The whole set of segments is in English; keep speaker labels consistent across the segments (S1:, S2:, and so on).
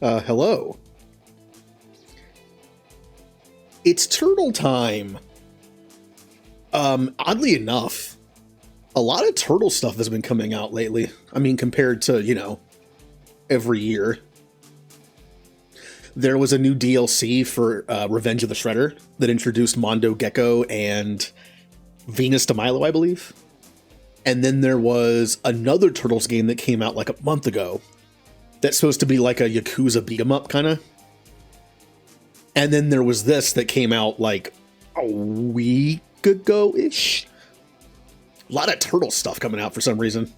S1: Hello. It's turtle time. Oddly enough, a lot of turtle stuff has been coming out lately. I mean, compared to, every year. There was a new DLC for Revenge of the Shredder that introduced Mondo Gecko and Venus de Milo, I believe. And then there was another Turtles game that came out like a month ago that's supposed to be like a Yakuza beat-em-up kind of. And then there was this that came out like a week ago-ish. A lot of turtle stuff coming out for some reason.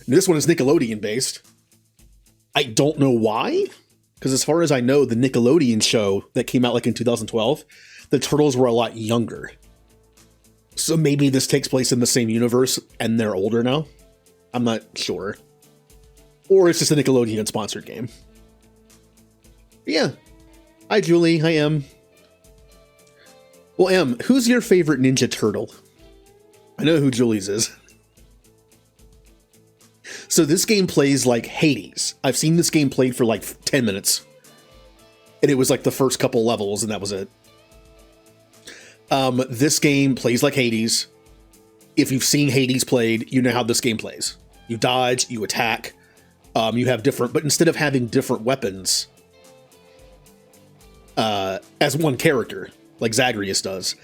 S1: And this one is Nickelodeon-based. I don't know why, because as far as I know, the Nickelodeon show that came out like in 2012, the Turtles were a lot younger. So maybe this takes place in the same universe and they're older now. I'm not sure. Or it's just a Nickelodeon sponsored game. But yeah. Hi, Julie. Hi, Em. Well, Em, who's your favorite Ninja Turtle? I know who Julie's is. So this game plays like Hades. I've seen this game played for like 10 minutes. And it was like the first couple levels and that was it. This game plays like Hades. If you've seen Hades played, you know how this game plays. You dodge, you attack, you have different, but instead of having different weapons, as one character, like Zagreus does,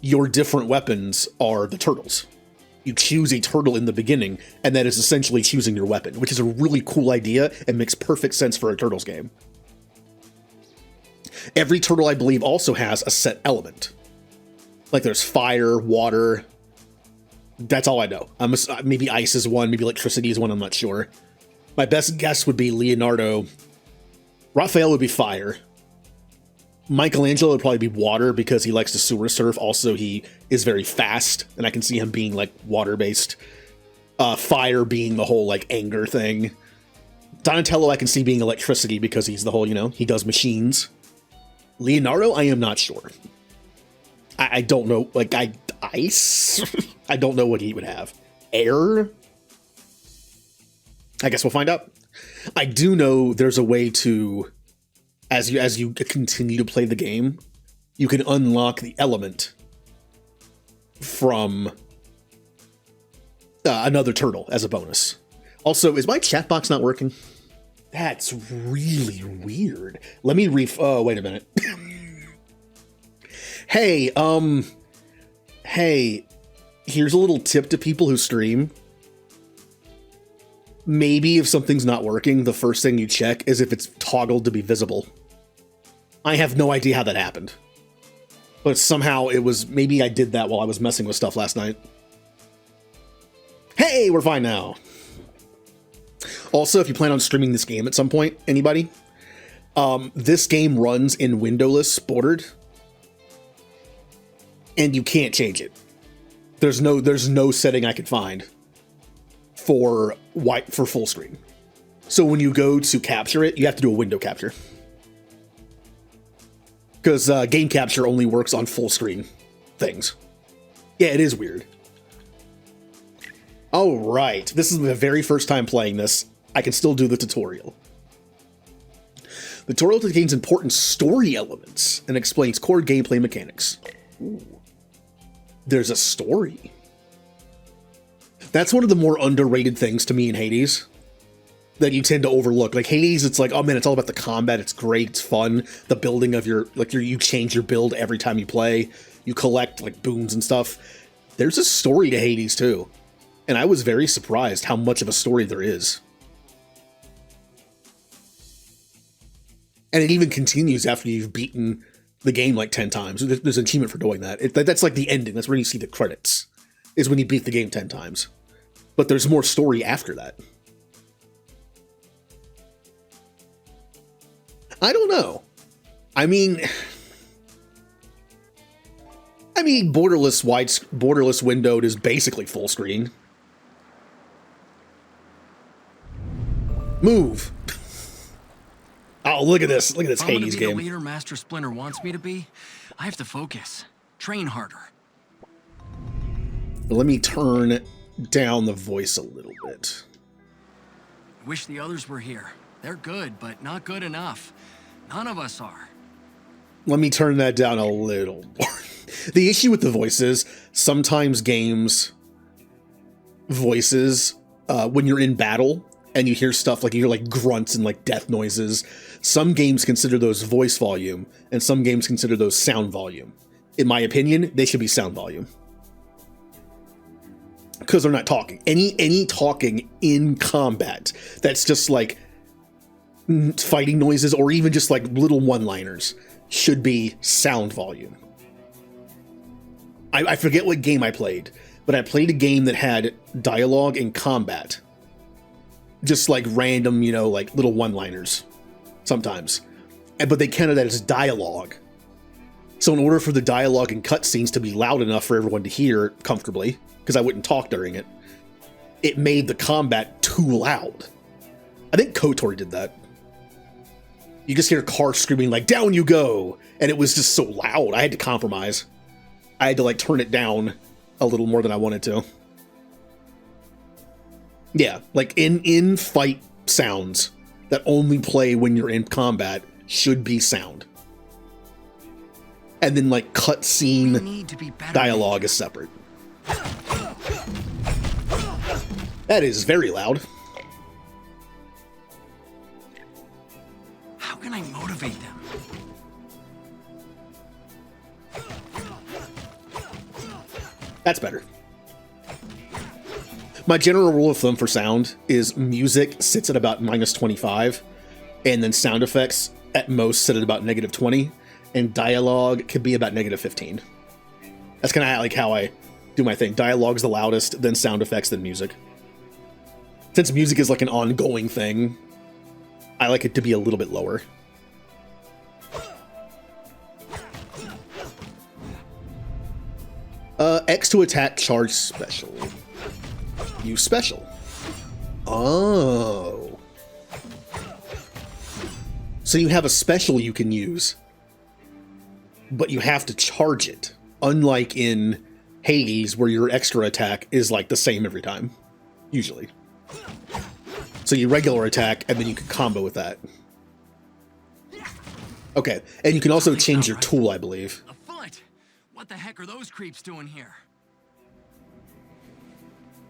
S1: your different weapons are the turtles. You choose a turtle in the beginning, and that is essentially choosing your weapon, which is a really cool idea and makes perfect sense for a Turtles game. Every turtle, I believe, also has a set element. Like there's fire, water. That's all I know. Maybe ice is one, maybe electricity is one, I'm not sure. My best guess would be Leonardo. Raphael would be fire. Michelangelo would probably be water because he likes to sewer surf. Also, he is very fast, and I can see him being like water-based. Fire being the whole like anger thing. Donatello I can see being electricity because he's the whole, he does machines. Leonardo, I am not sure. I don't know, like, ice? I don't know what he would have. Air? I guess we'll find out. I do know there's a way to, as you continue to play the game, you can unlock the element from another turtle as a bonus. Also, is my chat box not working? That's really weird. Let me oh, wait a minute. Hey, here's a little tip to people who stream. Maybe if something's not working, the first thing you check is if it's toggled to be visible. I have no idea how that happened. But somehow it was, maybe I did that while I was messing with stuff last night. Hey, we're fine now. Also, if you plan on streaming this game at some point, anybody, this game runs in windowless bordered. And you can't change it. There's no setting I could find for full screen. So when you go to capture it, you have to do a window capture. Because game capture only works on full screen things. Yeah, it is weird. All right, this is the very first time playing this. I can still do the tutorial. The tutorial contains important story elements and explains core gameplay mechanics. Ooh. There's a story. That's one of the more underrated things to me in Hades that you tend to overlook. Like Hades, it's like, oh man, it's all about the combat. It's great. It's fun. The building of you change your build every time you play. You collect like boons and stuff. There's a story to Hades too. And I was very surprised how much of a story there is. And it even continues after you've beaten the game like 10 times. There's an achievement for doing that. That's like the ending. That's where you see the credits, is when you beat the game 10 times. But there's more story after that. I don't know. I mean, borderless windowed is basically full screen. Move. Oh, look at this. Look at this Hades game.
S2: If I'm gonna be the leader Master Splinter wants me to be, I have to focus. Train harder.
S1: Let me turn down the voice a little bit.
S2: Wish the others were here. They're good, but not good enough. None of us are.
S1: Let me turn that down a little more. The issue with the voices, sometimes games voices, when you're in battle and you hear stuff like you hear like grunts and like death noises, some games consider those voice volume and some games consider those sound volume. In my opinion, they should be sound volume. Because they're not talking. Any talking in combat that's just like fighting noises or even just like little one-liners should be sound volume. I forget what game I played, but I played a game that had dialogue in combat. Just like random, you know, like little one-liners sometimes. But they counted that as dialogue. So in order for the dialogue and cutscenes to be loud enough for everyone to hear comfortably, because I wouldn't talk during it, it made the combat too loud. I think KOTOR did that. You just hear a car screaming like, down you go! And it was just so loud, I had to compromise. I had to like turn it down a little more than I wanted to. Yeah, like in fight sounds that only play when you're in combat should be sound. And then like cutscene dialogue is separate. That is very loud.
S2: How can I motivate them?
S1: That's better. My general rule of thumb for sound is music sits at about -25, and then sound effects at most sit at about -20, and dialogue could be about -15. That's kind of like how I do my thing. Dialogue's the loudest, then sound effects, then music. Since music is like an ongoing thing, I like it to be a little bit lower. X to attack, charge special. Use special. Oh. So you have a special you can use, but you have to charge it. Unlike in Hades, where your extra attack is like the same every time. Usually. So you regular attack, and then you can combo with that. Okay, and you can also change your tool, I believe.
S2: A foot? What the heck are those creeps doing here?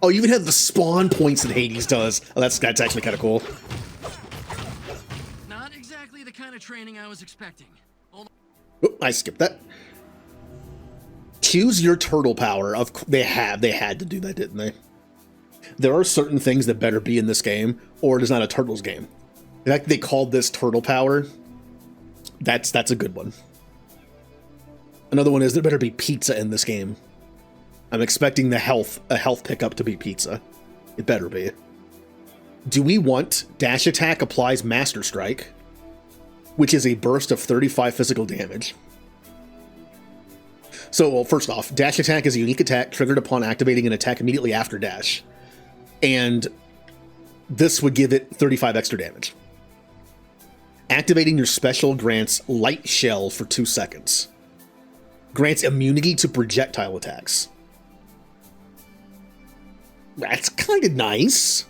S1: Oh, you even have the spawn points that Hades does. Oh, that's actually kind of cool.
S2: Not exactly the kind of training I was expecting. Hold on.
S1: Oh, I skipped that. Choose your turtle power. They had to do that, didn't they? There are certain things that better be in this game, or it is not a Turtles game. The fact they called this turtle power, that's a good one. Another one is there better be pizza in this game. I'm expecting a health pickup to be pizza. It better be. Do we want dash attack applies Master Strike, which is a burst of 35 physical damage. So, well, first off, dash attack is a unique attack triggered upon activating an attack immediately after dash. And this would give it 35 extra damage. Activating your special grants Light Shell for 2 seconds. Grants immunity to projectile attacks. That's kind of nice.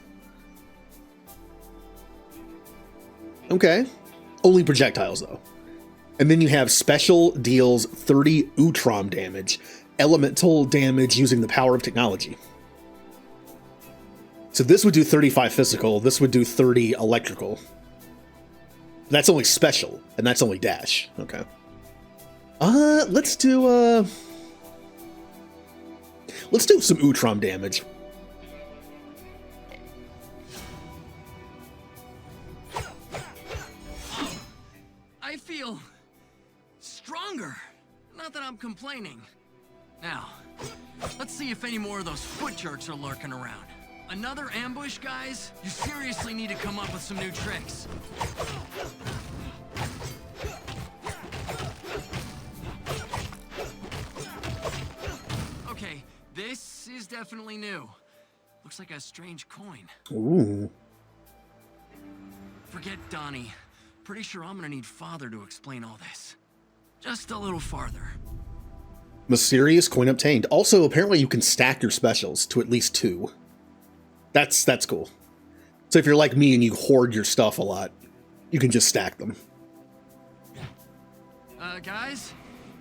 S1: Okay. Only projectiles, though. And then you have special deals 30 Utrom damage. Elemental damage using the power of technology. So this would do 35 physical. This would do 30 electrical. That's only special, and that's only dash. Okay. Let's do some Utrom damage.
S2: I feel stronger. Not that I'm complaining. Now, let's see if any more of those foot jerks are lurking around. Another ambush, guys? You seriously need to come up with some new tricks. Okay, this is definitely new. Looks like a strange coin.
S1: Ooh.
S2: Forget Donnie. Pretty sure I'm gonna need Father to explain all this. Just a little farther.
S1: Mysterious coin obtained. Also, apparently you can stack your specials to at least 2. That's cool. So if you're like me and you hoard your stuff a lot, you can just stack them.
S2: Guys,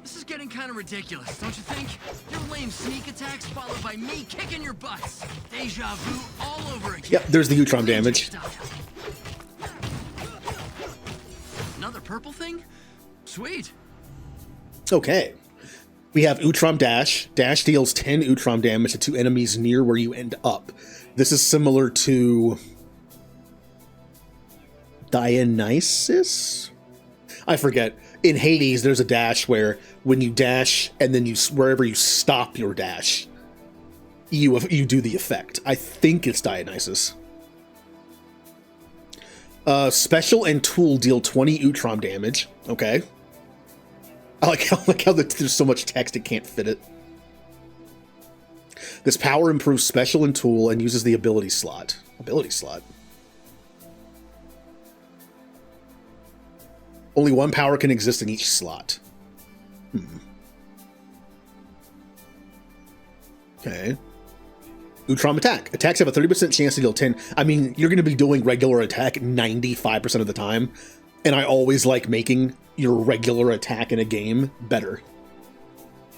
S2: this is getting kind of ridiculous, don't you think? Your lame sneak attacks followed by me kicking your butts. Deja vu all over again.
S1: Yep, there's the Utrom damage.
S2: Another purple thing? Sweet.
S1: Okay. We have Utrom Dash. Dash deals 10 Utrom damage to 2 enemies near where you end up. This is similar to Dionysus? I forget. In Hades, there's a dash where when you dash and then wherever you stop your dash, you do the effect. I think it's Dionysus. Special and Tool deal 20 Utrom damage. Okay. I like how there's so much text it can't fit it. This power improves Special and Tool and uses the ability slot. Ability slot. Only one power can exist in each slot. Okay. Utrom attack. Attacks have a 30% chance to deal 10. I mean, you're going to be doing regular attack 95% of the time. And I always like making your regular attack in a game better.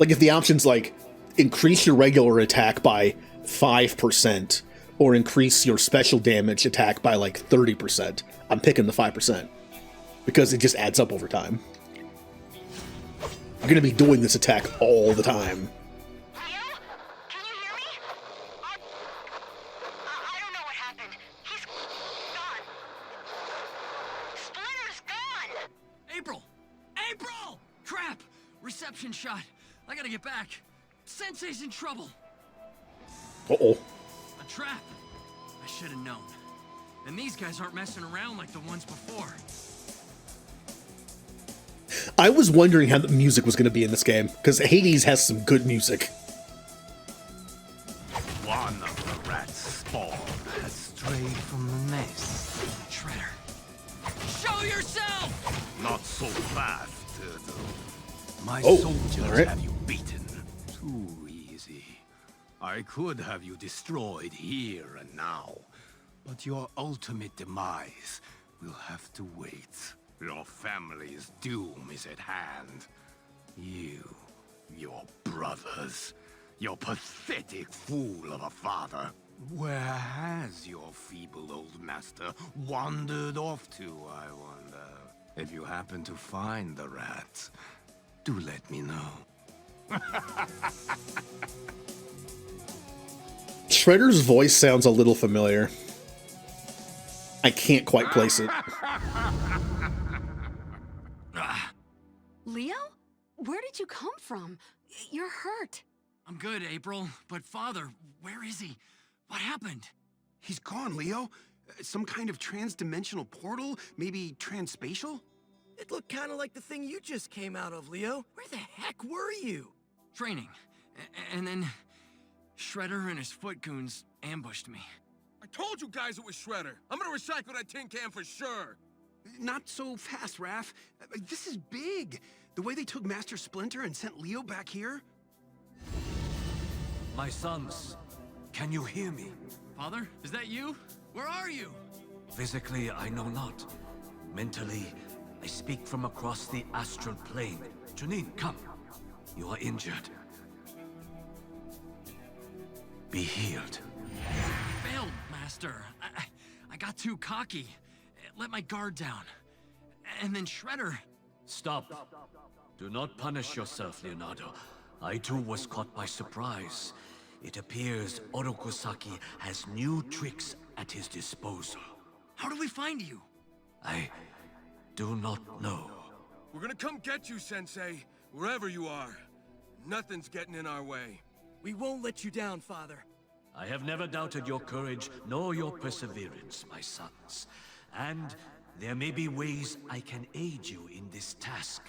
S1: Like if the option's like increase your regular attack by 5% or increase your special damage attack by like 30%, I'm picking the 5%. Because it just adds up over time. You're going to be doing this attack all the time.
S3: Leo? Can you hear me? I don't know what happened. He's gone. Splinter's gone!
S2: April! April! Crap! Reception shot. I gotta get back. Sensei's in trouble.
S1: Uh-oh.
S2: A trap. I should have known. And these guys aren't messing around like the ones before.
S1: I was wondering how the music was going to be in this game, because Hades has some good music.
S4: One of the rat's spawn has strayed from the nest.
S2: Shredder. Show yourself!
S4: Not so fast, Turtle. My
S1: Oh,
S4: soldiers
S1: all right.
S4: have you beaten. Too easy. I could have you destroyed here and now, but your ultimate demise will have to wait. Your family's doom is at hand. You, your brothers, your pathetic fool of a father. Where has your feeble old master wandered off to, I wonder? If you happen to find the rat, do let me know.
S1: Shredder's voice sounds a little familiar. I can't quite place it.
S5: Leo? Where did you come from? You're hurt.
S2: I'm good, April. But Father, where is he? What happened?
S6: He's gone, Leo. Some kind of trans-dimensional portal? Maybe transspatial?
S7: It looked kind of like the thing you just came out of, Leo. Where the heck were you?
S2: Training. And then Shredder and his foot goons ambushed me.
S8: I told you guys it was Shredder. I'm gonna recycle that tin can for sure.
S6: Not so fast, Raph. This is big. The way they took Master Splinter and sent Leo back here.
S9: My sons, can you hear me?
S2: Father, is that you? Where are you?
S9: Physically, I know not. Mentally, I speak from across the astral plane. Janine, come. You are injured. Be healed.
S2: Failed, Master. I got too cocky. Let my guard down. And then Shredder...
S9: Stop. Do not punish yourself, Leonardo. I too was caught by surprise. It appears Orokusaki has new tricks at his disposal.
S2: How do we find you?
S9: I do not know.
S8: We're gonna come get you, Sensei, wherever you are. Nothing's getting in our way.
S7: We won't let you down, Father.
S9: I have never doubted your courage nor your perseverance, my sons. And there may be ways I can aid you in this task.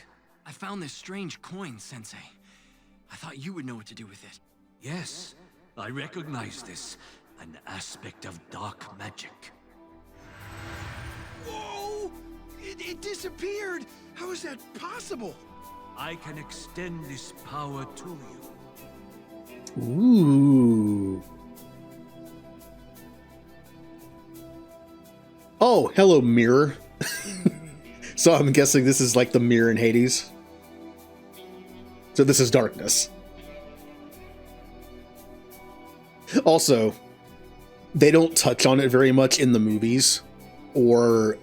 S2: I found this strange coin, Sensei. I thought you would know what to do with it.
S9: Yes, I recognize this. An aspect of dark magic.
S6: Whoa! It disappeared! How is that possible?
S9: I can extend this power to you.
S1: Ooh. Oh, hello, mirror. So I'm guessing this is like the mirror in Hades. So this is darkness. Also, they don't touch on it very much in the movies or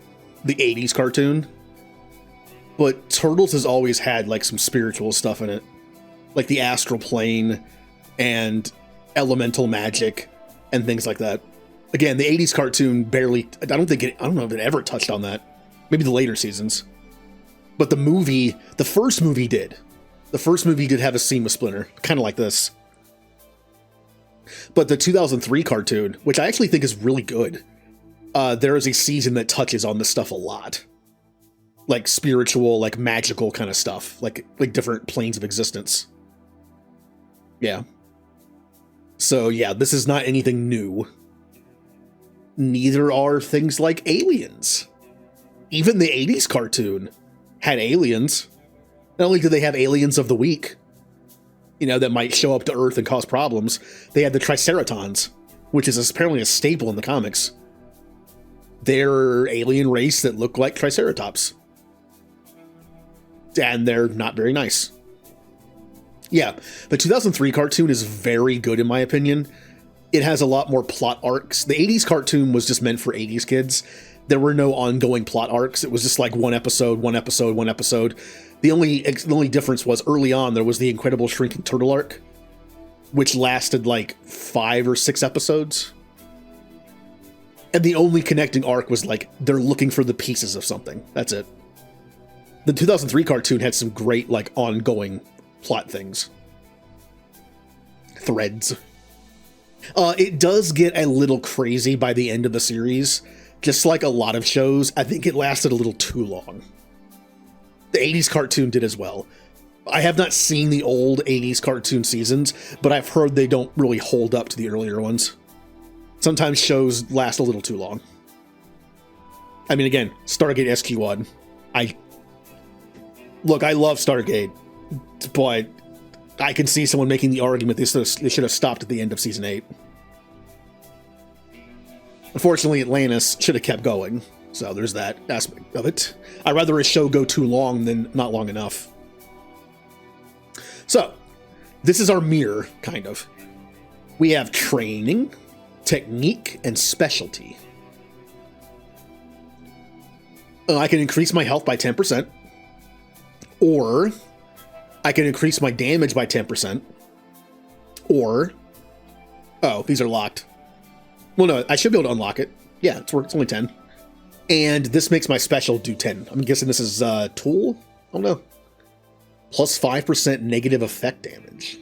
S1: the 80s cartoon, but Turtles has always had like some spiritual stuff in it, like the astral plane and elemental magic and things like that. Again, the 80s cartoon barely, I don't know if it ever touched on that. Maybe the later seasons. But the movie, the first movie did. The first movie did have a scene with Splinter, kind of like this. But the 2003 cartoon, which I actually think is really good, there is a season that touches on this stuff a lot. Like spiritual, like magical kind of stuff. Like different planes of existence. Yeah. So yeah, this is not anything new. Neither are things like aliens. Even the 80s cartoon had aliens. Not only do they have aliens of the week, you know, that might show up to Earth and cause problems, they had the Triceratons, which is apparently a staple in the comics. They're alien race that look like Triceratops. And they're not very nice. Yeah, the 2003 cartoon is very good in my opinion. It has a lot more plot arcs. The 80s cartoon was just meant for 80s kids. There were no ongoing plot arcs. It was just like one episode. The only difference was early on there was the Incredible Shrinking Turtle arc, which lasted like 5 or 6 episodes. And the only connecting arc was like they're looking for the pieces of something. That's it. The 2003 cartoon had some great like ongoing plot things. Threads. It does get a little crazy by the end of the series. Just like a lot of shows, I think it lasted a little too long. The 80s cartoon did as well. I have not seen the old 80s cartoon seasons, but I've heard they don't really hold up to the earlier ones. Sometimes shows last a little too long. I mean, again, Stargate SG-1. I love Stargate, but I can see someone making the argument they should have stopped at the end of season 8. Unfortunately, Atlantis should have kept going, so there's that aspect of it. I'd rather a show go too long than not long enough. So, this is our mirror, kind of. We have training, technique, and specialty. I can increase my health by 10%, or I can increase my damage by 10%, or... Oh, these are locked. Well, no, I should be able to unlock it. Yeah, it's only 10. And this makes my special do 10. I'm guessing this is tool? I don't know. Plus 5% negative effect damage.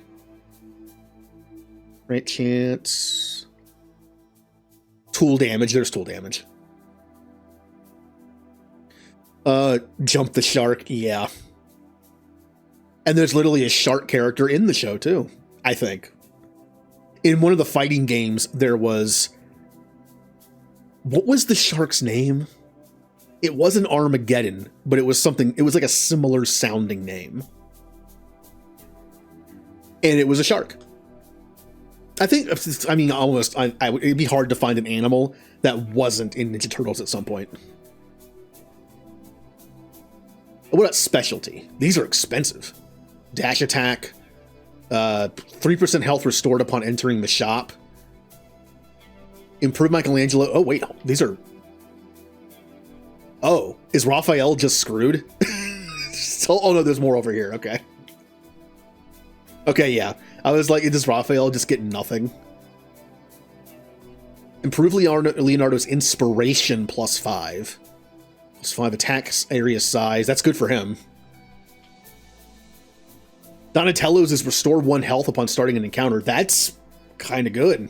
S1: Right chance. Tool damage. There's tool damage. Jump the shark. Yeah. And there's literally a shark character in the show, too. I think. In one of the fighting games, there was... What was the shark's name? It wasn't Armageddon, but it was something... It was like a similar sounding name. And it was a shark. I think... I mean, almost... it'd be hard to find an animal that wasn't in Ninja Turtles at some point. What about specialty? These are expensive. Dash attack. 3% health restored upon entering the shop. Improve Michelangelo. Oh, wait. These are... Oh, is Raphael just screwed? Oh, no, there's more over here. Okay. Okay, yeah. I was like, does Raphael just get nothing? Improve Leonardo's inspiration plus 5. Plus 5 attack area size. That's good for him. Donatello's is restore 1 health upon starting an encounter. That's kind of good.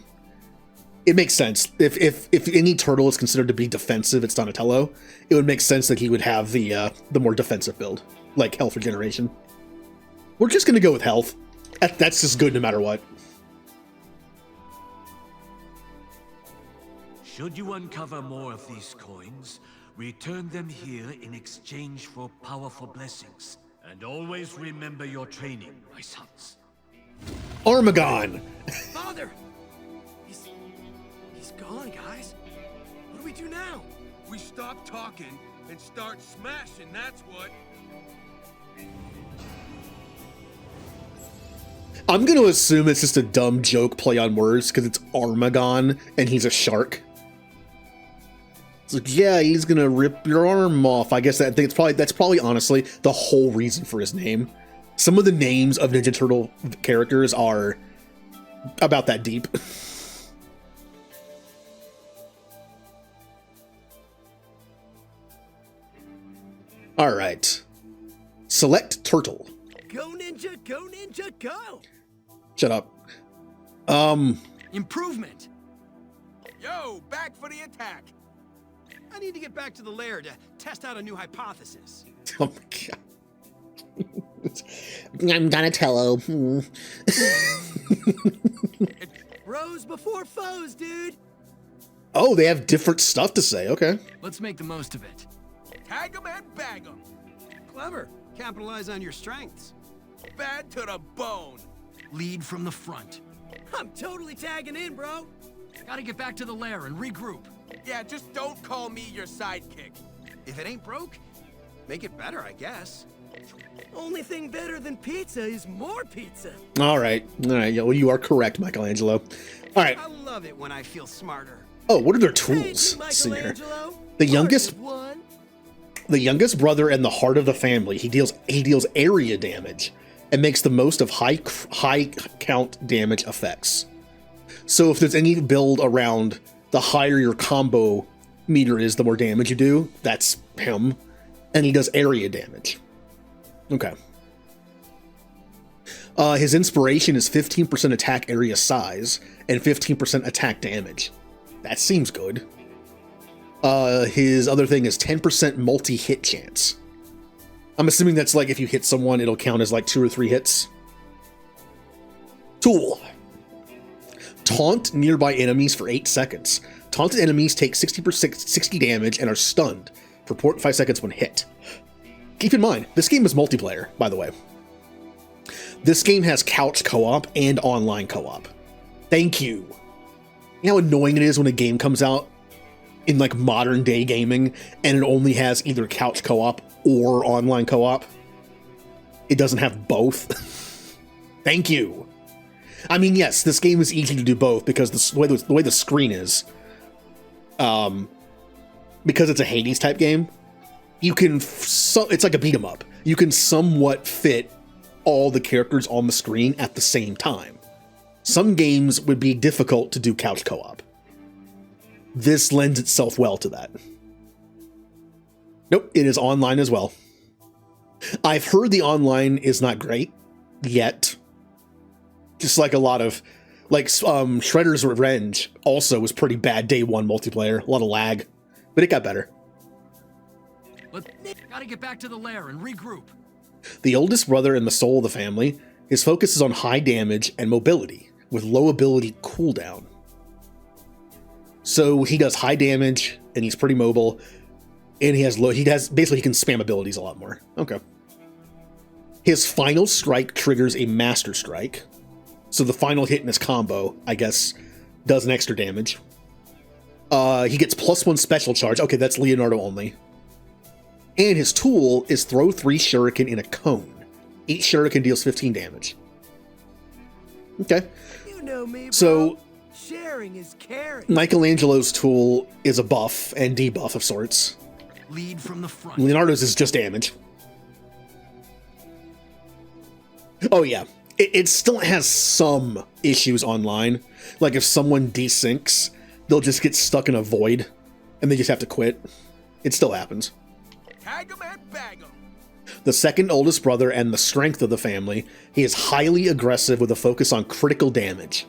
S1: It makes sense. If any turtle is considered to be defensive, it's Donatello. It would make sense that he would have the more defensive build, like health regeneration. We're just going to go with health. That's just good no matter what.
S9: Should you uncover more of these coins, return them here in exchange for powerful blessings. And always remember your training, my sons.
S1: Armagon!
S7: Father! He's gone, guys. What do we do now?
S8: We stop talking and start smashing, that's what.
S1: I'm going to assume it's just a dumb joke play on words because it's Armagon and he's a shark. It's like, yeah, he's going to rip your arm off. I guess that's probably honestly the whole reason for his name. Some of the names of Ninja Turtle characters are about that deep. All right. Select turtle.
S7: Go ninja, go!
S1: Shut up.
S2: Improvement.
S6: Yo, back for the attack. I need to get back to the lair to test out a new hypothesis.
S1: Oh my god. I'm Donatello.
S7: Bros before foes, dude.
S1: Oh, they have different stuff to say. Okay.
S2: Let's make the most of it.
S6: Tag 'em and bag 'em. Clever. Capitalize on your strengths. Bad to the bone.
S2: Lead from the front.
S7: I'm totally tagging in, bro.
S2: Gotta get back to the lair and regroup.
S6: Yeah, just don't call me your sidekick. If it ain't broke, make it better, I guess.
S7: Only thing better than pizza is more pizza.
S1: All right. Yeah, well, you are correct, Michelangelo. All right.
S6: I love it when I feel smarter.
S1: Oh, what are their
S7: Thank
S1: tools?
S7: you,
S1: Let's see here.
S7: Michelangelo.
S1: The youngest,
S7: One.
S1: the youngest brother and the heart of the family. He deals area damage and makes the most of high count damage effects. So if there's any build around the higher your combo meter is, the more damage you do. That's him, and he does area damage. Okay. His inspiration is 15% attack area size and 15% attack damage. That seems good. His other thing is 10% multi-hit chance. I'm assuming that's like if you hit someone, it'll count as like 2 or 3 hits. Tool. Taunt nearby enemies for 8 seconds. Taunted enemies take 60 damage and are stunned for 0.5 seconds when hit. Keep in mind, this game is multiplayer, by the way. This game has couch co-op and online co-op. Thank you. You know how annoying it is when a game comes out in like modern day gaming and it only has either couch co-op or online co-op? It doesn't have both. Thank you. I mean, yes, this game is easy to do both because the way the screen is, because it's a Hades type game, you can, it's like a beat 'em up. You can somewhat fit all the characters on the screen at the same time. Some games would be difficult to do couch co-op. This lends itself well to that. Nope, it is online as well. I've heard the online is not great yet. Just like a lot of, like Shredder's Revenge also was pretty bad day one multiplayer, a lot of lag, but it got better.
S2: Gotta get back to the lair and regroup.
S1: The oldest brother and the soul of the family, his focus is on high damage and mobility, with low ability cooldown. So he does high damage, and he's pretty mobile, and basically he can spam abilities a lot more. Okay. His final strike triggers a master strike. So the final hit in his combo, I guess, does an extra damage. He gets +1 special charge. Okay, that's Leonardo only. And his tool is throw 3 shuriken in a cone. Each shuriken deals 15 damage. Okay.
S7: You know me, bro.
S1: So
S7: Sharing is caring.
S1: Michelangelo's tool is a buff and debuff of sorts.
S2: Lead from the front.
S1: Leonardo's is just damage. Oh yeah. It still has some issues online. Like if someone desyncs, they'll just get stuck in a void and they just have to quit. It still happens.
S6: Tag 'em and bag 'em.
S1: The second oldest brother and the strength of the family, he is highly aggressive with a focus on critical damage.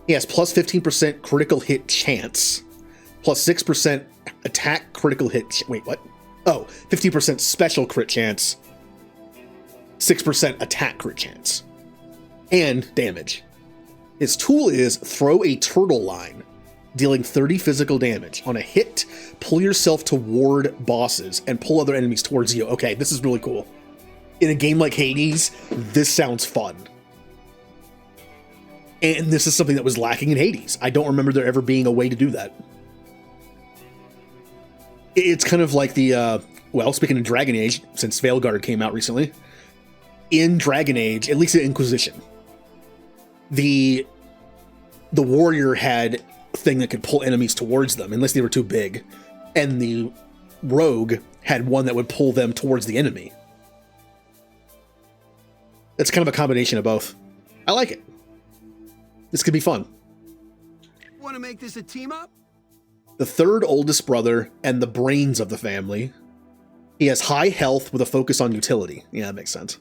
S1: He has plus 15% critical hit chance, plus 6% attack critical hit. Wait, what? Oh, 15% special crit chance, 6% attack crit chance, and damage. His tool is throw a turtle line, dealing 30 physical damage. On a hit, pull yourself toward bosses and pull other enemies towards you. Okay, this is really cool. In a game like Hades, this sounds fun. And this is something that was lacking in Hades. I don't remember there ever being a way to do that. It's kind of like the, well, speaking of Dragon Age, since Veilguard came out recently, in Dragon Age, at least in Inquisition, the warrior had a thing that could pull enemies towards them, unless they were too big, and the rogue had one that would pull them towards the enemy. It's kind of a combination of both. I like it. This could be fun.
S6: Want to make this a team up?
S1: The third oldest brother and the brains of the family. He has high health with a focus on utility. Yeah, that makes sense.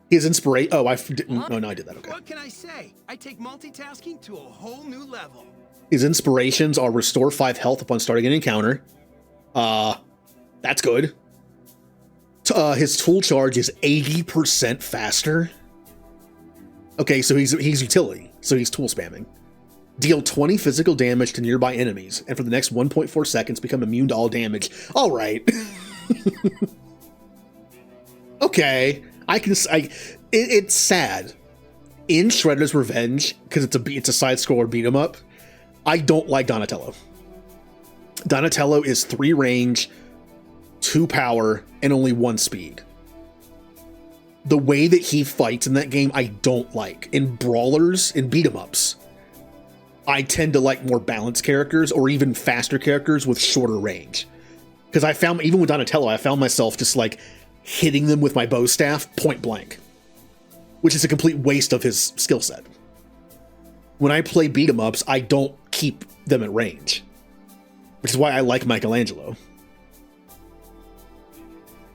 S1: His inspiration. Oh, I didn't. Oh, no, I did that. Okay.
S6: What can I say? I take multitasking to a whole new level.
S1: His inspirations are restore 5 health upon starting an encounter. That's good. His tool charge is 80% faster. Okay, so he's utility, so he's tool spamming. Deal 20 physical damage to nearby enemies, and for the next 1.4 seconds become immune to all damage. All right. Okay, it's sad. In Shredder's Revenge, because it's a side-scroller beat 'em up, I don't like Donatello. Donatello is 3 range, 2 power, and only 1 speed. The way that he fights in that game, I don't like. In brawlers, in beat 'em ups, I tend to like more balanced characters or even faster characters with shorter range. Because I found, even with Donatello, I found myself just like hitting them with my bow staff point blank, which is a complete waste of his skill set. When I play beat 'em ups, I don't keep them at range, which is why I like Michelangelo.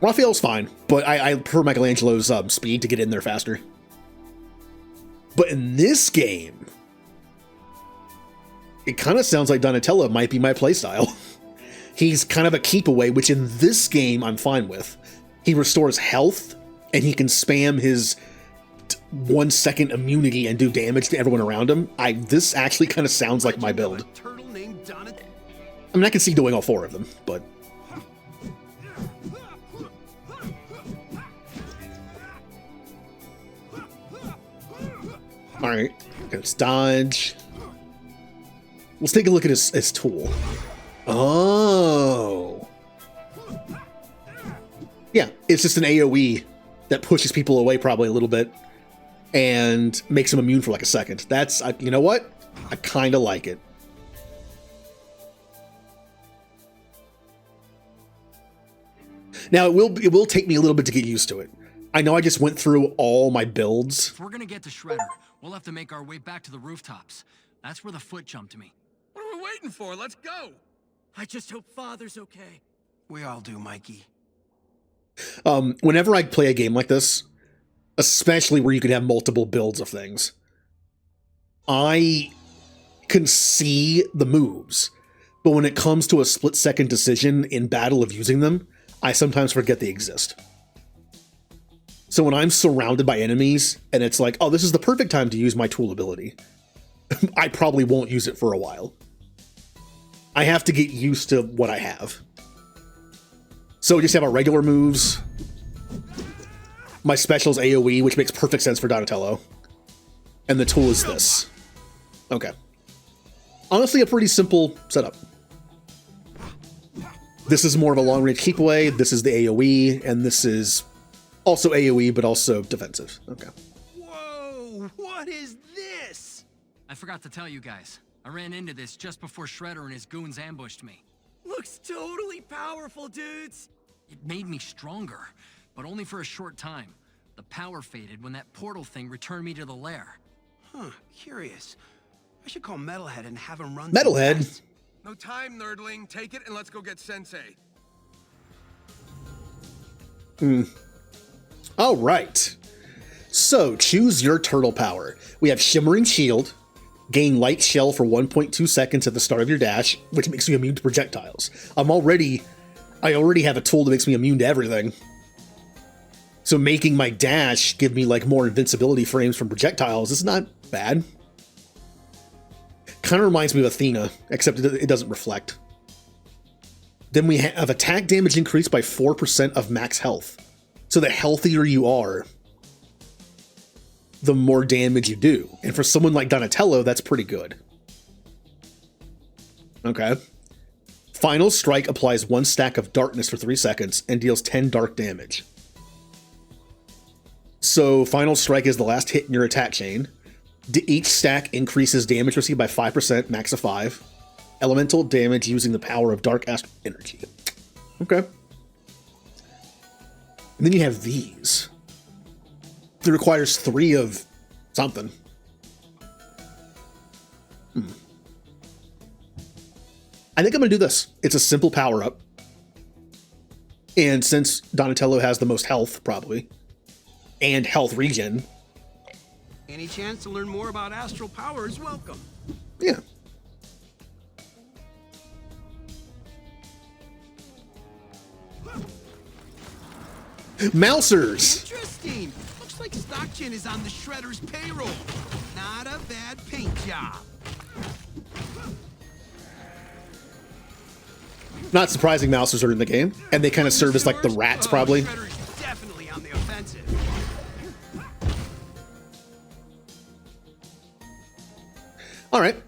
S1: Raphael's fine, but I prefer Michelangelo's speed to get in there faster. But in this game, it kind of sounds like Donatello might be my playstyle. He's kind of a keep away, which in this game I'm fine with. He restores health, and he can spam his 1 second immunity and do damage to everyone around him. This actually kind of sounds like my build.
S6: Turtle named Donatello.
S1: I mean, I can see doing all 4 of them, but... Alright, let's dodge. Let's take a look at his tool. Oh. Yeah, it's just an AoE that pushes people away probably a little bit and makes them immune for like a second. That's, you know what? I kind of like it. Now, it will take me a little bit to get used to it. I know I just went through all my builds.
S2: If we're gonna get to Shredder, we'll have to make our way back to the rooftops. That's where the foot jumped me.
S8: What are we waiting for? Let's go!
S7: I just hope Father's okay.
S6: We all do, Mikey.
S1: Whenever I play a game like this, especially where you can have multiple builds of things, I can see the moves, but when it comes to a split-second decision in battle of using them, I sometimes forget they exist. So when I'm surrounded by enemies, and it's like, oh, this is the perfect time to use my tool ability, I probably won't use it for a while. I have to get used to what I have. So we just have our regular moves. My special's AoE, which makes perfect sense for Donatello. And the tool is this. Okay. Honestly, a pretty simple setup. This is more of a long-range keep away, this is the AoE, and this is also AoE, but also defensive. Okay.
S6: Whoa! What is this?
S2: I forgot to tell you guys. I ran into this just before Shredder and his goons ambushed me.
S7: Looks totally powerful, dudes.
S2: It made me stronger, but only for a short time. The power faded when that portal thing returned me to the lair.
S6: Huh, curious. I should call Metalhead and have him run
S1: Metalhead?
S6: some tests.
S8: No time, nerdling. Take it and let's go get Sensei.
S1: All right. So, choose your turtle power. We have Shimmering Shield, gain Light Shell for 1.2 seconds at the start of your dash, which makes you immune to projectiles. I already have a tool that makes me immune to everything. So making my dash give me like more invincibility frames from projectiles is not bad. Kind of reminds me of Athena, except it doesn't reflect. Then we have attack damage increased by 4% of max health. So the healthier you are, the more damage you do. And for someone like Donatello, that's pretty good. Okay. Final Strike applies 1 stack of darkness for 3 seconds and deals 10 dark damage. So Final Strike is the last hit in your attack chain. Each stack increases damage received by 5%, max of 5. Elemental damage using the power of dark astral energy. Okay. And then you have these. It requires 3 of something. I think I'm going to do this. It's a simple power-up. And since Donatello has the most health, probably, and health regen.
S6: Any chance to learn more about astral power is welcome.
S1: Yeah. Mousers!
S6: Interesting. Looks like Stockchin is on the Shredder's payroll. Not a bad paint job.
S1: Not surprising Mousers are in the game, and they kind of serve as like the rats, probably.
S6: Shredder's definitely on the offensive.
S1: All right.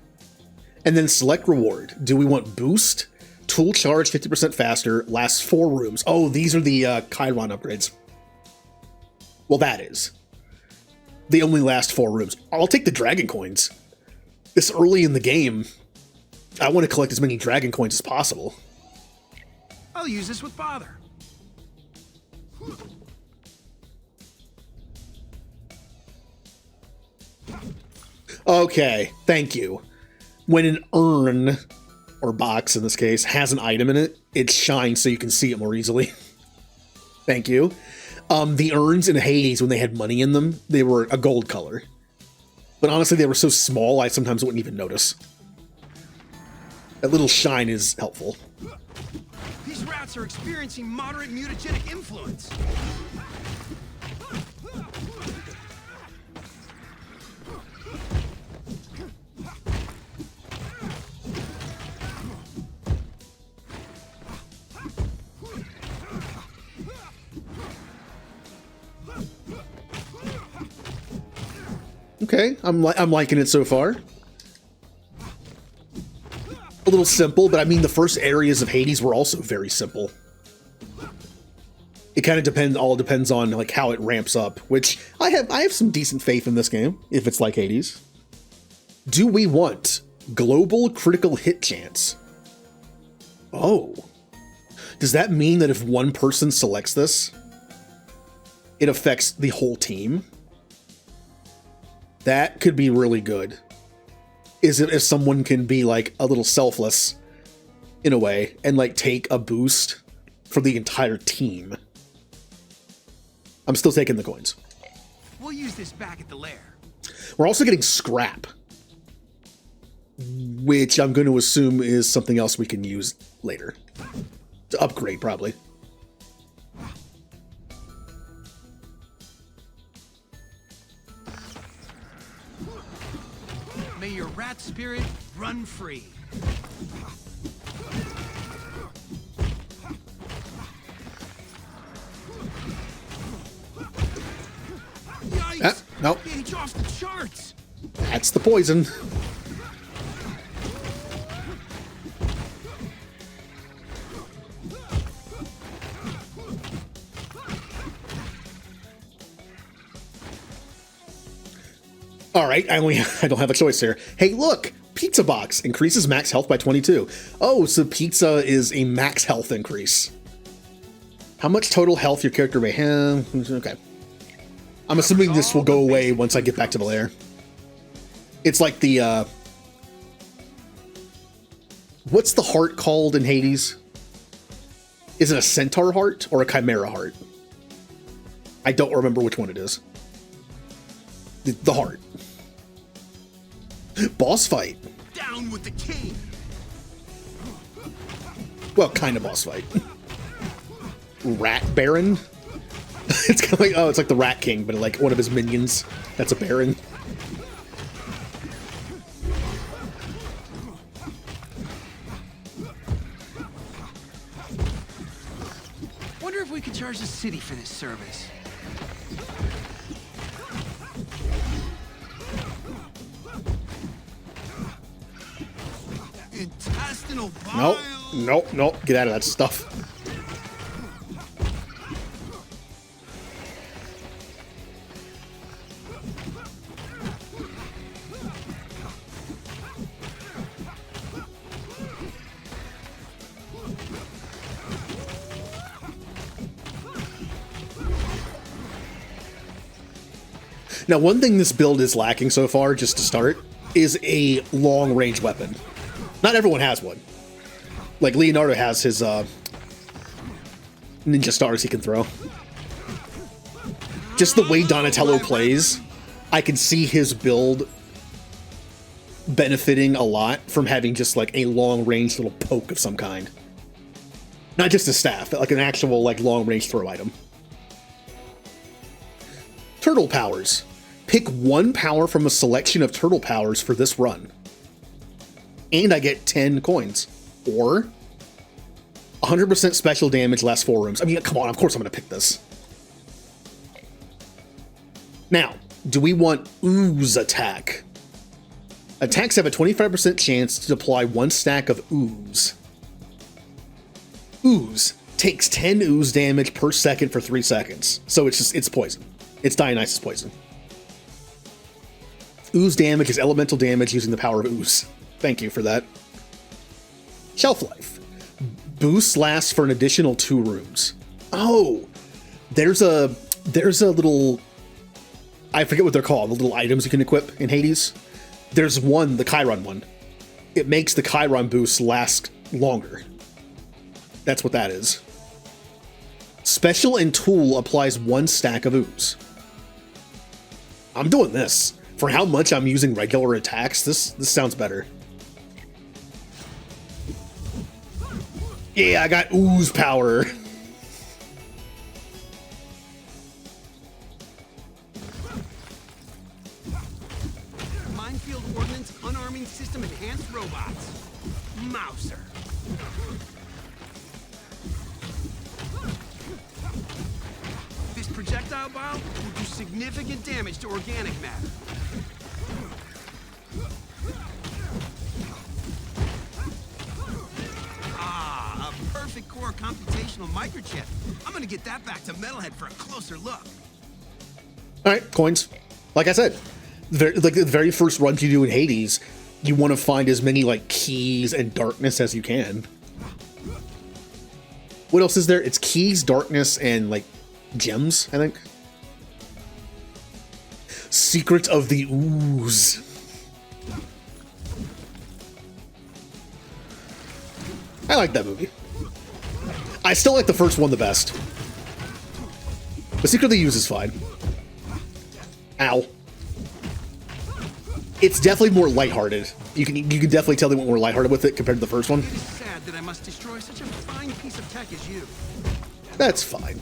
S1: And then select reward. Do we want boost? Tool charge 50% faster, lasts 4 rooms. Oh, these are the Chiron upgrades. Well, that is. They only last 4 rooms. I'll take the dragon coins. This early in the game, I want to collect as many dragon coins as possible.
S6: I'll use this with bother.
S1: Okay, thank you. When an urn, or box in this case, has an item in it, it shines so you can see it more easily. Thank you. The urns in Hades, when they had money in them, they were a gold color. But honestly, they were so small, I sometimes wouldn't even notice. That little shine is helpful.
S6: These rats are experiencing moderate mutagenic influence.
S1: Okay, I'm liking it so far. A little simple, but I mean the first areas of Hades were also very simple. It kind of depends on like how it ramps up, which I have some decent faith in this game if it's like Hades. Do we want global critical hit chance? Oh. Does that mean that if one person selects this, it affects the whole team? That could be really good. Is it if someone can be like a little selfless in a way and like take a boost for the entire team? I'm still taking the coins.
S6: We'll use this back at the lair.
S1: We're also getting scrap, which I'm going to assume is something else we can use later to upgrade, probably.
S6: May your rat spirit run free. Yikes!
S1: Nope.
S6: Age off the charts.
S1: That's the poison. All right, I don't have a choice here. Hey, look, pizza box increases max health by 22. Oh, so pizza is a max health increase. How much total health your character may have? Okay. I'm assuming this will go away once I get back to the lair. It's like the, what's the heart called in Hades? Is it a centaur heart or a chimera heart? I don't remember which one it is. The heart. Boss fight.
S6: Down with the king.
S1: Well, kind of boss fight. Rat Baron. It's kind of like, oh, it's like the Rat King, but like one of his minions. That's a Baron.
S6: Wonder if we could charge the city for this service. Intestinal bile.
S1: Nope, Nope, nope. Get out of that stuff. Now, one thing this build is lacking so far, just to start, is a long-range weapon. Not everyone has one. Like, Leonardo has his ninja stars he can throw. Just the way Donatello plays, I can see his build benefiting a lot from having just, like, a long-range little poke of some kind. Not just a staff, but like an actual, like, long-range throw item. Turtle powers. Pick one power from a selection of turtle powers for this run. And I get 10 coins. Or 100% special damage lasts 4 rooms. I mean, come on, of course I'm going to pick this. Now, do we want Ooze Attack? Attacks have a 25% chance to apply 1 stack of Ooze. Ooze takes 10 ooze damage per second for 3 seconds. So it's poison. It's Dionysus poison. Ooze damage is elemental damage using the power of ooze. Thank you for that. Shelf life. Boost lasts for an additional 2 rooms. Oh, there's a little, I forget what they're called, the little items you can equip in Hades. There's one, the Chiron one. It makes the Chiron boost last longer. That's what that is. Special and Tool applies 1 stack of ooze. I'm doing this. For how much I'm using regular attacks, this sounds better. Yeah, I got ooze power.
S6: Minefield Ordnance Unarming System Enhanced Robots. Mouser. This projectile bomb will do significant damage to organic matter. Ah, a perfect core computational microchip. I'm gonna get that back to Metalhead for a closer look.
S1: All right, coins. Like I said, like the very first runs you do in Hades, you want to find as many like keys and darkness as you can. What else is there? It's keys, darkness, and like gems, I think. Secret of the Ooze. I like that movie. I still like the first one the best. The Secret of the Ooze is fine. Ow. It's definitely more lighthearted. You can definitely tell they went more lighthearted with it compared to the first one.
S6: It is sad that I must destroy such a fine piece of tech as you.
S1: That's fine.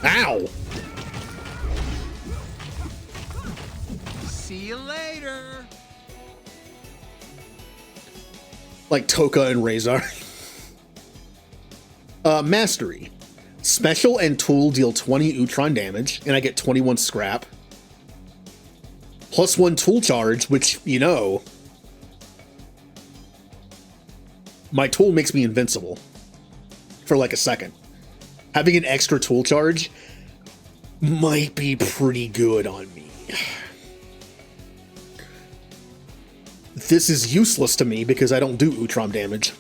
S1: Ow!
S6: See you later.
S1: Like Toka and Razor. Mastery. Special and Tool deal 20 Utron damage, and I get 21 scrap. Plus 1 tool charge, which, you know, my tool makes me invincible for like a second. Having an extra tool charge might be pretty good on me. This is useless to me because I don't do Utrom damage.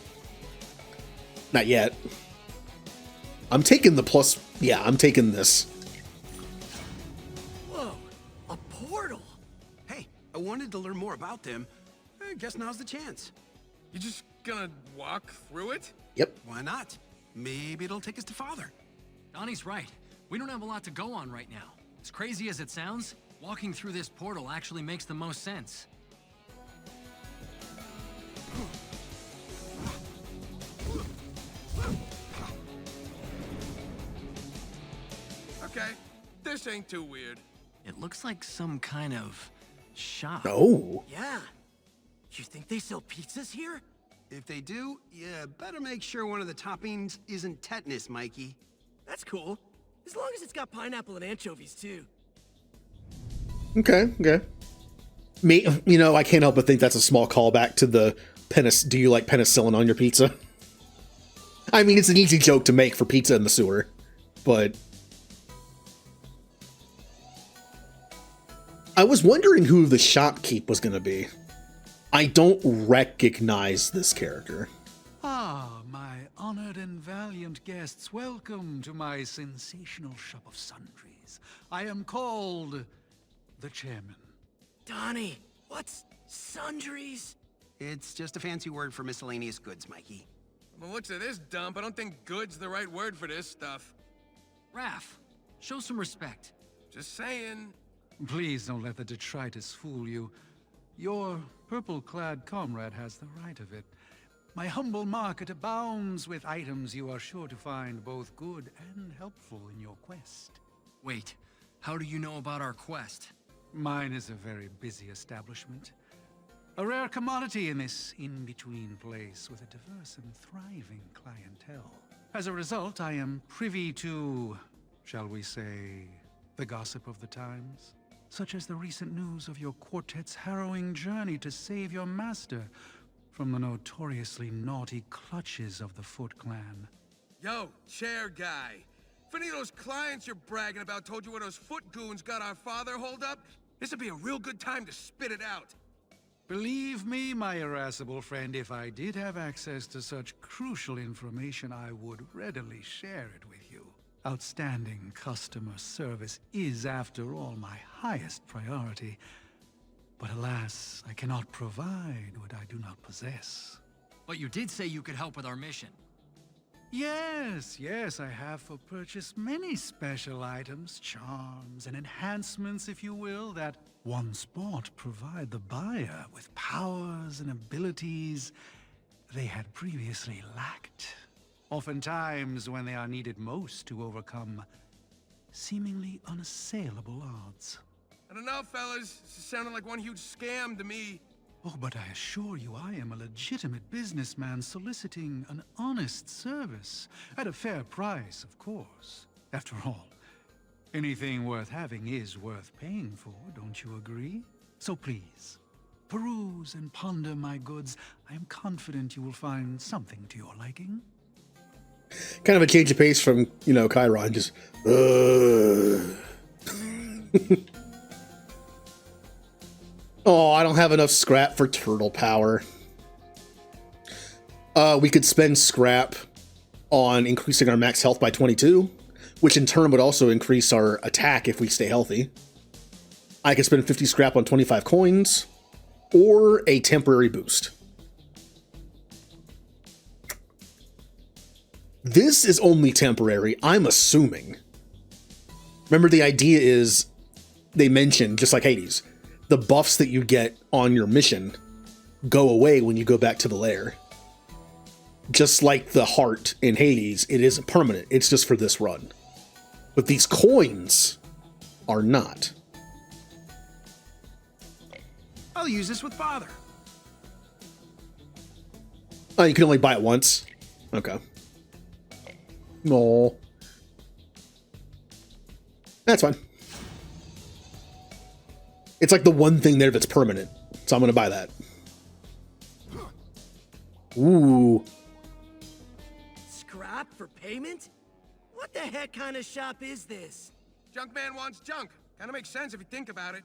S1: Not yet. I'm taking the plus... Yeah, I'm taking this.
S7: Whoa, a portal.
S6: Hey, I wanted to learn more about them. I guess now's the chance.
S8: You just gonna walk through it?
S1: Yep.
S6: Why not? Maybe it'll take us to Father.
S2: Donnie's right. We don't have a lot to go on right now. As crazy as it sounds, walking through this portal actually makes the most sense.
S8: Okay, this ain't too weird.
S2: It looks like some kind of shop.
S1: Oh.
S7: Yeah. You think they sell pizzas here?
S6: If they do, you better make sure one of the toppings isn't tetanus, Mikey.
S7: That's cool. As long as it's got pineapple and anchovies, too.
S1: Okay, okay. Me, you know, I can't help but think that's a small callback to the do you like penicillin on your pizza? I mean, it's an easy joke to make for pizza in the sewer, but I was wondering who the shopkeep was going to be. I don't recognize this character.
S10: Ah, my honored and valiant guests, welcome to my sensational shop of sundries. I am called the Chairman.
S7: Donnie, what's sundries?
S6: It's just a fancy word for miscellaneous goods, Mikey.
S8: From the looks of this dump, I don't think good's the right word for this stuff.
S2: Raph, show some respect.
S8: Just saying.
S10: Please don't let the detritus fool you. Your purple-clad comrade has the right of it. My humble market abounds with items you are sure to find both good and helpful in your quest.
S2: Wait, how do you know about our quest?
S10: Mine is a very busy establishment. A rare commodity in this in-between place with a diverse and thriving clientele. As a result, I am privy to, shall we say, the gossip of the times. Such as the recent news of your quartet's harrowing journey to save your master from the notoriously naughty clutches of the Foot Clan.
S8: Yo, chair guy. If any of those clients you're bragging about told you where those foot goons got our father holed up, this would be a real good time to spit it out.
S10: Believe me, my irascible friend, if I did have access to such crucial information, I would readily share it with you. Outstanding customer service is, after all, my highest priority. But alas, I cannot provide what I do not possess.
S2: But you did say you could help with our mission.
S10: Yes, I have for purchase many special items, charms, and enhancements, if you will, that once bought provide the buyer with powers and abilities they had previously lacked. Oftentimes when they are needed most to overcome seemingly unassailable odds.
S8: I don't know, fellas. This is sounding like one huge scam to me.
S10: Oh, but I assure you I am a legitimate businessman soliciting an honest service. At a fair price, of course. After all, anything worth having is worth paying for, don't you agree? So please, peruse and ponder my goods. I am confident you will find something to your liking.
S1: Kind of a change of pace from, Chiron, just, Oh, I don't have enough scrap for turtle power. We could spend scrap on increasing our max health by 22, which in turn would also increase our attack if we stay healthy. I could spend 50 scrap on 25 coins, or a temporary boost. This is only temporary, I'm assuming. Remember, the idea is, they mentioned, just like Hades, the buffs that you get on your mission go away when you go back to the lair. Just like the heart in Hades, it isn't permanent, it's just for this run. But these coins are not.
S6: I'll use this with Father.
S1: Oh, you can only buy it once? Okay. No. That's fine. It's like the one thing there that's permanent, so I'm gonna buy that. Ooh.
S7: Scrap for payment? What the heck kind of shop is this?
S8: Junk man wants junk. Kinda makes sense if you think about it.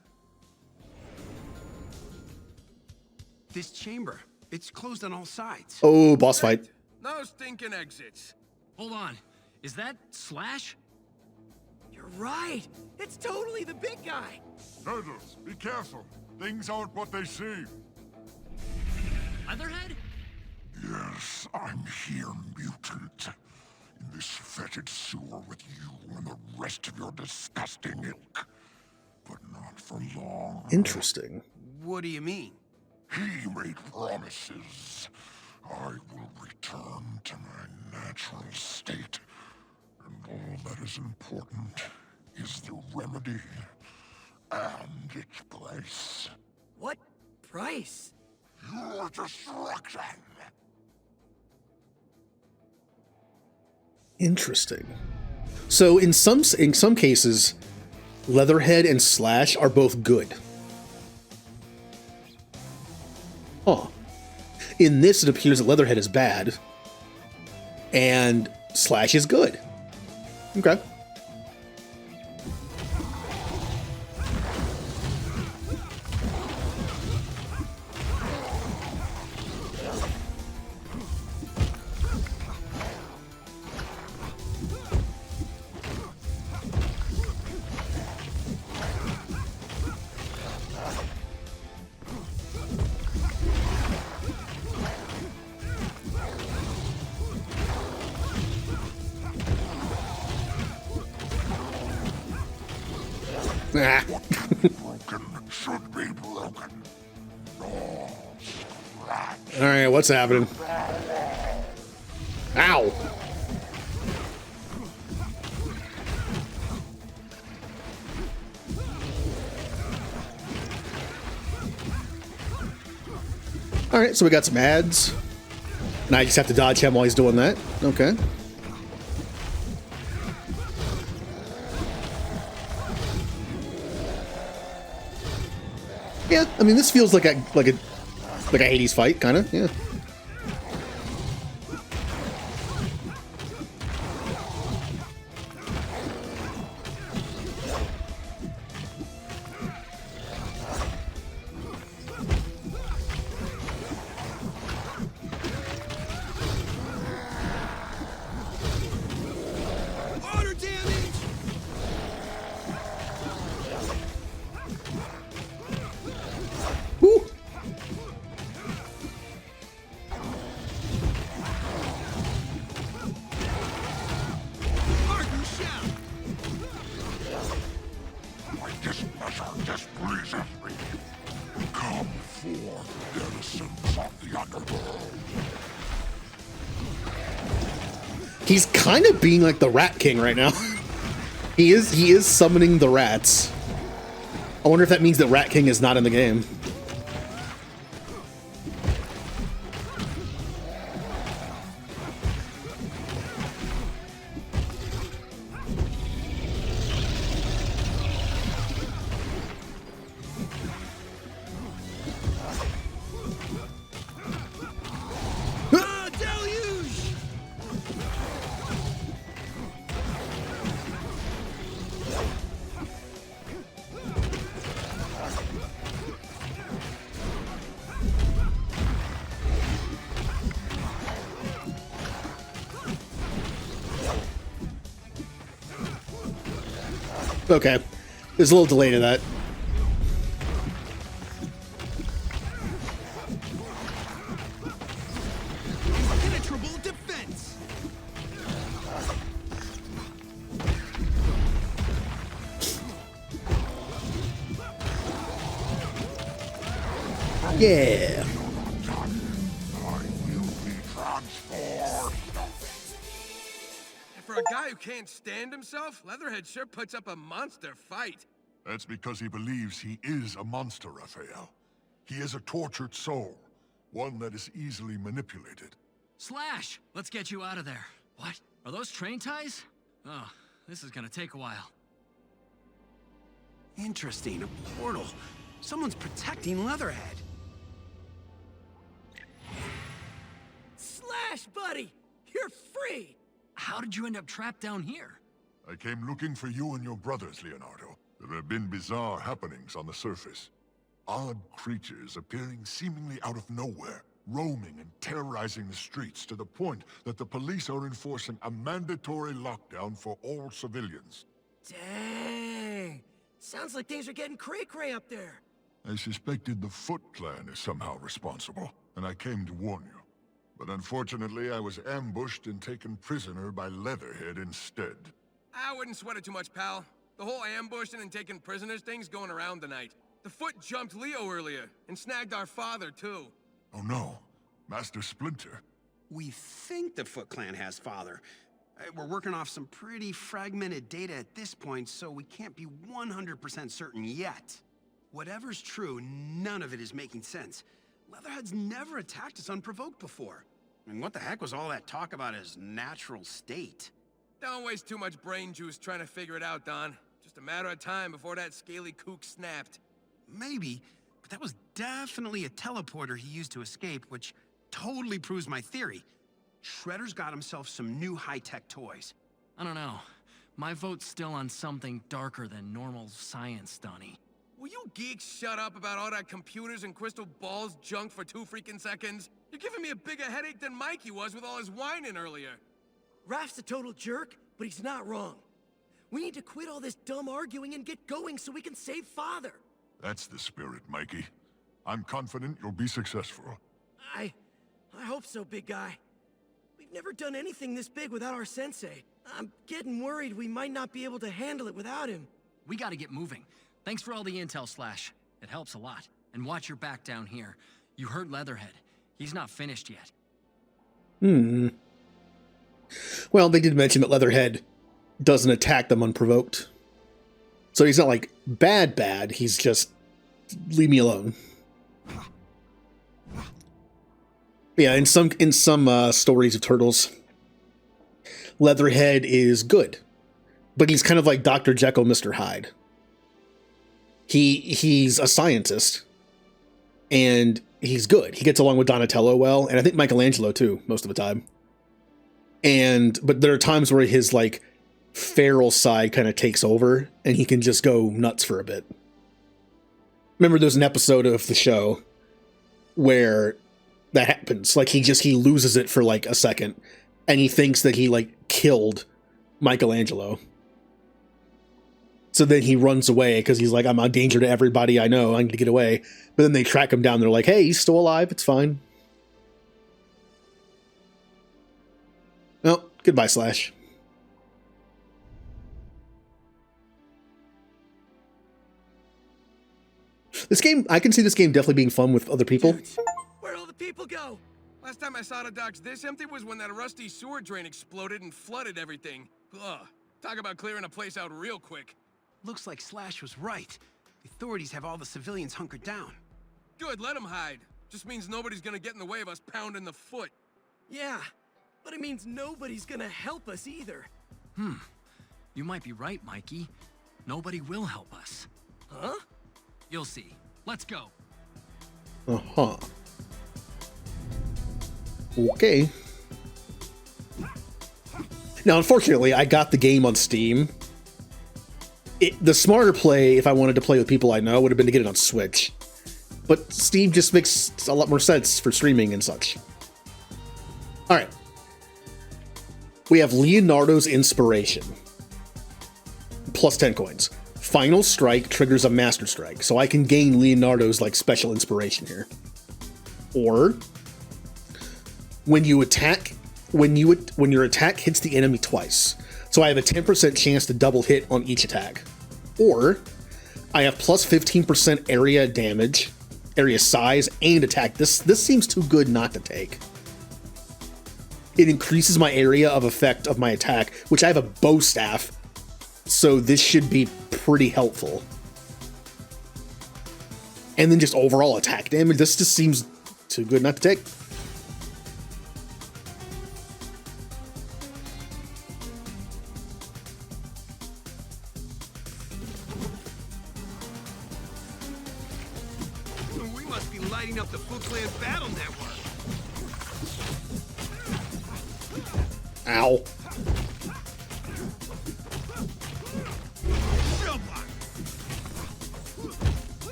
S6: This chamber, it's closed on all sides.
S1: Oh, boss fight.
S8: No stinking exits.
S2: Hold on, is that Slash?
S7: You're right. It's totally the big guy.
S11: Turtles, be careful. Things aren't what they seem.
S2: Leatherhead?
S11: Yes, I'm here, mutant. In this fetid sewer with you and the rest of your disgusting ilk. But not for long.
S1: Interesting.
S6: What do you mean?
S11: He made promises. I will return to my natural state. And all that is important is the remedy and its price.
S7: What price?
S11: Your destruction.
S1: Interesting. So in some cases, Leatherhead and Slash are both good. Huh. In this, it appears that Leatherhead is bad. and Slash is good. Okay. Ah.
S11: Broken should be broken. No scratch.
S1: All right, what's happening? Ow! All right, so we got some ads, and I just have to dodge him while he's doing that. Okay. Yeah, I mean, this feels like a Hades fight, kind of. Yeah.
S6: Water damage!
S1: Woo.
S6: Martin shout!
S11: My displeasure displeases me. Come forth, denizens of the underworld.
S1: He's kind of being like the Rat King right now. He is summoning the rats. I wonder if that means that Rat King is not in the game.
S6: Ah, deluge!
S1: Okay. There's a little delay to that.
S6: Impenetrable defense!
S1: Yeah.
S11: I will be transformed.
S8: And for a guy who can't stand himself, Leatherhead sure puts up a monster fight.
S11: That's because he believes he is a monster, Raphael. He is a tortured soul, one that is easily manipulated.
S2: Slash, let's get you out of there. What? Are those train ties? Oh, this is gonna take a while.
S6: Interesting, a portal. Someone's protecting Leatherhead. Slash, buddy! You're free!
S2: How did you end up trapped down here?
S11: I came looking for you and your brothers, Leonardo. There have been bizarre happenings on the surface. Odd creatures appearing seemingly out of nowhere, roaming and terrorizing the streets to the point that the police are enforcing a mandatory lockdown for all civilians.
S7: Dang. Sounds like things are getting cray-cray up there.
S11: I suspected the Foot Clan is somehow responsible, and I came to warn you. But unfortunately, I was ambushed and taken prisoner by Leatherhead instead.
S8: I wouldn't sweat it too much, pal. The whole ambushing and taking prisoners thing's going around tonight. The Foot jumped Leo earlier, and snagged our father, too.
S11: Oh no, Master Splinter.
S6: We think the Foot Clan has father. We're working off some pretty fragmented data at this point, so we can't be 100% certain yet. Whatever's true, none of it is making sense. Leatherhead's never attacked us unprovoked before. And what the heck was all that talk about his natural state?
S8: Don't waste too much brain juice trying to figure it out, Don. Just a matter of time before that scaly kook snapped.
S6: Maybe, but that was definitely a teleporter he used to escape, which totally proves my theory. Shredder's got himself some new high-tech toys.
S2: I don't know. My vote's still on something darker than normal science, Donnie.
S8: Will you geeks shut up about all that computers and crystal balls junk for 2 freaking seconds? You're giving me a bigger headache than Mikey was with all his whining earlier.
S7: Raph's a total jerk, but he's not wrong. We need to quit all this dumb arguing and get going so we can save Father.
S11: That's the spirit, Mikey. I'm confident you'll be successful.
S7: I hope so, big guy. We've never done anything this big without our sensei. I'm getting worried we might not be able to handle it without him.
S2: We gotta get moving. Thanks for all the intel, Slash. It helps a lot. And watch your back down here. You heard Leatherhead. He's not finished yet.
S1: Well, they did mention that Leatherhead doesn't attack them unprovoked. So he's not like bad, he's just leave me alone. Yeah, in some stories of turtles, Leatherhead is good, but he's kind of like Dr. Jekyll, Mr. Hyde. He's a scientist, and he's good. He gets along with Donatello well, and I think Michelangelo too, most of the time. But there are times where his like feral side kind of takes over, and he can just go nuts for a bit. Remember, there's an episode of the show where that happens. Like he loses it for like a second, and he thinks that he like killed Michelangelo. So then he runs away because he's like, I'm a danger to everybody I know. I need to get away. But then they track him down. They're like, hey, he's still alive. It's fine. Well, goodbye, Slash. This game, I can see this game definitely being fun with other people.
S7: Dudes, where'd all the people go?
S8: Last time I saw the docks this empty was when that rusty sewer drain exploded and flooded everything. Ugh. Talk about clearing a place out real quick.
S6: Looks like Slash was right. The authorities have all the civilians hunkered down.
S8: Good, let them hide. Just means nobody's gonna get in the way of us pounding the foot.
S7: Yeah, but it means nobody's gonna help us either.
S2: You might be right, Mikey. Nobody will help us.
S7: Huh?
S2: You'll see. Let's go.
S1: Uh-huh. Okay. Now, unfortunately, I got the game on Steam. The smarter play, if I wanted to play with people I know, would have been to get it on Switch. But Steam just makes a lot more sense for streaming and such. Alright. We have Leonardo's Inspiration. Plus 10 coins. Final Strike triggers a Master Strike, so I can gain Leonardo's like special inspiration here. Or when your attack hits the enemy twice, so I have a 10% chance to double hit on each attack. Or I have plus 15% area damage, area size, and attack. This seems too good not to take. It increases my area of effect of my attack, which I have a bow staff, so this should be pretty helpful. And then just overall attack damage. This just seems too good not to take.
S6: We must be lighting up the Foot Clan battle network.
S1: Ow.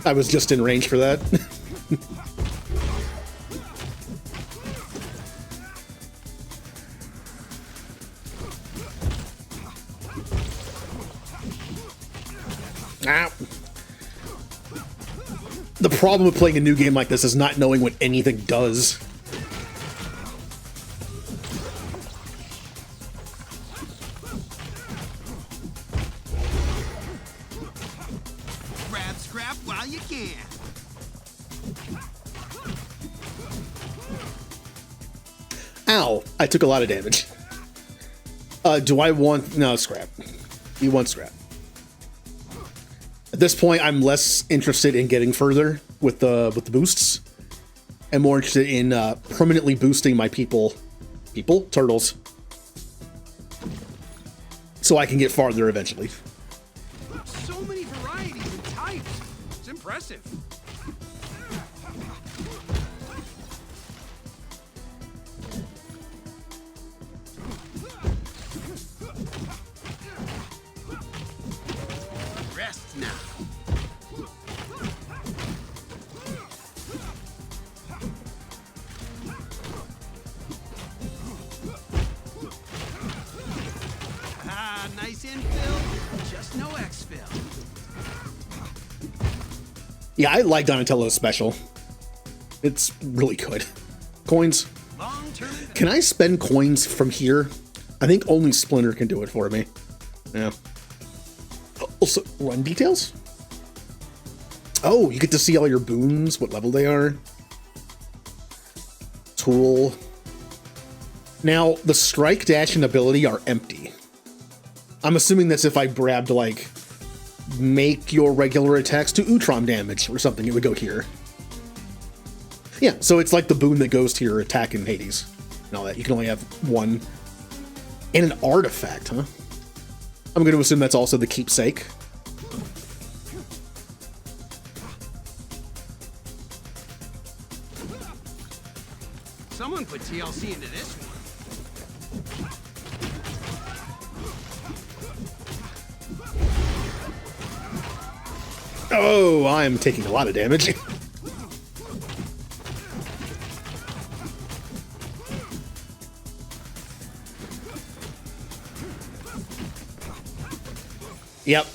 S1: I was just in range for that. Ow. The problem with playing a new game like this is not knowing what anything does.
S6: Grab scrap while you can.
S1: Ow, I took a lot of damage. Do I want... No, scrap. You want scrap. At this point, I'm less interested in getting further with the boosts. I'm more interested in permanently boosting my turtles. So I can get farther eventually.
S6: impressive. Rest now. Ah, nice infill, just no exfil.
S1: Yeah, I like Donatello's special. It's really good. Coins. Can I spend coins from here? I think only Splinter can do it for me. Yeah. Also, run details? Oh, you get to see all your boons, what level they are. Tool. Now, the strike, dash, and ability are empty. I'm assuming that's if I grabbed, like, make your regular attacks to Utrom damage or something, it would go here. Yeah, so it's like the boon that goes to your attack in Hades and all that. You can only have one. And an artifact, huh? I'm going to assume that's also the keepsake.
S6: Someone put TLC into this one.
S1: Oh, I'm taking a lot of damage. Yep.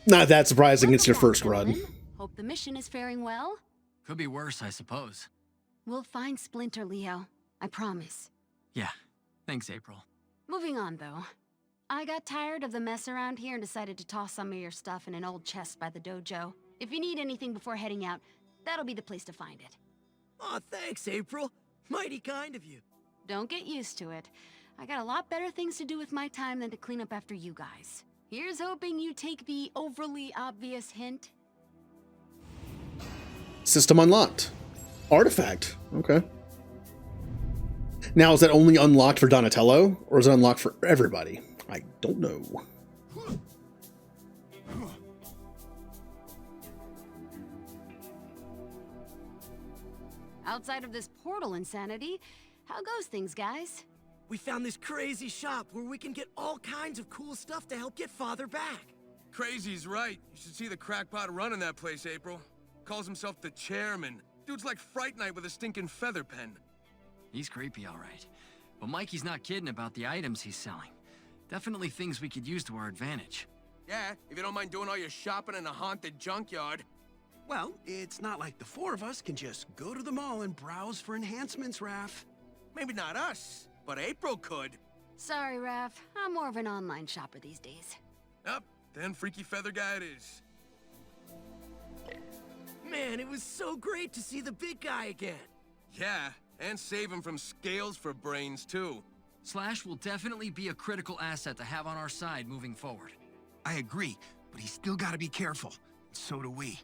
S1: Not that surprising, it's your first run.
S5: Hope the mission is faring well.
S2: Could be worse, I suppose.
S5: We'll find Splinter, Leo. I promise.
S2: Yeah. Thanks, April.
S5: Moving on, though. I got tired of the mess around here and decided to toss some of your stuff in an old chest by the dojo. If you need anything before heading out, that'll be the place to find it.
S7: Aw, thanks, April. Mighty kind of you.
S5: Don't get used to it. I got a lot better things to do with my time than to clean up after you guys. Here's hoping you take the overly obvious hint.
S1: System unlocked. Artifact. Okay. Now, is that only unlocked for Donatello, or is it unlocked for everybody? I don't know.
S5: Outside of this portal insanity, how goes things, guys?
S7: We found this crazy shop where we can get all kinds of cool stuff to help get Father back.
S8: Crazy's right. You should see the crackpot running that place, April. Calls himself the chairman. Dude's like Fright Night with a stinking feather pen.
S2: He's creepy, all right. But Mikey's not kidding about the items he's selling. Definitely things we could use to our advantage.
S8: Yeah, if you don't mind doing all your shopping in a haunted junkyard.
S6: Well, it's not like the four of us can just go to the mall and browse for enhancements, Raph.
S8: Maybe not us, but April could.
S5: Sorry, Raph. I'm more of an online shopper these days.
S8: Up, then Freaky Feather Guy it is.
S7: Man, it was so great to see the big guy again.
S8: Yeah, and save him from scales for brains, too.
S2: Slash will definitely be a critical asset to have on our side moving forward.
S6: I agree, but he's still got to be careful. So do we.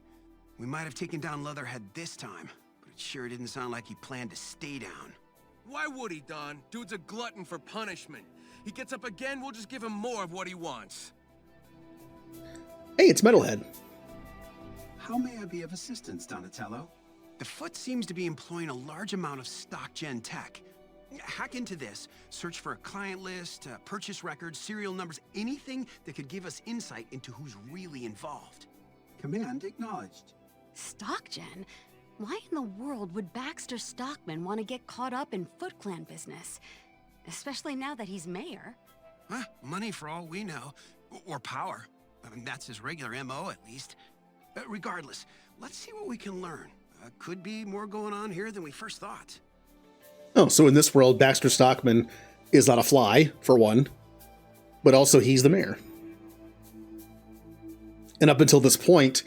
S6: We might have taken down Leatherhead this time, but it sure didn't sound like he planned to stay down.
S8: Why would he, Don? Dude's a glutton for punishment. He gets up again, we'll just give him more of what he wants.
S1: Hey, it's Metalhead.
S6: How may I be of assistance, Donatello? The Foot seems to be employing a large amount of stock-gen tech. Hack into this, search for a client list, purchase records, serial numbers, anything that could give us insight into who's really involved. Command acknowledged.
S5: Stockgen? Why in the world would Baxter Stockman want to get caught up in Foot Clan business? Especially now that he's mayor.
S6: Huh, money for all we know. Or power. I mean, that's his regular MO, at least. Regardless, let's see what we can learn. Could be more going on here than we first thought.
S1: Oh, so in this world, Baxter Stockman is not a fly, for one, but also he's the mayor. And up until this point,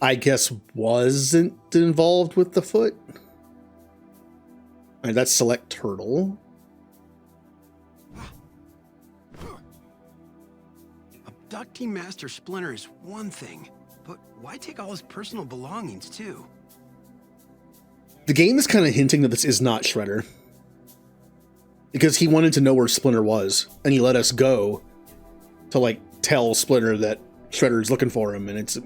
S1: I guess wasn't involved with the Foot. All right, that's Select Turtle.
S6: Abducting Master Splinter is one thing, but why take all his personal belongings, too?
S1: The game is kind of hinting that this is not Shredder. Because he wanted to know where Splinter was, and he let us go to, like, tells Splinter that Shredder's looking for him, and it's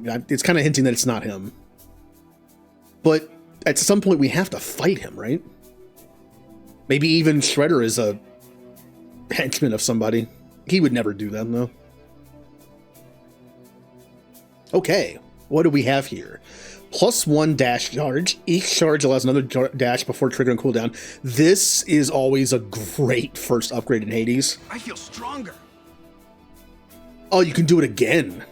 S1: kind of hinting that it's not him. But at some point we have to fight him, right? Maybe even Shredder is a henchman of somebody. He would never do that, though. Okay, what do we have here? +1 dash charge. Each charge allows another dash before triggering cooldown. This is always a great first upgrade in Hades.
S6: I feel stronger.
S1: Oh, you can do it again.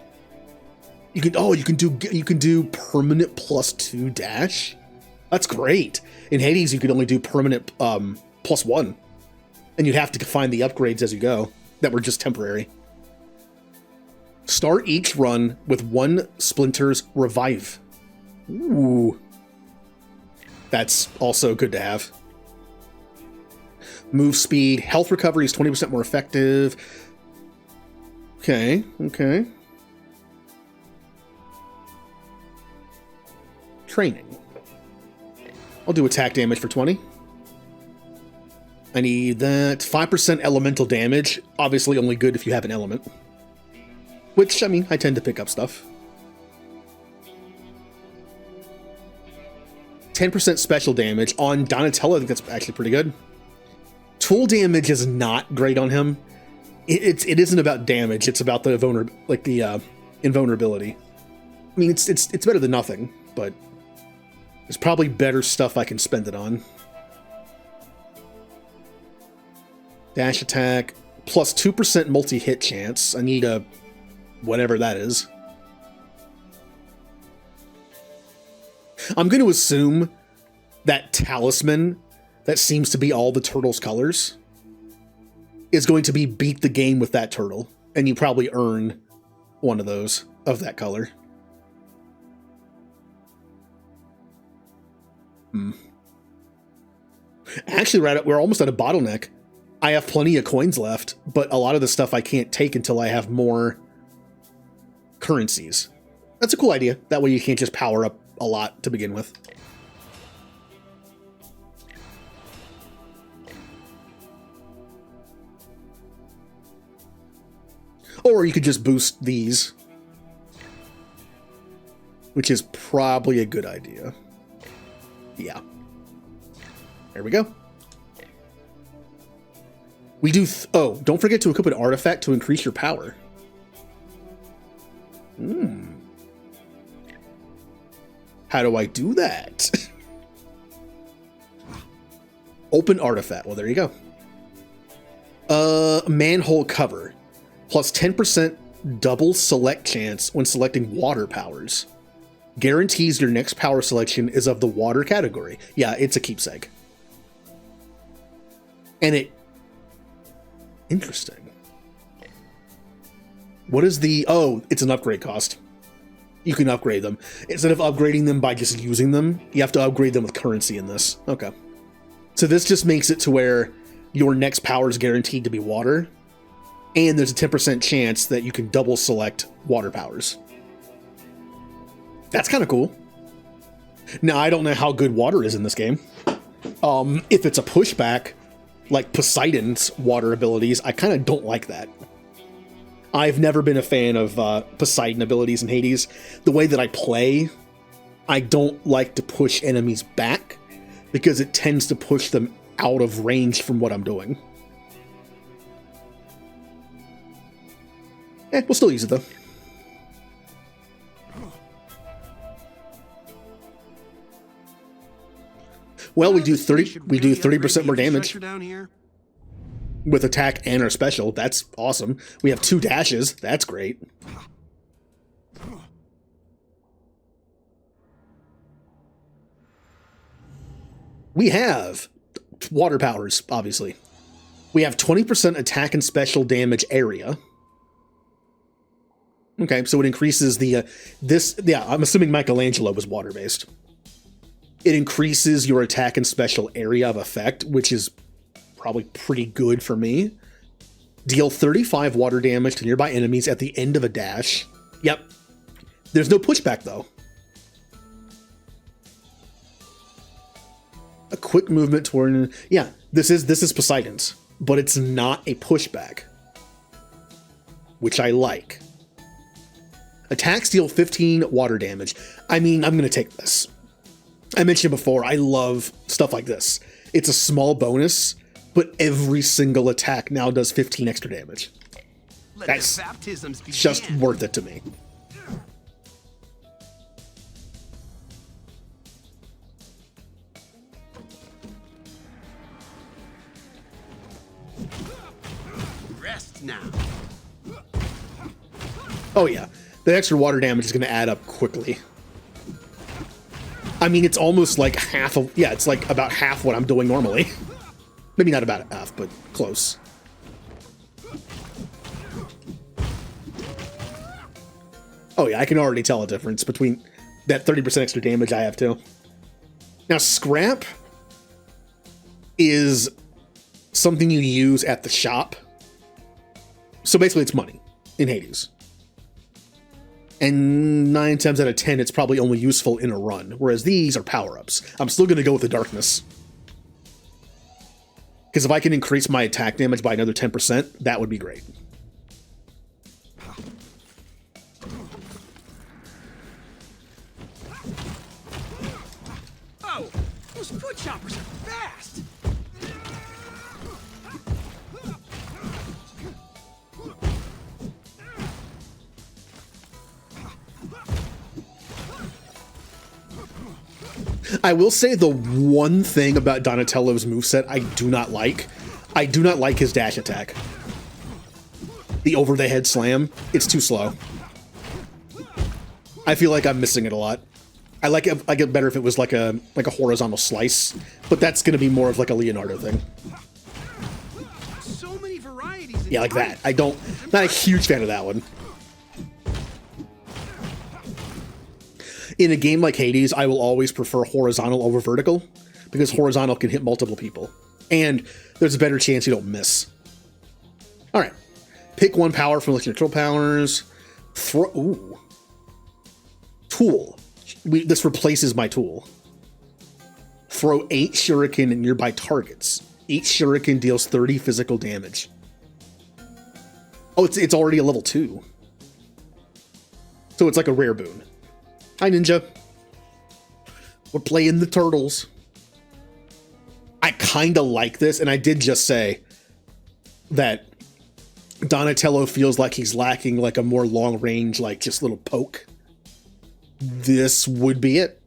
S1: You can do permanent +2 dash. That's great. In Hades, you could only do permanent +1, and you'd have to find the upgrades as you go that were just temporary. Start each run with 1 Splinter's Revive. Ooh. That's also good to have. Move speed. Health recovery is 20% more effective. Okay. Training. I'll do attack damage for 20. I need that. 5% elemental damage. Obviously only good if you have an element. Which, I mean, I tend to pick up stuff. 10% special damage. On Donatello, I think that's actually pretty good. Tool damage is not great on him. It isn't about damage, it's about the invulnerability. I mean, it's better than nothing, but there's probably better stuff I can spend it on. Dash attack, +2% multi-hit chance. I need a whatever that is. I'm going to assume that talisman that seems to be all the turtle's colors is going to be beat the game with that turtle, and you probably earn one of those of that color. Actually, we're almost at a bottleneck. I have plenty of coins left, but a lot of the stuff I can't take until I have more currencies. That's a cool idea. That way you can't just power up a lot to begin with. Or you could just boost these, which is probably a good idea. Yeah. There we go. We do... oh, don't forget to equip an artifact to increase your power. How do I do that? Open artifact. Well, there you go. Manhole cover. +10% double select chance when selecting water powers. Guarantees your next power selection is of the water category. Yeah, it's a keepsake. And it... interesting. What is the... oh, it's an upgrade cost. You can upgrade them. Instead of upgrading them by just using them, you have to upgrade them with currency in this. Okay. So this just makes it to where your next power is guaranteed to be water, and there's a 10% chance that you can double select water powers. That's kind of cool. Now, I don't know how good water is in this game. If it's a pushback, like Poseidon's water abilities, I kind of don't like that. I've never been a fan of Poseidon abilities in Hades. The way that I play, I don't like to push enemies back because it tends to push them out of range from what I'm doing. We'll still use it though. Well, we do 30% more damage
S6: Down here.
S1: with attack and our special. That's awesome. We have 2 dashes. That's great. We have water powers, obviously. We have 20% attack and special damage area. Okay, so it increases the I'm assuming Michelangelo was water-based. It increases your attack and special area of effect, which is probably pretty good for me. Deal 35 water damage to nearby enemies at the end of a dash. Yep. There's no pushback though. A quick movement toward... yeah, this is Poseidon's, but it's not a pushback. which I like. Attacks deal 15 water damage. I mean, I'm going to take this. I mentioned before, I love stuff like this. It's a small bonus, but every single attack now does 15 extra damage. That's just worth it to me.
S6: Rest now.
S1: Oh yeah, the extra water damage is going to add up quickly. I mean, it's almost like half of, yeah, it's like about half what I'm doing normally. Maybe not about half, but close. Oh yeah, I can already tell a difference between that 30% extra damage I have too. Now, scrap is something you use at the shop. So basically it's money in Hades. And 9 times out of 10, it's probably only useful in a run, whereas these are power-ups. I'm still going to go with the darkness. Because if I can increase my attack damage by another 10%, that would be great.
S7: Oh, those foot choppers are fast!
S1: I will say the one thing about Donatello's moveset I do not like his dash attack. The over-the-head slam, it's too slow. I feel like I'm missing it a lot. I like it better if it was like a horizontal slice, but that's going to be more of like a Leonardo thing.
S6: So many varieties.
S1: Yeah, like that. Not a huge fan of that one. In a game like Hades, I will always prefer horizontal over vertical, because horizontal can hit multiple people, and there's a better chance you don't miss. Alright. Pick one power from list of control powers. Ooh. Tool. This replaces my tool. Throw 8 shuriken at nearby targets. Each shuriken deals 30 physical damage. Oh, it's already a level 2. So it's like a rare boon. Hi, Ninja. We're playing the turtles. I kind of like this, and I did just say that Donatello feels like he's lacking like a more long-range, like just little poke. This would be it.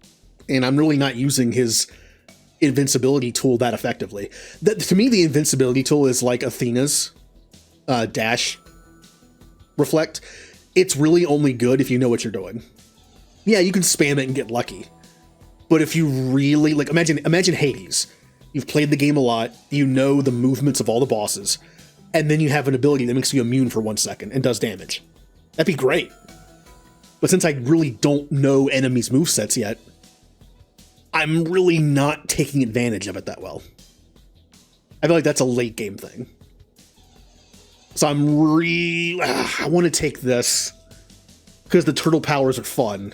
S1: And I'm really not using his invincibility tool that effectively. To me, the invincibility tool is like Athena's dash reflect. It's really only good if you know what you're doing. Yeah, you can spam it and get lucky. But if you really, like, imagine Hades. You've played the game a lot, you know the movements of all the bosses, and then you have an ability that makes you immune for 1 second and does damage. That'd be great. But since I really don't know enemies' movesets yet, I'm really not taking advantage of it that well. I feel like that's a late game thing. So I want to take this, because the turtle powers are fun.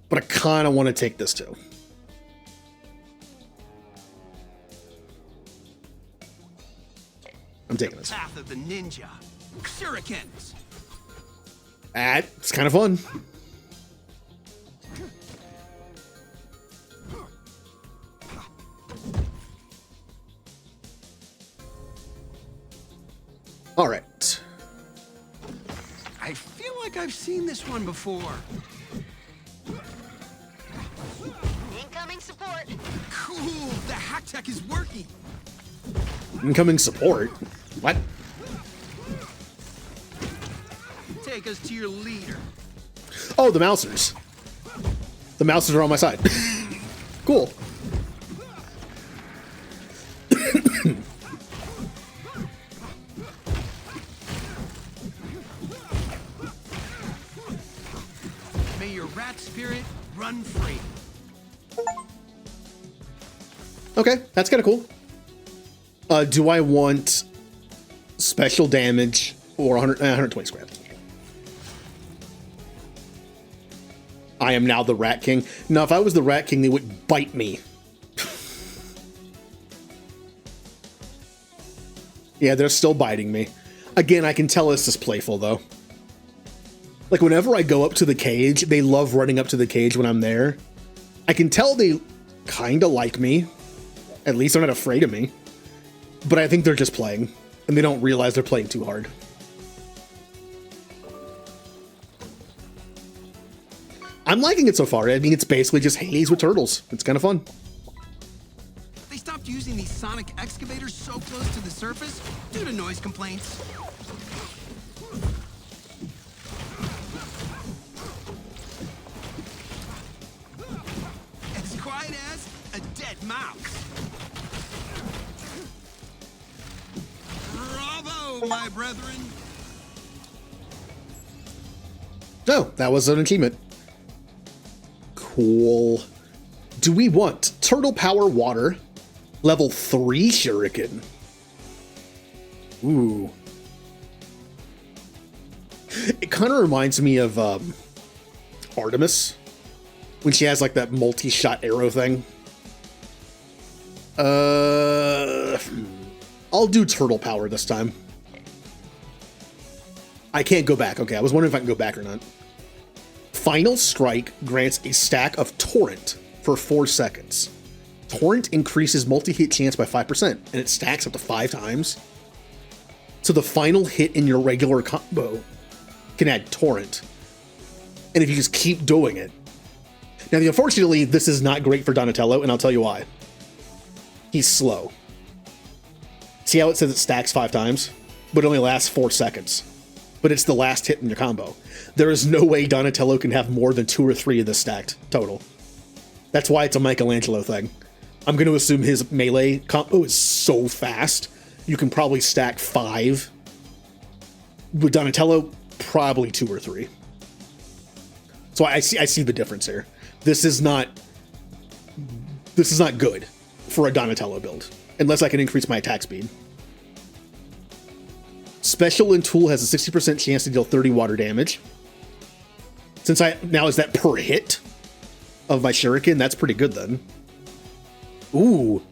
S1: But I kind of want to take this too. I'm taking this.
S6: Path of the ninja. Shurikens.
S1: It's kind of fun. All right.
S6: I feel like I've seen this one before.
S3: Incoming support.
S6: Cool, the hack tech is working.
S1: Incoming support? What?
S6: Take us to your leader.
S1: Oh, the Mousers. The Mousers are on my side. Cool.
S6: May your rat spirit run free.
S1: Okay, that's kind of cool. Do I want special damage or 120 scrap? I am now the Rat King. Now, if I was the Rat King, they would bite me. Yeah, they're still biting me. Again, I can tell it's just playful, though. Like, whenever I go up to the cage, they love running up to the cage when I'm there. I can tell they kind of like me. At least they're not afraid of me. But I think they're just playing, and they don't realize they're playing too hard. I'm liking it so far. I mean, it's basically just Hades with turtles. It's kind of fun.
S6: They stopped using these sonic excavators so close to the surface due to noise complaints. As quiet as a dead mouse. Bravo, my brethren.
S1: Oh, that was an achievement. Cool. Do we want Turtle Power Water, level 3 Shuriken? Ooh. It kind of reminds me of Artemis, when she has like that multi-shot arrow thing. I'll do Turtle Power this time. I can't go back. Okay, I was wondering if I can go back or not. Final Strike grants a stack of Torrent for 4 seconds. Torrent increases multi-hit chance by 5%, and it stacks up to 5 times. So the final hit in your regular combo can add Torrent. And if you just keep doing it. Now, unfortunately, this is not great for Donatello, and I'll tell you why. He's slow. See how it says it stacks 5 times? But it only lasts 4 seconds. But it's the last hit in your combo. There is no way Donatello can have more than 2 or 3 of this stacked total. That's why it's a Michelangelo thing. I'm going to assume his melee combo is so fast, you can probably stack 5. With Donatello, probably 2 or 3. So I see the difference here. This is not good for a Donatello build, unless I can increase my attack speed. Special and Tool has a 60% chance to deal 30 water damage. Since now is that per hit of my Shuriken? That's pretty good then. Ooh.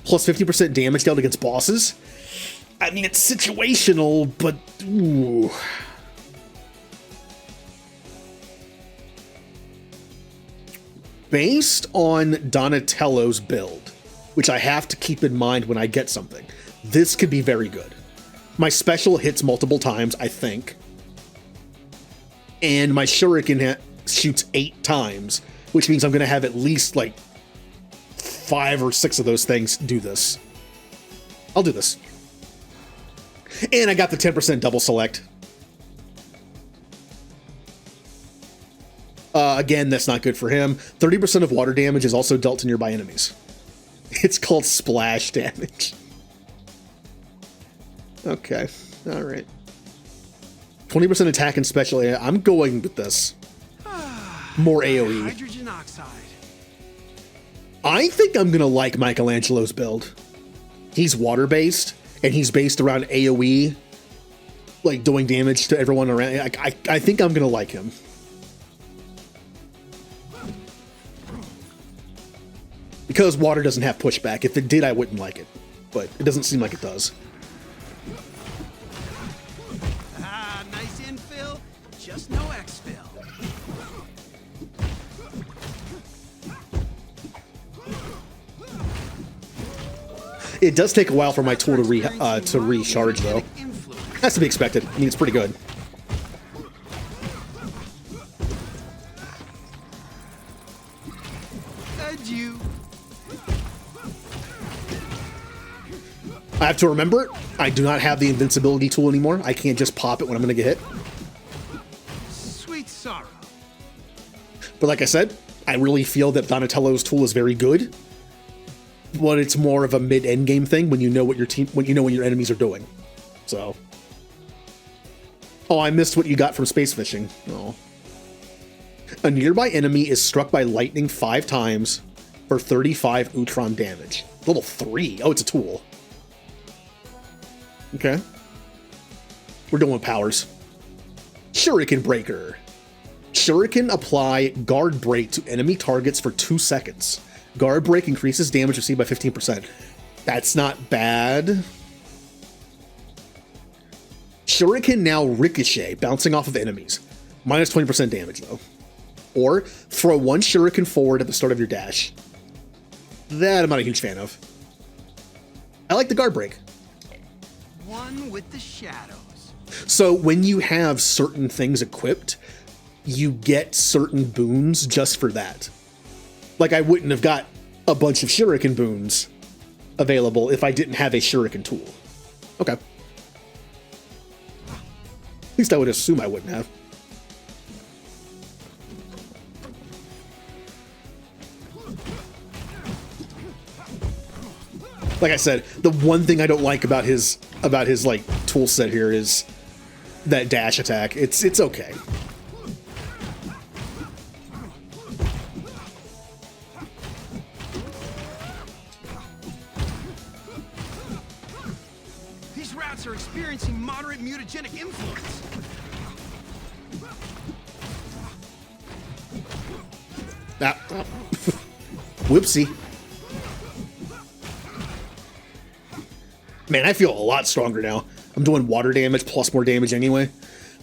S1: Plus 50% damage dealt against bosses? I mean, it's situational, but ooh. Based on Donatello's build, which I have to keep in mind when I get something, this could be very good. My special hits multiple times, I think. And my Shuriken shoots 8 times, which means I'm going to have at least like 5 or 6 of those things do this. I'll do this. And I got the 10% double select. Again, that's not good for him. 30% of water damage is also dealt to nearby enemies. It's called splash damage. Okay, all right. 20% attack and special. I'm going with this. More AoE.
S6: Hydrogen oxide.
S1: I think I'm gonna like Michelangelo's build. He's water-based, and he's based around AoE, like doing damage to everyone around. I think I'm gonna like him. Because water doesn't have pushback. If it did, I wouldn't like it. But it doesn't seem like it does.
S6: Nice infill, just no exfil.
S1: It does take a while for my tool to recharge, though. Has to be expected. I mean, it's pretty good.
S6: Adieu.
S1: I have to remember, I do not have the invincibility tool anymore. I can't just pop it when I'm going to get hit.
S6: Sweet sorrow.
S1: But like I said, I really feel that Donatello's tool is very good. But it's more of a mid-end game thing when you know what what your enemies are doing. So. Oh, I missed what you got from space fishing. Oh. A nearby enemy is struck by lightning 5 times for 35 Utron damage. Level 3. Oh, it's a tool. Okay. We're doing powers. Shuriken Breaker. Shuriken apply Guard Break to enemy targets for 2 seconds. Guard Break increases damage received by 15%. That's not bad. Shuriken now ricochet, bouncing off of enemies. Minus 20% damage, though. Or throw one shuriken forward at the start of your dash. That I'm not a huge fan of. I like the guard break.
S6: One with the shadows.
S1: So when you have certain things equipped, you get certain boons just for that. Like, I wouldn't have got a bunch of shuriken boons available if I didn't have a shuriken tool. Okay. At least I would assume I wouldn't have. Like I said, the one thing I don't like about his like tool set here is that dash attack. It's okay.
S6: These rats are experiencing moderate mutagenic influence.
S1: Whoopsie. Man, I feel a lot stronger now. I'm doing water damage plus more damage anyway.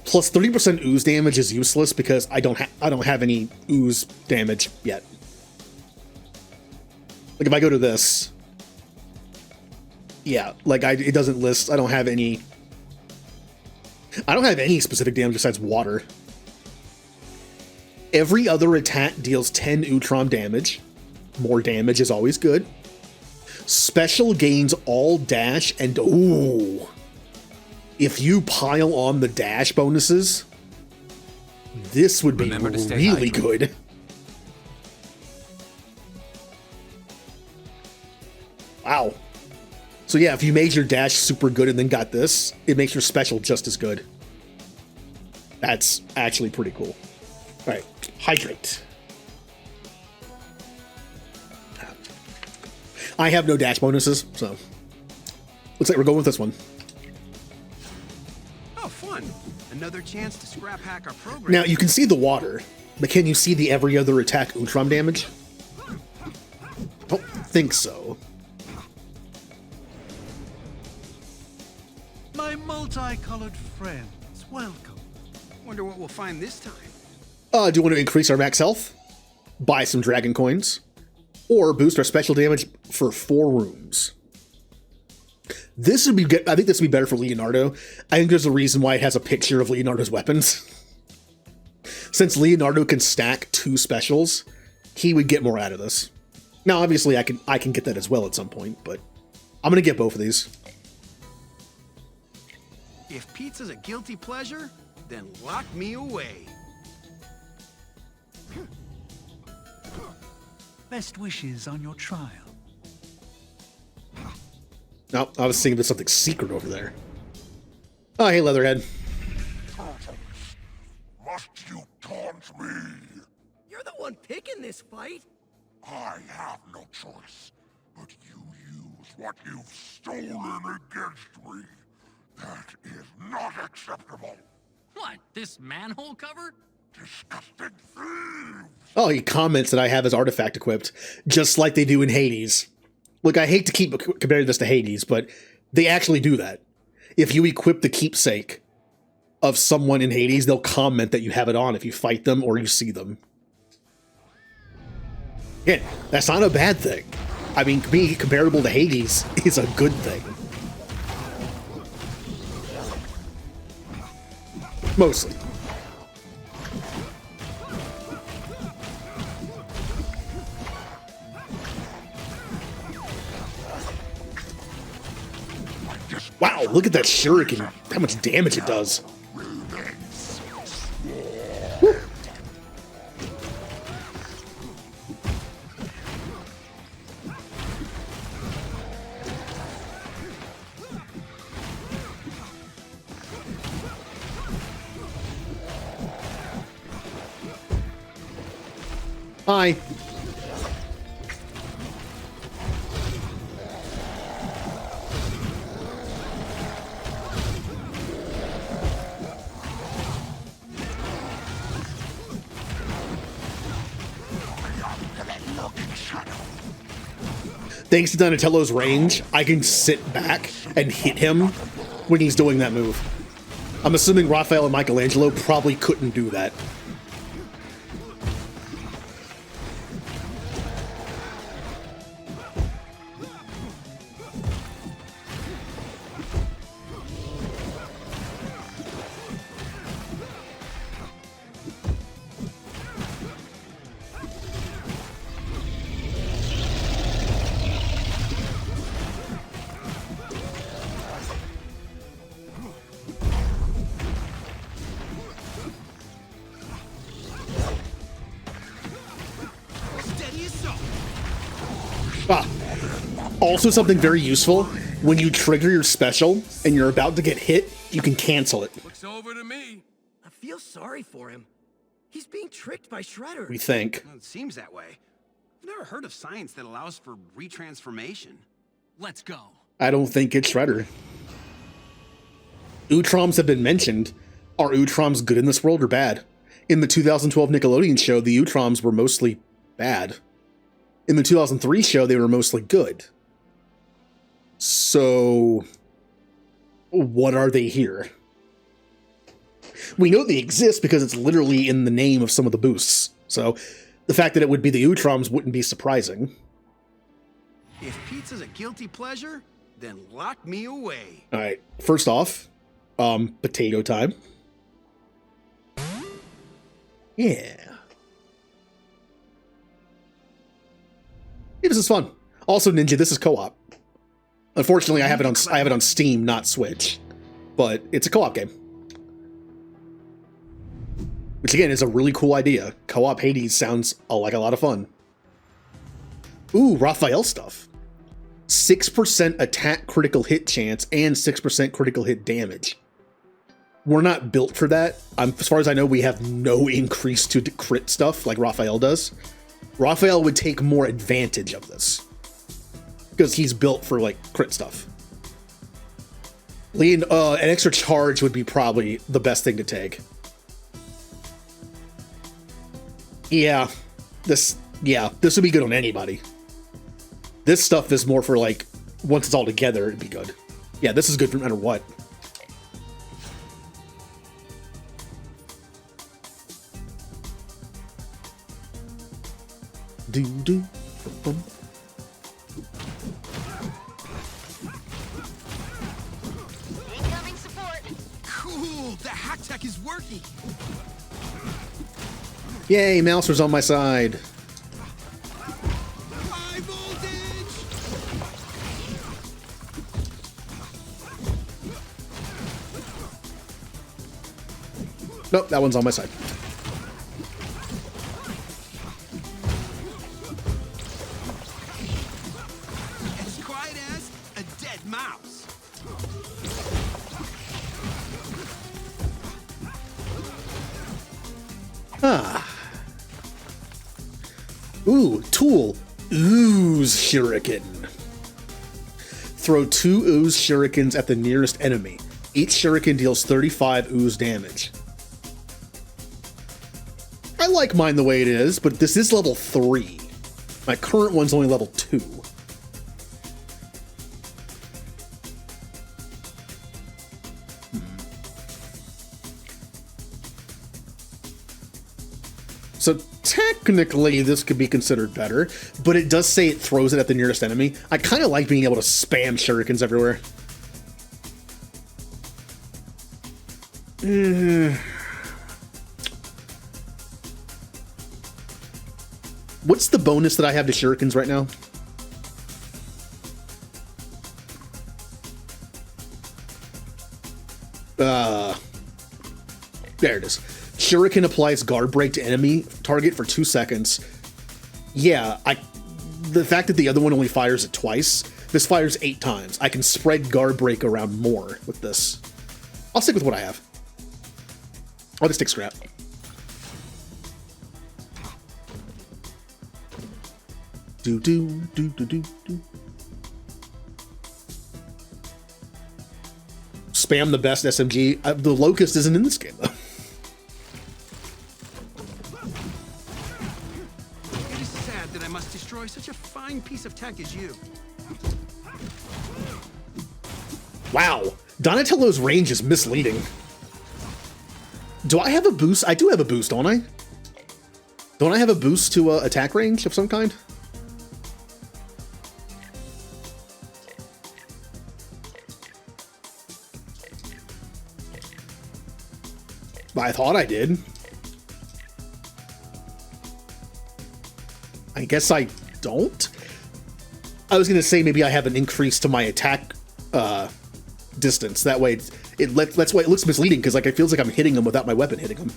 S1: Plus 30% ooze damage is useless because I don't have any ooze damage yet. Like if I go to this, yeah, like it doesn't list. I don't have any specific damage besides water. Every other attack deals 10 Utrom damage. More damage is always good. Special gains all dash and ooh. If you pile on the dash bonuses, this would be really good. Wow. So yeah, if you made your dash super good and then got this, it makes your special just as good. That's actually pretty cool. All right, hydrate. I have no dash bonuses, so looks like we're going with this one.
S6: Oh, fun. Another chance to scrap hack our program.
S1: Now, you can see the water, but can you see the every other attack Utrom damage? Don't think so.
S10: My multicolored friends, welcome.
S6: Wonder what we'll find this time.
S1: Do you want to increase our max health? Buy some dragon coins. Or boost our special damage for 4 rooms. This would be good. I think this would be better for Leonardo. I think there's a reason why it has a picture of Leonardo's weapons. Since Leonardo can stack 2 specials, he would get more out of this. Now, obviously, I can get that as well at some point, but I'm gonna get both of these.
S6: If pizza's a guilty pleasure, then lock me away.
S10: Best wishes on your trial.
S1: No, I was thinking there's something secret over there. Oh, hey, Leatherhead.
S11: Must you taunt me?
S7: You're the one picking this fight.
S11: I have no choice, but you use what you've stolen against me. That is not acceptable.
S2: What, this manhole cover?
S11: Disgusting thieves!
S1: Oh, he comments that I have his artifact equipped, just like they do in Hades. Look, I hate to keep comparing this to Hades, but they actually do that. If you equip the keepsake of someone in Hades, they'll comment that you have it on if you fight them or you see them. Again, that's not a bad thing. I mean, being comparable to Hades is a good thing. Mostly. Wow, look at that shuriken. How much damage it does. Woo. Hi. Thanks to Donatello's range, I can sit back and hit him when he's doing that move. I'm assuming Raphael and Michelangelo probably couldn't do that. Also, something very useful, when you trigger your special and you're about to get hit, you can cancel it.
S8: Looks over to me.
S7: I feel sorry for him. He's being tricked by Shredder.
S1: We think.
S6: Well, it seems that way. I've never heard of science that allows for retransformation.
S2: Let's go.
S1: I don't think it's Shredder. Utroms have been mentioned. Are Utroms good in this world or bad? In the 2012 Nickelodeon show, the Utroms were mostly bad. In the 2003 show, they were mostly good. So, what are they here? We know they exist because it's literally in the name of some of the boosts. So, the fact that it would be the Utroms wouldn't be surprising.
S6: If pizza's a guilty pleasure, then lock me away.
S1: Alright, first off, potato time. Yeah. This is fun. Also, Ninja, this is co-op. Unfortunately, I have it on Steam, not Switch, but it's a co-op game. Which again is a really cool idea. Co-op Hades sounds like a lot of fun. Ooh, Raphael stuff. 6% attack critical hit chance and 6% critical hit damage. We're not built for that. As far as I know, we have no increase to crit stuff like Raphael does. Raphael would take more advantage of this, because he's built for, like, crit stuff. An extra charge would be probably the best thing to take. Yeah, this would be good on anybody. This stuff is more for, like, once it's all together, it'd be good. Yeah, this is good no matter what. Do-do.
S3: Incoming support.
S6: Cool, the hack tech is working.
S1: Yay, Mouser's on my side.
S6: High voltage.
S1: Nope, that one's on my side.
S6: As quiet as a dead mouse.
S1: Ooh, tool. Ooze Shuriken. Throw 2 ooze shurikens at the nearest enemy. Each shuriken deals 35 ooze damage. I like mine the way it is, but this is level 3. My current one's only level 2. So technically this could be considered better, but it does say it throws it at the nearest enemy. I kind of like being able to spam shurikens everywhere. What's the bonus that I have to shurikens right now? There it is. Shuriken applies guard break to enemy target for 2 seconds. Yeah, the fact that the other one only fires it twice, this fires 8 times. I can spread guard break around more with this. I'll stick with what I have. I'll just take scrap. Do do do do do do. Spam the best SMG. The Locust isn't in this game though.
S6: It is sad that I must destroy such a fine piece of tech as you.
S1: Wow, Donatello's range is misleading. Do I have a boost? I do have a boost, don't I? Don't I have a boost to attack range of some kind? I thought I did. I guess I don't. I was gonna say maybe I have an increase to my attack distance. That way, that's why it looks misleading, because like it feels like I'm hitting them without my weapon hitting them.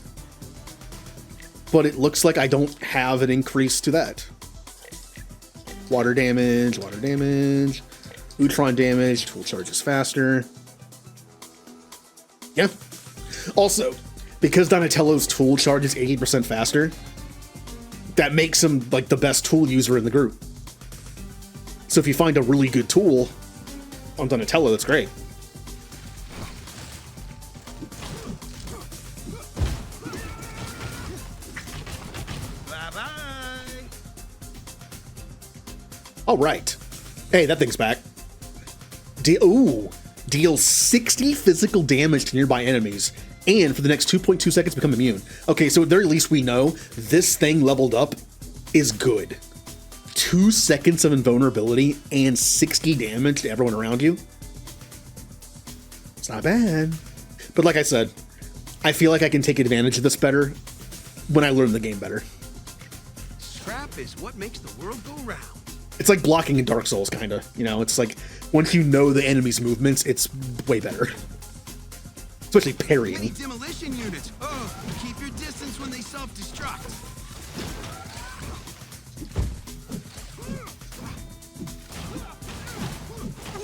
S1: But it looks like I don't have an increase to that. Water damage, neutron damage, tool charges faster. Yeah. Also, because Donatello's tool charge is 80% faster, that makes him like the best tool user in the group. So if you find a really good tool on Donatello, that's great.
S6: Bye-bye.
S1: All right. Hey, that thing's back. Deal 60 physical damage to nearby enemies, and for the next 2.2 seconds become immune. Okay, so at the very least we know this thing leveled up is good. 2 seconds of invulnerability and 60 damage to everyone around you. It's not bad. But like I said, I feel like I can take advantage of this better when I learn the game better.
S6: Scrap is what makes the world go round.
S1: It's like blocking in Dark Souls, kind of. You know, it's like once you know the enemy's movements, it's way better. Especially parrying.
S6: Any demolition units. Oh, keep your distance when they self-destruct.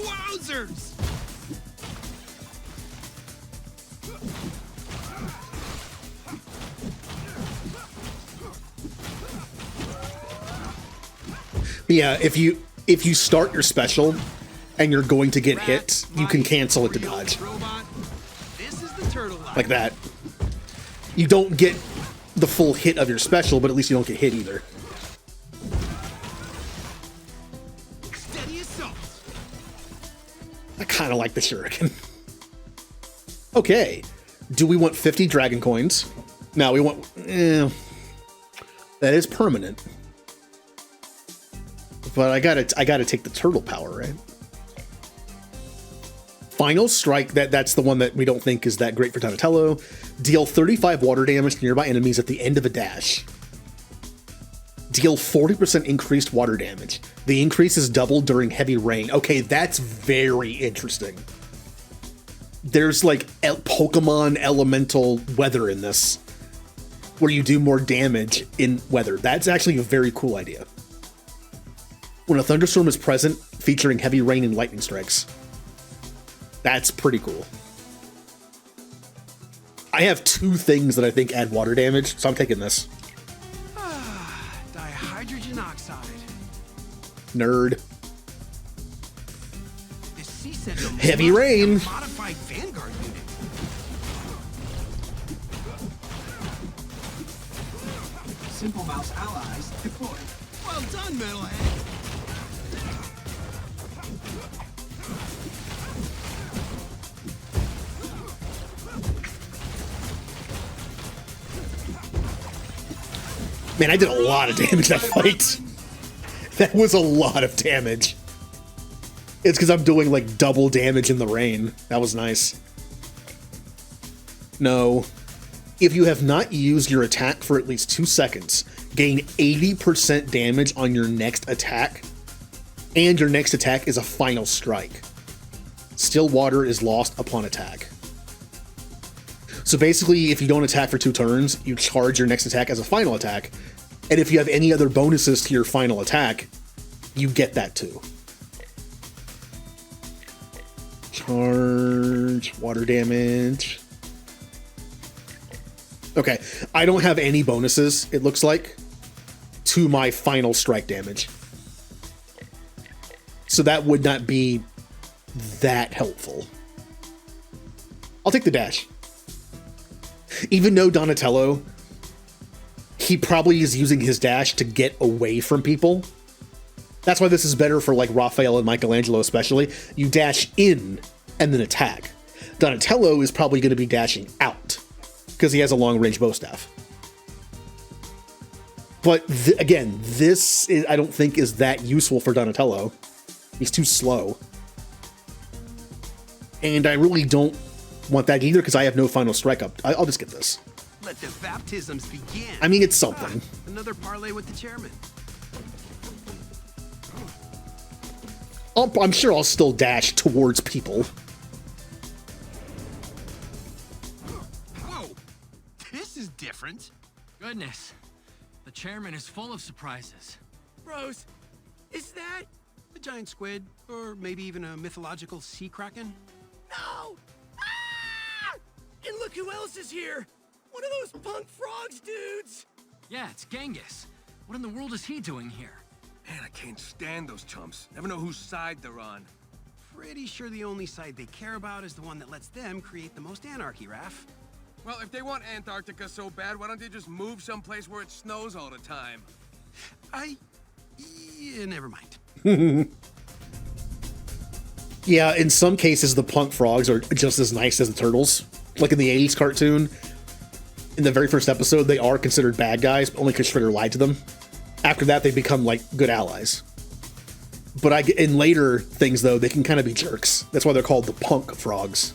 S6: Wowzers!
S1: Yeah, if you start your special and you're going to get hit, you can cancel it to dodge.
S6: This is the turtle life.
S1: Like that. You don't get the full hit of your special, but at least you don't get hit either.
S6: Steady assault.
S1: I kind of like the shuriken. Okay. Do we want 50 dragon coins? No, we want... that is permanent. But I gotta take the turtle power, right? Final Strike, that's the one that we don't think is that great for Donatello. Deal 35 water damage to nearby enemies at the end of a dash. Deal 40% increased water damage. The increase is doubled during heavy rain. Okay, that's very interesting. There's like Pokemon elemental weather in this, where you do more damage in weather. That's actually a very cool idea. When a thunderstorm is present, featuring heavy rain and lightning strikes. That's pretty cool. I have 2 things that I think add water damage, so I'm taking this.
S6: Dihydrogen oxide.
S1: Nerd.
S6: This sea sentinel
S1: Heavy rain.
S6: Modified Vanguard unit.
S7: Simple Mouse allies deployed.
S6: Well done, Metalhead.
S1: Man, I did a lot of damage that fight. That was a lot of damage. It's because I'm doing like double damage in the rain. That was nice. No. If you have not used your attack for at least 2 seconds, gain 80% damage on your next attack, and your next attack is a final strike. Still water is lost upon attack. So basically, if you don't attack for 2 turns, you charge your next attack as a final attack, and if you have any other bonuses to your final attack, you get that too. Charge, water damage. Okay, I don't have any bonuses, it looks like, to my final strike damage. So that would not be that helpful. I'll take the dash. Even though Donatello, he probably is using his dash to get away from people. That's why this is better for like Raphael and Michelangelo especially. You dash in and then attack. Donatello is probably going to be dashing out, because he has a long-range bow staff. But again, this is, I don't think is that useful for Donatello. He's too slow. And I really don't want that either because I have no final strike up. I'll just get this.
S6: Let the baptisms begin.
S1: I mean, it's something.
S6: Another parlay with the chairman.
S1: I'm sure I'll still dash towards people.
S6: Whoa! This is different.
S2: Goodness. The chairman is full of surprises.
S7: Bros, is that...
S6: A giant squid, or maybe even a mythological sea kraken?
S7: No! Ah! And look who else is here! One of those punk frogs dudes!
S2: Yeah, it's Genghis. What in the world is he doing here?
S8: Man, I can't stand those chumps. Never know whose side they're on.
S6: Pretty sure the only side they care about is the one that lets them create the most anarchy, Raph.
S8: Well, if they want Antarctica so bad, why don't they just move someplace where it snows all the time?
S6: Yeah, never mind.
S1: Yeah, in some cases, the punk frogs are just as nice as the turtles. Like in the 80s cartoon, in the very first episode, they are considered bad guys, but only because Shredder lied to them. After that, they become, like, good allies. But in later things, though, they can kind of be jerks. That's why they're called the punk frogs.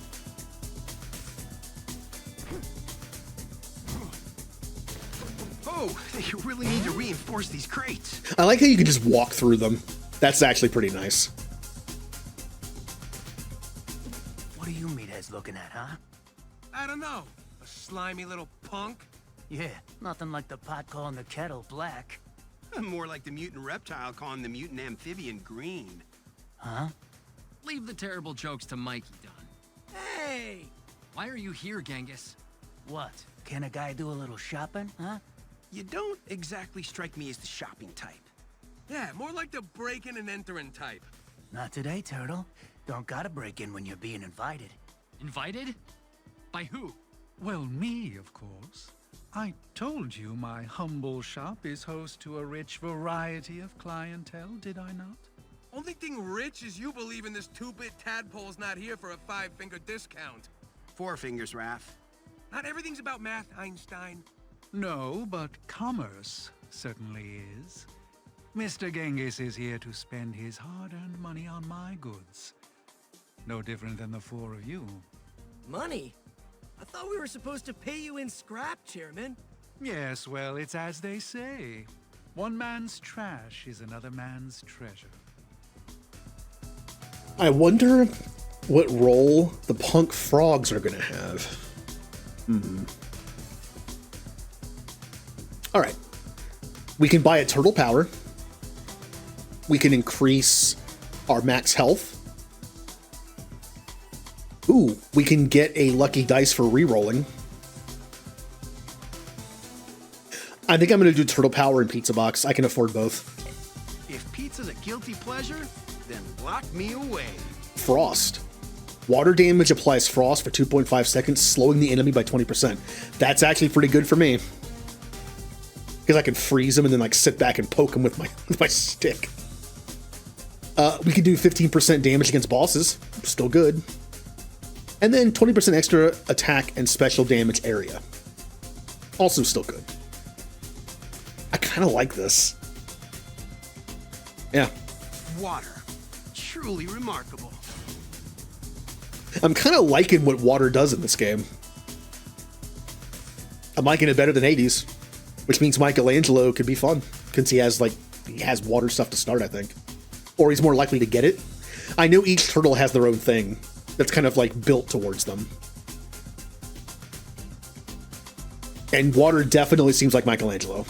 S6: Oh, you really need to reinforce these crates.
S1: I like how you can just walk through them. That's actually pretty nice.
S12: What are you meatheads looking at, huh?
S8: I don't know. A slimy little punk?
S12: Yeah, nothing like the pot calling the kettle black.
S6: More like the mutant reptile calling the mutant amphibian green.
S12: Huh?
S2: Leave the terrible jokes to Mikey, Don.
S7: Hey!
S2: Why are you here, Genghis?
S12: What? Can a guy do a little shopping, huh?
S6: You don't exactly strike me as the shopping type.
S8: Yeah, more like the breaking and entering type.
S12: Not today, Turtle. Don't gotta break in when you're being invited.
S2: Invited? By who?
S10: Well, me, of course. I told you my humble shop is host to a rich variety of clientele, did I not?
S8: Only thing rich is you believe in this 2-bit tadpole's not here for a 5-finger discount.
S6: 4 fingers, Raph.
S8: Not everything's about math, Einstein.
S10: No, but commerce certainly is. Mr. Genghis is here to spend his hard-earned money on my goods. No different than the 4 of you.
S7: Money? I thought we were supposed to pay you in scrap, Chairman.
S10: Yes, well, it's as they say. One man's trash is another man's treasure.
S1: I wonder what role the punk frogs are going to have. All right. We can buy a turtle power. We can increase our max health. Ooh, we can get a lucky dice for re-rolling. I think I'm going to do turtle power and pizza box. I can afford both.
S6: If pizza's a guilty pleasure, then lock me away.
S1: Frost. Water damage applies frost for 2.5 seconds, slowing the enemy by 20%. That's actually pretty good for me. Because I can freeze him and then like sit back and poke him with my stick. We can do 15% damage against bosses. Still good. And then 20% extra attack and special damage area. Also still good. I kind of like this. Yeah.
S6: Water. Truly remarkable.
S1: I'm kind of liking what water does in this game. I'm liking it better than Hades, which means Michelangelo could be fun since he has water stuff to start, I think. Or he's more likely to get it. I know each turtle has their own thing that's kind of like built towards them. And water definitely seems like Michelangelo.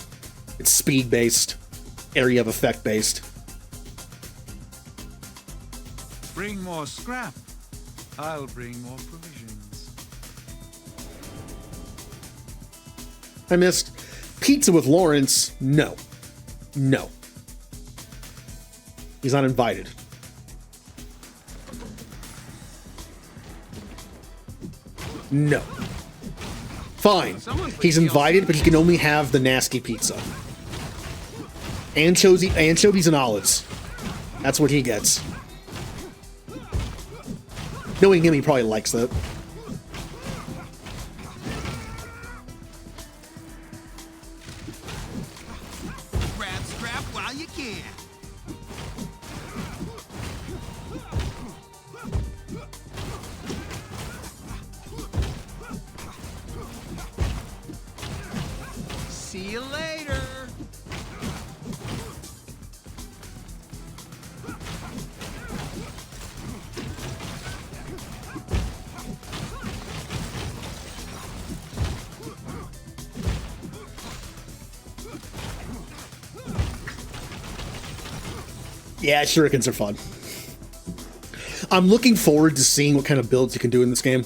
S1: It's speed-based, area of effect-based.
S10: Bring more scrap. I'll bring more provisions.
S1: I missed pizza with Lawrence. No. No. He's not invited. No. Fine. He's invited, but he can only have the nasty pizza. Anchovies and olives. That's what he gets. Knowing him, he probably likes that.
S6: while you can. See you later.
S1: Yeah, shurikens are fun. I'm looking forward to seeing what kind of builds you can do in this game.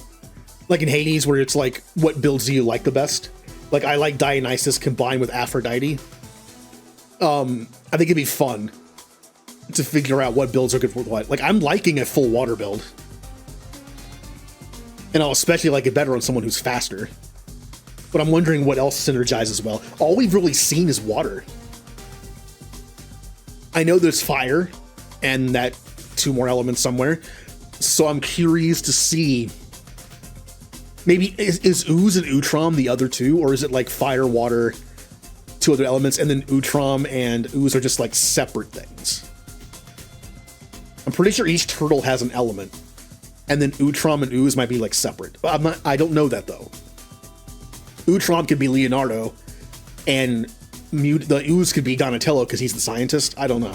S1: Like in Hades, where it's like, what builds do you like the best? Like, I like Dionysus combined with Aphrodite. I think it'd be fun to figure out what builds are good for what. Like, I'm liking a full water build. And I'll especially like it better on someone who's faster. But I'm wondering what else synergizes well. All we've really seen is water. I know there's fire and that 2 more elements somewhere. So I'm curious to see. Maybe is Ooze and Utrom the other 2, or is it like fire, water, 2 other elements, and then Utrom and Ooze are just like separate things? I'm pretty sure each turtle has an element, and then Utrom and Ooze might be like separate. I don't know that though. Utrom could be Leonardo, and the Ooze could be Donatello because he's the scientist. I don't know.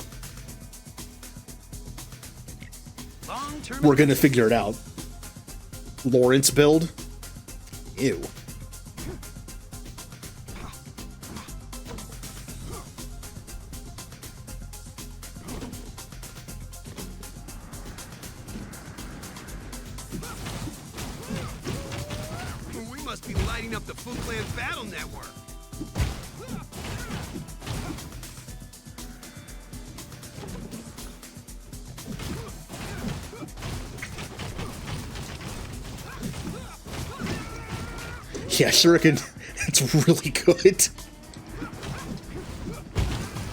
S1: We're gonna figure it out. Lawrence build. Ew.
S6: We must be lighting up the Foot Clan battle network.
S1: Yeah, Shuriken, it's really good.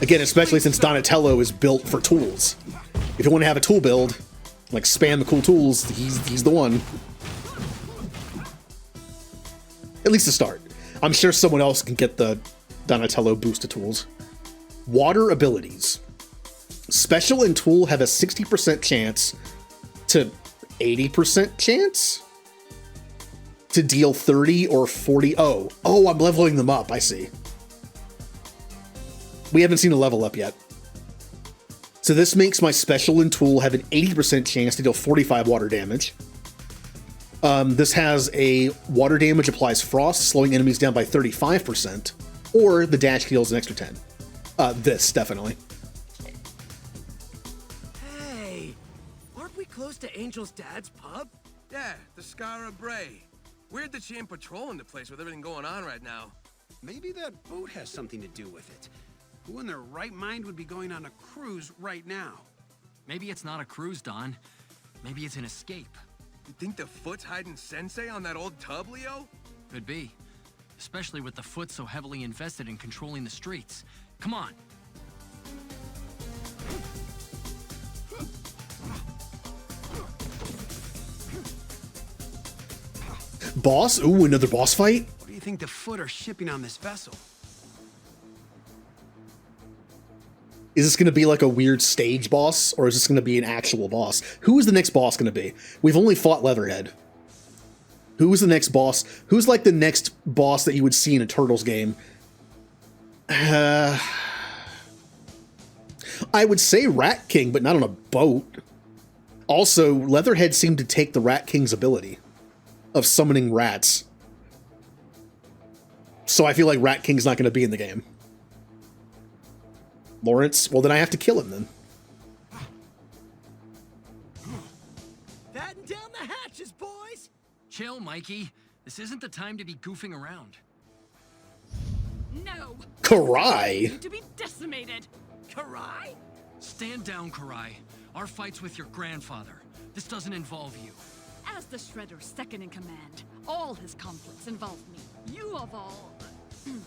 S1: Again, especially since Donatello is built for tools. If you want to have a tool build, like spam the cool tools, he's the one. At least to start. I'm sure someone else can get the Donatello boost to tools. Water abilities. Special and tool have a 60% chance to 80% chance to deal 30 or 40. Oh, I'm leveling them up. I see. We haven't seen a level up yet. So this makes my special and tool have an 80% chance to deal 45 water damage. This has a water damage applies frost, slowing enemies down by 35%, or the dash deals an extra 10. This, definitely.
S7: Hey, aren't we close to Angel's dad's pub?
S8: Yeah, the Scara Bray. Weird that she ain't patrolling the place with everything going on right now.
S6: Maybe that boat has something to do with it. Who in their right mind would be going on a cruise right now?
S2: Maybe it's not a cruise, Don. Maybe it's an escape.
S8: You think the Foot's hiding Sensei on that old tub, Leo?
S2: Could be. Especially with the Foot so heavily invested in controlling the streets. Come on.
S1: Boss? Ooh, another boss fight?
S6: What do you think the Foot are shipping on this vessel?
S1: Is this going to be like a weird stage boss, or is this going to be an actual boss? Who is the next boss going to be? We've only fought Leatherhead. Who is the next boss? Who's like the next boss that you would see in a Turtles game? I would say Rat King, but not on a boat. Also, Leatherhead seemed to take the Rat King's ability of summoning rats. So I feel like Rat King's not going to be in the game. Lawrence? Well, then I have to kill him then.
S7: Batten down the hatches, boys!
S2: Chill, Mikey. This isn't the time to be goofing around.
S5: No!
S1: Karai?
S5: To be decimated!
S7: Karai?
S2: Stand down, Karai. Our fight's with your grandfather. This doesn't involve you.
S5: As the Shredder's second in command, all his conflicts involve me. You of all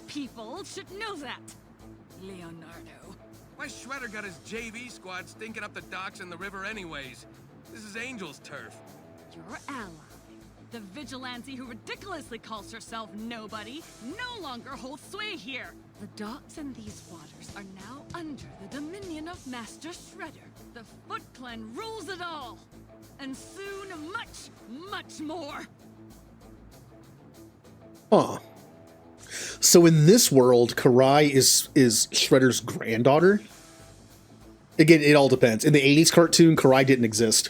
S5: people should know that. Leonardo.
S8: My Shredder got his JV squad stinking up the docks and the river anyways. This is Angel's turf.
S5: Your ally
S13: The vigilante who ridiculously calls herself nobody no longer holds sway here. The docks in these waters are now under the dominion of Master Shredder. The Foot Clan rules it all. And soon, much, much more.
S1: Huh. So in this world, Karai is Shredder's granddaughter? Again, it all depends. In the 80s cartoon, Karai didn't exist.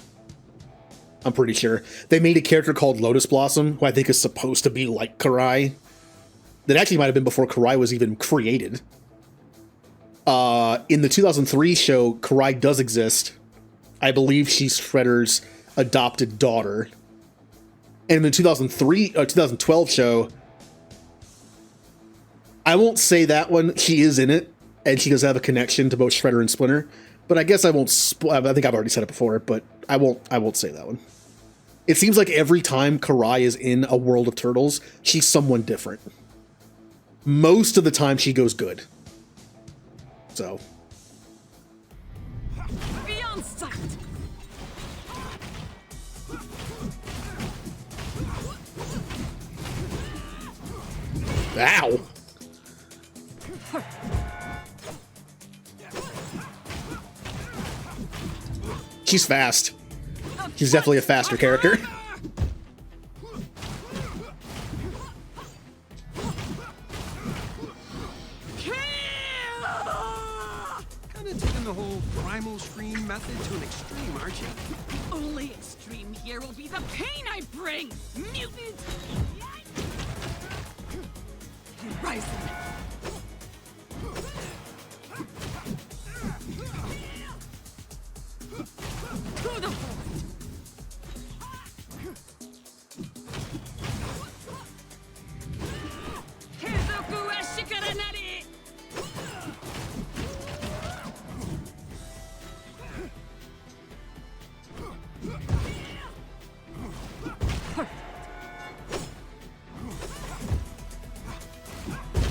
S1: I'm pretty sure. They made a character called Lotus Blossom, who I think is supposed to be like Karai. That actually might have been before Karai was even created. In the 2003 show, Karai does exist. I believe she's Shredder's adopted daughter. And in the 2012 show, I won't say that one. She is in it, and she does have a connection to both Shredder and Splinter. But I guess I won't. I think I've already said it before, but I won't say that one. It seems like every time Karai is in a world of turtles, she's someone different. Most of the time, she goes good. So.
S13: Beyond sight.
S1: Ow. She's fast. She's definitely a faster character.
S6: Kinda taking the whole primal scream method to an extreme, aren't you?
S13: Only extreme here will be the pain I bring. Mutant. Horizon. To the void. Kizoku wa shikaranari.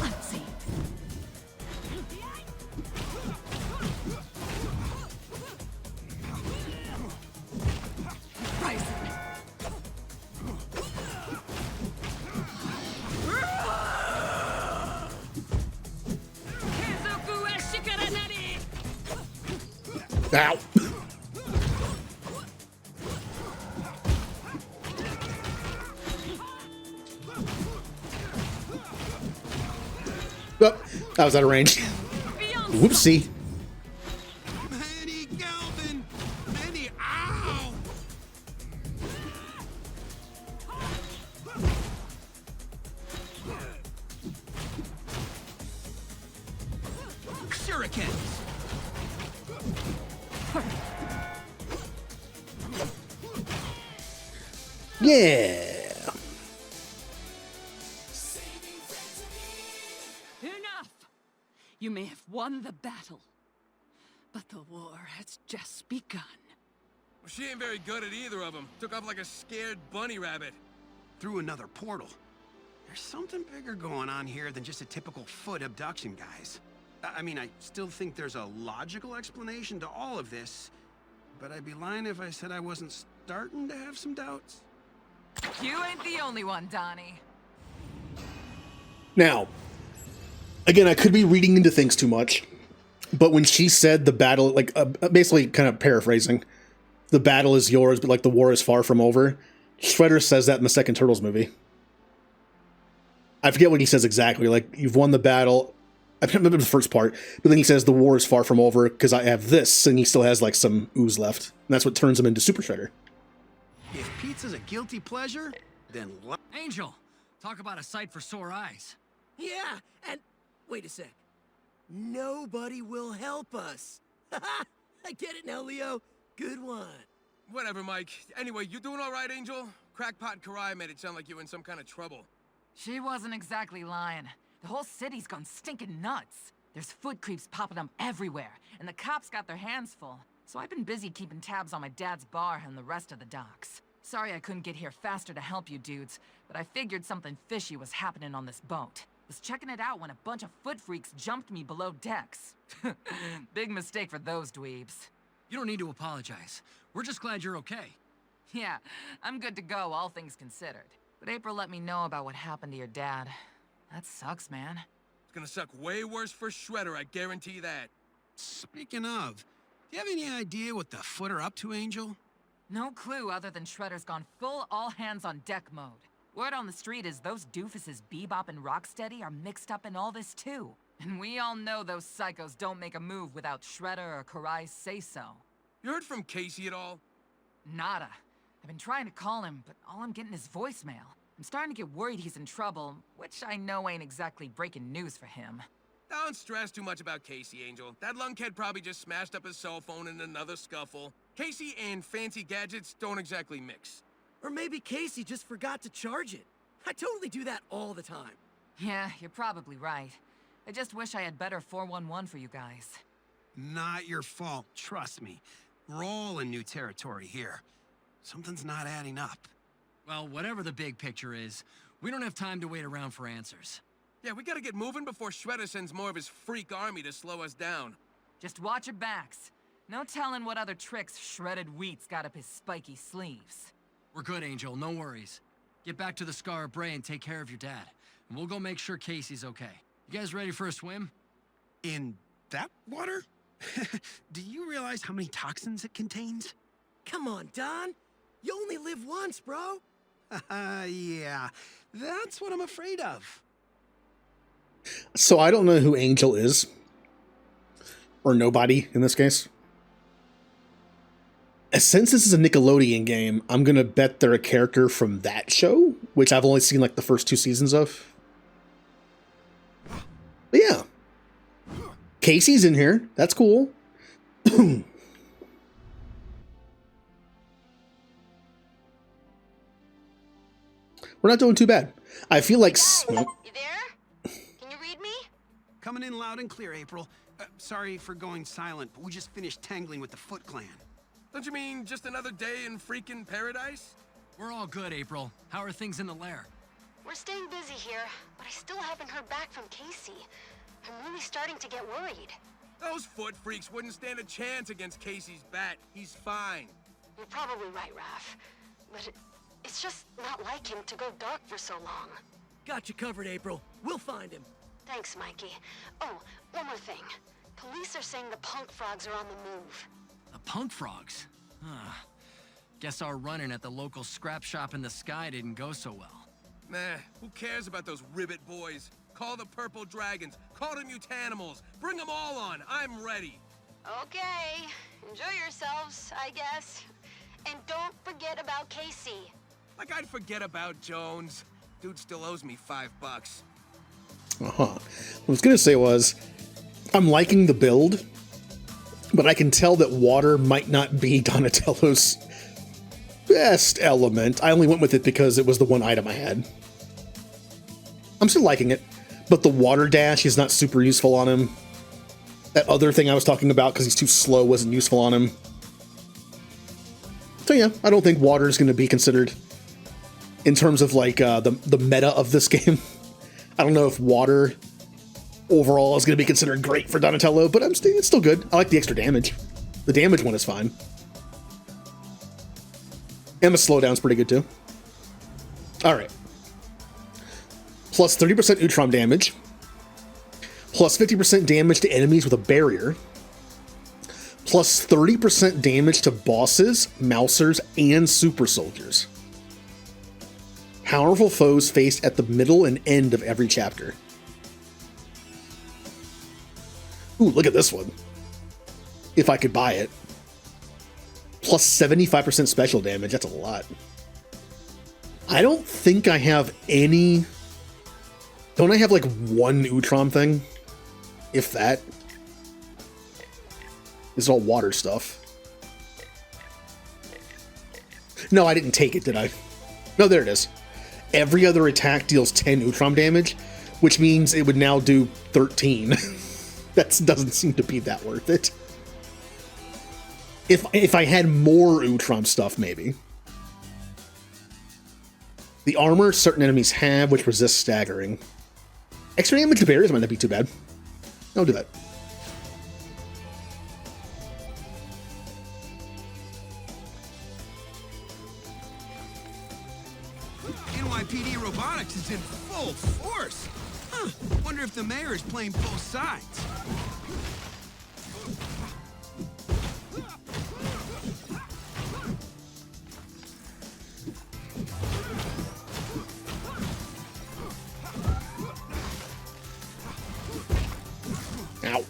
S13: Let's see.
S1: Ow. Oh, I was out of range. Whoopsie.
S6: Manny Galvin! Manny, ow! Shurikens!
S1: Yeah.
S13: Enough! You may have won the battle, but the war has just begun.
S8: Well, she ain't very good at either of them. Took off like a scared bunny rabbit.
S6: Through another portal. There's something bigger going on here than just a typical foot abduction, guys. I mean, I still think there's a logical explanation to all of this, but I'd be lying if I said I wasn't starting to have some doubts.
S14: You ain't the only one, Donnie.
S1: Now, again, I could be reading into things too much, but when she said the battle, like basically kind of paraphrasing, the battle is yours, but like the war is far from over. Shredder says that in the second Turtles movie. I forget what he says exactly. Like, you've won the battle. I can't remember the first part, but then he says the war is far from over because I have this, and he still has like some ooze left. And that's what turns him into Super Shredder.
S6: If pizza's a guilty pleasure, then
S2: Angel, talk about a sight for sore eyes.
S7: Yeah, and wait a sec. Nobody will help us. I get it now, Leo. Good one.
S8: Whatever, Mike. Anyway, you doing all right, Angel? Crackpot Karai made it sound like you were in some kind of trouble.
S14: She wasn't exactly lying. The whole city's gone stinking nuts. There's foot creeps popping up everywhere, and the cops got their hands full. So I've been busy keeping tabs on my dad's bar and the rest of the docks. Sorry I couldn't get here faster to help you dudes, but I figured something fishy was happening on this boat. Was checking it out when a bunch of foot freaks jumped me below decks. Big mistake for those dweebs.
S2: You don't need to apologize. We're just glad you're okay.
S14: Yeah, I'm good to go, all things considered. But April let me know about what happened to your dad. That sucks, man.
S8: It's gonna suck way worse for Shredder, I guarantee that.
S6: Speaking of, do you have any idea what the Foot are up to, Angel?
S14: No clue other than Shredder's gone full all-hands-on-deck mode. Word on the street is those doofuses Bebop and Rocksteady are mixed up in all this too. And we all know those psychos don't make a move without Shredder or Karai's say-so.
S8: You heard from Casey at all?
S14: Nada. I've been trying to call him, but all I'm getting is voicemail. I'm starting to get worried he's in trouble, which I know ain't exactly breaking news for him.
S8: Don't stress too much about Casey, Angel. That lunkhead probably just smashed up his cell phone in another scuffle. Casey and fancy gadgets don't exactly mix.
S7: Or maybe Casey just forgot to charge it. I totally do that all the time.
S14: Yeah, you're probably right. I just wish I had better 411 for you guys.
S6: Not your fault, trust me. We're all in new territory here. Something's not adding up.
S2: Well, whatever the big picture is, we don't have time to wait around for answers.
S8: Yeah, we gotta get moving before Shredder sends more of his freak army to slow us down.
S14: Just watch your backs. No telling what other tricks Shredded Wheat's got up his spiky sleeves.
S2: We're good, Angel, no worries. Get back to the Scar Bray and take care of your dad. And we'll go make sure Casey's okay. You guys ready for a swim?
S6: In that water? Do you realize how many toxins it contains?
S7: Come on, Don. You only live once, bro.
S6: Yeah, that's what I'm afraid of.
S1: So I don't know who Angel is. Or nobody in this case. Since this is a Nickelodeon game, I'm going to bet they're a character from that show, which I've only seen like the first 2 seasons of. But yeah. Casey's in here. That's cool. We're not doing too bad. I feel like...
S3: You there? Can you read me?
S6: Coming in loud and clear, April. Sorry for going silent, but we just finished tangling with the Foot Clan.
S8: Don't you mean just another day in freaking paradise?
S2: We're all good, April. How are things in the lair?
S3: We're staying busy here, but I still haven't heard back from Casey. I'm really starting to get worried.
S8: Those Foot freaks wouldn't stand a chance against Casey's bat. He's fine.
S3: You're probably right, Raph. But it's just not like him to go dark for so long.
S7: Got you covered, April. We'll find him.
S3: Thanks, Mikey. Oh, one more thing. Police are saying the punk frogs are on the move.
S2: The punk frogs? Guess our run-in at the local scrap shop in the sky didn't go so well.
S8: Nah, who cares about those ribbit boys? Call the purple dragons, call the mutanimals, bring them all on, I'm ready.
S3: Okay, enjoy yourselves, I guess. And don't forget about Casey.
S8: Like I'd forget about Jones. Dude still owes me $5.
S1: What I was going to say was, I'm liking the build, but I can tell that water might not be Donatello's best element. I only went with it because it was the one item I had. I'm still liking it, but the water dash is not super useful on him. That other thing I was talking about, because he's too slow, wasn't useful on him. So yeah, I don't think water is going to be considered in terms of like the meta of this game. I don't know if water overall is going to be considered great for Donatello, but it's still good. I like the extra damage. The damage one is fine. And the slowdown's pretty good too. Alright. Plus 30% Utrom damage. Plus 50% damage to enemies with a barrier. Plus 30% damage to bosses, mousers, and super soldiers. Powerful foes faced at the middle and end of every chapter. Ooh, look at this one. If I could buy it. Plus 75% special damage. That's a lot. I don't think I have any... Don't I have like one Utrom thing? If that. This is all water stuff. No, I didn't take it, did I? No, there it is. Every other attack deals 10 Utrom damage, which means it would now do 13. That doesn't seem to be that worth it. If I had more Utrom stuff, maybe. The armor certain enemies have, which resists staggering. Extra damage to barriers might not be too bad. I'll do that.
S6: narcotics is in full force. Huh. Wonder if the mayor is playing both sides.
S1: Ow.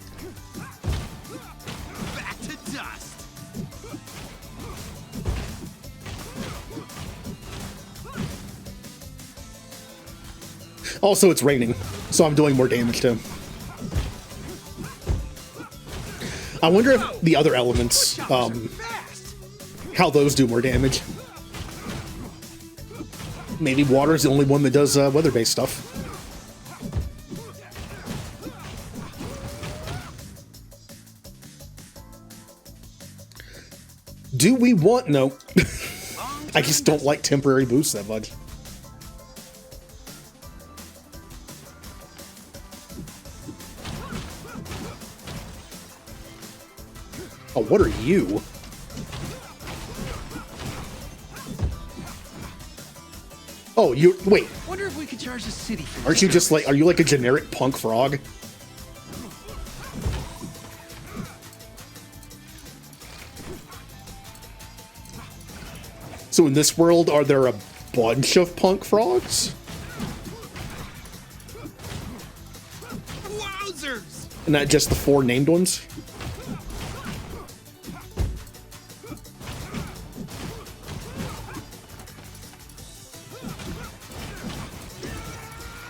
S6: Back to dust.
S1: Also, it's raining, so I'm doing more damage to him. I wonder if the other elements, how those do more damage. Maybe water's the only one that does weather-based stuff. Do we want... No. I just don't like temporary boosts that much. Oh, what are you? Oh, you... Wait.
S6: Wonder if we could charge the city for
S1: Aren't you just like... Are you like a generic punk frog? So in this world, are there a bunch of punk frogs?
S6: Wowzers!
S1: And not just the 4 named ones?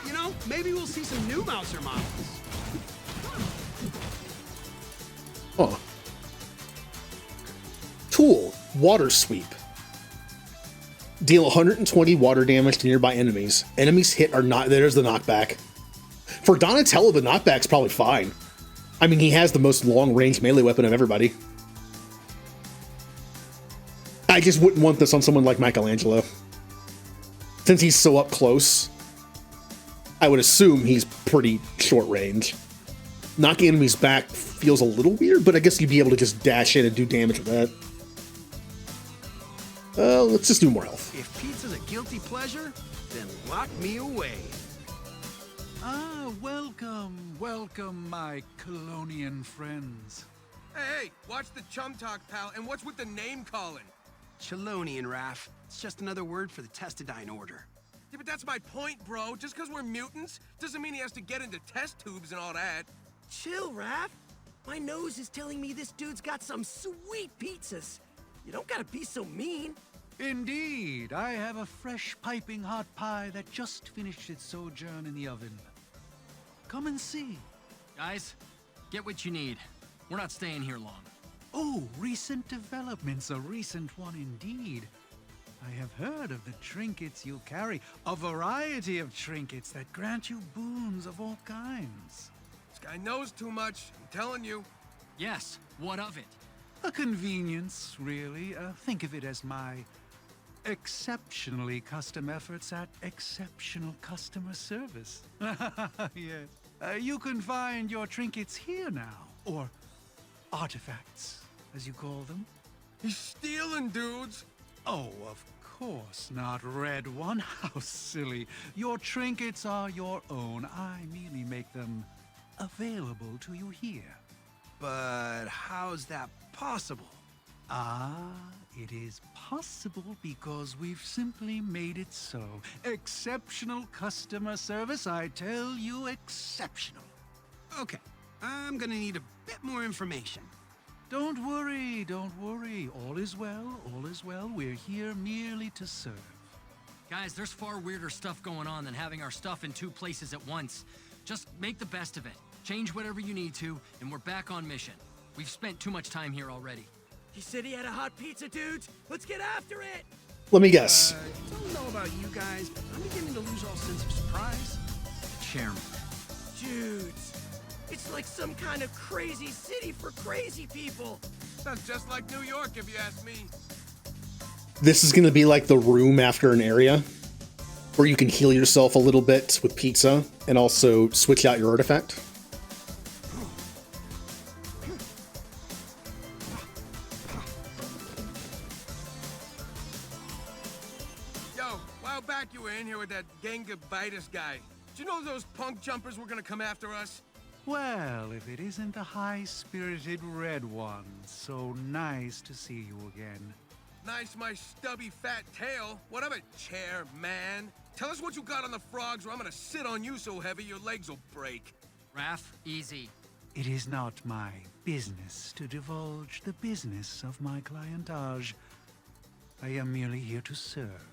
S6: You know, maybe we'll see some new Mouser models.
S1: Huh. Tool. Water Sweep. Deal 120 water damage to nearby enemies. Enemies hit are not... There's the knockback. For Donatello, the knockback's probably fine. I mean, he has the most long-range melee weapon of everybody. I just wouldn't want this on someone like Michelangelo. Since he's so up close, I would assume he's pretty short range. Knocking enemies back feels a little weird, but I guess you'd be able to just dash in and do damage with that. Let's just do more health.
S6: If pizza's a guilty pleasure, then lock me away.
S10: Ah, welcome, my Colonian friends.
S8: Hey, watch the chum talk, pal, and what's with the name calling?
S6: Chelonian, Raph. It's just another word for the Testadine order.
S8: Yeah, but that's my point, bro. Just because we're mutants doesn't mean he has to get into test tubes and all that.
S7: Chill, Raph. My nose is telling me this dude's got some sweet pizzas. You don't gotta be so mean.
S10: Indeed, I have a fresh piping hot pie that just finished its sojourn in the oven. Come and see.
S2: Guys, get what you need. We're not staying here long.
S10: Oh, recent developments, a recent one indeed. I have heard of the trinkets you carry, a variety of trinkets that grant you boons of all kinds.
S8: This guy knows too much, I'm telling you.
S2: Yes, what of it?
S10: A convenience, really. Think of it as my exceptionally custom efforts at exceptional customer service. Yes. You can find your trinkets here now, or artifacts, as you call them.
S8: He's stealing, dudes.
S10: Oh, of course not, Red One. How silly. Your trinkets are your own. I merely make them available to you here.
S6: But how's that possible?
S10: Ah, it is possible because we've simply made it so. Exceptional customer service, I tell you, exceptional.
S6: Okay, I'm gonna need a bit more information.
S10: Don't worry, don't worry. All is well, all is well. We're here merely to serve.
S2: Guys, there's far weirder stuff going on than having our stuff in 2 places at once. Just make the best of it. Change whatever you need to, and we're back on mission. We've spent too much time here already.
S7: He said he had a hot pizza, dudes. Let's get after it.
S1: Let me guess.
S6: Don't know about you guys, but I'm beginning to lose all sense of surprise.
S2: Chairman.
S7: Dudes, it's like some kind of crazy city for crazy people.
S8: Sounds just like New York, if you ask me.
S1: This is going to be like the room after an area, where you can heal yourself a little bit with pizza, and also switch out your artifact.
S8: back you were in here with that Gengabitis guy. Did you know those punk jumpers were gonna come after us?
S10: Well, if it isn't the high-spirited red one, so nice to see you again.
S8: Nice, my stubby fat tail. What of it, chair, man? Tell us what you got on the frogs or I'm gonna sit on you so heavy your legs will break.
S2: Raph, easy.
S10: It is not my business to divulge the business of my clientage. I am merely here to serve.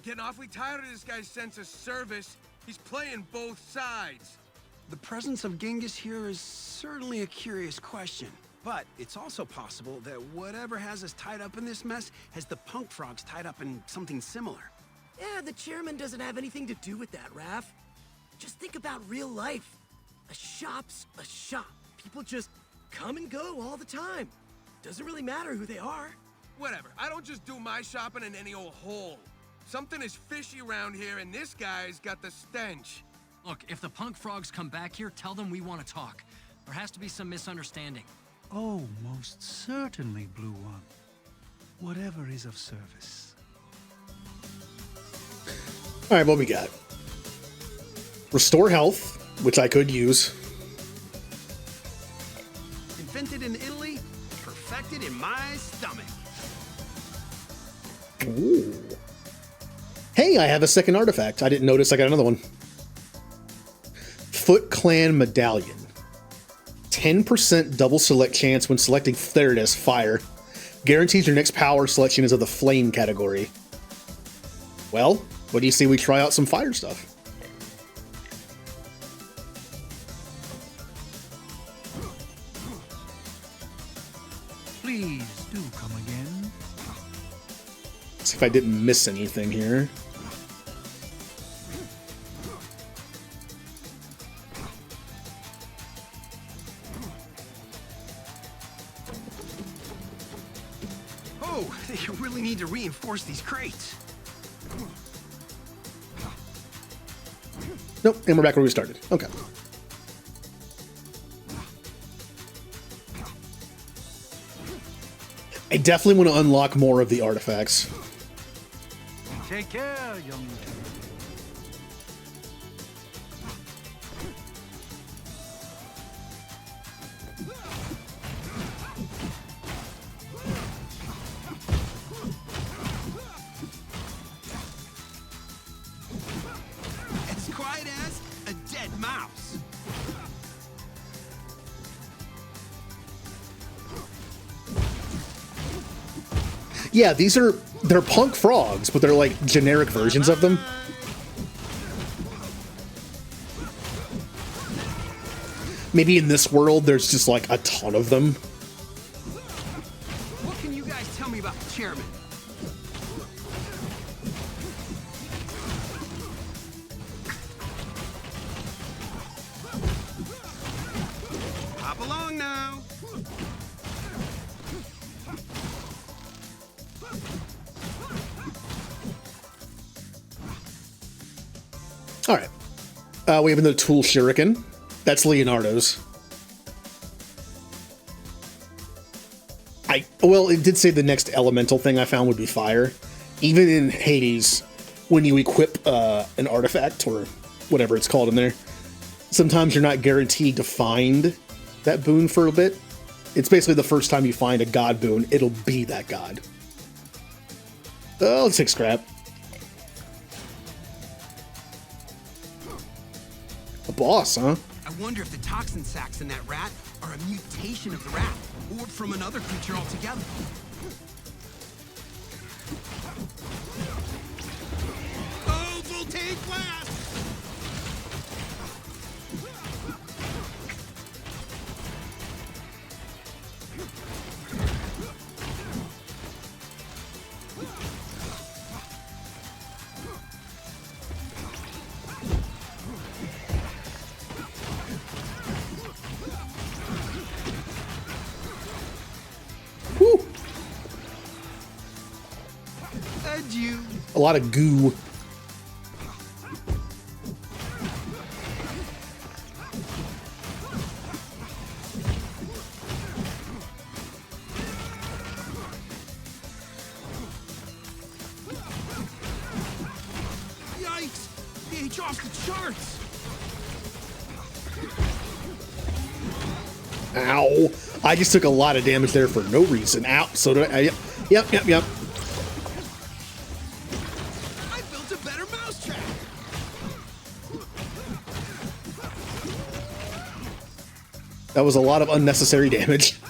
S8: Getting awfully tired of this guy's sense of service. He's playing both sides.
S6: The presence of Genghis here is certainly a curious question. But it's also possible that whatever has us tied up in this mess has the punk frogs tied up in something similar.
S7: Yeah, the chairman doesn't have anything to do with that, Raph. Just think about real life. A shop's a shop. People just come and go all the time. Doesn't really matter who they are.
S8: Whatever. I don't just do my shopping in any old hole. Something is fishy around here, and this guy's got the stench.
S2: Look, if the punk frogs come back here, tell them we want to talk. There has to be some misunderstanding.
S10: Oh, most certainly, Blue One. Whatever is of service.
S1: All right, what we got? Restore health, which I could use.
S6: Invented in Italy, perfected in my stomach.
S1: Ooh. Hey, I have a second artifact. I didn't notice I got another one. Foot Clan Medallion. 10% double select chance when selecting third as fire. Guarantees your next power selection is of the flame category. Well, what do you see we try out some fire stuff?
S10: Please do come again.
S1: See if I didn't miss anything here.
S6: Oh, they really need to reinforce these crates.
S1: Nope, and we're back where we started. Okay. I definitely want to unlock more of the artifacts.
S10: Take care, young.
S6: As quiet as a dead mouse.
S1: Yeah, they're punk frogs, but they're like generic versions of them. Maybe in this world there's just like a ton of them.
S6: What can you guys tell me about the chairman? Hop along now.
S1: All right. We have another tool shuriken. That's Leonardo's. Well, it did say the next elemental thing I found would be fire. Even in Hades, when you equip an artifact or whatever it's called in there, sometimes you're not guaranteed to find that boon for a bit. It's basically the first time you find a god boon, it'll be that god. Oh, let's take scrap. A boss, huh?
S6: I wonder if the toxin sacs in that rat are a mutation of the rat, or from another creature altogether. Oh, voltaic blast!
S1: Whew.
S6: Adieu.
S1: A lot of goo.
S6: damage off the charts.
S1: Ow. I just took a lot of damage there for no reason. Ow. So did I. Yep.
S6: I built a better mousetrap.
S1: That was a lot of unnecessary damage.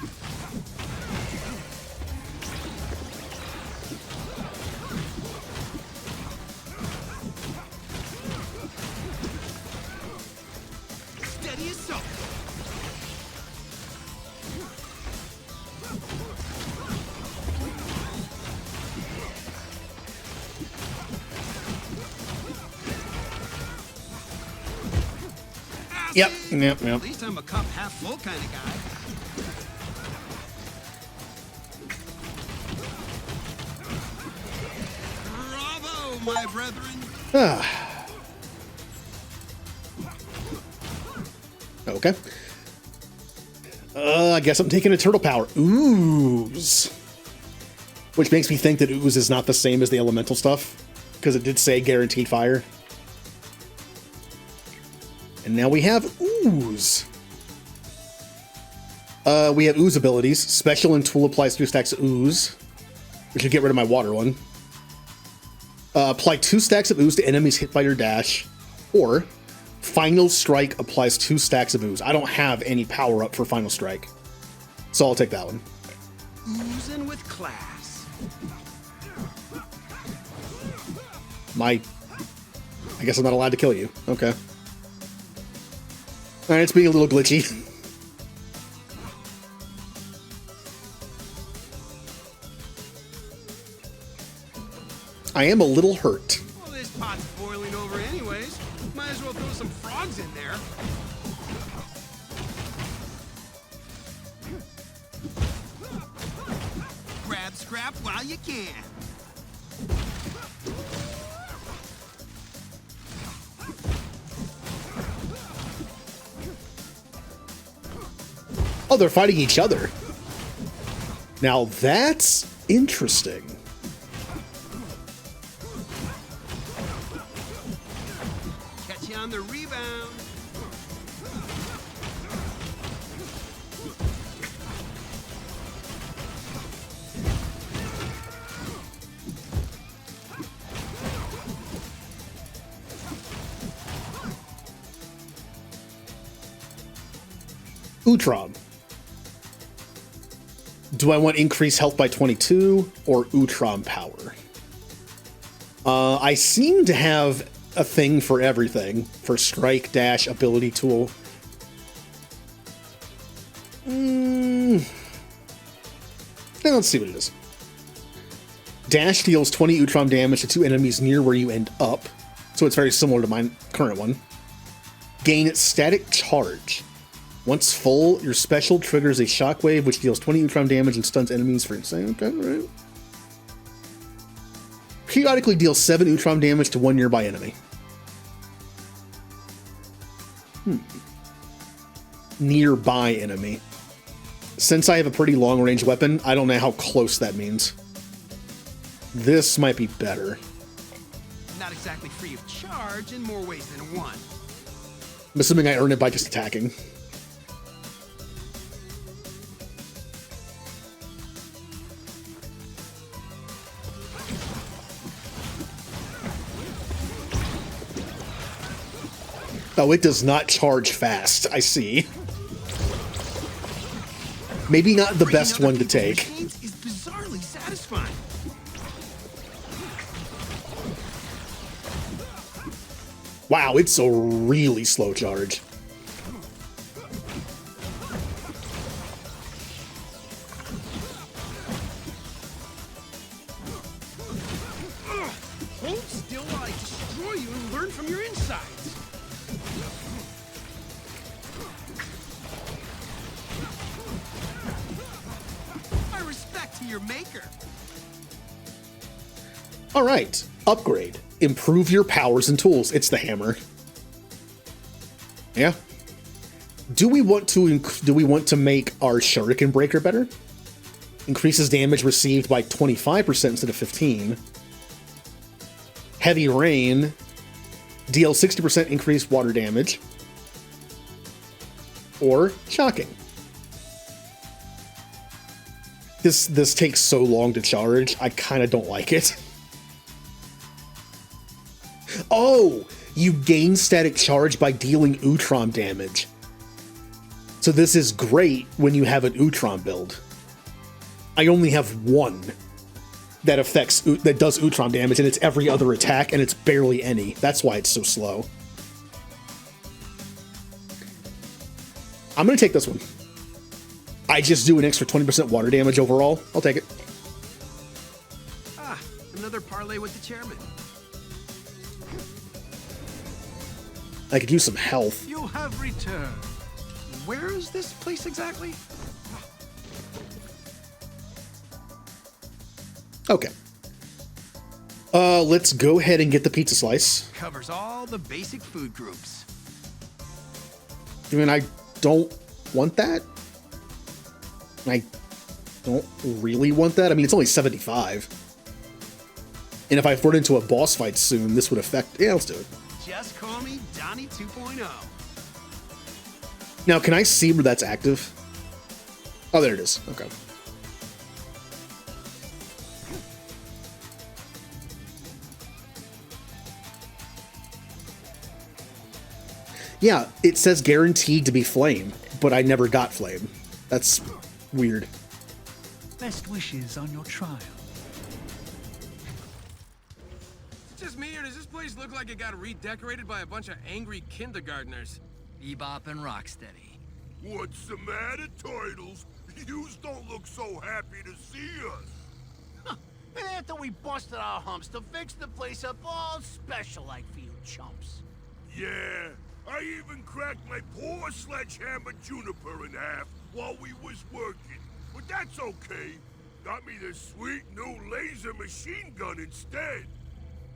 S6: Steady as so.
S1: Yep.
S6: At least I'm a cup half full kind of guy. Bravo, my brethren.
S1: Okay. I guess I'm taking a turtle power. Ooze. Which makes me think that ooze is not the same as the elemental stuff, because it did say guaranteed fire. And now we have ooze. We have ooze abilities. Special and tool applies 2 stacks of ooze, which will get rid of my water one. Apply 2 stacks of ooze to enemies hit by your dash, or Final Strike applies 2 stacks of ooze. I don't have any power up for Final Strike, so I'll take that one.
S6: Oozing with class.
S1: I guess I'm not allowed to kill you. Okay. Alright, it's being a little glitchy. I am a little hurt.
S6: Well, this pot's boiling over anyways. Might as well throw some frogs in there. Grab scrap while you can.
S1: Oh, they're fighting each other. Now that's interesting.
S6: Catch you on the rebound.
S1: Utrom. Do I want increased health by 22 or Utrom power? I seem to have a thing for everything. For strike, dash, ability tool. Let's see what it is. Dash deals 20 Utrom damage to 2 enemies near where you end up. So it's very similar to my current one. Gain static charge. Once full, your special triggers a shockwave which deals 20 Utrom damage and stuns enemies for insane. Okay, right. Periodically deals 7 Utrom damage to 1 nearby enemy. Nearby enemy. Since I have a pretty long range weapon, I don't know how close that means. This might be better.
S6: Not exactly free of charge in more ways than one.
S1: I'm assuming I earn it by just attacking. Oh, it does not charge fast. I see. Maybe not the best one to take.
S6: Is bizarrely satisfying.
S1: Wow, it's a really slow charge.
S6: Hold still while I destroy you and learn from your insides. My respect to your maker.
S1: All right, upgrade. Improve your powers and tools. It's the hammer. Yeah. Do we want to make our Shuriken Breaker better? Increases damage received by 25% instead of 15. Heavy Rain Deal 60% increased water damage. Or shocking. This takes so long to charge, I kind of don't like it. Oh, you gain static charge by dealing Utrom damage. So this is great when you have an Utrom build. I only have one that does Utrom damage, and it's every other attack, and it's barely any. That's why it's so slow. I'm gonna take this one. I just do an extra 20% water damage overall. I'll take it.
S6: Ah, another parlay with the chairman.
S1: I could use some health.
S10: You have returned.
S6: Where is this place exactly?
S1: Okay. Let's go ahead and get the pizza slice.
S6: Covers all the basic food groups.
S1: I mean, I don't want that. I don't really want that. I mean, it's only 75. And if I run into a boss fight soon, this would affect... Yeah, let's do it.
S6: Just call me Donnie 2.0.
S1: Now, can I see where that's active? Oh, there it is. Okay. Yeah, it says guaranteed to be flame, but I never got flame. That's weird.
S10: Best wishes on your trial.
S8: Is it just me, or does this place look like it got redecorated by a bunch of angry kindergartners?
S2: Bebop and Rocksteady.
S11: What's the matter, Turtles? Yous don't look so happy to see us.
S12: And after we busted our humps to fix the place up all special like for you chumps.
S11: Yeah, I even cracked my poor sledgehammer Juniper in half while we was working. But that's okay. Got me this sweet new laser machine gun instead.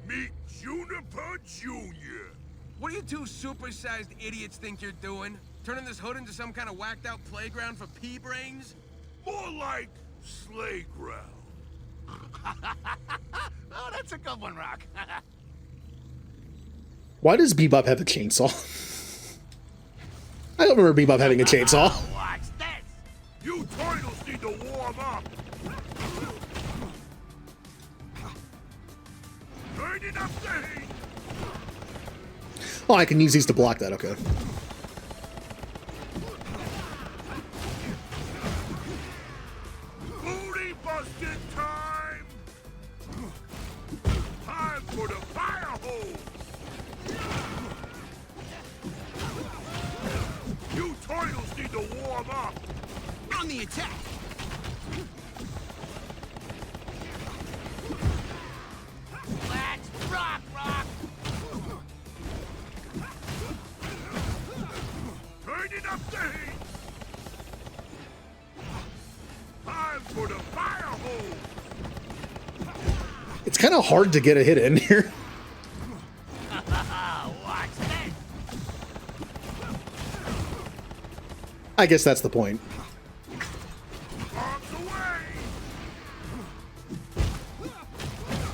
S11: Meet Juniper Jr.
S8: What do you two supersized idiots think you're doing? Turning this hood into some kind of whacked out playground for pea-brains?
S11: More like sleigh ground.
S12: Oh, that's a good one, Rock.
S1: Why does Bebop have a chainsaw? I don't remember Bebop having a chainsaw.
S12: Watch this.
S11: You turtles need to warm up. Turning up the heat.
S1: Oh, I can use these to block that. Okay.
S11: Booty busting time. Time for the fire hose. You turtles need to warm up.
S6: On the attack.
S12: Let's rock, Rock.
S11: Turning up the heat. Time for the fire hose.
S1: It's kind of hard to get a hit in here.
S12: Watch this.
S1: I guess that's the point.
S11: Arms away.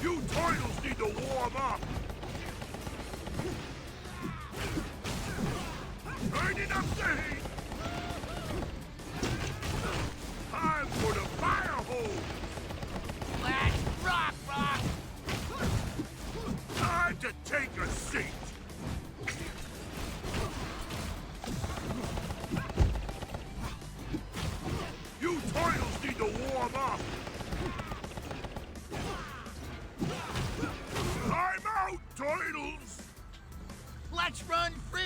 S11: You turtles need to warm up. Turning up the heat. Time for the fire hose.
S12: Let's rock, Rock.
S11: Time to take a seat. You turtles need to warm up. I'm out, turtles.
S12: Let's run free.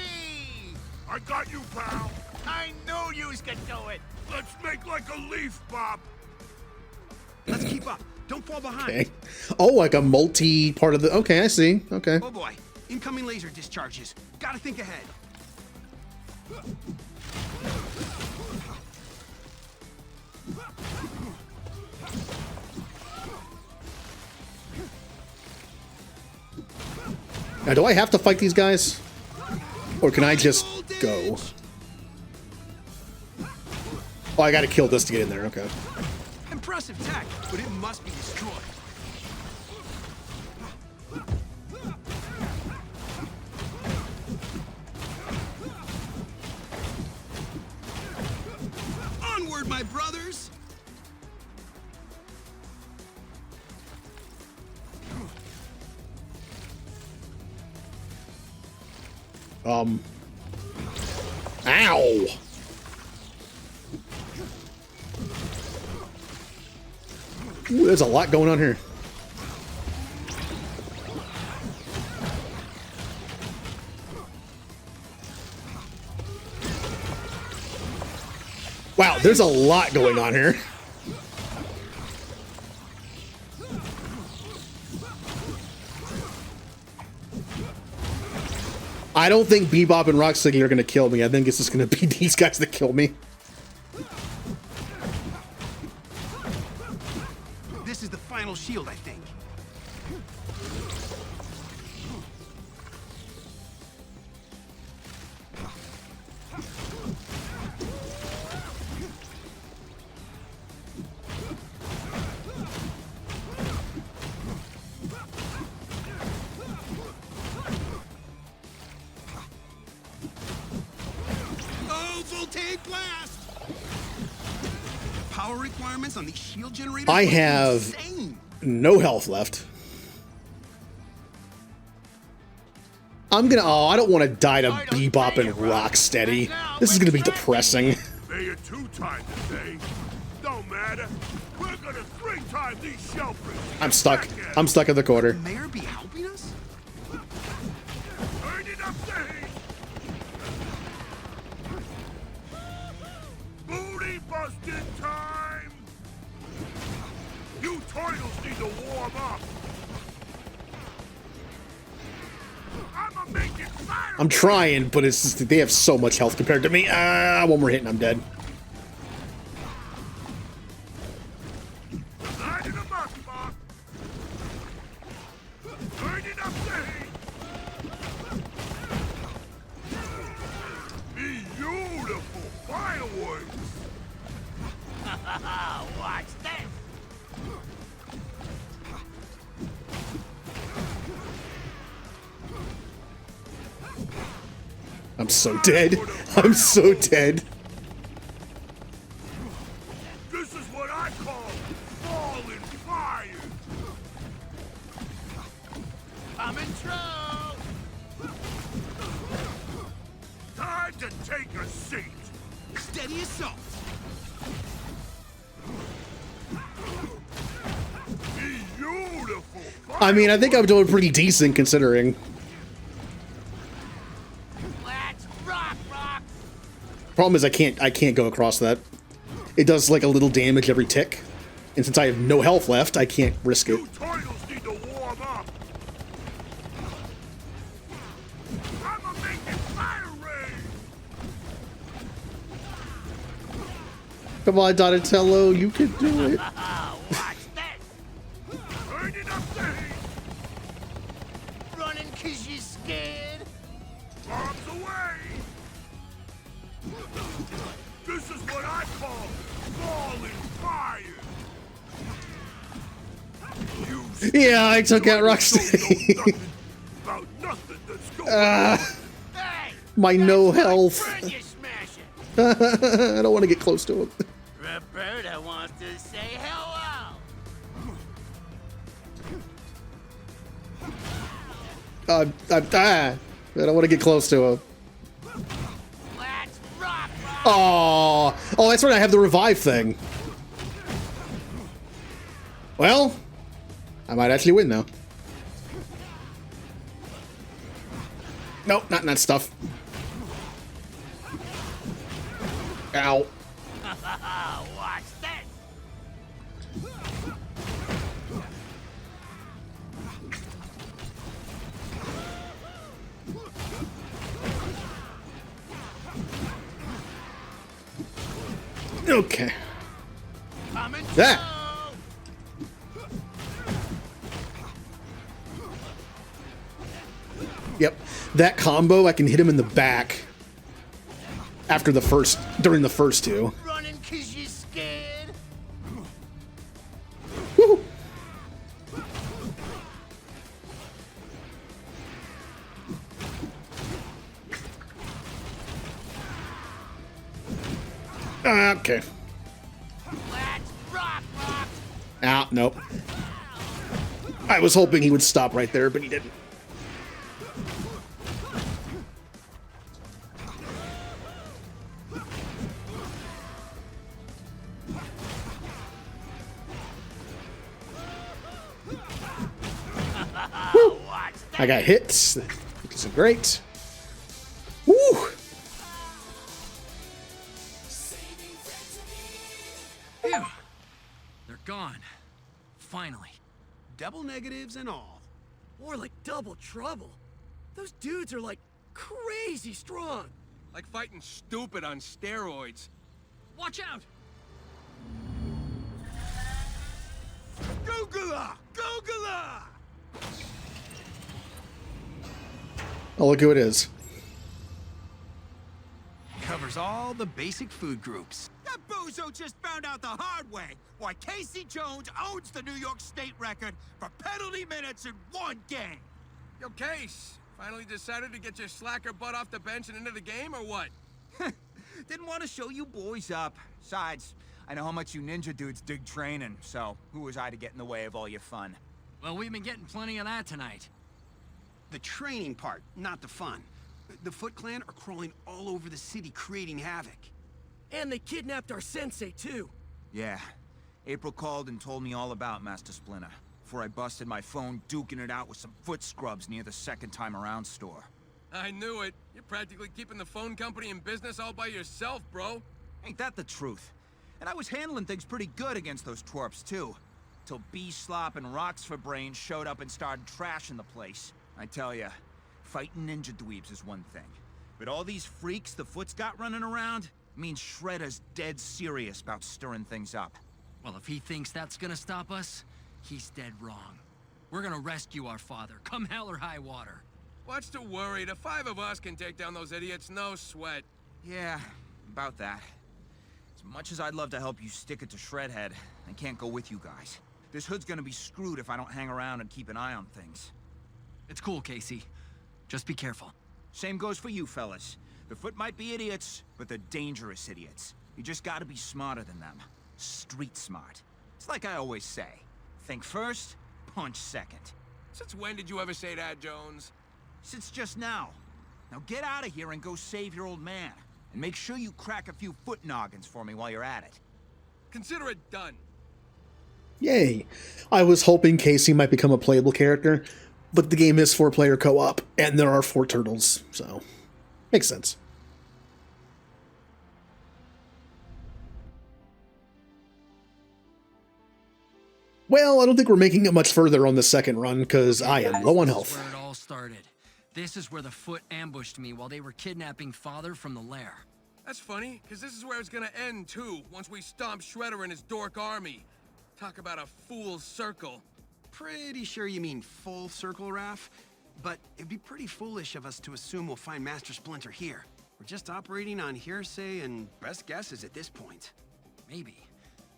S11: I got you, pal.
S12: I knew yous could do it.
S11: Let's make like a leaf, Bob.
S6: Let's keep up. Don't fall behind.
S1: Okay. Oh, like a multi part of the... Okay, I see. Okay.
S6: Oh boy. Incoming laser discharges. Gotta think ahead.
S1: Now, do I have to fight these guys? Or can I just go? Oh, I gotta kill this to get in there. Okay.
S6: Impressive tech, but it must be destroyed. my brothers?
S1: Ow! Ooh, there's a lot going on here. Wow, there's a lot going on here. I don't think Bebop and Rocksteady are going to kill me. I think it's just going to be these guys that kill me.
S6: This is the final shield, I think. Blast! Power requirements on these shield generators.
S1: I have no health left. I'm gonna. Oh, I don't want to die to Bebop and Rocksteady. This is gonna be depressing.
S11: Say it 2 times today. Don't matter. We're gonna 3 times these shellfish.
S1: I'm stuck. I'm stuck in the corner.
S6: Could the mayor be helping us?
S11: Turn it up the heat. Booty busting time! You turtles need to warm up. I'ma make it fire.
S1: I'm trying, but it's just, they have so much health compared to me. One more hit and I'm dead.
S11: Light it up, Bob. Turn it up the heat. Beautiful fireworks.
S12: Watch this!
S1: I'm so dead. I'm so dead.
S11: This is what I call falling fire.
S12: I'm in trouble!
S11: Time to take a seat.
S6: Steady assault.
S11: Beautiful.
S1: I mean, I think I'm doing pretty decent considering.
S12: Let's rock, rock!
S1: Problem is I can't go across that. It does like a little damage every tick. And since I have no health left, I can't risk it.
S11: You turtles need to warm up. I'ma make it fire rain.
S1: Come on, Donatello, you can do it.
S12: Watch this!
S11: Turn it up the heat.
S12: Running 'cause you're scared?
S11: Bombs away. This is what I call falling fire.
S1: Yeah, I took out Rocksteady.
S11: About nothing that's going on.
S12: Hey!
S1: My no health.
S12: Friend, you smash it!
S1: I don't want to get close to him.
S12: Roberta wants to say hello!
S1: I don't want to get close to him.
S12: Let's rock, rock!
S1: Oh, that's right. I have the revive thing. Well, I might actually win now. Nope, not in that stuff. Ow.
S12: Watch this!
S1: Okay.
S12: I'm in
S1: That. Yep. That combo, I can hit him in the back after the first, during the first two.
S12: Running 'cause you're scared?
S1: Woo. Okay. Ah, nope. I was hoping he would stop right there, but he didn't. Woo. I got hits. This is great. Woo!
S2: Phew. They're gone. Finally.
S6: Double negatives and all.
S7: More like double trouble. Those dudes are like crazy strong.
S8: Like fighting stupid on steroids.
S2: Watch out!
S8: Googler! Googler!
S1: Oh, look who it is.
S6: Covers all the basic food groups.
S12: That bozo just found out the hard way why Casey Jones owns the New York State record for penalty minutes in one game.
S8: Yo, Case, finally decided to get your slacker butt off the bench and into the game, or what?
S12: Didn't want to show you boys up. Besides, I know how much you ninja dudes dig training, so who was I to get in the way of all your fun?
S2: Well, we've been getting plenty of that tonight.
S6: The training part, not the fun. The Foot Clan are crawling all over the city, creating havoc.
S7: And they kidnapped our sensei, too.
S12: Yeah. April called and told me all about Master Splinter, before I busted my phone duking it out with some foot scrubs near the second time around store.
S8: I knew it. You're practically keeping the phone company in business all by yourself, bro.
S12: Ain't that the truth? And I was handling things pretty good against those twerps, too. Till B-Slop and Rocks for Brains showed up and started trashing the place. I tell ya, fighting ninja dweebs is one thing. But all these freaks the Foot's got running around means Shredder's dead serious about stirring things up.
S2: Well, if he thinks that's gonna stop us, he's dead wrong. We're gonna rescue our father, come hell or high water.
S8: What's to worry? The 5 of us can take down those idiots, no sweat.
S12: Yeah, about that. As much as I'd love to help you stick it to Shredhead, I can't go with you guys. This hood's gonna be screwed if I don't hang around and keep an eye on things.
S2: It's cool, Casey. Just be careful.
S12: Same goes for you, fellas. The Foot might be idiots, but they're dangerous idiots. You just gotta be smarter than them. Street smart. It's like I always say. Think first, punch second.
S8: Since when did you ever say that, Jones?
S12: Since just now. Now get out of here and go save your old man. And make sure you crack a few foot noggins for me while you're at it.
S8: Consider it done.
S1: Yay. I was hoping Casey might become a playable character, but the game is 4-player co-op, and there are 4 turtles, so makes sense. Well, I don't think we're making it much further on the second run, because I am low on health.
S2: This is where it all started. This is where the Foot ambushed me while they were kidnapping Father from the lair.
S8: That's funny, because this is where it's gonna end, too, once we stomp Shredder and his dork army. Talk about a fool's circle.
S6: Pretty sure you mean full circle, Raph. But it'd be pretty foolish of us to assume we'll find Master Splinter here. We're just operating on hearsay and best guesses at this point.
S2: Maybe.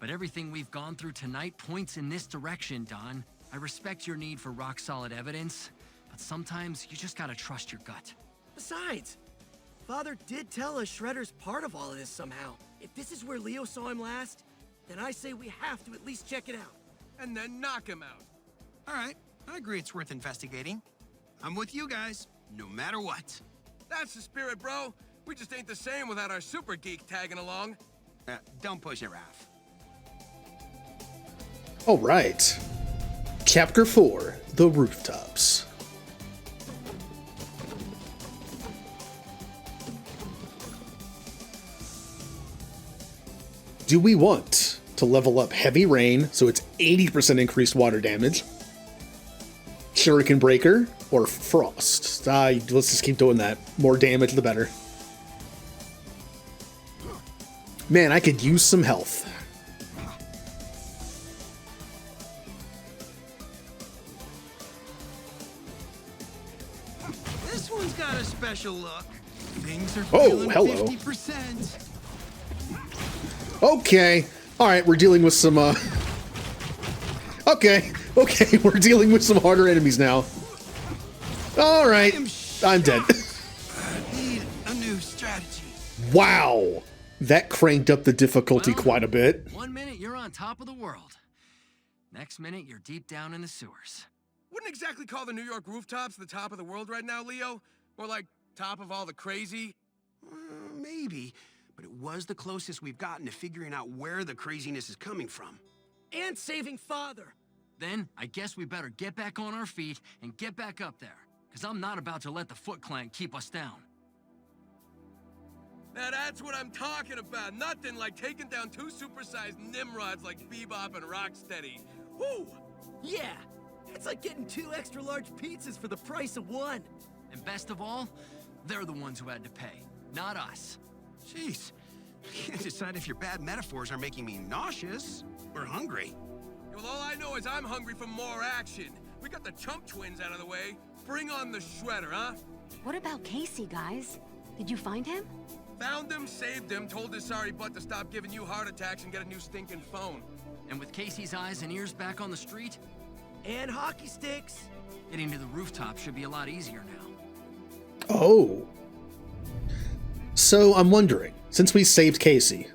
S2: But everything we've gone through tonight points in this direction, Don. I respect your need for rock-solid evidence, but sometimes you just gotta trust your gut.
S7: Besides, Father did tell us Shredder's part of all of this somehow. If this is where Leo saw him last, then I say we have to at least check it out.
S8: And then knock him out.
S6: All right, I agree it's worth investigating. I'm with you guys, no matter what.
S8: That's the spirit, bro. We just ain't the same without our super geek tagging along.
S6: Don't push it, Raph.
S1: All right. Chapter 4, The Rooftops. Do we want to level up Heavy Rain so it's 80% increased water damage, Shuriken Breaker, or Frost? Let's just keep doing that. More damage, the better. Man, I could use some health.
S6: This one's got a special look. Things are
S1: Oh,
S6: feeling
S1: hello.
S6: 50%.
S1: Okay. Alright, we're dealing with some, Okay, we're dealing with some harder enemies now. Alright, I'm dead.
S6: I need a new strategy.
S1: Wow! That cranked up the difficulty quite a bit.
S2: 1 minute you're on top of the world. Next minute, you're deep down in the sewers.
S8: Wouldn't exactly call the New York rooftops the top of the world right now, Leo. More like top of all the crazy.
S6: Maybe, but it was the closest we've gotten to figuring out where the craziness is coming from.
S7: And saving Father.
S2: Then, I guess we better get back on our feet and get back up there. Because I'm not about to let the Foot Clan keep us down.
S8: Now that's what I'm talking about. Nothing like taking down two supersized Nimrods like Bebop and Rocksteady. Woo!
S7: Yeah, it's like getting 2 extra large pizzas for the price of 1.
S2: And best of all, they're the ones who had to pay, not us.
S6: Jeez, I can't decide if your bad metaphors are making me nauseous or hungry.
S8: Well, all I know is I'm hungry for more action. We got the Chump Twins out of the way. Bring on the Shredder, huh?
S5: What about Casey, guys? Did you find him?
S8: Found him, saved him, told his sorry butt to stop giving you heart attacks and get a new stinking phone.
S2: And with Casey's eyes and ears back on the street,
S7: and hockey sticks,
S2: getting to the rooftop should be a lot easier now.
S1: Oh. So I'm wondering, since we saved Casey,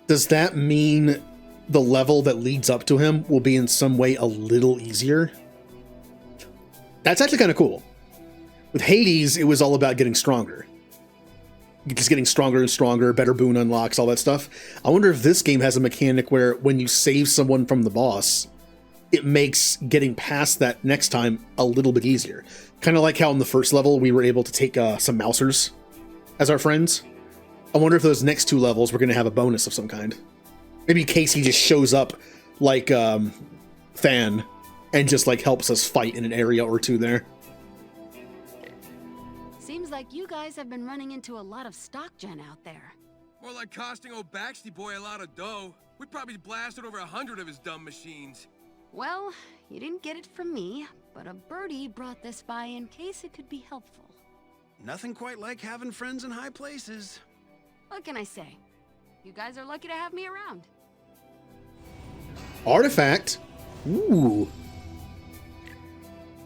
S1: does that mean the level that leads up to him will be in some way a little easier? That's actually kind of cool. With Hades, it was all about getting stronger. Just getting stronger and stronger, better boon unlocks, all that stuff. I wonder if this game has a mechanic where when you save someone from the boss, it makes getting past that next time a little bit easier. Kind of like how in the first level we were able to take some mousers as our friends. I wonder if those next 2 levels we're going to have a bonus of some kind. Maybe Casey just shows up like Than and just like helps us fight in an area or 2 there.
S5: Seems like you guys have been running into a lot of stock gen out there.
S8: More like costing old Baxty Boy a lot of dough. We probably blasted over 100 of his dumb machines.
S5: Well, you didn't get it from me, but a birdie brought this by in case it could be helpful.
S6: Nothing quite like having friends in high places.
S5: What can I say? You guys are lucky to have me around.
S1: Artifact? Ooh.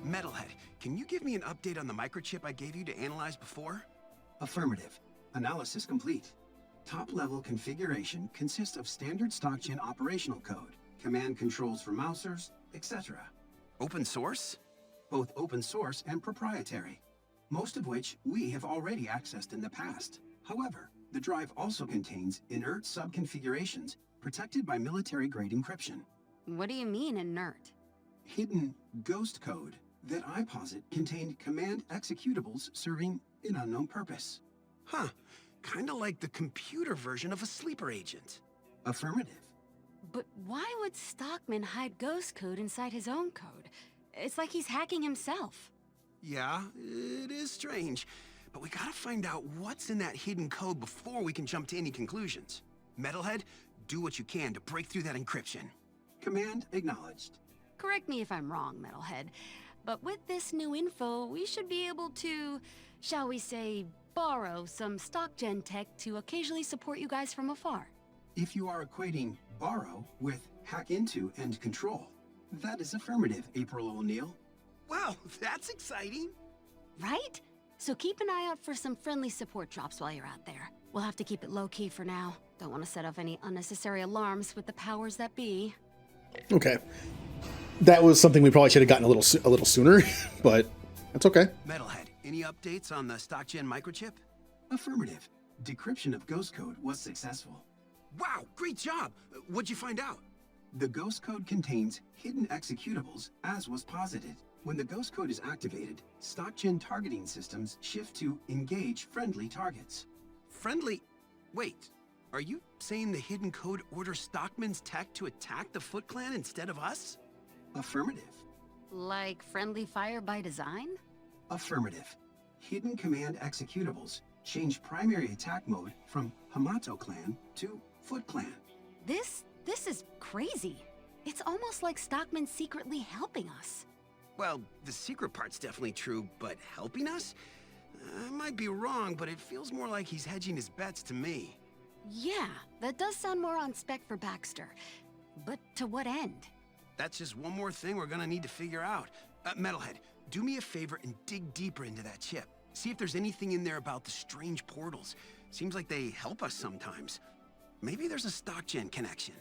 S6: Metalhead, can you give me an update on the microchip I gave you to analyze before?
S15: Affirmative. Analysis complete. Top-level configuration consists of standard stock-gen operational code, command controls for mousers, etc.
S6: Open source?
S15: Both open source and proprietary, most of which we have already accessed in the past. However, the drive also contains inert sub-configurations protected by military-grade encryption.
S5: What do you mean, inert?
S15: Hidden ghost code that I posit contained command executables serving an unknown purpose.
S6: Huh. Kinda like the computer version of a sleeper agent.
S15: Affirmative.
S5: But why would Stockman hide ghost code inside his own code? It's like he's hacking himself.
S6: Yeah, it is strange. But we gotta find out what's in that hidden code before we can jump to any conclusions. Metalhead, do what you can to break through that encryption.
S15: Command acknowledged.
S5: Correct me if I'm wrong, Metalhead, but with this new info, we should be able to, shall we say, borrow some stock gen tech to occasionally support you guys from afar.
S15: If you are equating borrow with hack into and control, that is affirmative, April O'Neil.
S6: Wow, that's exciting.
S5: Right? So keep an eye out for some friendly support drops while you're out there. We'll have to keep it low-key for now. Don't want to set off any unnecessary alarms with the powers that be.
S1: Okay. That was something we probably should have gotten a little sooner, but that's okay.
S6: Metalhead, any updates on the stock-gen microchip?
S15: Affirmative. Decryption of ghost code was successful.
S6: Wow, great job! What'd you find out?
S15: The ghost code contains hidden executables, as was posited. When the ghost code is activated, stock-gen targeting systems shift to engage friendly targets.
S6: Friendly? Wait, are you saying the hidden code orders Stockman's tech to attack the Foot Clan instead of us?
S15: Affirmative.
S5: Like friendly fire by design?
S15: Affirmative. Hidden command executables change primary attack mode from Hamato Clan to Foot Clan.
S5: This is crazy. It's almost like Stockman's secretly helping us.
S6: Well, the secret part's definitely true, but helping us? I might be wrong, but it feels more like he's hedging his bets to me.
S5: Yeah, that does sound more on spec for Baxter. But to what end?
S6: That's just one more thing we're gonna need to figure out. Metalhead, do me a favor and dig deeper into that chip. See if there's anything in there about the strange portals. Seems like they help us sometimes. Maybe there's a stock gen connection.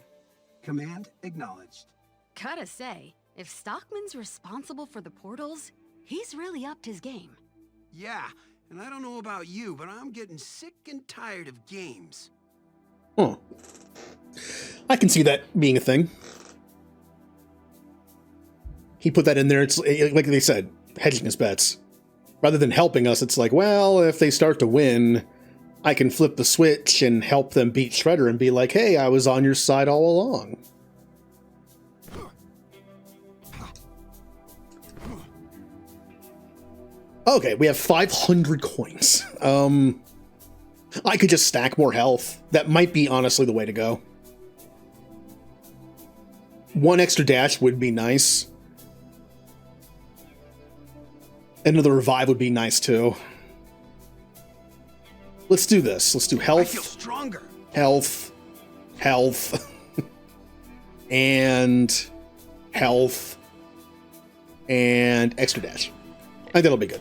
S15: Command acknowledged.
S5: Gotta say, if Stockman's responsible for the portals, he's really upped his game.
S6: Yeah, and I don't know about you, but I'm getting sick and tired of games.
S1: Huh. I can see that being a thing. He put that in there. It's like they said, hedging his bets. Rather than helping us, it's like, well, if they start to win, I can flip the switch and help them beat Shredder and be like, hey, I was on your side all along. Okay, we have 500 coins. I could just stack more health. That might be honestly the way to go. One extra dash would be nice. Another revive would be nice too. Let's do this. Let's do health.
S6: I feel stronger.
S1: Health. Health. And health. And extra dash. I think that'll be good.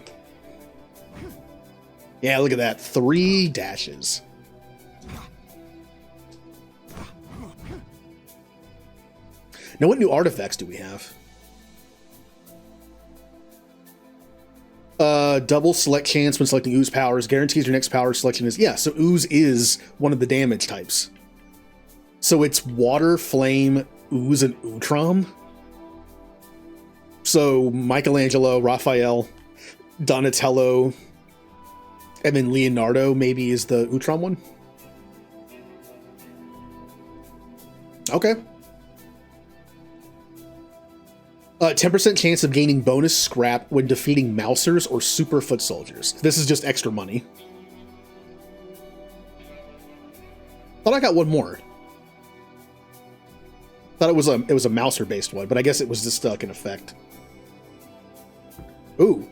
S1: Yeah, look at that. 3 dashes. Now, what new artifacts do we have? Double select chance when selecting ooze powers. Guarantees your next power selection is... Yeah, so ooze is one of the damage types. So it's water, flame, ooze, and Utrom. So Michelangelo, Raphael, Donatello, and then Leonardo maybe is the Utrom one. Okay. 10% chance of gaining bonus scrap when defeating Mousers or Super Foot Soldiers. This is just extra money. Thought I got one more. Thought it was a Mouser-based one, but I guess it was just stuck in effect. Ooh.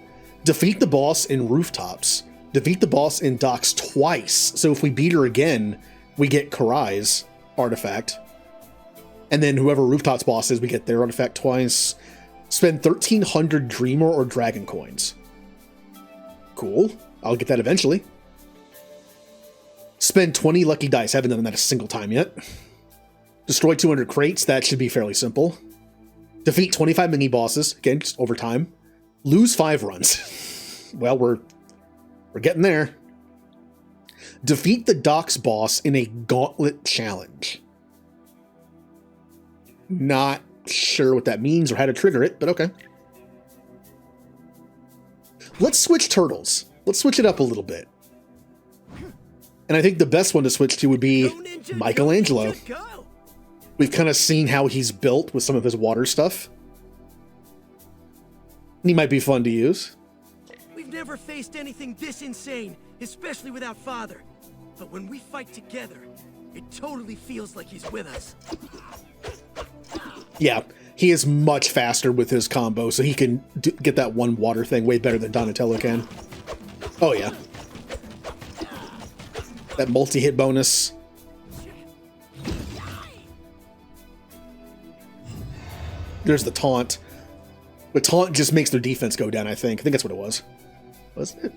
S1: Defeat the boss in Rooftops. Defeat the boss in Docks twice. So if we beat her again, we get Karai's artifact. And then whoever Rooftops boss is, we get their artifact twice. Spend 1,300 Dreamer or Dragon coins. Cool. I'll get that eventually. Spend 20 lucky dice. Haven't done that a single time yet. Destroy 200 crates. That should be fairly simple. Defeat 25 mini-bosses. Again, just over time. Lose 5 runs. Well, we're getting there. Defeat the Docks boss in a gauntlet challenge. Not sure what that means or how to trigger it, but okay. Let's switch turtles. Let's switch it up a little bit. And I think the best one to switch to would be Michelangelo. We've kind of seen how he's built with some of his water stuff. He might be fun to use.
S7: We've never faced anything this insane, especially without Father. But when we fight together, it totally feels like he's with us.
S1: Yeah, he is much faster with his combo, so he can get that one water thing way better than Donatello can. Oh yeah. That multi-hit bonus. There's the taunt. The taunt just makes their defense go down, I think. I think that's what it was. Wasn't it?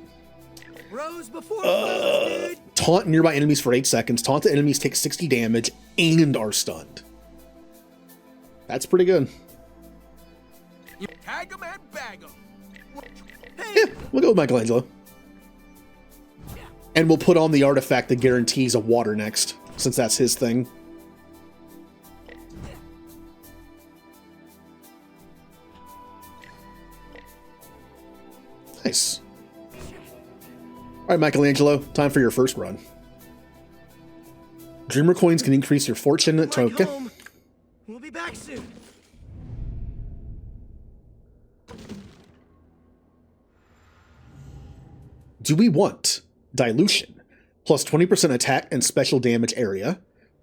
S7: Rose before Rose, dude.
S1: Taunt nearby enemies for 8 seconds. Taunted enemies take 60 damage and are stunned. That's pretty good.
S8: Tag 'em and bag 'em.
S1: Yeah, we'll go with Michelangelo. And we'll put on the artifact that guarantees a water next, since that's his thing. Nice. Alright, Michelangelo, time for your first run. Dreamer coins can increase your fortune to... Okay.
S7: We'll be back soon.
S1: Do we want Dilution, plus 20% attack and special damage area,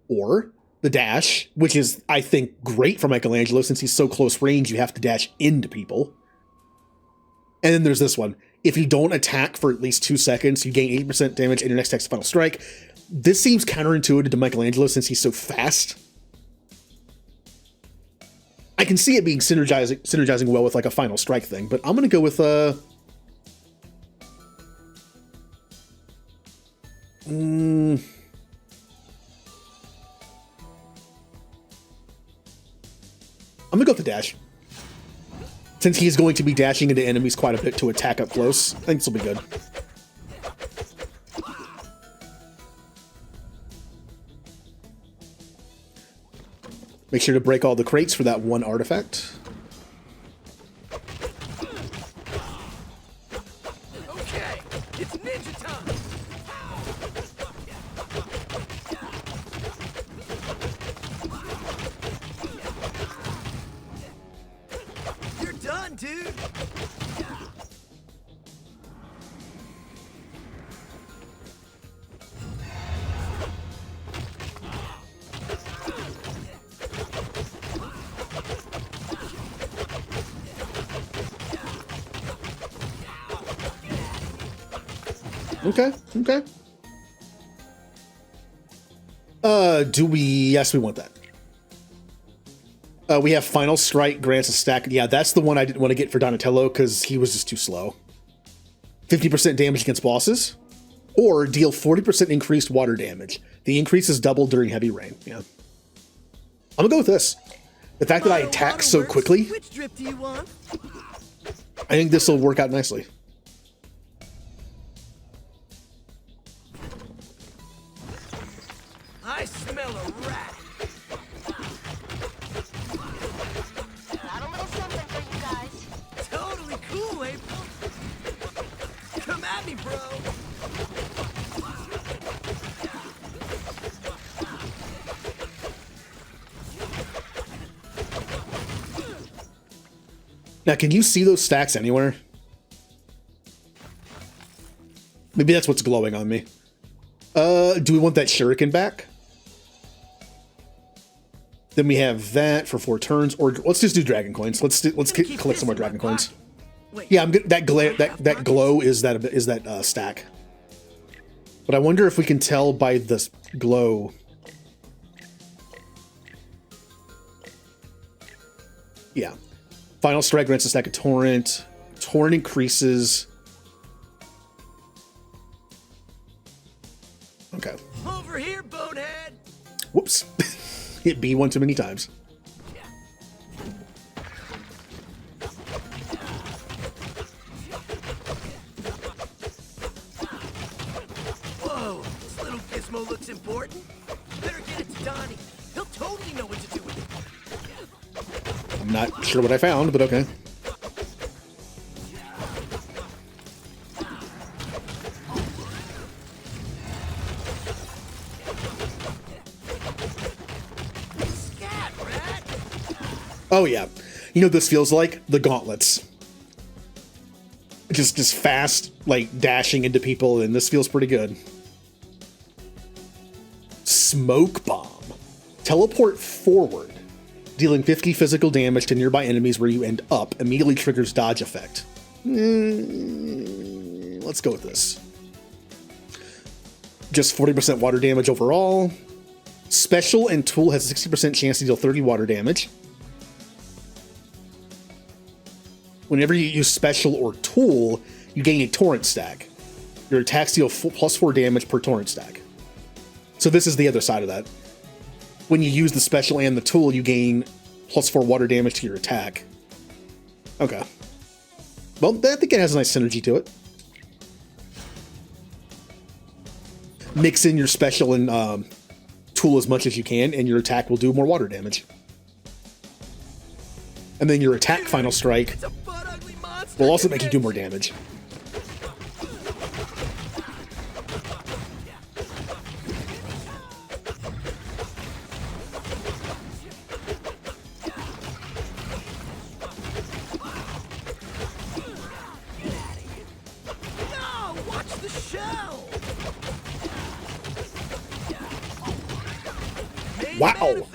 S1: or the dash, which is, I think, great for Michelangelo since he's so close range you have to dash into people. And then there's this one. If you don't attack for at least 2 seconds, you gain 80% damage in your next text final strike. This seems counterintuitive to Michelangelo since he's so fast. I can see it being synergizing well with like a final strike thing, but I'm gonna go with I'm gonna go with the dash. Since he's going to be dashing into enemies quite a bit to attack up close, I think this will be good. Make sure to break all the crates for that one artifact.
S7: Okay, it's ninja time. You're done, dude.
S1: Okay, okay. Do we... Yes, we want that. We have Final Strike grants a stack. Yeah, that's the one I didn't want to get for Donatello because he was just too slow. 50% damage against bosses. Or deal 40% increased water damage. The increase is doubled during heavy rain. Yeah. I'm gonna go with this. The fact that I attack so quickly,
S7: Which drip do you want?
S1: I think this will work out nicely.
S7: I smell a rat.
S3: Got a little something for you guys.
S7: Totally cool, April. Come at me, bro.
S1: Now, can you see those stacks anywhere? Maybe that's what's glowing on me. Do we want that shuriken back? Then we have that for 4 turns, or let's just do dragon coins. Let's collect some more dragon coins. Yeah, I'm good. That glow is that stack. But I wonder if we can tell by this glow. Yeah. Final Strike grants a stack of Torrent. Torrent increases. Okay.
S7: Over here, bonehead.
S1: Whoops. Hit B one too many times.
S7: Whoa, this little gizmo looks important. Better get it to Donnie. He'll totally know what to do with it.
S1: I'm not sure what I found, but okay. Oh yeah. You know what this feels like? The gauntlets. Just fast, like dashing into people, and this feels pretty good. Smoke bomb. Teleport forward. Dealing 50 physical damage to nearby enemies where you end up. Immediately triggers dodge effect. Let's go with this. Just 40% water damage overall. Special and tool has a 60% chance to deal 30 water damage. Whenever you use special or tool, you gain a torrent stack. Your attacks deal plus 4 damage per torrent stack. So this is the other side of that. When you use the special and the tool, you gain plus 4 water damage to your attack. Okay. Well, I think it has a nice synergy to it. Mix in your special and tool as much as you can, and your attack will do more water damage. And then your attack Final Strike will also make you do more damage.
S7: No, watch the shell.
S1: Wow.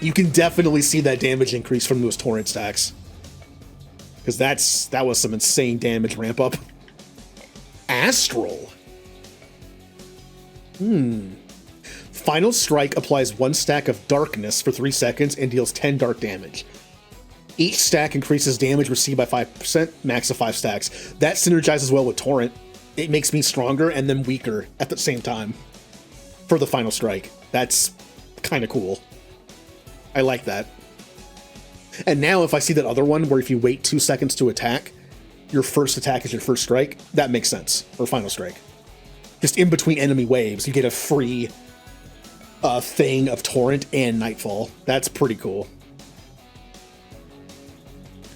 S1: You can definitely see that damage increase from those torrent stacks. Because that was some insane damage ramp up. Astral. Final Strike applies 1 stack of darkness for 3 seconds and deals 10 dark damage. Each stack increases damage received by 5%, max of 5 stacks. That synergizes well with Torrent. It makes me stronger and then weaker at the same time for the Final Strike. That's kind of cool. I like that. And now if I see that other one where if you wait 2 seconds to attack, your first attack is your first strike, that makes sense. Or final strike. Just in between enemy waves, you get a free thing of Torrent and Nightfall. That's pretty cool.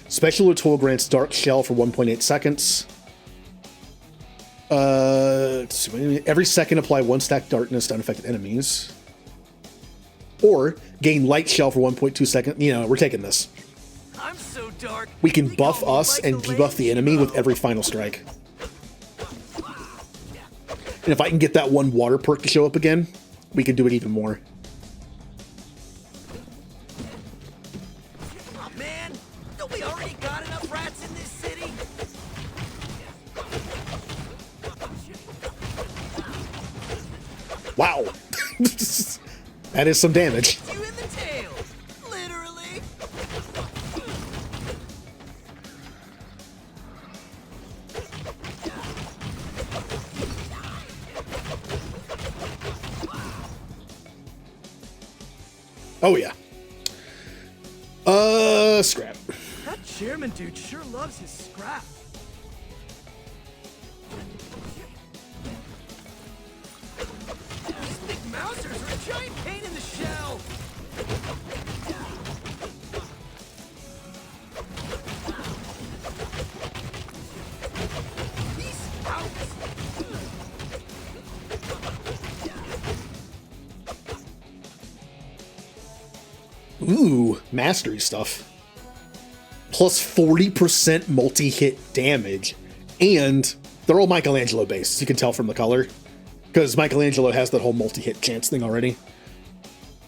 S1: Special tool grants Dark Shell for 1.8 seconds. Every second apply 1 stack darkness to unaffected enemies. Or gain Light Shell for 1.2 seconds. You know, we're taking this.
S7: I'm so dark.
S1: We can buff us and debuff the enemy with every final strike. And if I can get that one water perk to show up again, we can do it even more.
S7: Oh man, don't we already got enough rats in this city?
S1: Wow. That is some damage.
S7: You in the tail, literally.
S1: Oh yeah. Scrap.
S7: That chairman dude sure loves his scrap. These big mousers are a giant pain in the shell. Peace out.
S1: Ooh, mastery stuff. Plus 40% multi-hit damage. And they're all Michelangelo based, as you can tell from the color. Because Michelangelo has that whole multi-hit chance thing already.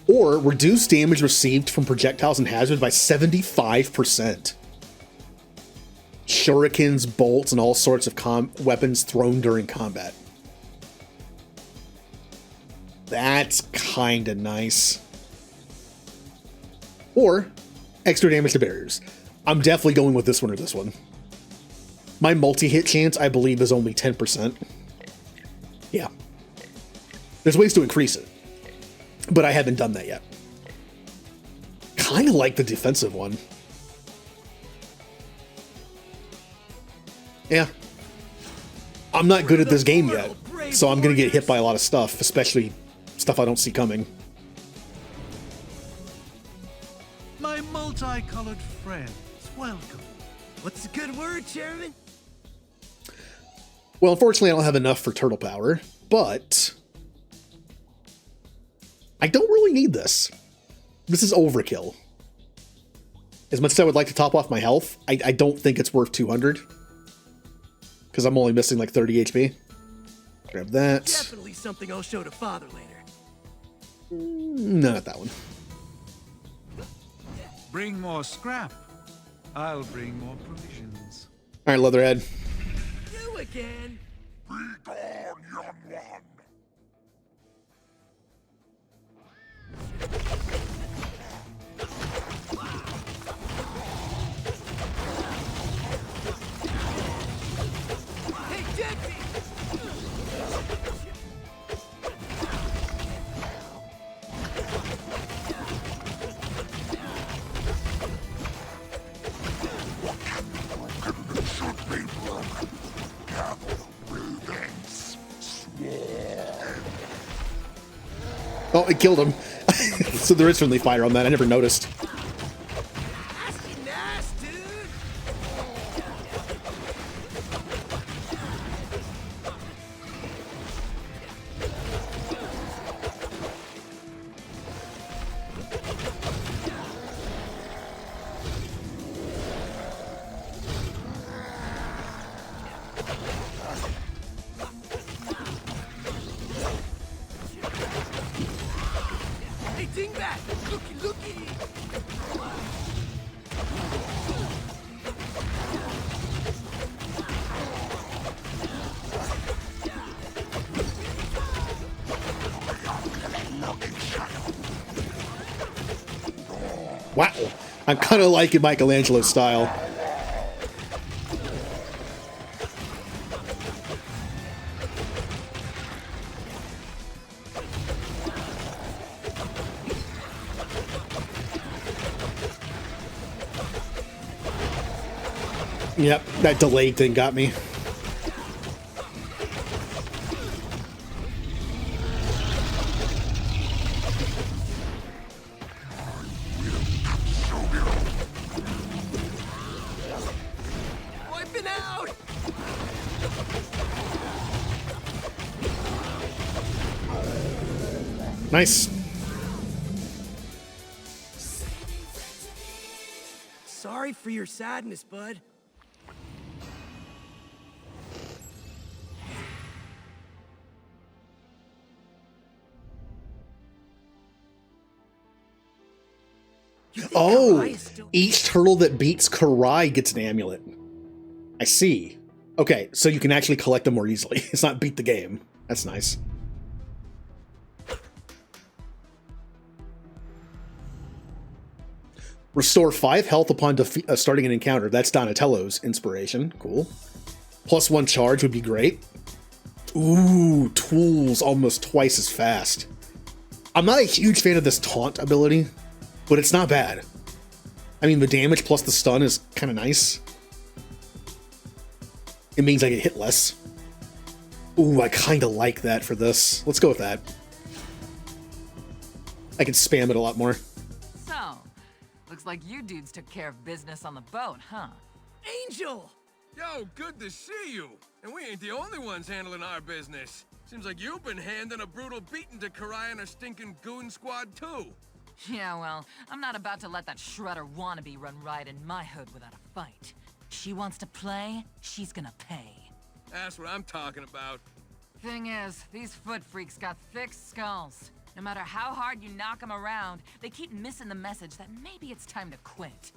S1: Or reduce damage received from projectiles and hazards by 75%. Shurikens, bolts, and all sorts of weapons thrown during combat. That's kinda nice. Or extra damage to barriers. I'm definitely going with this one or this one. My multi-hit chance, I believe, is only 10%. Yeah. There's ways to increase it, but I haven't done that yet. Kind of like the defensive one. Yeah. I'm not good at this game yet, so I'm going to get hit by a lot of stuff, especially stuff I don't see coming.
S10: My multicolored friends, welcome.
S7: What's a good word, Chairman?
S1: Well, unfortunately, I don't have enough for turtle power, but I don't really need this. This is overkill. As much as I would like to top off my health, I don't think it's worth 200. Because I'm only missing like 30 HP. Grab that.
S7: Definitely something I'll show to Father later.
S1: No, not that one.
S10: Bring more scrap. I'll bring more provisions.
S1: All right, Leatherhead.
S7: You again.
S11: Be gone, young one.
S7: Hey, Dexy!
S1: Oh, it killed him. So there is friendly fire on that. I never noticed.
S7: Hey, Dingbat! Looky, looky!
S1: Wow. I'm kind of liking Michelangelo's style. Yep, that delayed thing got me.
S7: Wiping out!
S1: Nice.
S7: Sorry for your sadness, bud.
S1: Oh, each turtle that beats Karai gets an amulet. I see. Okay, so you can actually collect them more easily. It's not beat the game. That's nice. Restore 5 health upon starting an encounter. That's Donatello's inspiration. Cool. +1 charge would be great. Ooh, tools almost twice as fast. I'm not a huge fan of this taunt ability, but it's not bad. I mean, the damage plus the stun is kind of nice. It means I get hit less. Ooh, I kind of like that for this. Let's go with that. I can spam it a lot more.
S14: So, looks like you dudes took care of business on the boat, huh?
S7: Angel!
S8: Yo, good to see you. And we ain't the only ones handling our business. Seems like you've been handing a brutal beating to Karai and her stinking goon squad, too.
S14: Yeah, well, I'm not about to let that shredder wannabe run riot in my hood without a fight. She wants to play, she's gonna pay.
S8: That's what I'm talking about.
S14: Thing is, these foot freaks got thick skulls. No matter how hard you knock them around, they keep missing the message that maybe it's time to quit.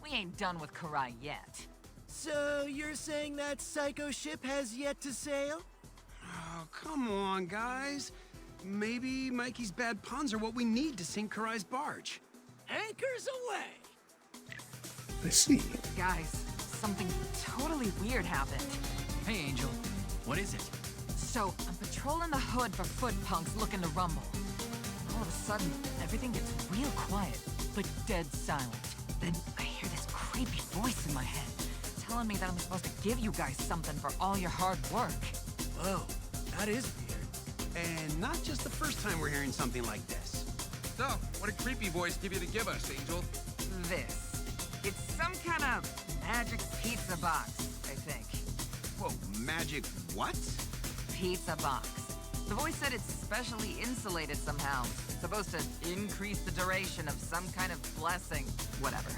S14: We ain't done with Karai yet.
S7: So, you're saying that psycho ship has yet to sail?
S6: Oh, come on, guys. Maybe Mikey's bad puns are what we need to sink Karai's barge.
S7: Anchors away!
S1: I see.
S14: Guys, something totally weird happened.
S2: Hey, Angel. What is it?
S14: So, I'm patrolling the hood for foot punks looking to rumble. All of a sudden, everything gets real quiet, like dead silent. Then I hear this creepy voice in my head, telling me that I'm supposed to give you guys something for all your hard work.
S7: Whoa, that is weird.
S6: And not just the first time we're hearing something like this.
S8: So, what did creepy voice give you to give us, Angel?
S14: This. It's some kind of magic pizza box, I think.
S6: Whoa, magic what?
S14: Pizza box. The voice said it's specially insulated somehow. Supposed to increase the duration of some kind of blessing. Whatever.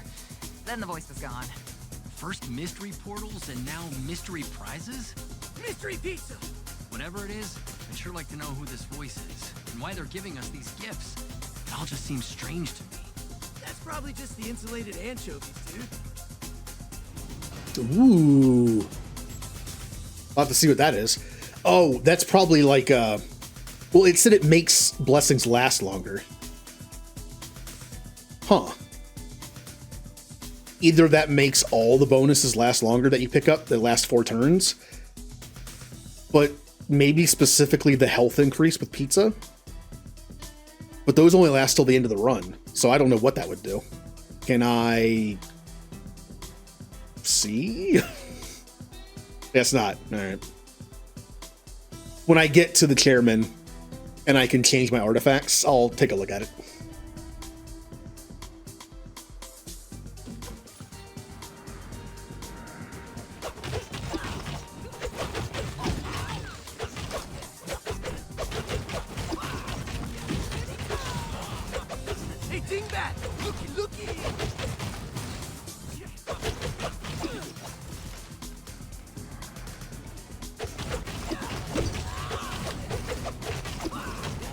S14: Then the voice was gone.
S2: First mystery portals and now mystery prizes?
S7: Mystery pizza!
S2: Whatever it is, I'd sure like to know who this voice is and why they're giving us these gifts. It all just seems strange to me.
S7: That's probably just the insulated anchovies, dude.
S1: Ooh. I'll have to see what that is. Oh, that's probably like, well, it said it makes blessings last longer. Huh. Either that makes all the bonuses last longer that you pick up, the last 4 turns, but maybe specifically the health increase with pizza. But those only last till the end of the run, so I don't know what that would do. Can I see? Guess not. All right. When I get to the chairman and I can change my artifacts, I'll take a look at it.
S7: Hey, Dingbat! Looky, looky!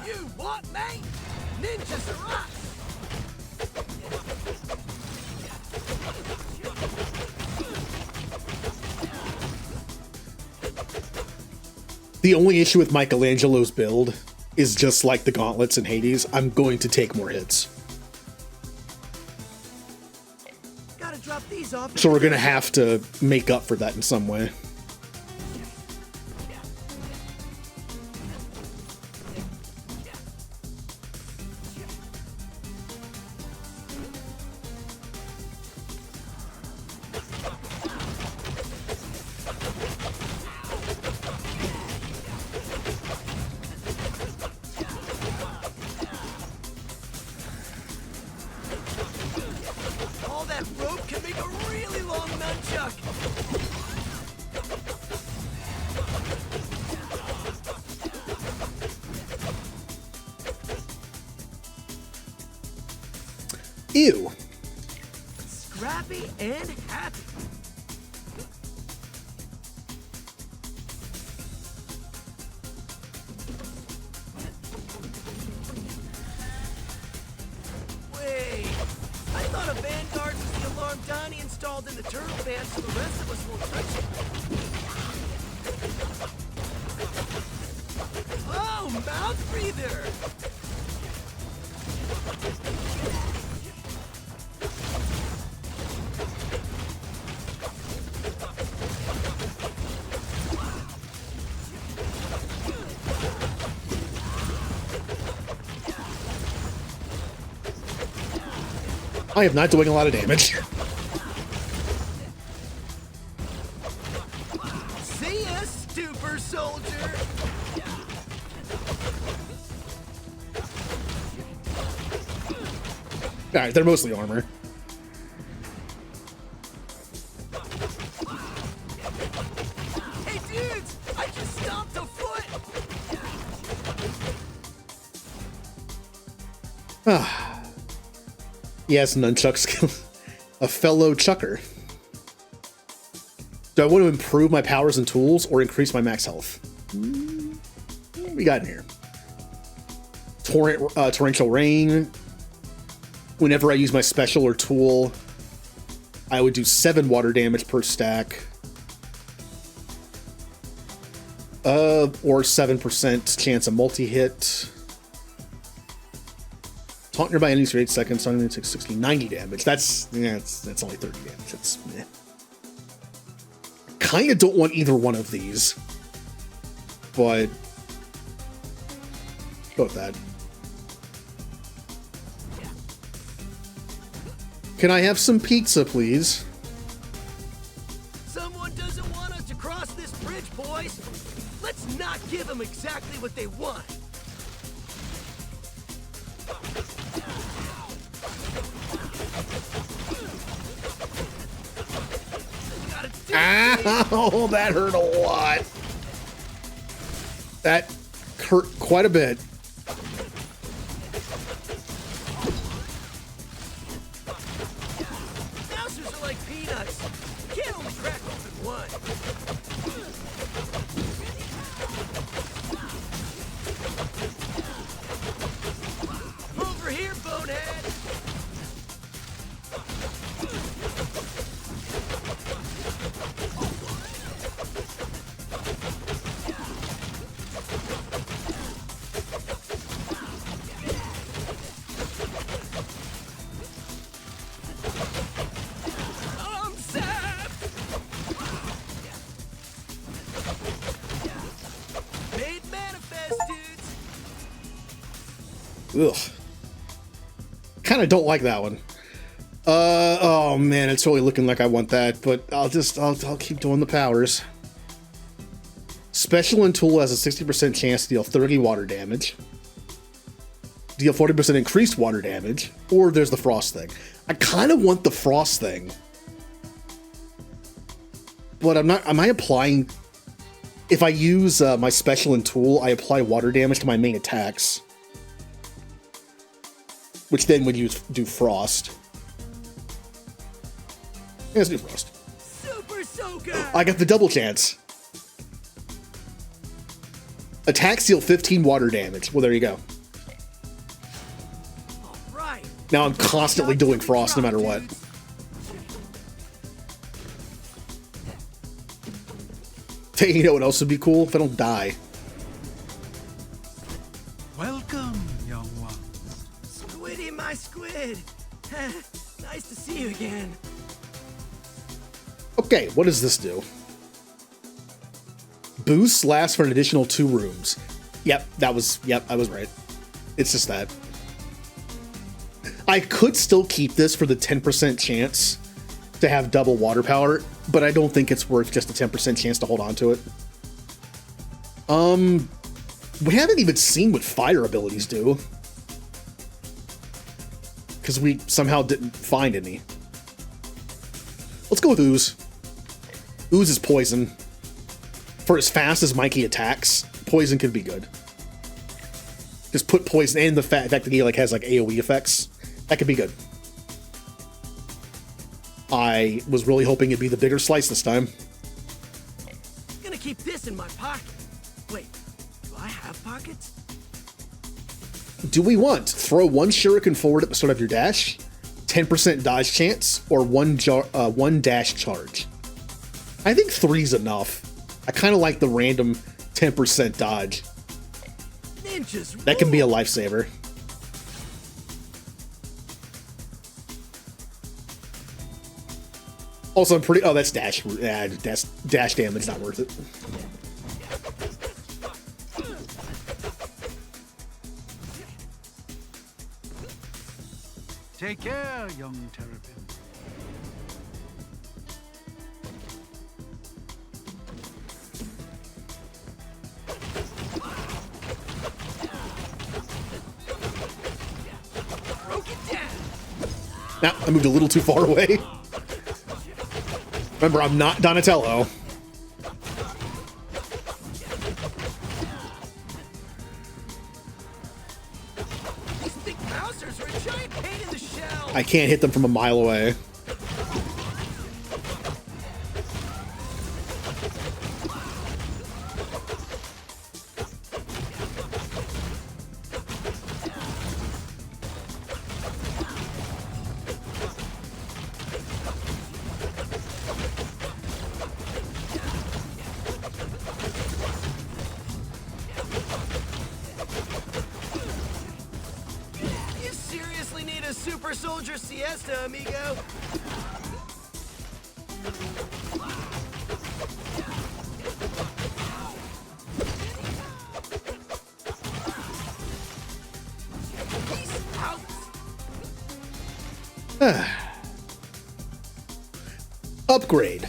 S7: You what, mate? Ninjas are us!
S1: The only issue with Michelangelo's build is just like the gauntlets in Hades, I'm going to take more hits.
S7: Gotta drop these off.
S1: So we're going to have to make up for that in some way.
S7: That rope can make a really long nunchuck.
S1: Ew.
S7: Scrappy and happy. Wait, I thought a vanguard was the alarm Donnie installed in the turtle band so the rest of us won't touch it. Oh, mouth breather!
S1: I am not doing a lot of damage.
S7: See ya, stupor soldier!
S1: Alright, they're mostly armor.
S7: Hey dudes, I just stomped a foot!
S1: Yes, nunchuck skill. A fellow chucker. Do I want to improve my powers and tools or increase my max health? What we got in here? Torrential rain. Whenever I use my special or tool, I would do 7 water damage per stack. Or 7% chance of multi-hit. Taunt nearby enemies for 8 seconds, so I'm going to take 60, 90 damage. That's only 30 damage. That's meh. Kind of don't want either one of these, but go with that. Can I have some pizza, please?
S7: Someone doesn't want us to cross this bridge, boys. Let's not give them exactly what they want.
S1: Ow, that hurt a lot. That hurt quite a bit.
S7: Mousers are like peanuts. You can't only crack open one. Over here, bonehead.
S1: Ugh. Kind of don't like that one. Oh man, it's really looking like I want that, but I'll keep doing the powers. Special and tool has a 60% chance to deal 30 water damage. Deal 40% increased water damage, or there's the frost thing. I kind of want the frost thing. But am I applying... If I use my special and tool, I apply water damage to my main attacks. Which then would do frost. Yeah, let's do frost.
S7: Super Soaker!
S1: I got the double chance. Attacks deal 15 water damage. Well, there you go.
S7: Right.
S1: Now I'm constantly doing frost no matter what. Hey, you know what else would be cool? If I don't die.
S10: Welcome, young one.
S7: Squiddy, my squid. Nice to see you again.
S1: Okay, what does this do? Boosts last for an additional 2 rooms. Yep, I was right. It's just that. I could still keep this for the 10% chance to have double water power, but I don't think it's worth just a 10% chance to hold on to it. We haven't even seen what fire abilities do. Because we somehow didn't find any. Let's go with Ooze. Ooze is poison. For as fast as Mikey attacks, poison could be good. Just put poison and the fact that he like has like AoE effects. That could be good. I was really hoping it'd be the bigger slice this time.
S7: Gonna keep this in my pocket. Wait, do I have pockets?
S1: Do we want throw one shuriken forward at the start of your dash, 10% dodge chance, or one dash charge? I think 3's enough. I kind of like the random 10% dodge.
S7: Ninjas
S1: That can be a lifesaver. Also, I'm pretty. Oh, that's dash. Dash damage, not worth it.
S10: Take care, young Terrapin.
S1: Now, I moved a little too far away. Remember, I'm not Donatello.
S7: These big mousers are a giant pain in the shell.
S1: I can't hit them from a mile away.
S7: You seriously need a super soldier siesta, amigo?
S1: Upgrade.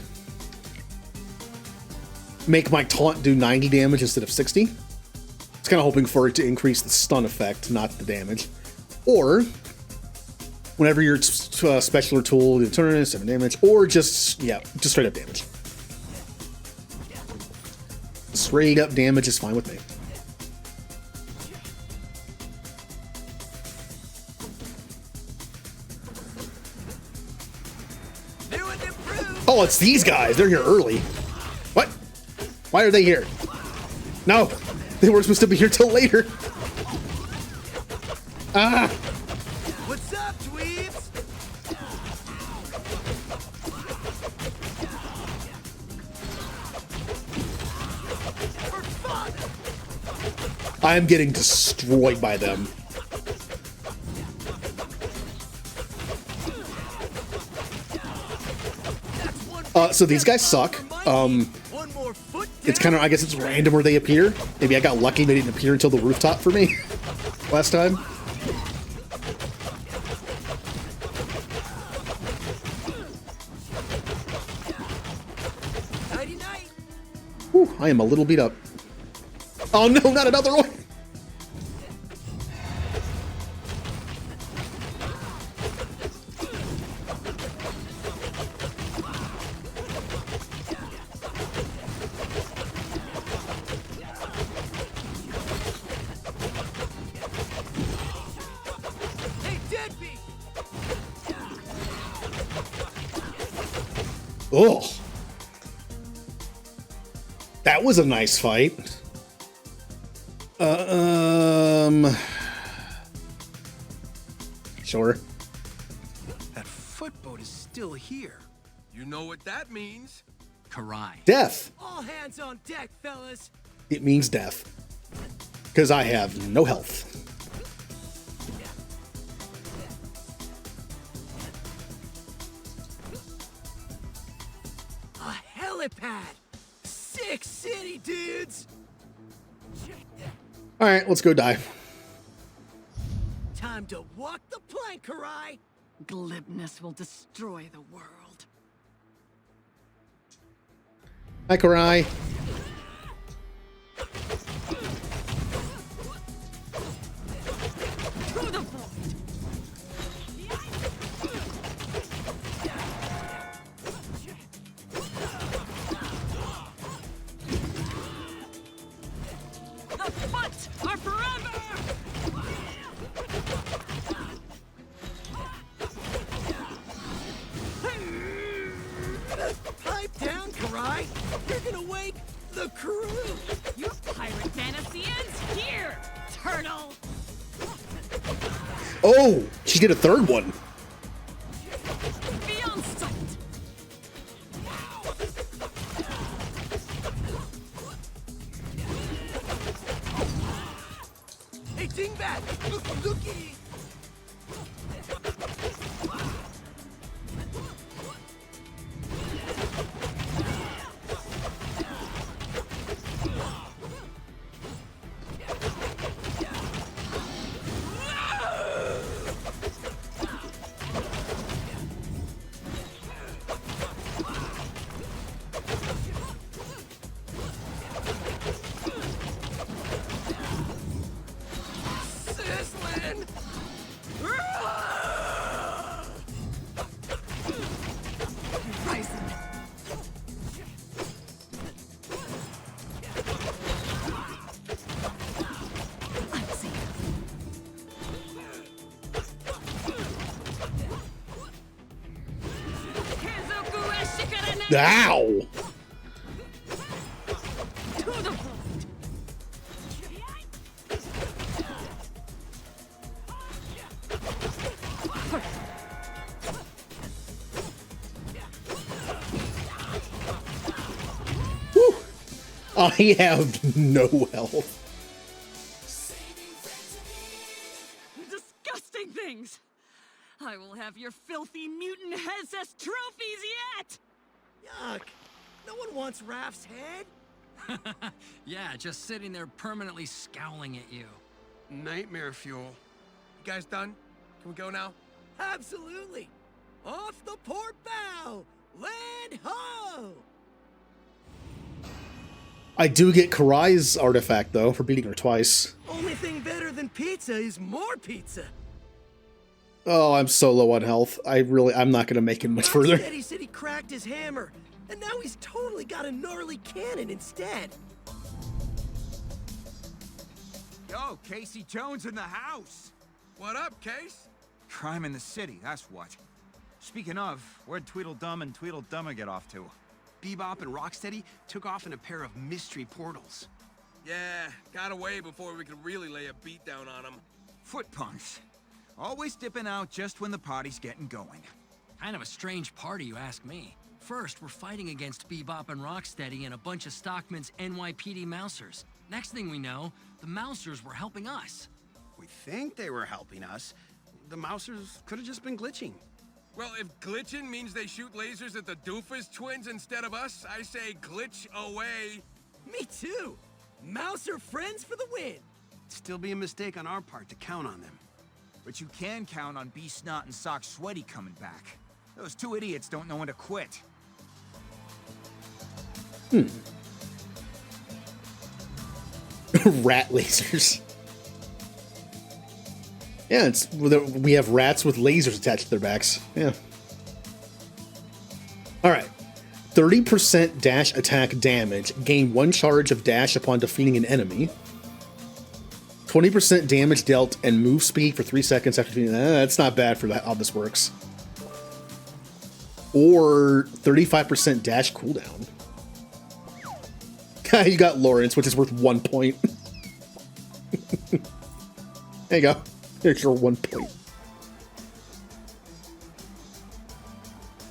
S1: Make my taunt do 90 damage instead of 60. I was kind of hoping for it to increase the stun effect, not the damage. Or, whenever your special or tool, you turn 7 damage, or just straight up damage. Straight up damage is fine with me. Oh, it's these guys. They're here early. What? Why are they here? No, they weren't supposed to be here till later. Ah!
S7: What's up, dweebs? For fun!
S1: I am getting destroyed by them. So these guys suck. It's kind of, I guess it's random where they appear. Maybe I got lucky and they didn't appear until the rooftop for me last time. Whew, I am a little beat up. Oh no, not another one! Oh, that was a nice fight. Sure.
S6: That footboat is still here.
S8: You know what that means?
S2: Karai.
S1: Death.
S7: All hands on deck, fellas.
S1: It means death. Because I have no health.
S7: A helipad. Sick city, dudes.
S1: All right, let's go dive.
S7: Time to walk the plank, Karai.
S13: Glibness will destroy the world.
S1: Hi, Karai.
S13: To the point.
S7: guy. You're gonna wake the crew.
S13: Your pirate fantasy ends here, turtle!
S1: Oh, she did a third one.
S13: Beyond sight!
S7: Hey, Dingbat! Looky! Sizzling!
S14: Rising.
S1: Ow!
S13: To the point!
S1: Whew. I have no health.
S13: Disgusting things! I will have your filthy mutant heads as trophies yet!
S7: Yuck! No one wants Raph's head.
S2: Yeah, just sitting there permanently scowling at you.
S8: Nightmare fuel. You guys done? Can we go now?
S7: Absolutely. Off the port bow. Land ho!
S1: I do get Karai's artifact, though, for beating her twice.
S7: Only thing better than pizza is more pizza.
S1: Oh, I'm so low on health. I'm not going to make it much further.
S7: He said he cracked his hammer, and now he's totally got a gnarly cannon instead.
S12: Yo, Casey Jones in the house.
S8: What up, Case?
S12: Crime in the city, that's what. Speaking of, where'd Tweedledum and Tweedledummer get off to?
S6: Bebop and Rocksteady took off in a pair of mystery portals.
S8: Yeah, got away before we could really lay a beat down on them.
S12: Foot punks. Always dipping out just when the party's getting going.
S2: Kind of a strange party, you ask me. First, we're fighting against Bebop and Rocksteady and a bunch of Stockman's NYPD Mousers. Next thing we know, the Mousers were helping us.
S6: We think they were helping us. The Mousers could have just been glitching.
S8: Well, if glitching means they shoot lasers at the Doofus twins instead of us, I say glitch away.
S7: Me too. Mouser friends for the win.
S6: It'd still be a mistake on our part to count on them.
S12: But you can count on B-Snot and Sock Sweaty coming back. Those two idiots don't know when to quit.
S1: Rat lasers. Yeah, we have rats with lasers attached to their backs. Yeah. Alright. 30% dash attack damage. Gain 1 charge of dash upon defeating an enemy. 20% damage dealt and move speed for 3 seconds after defeating... that's not bad for how this works. Or 35% dash cooldown. You got Lawrence, which is worth 1 point. There you go. There's your 1 point.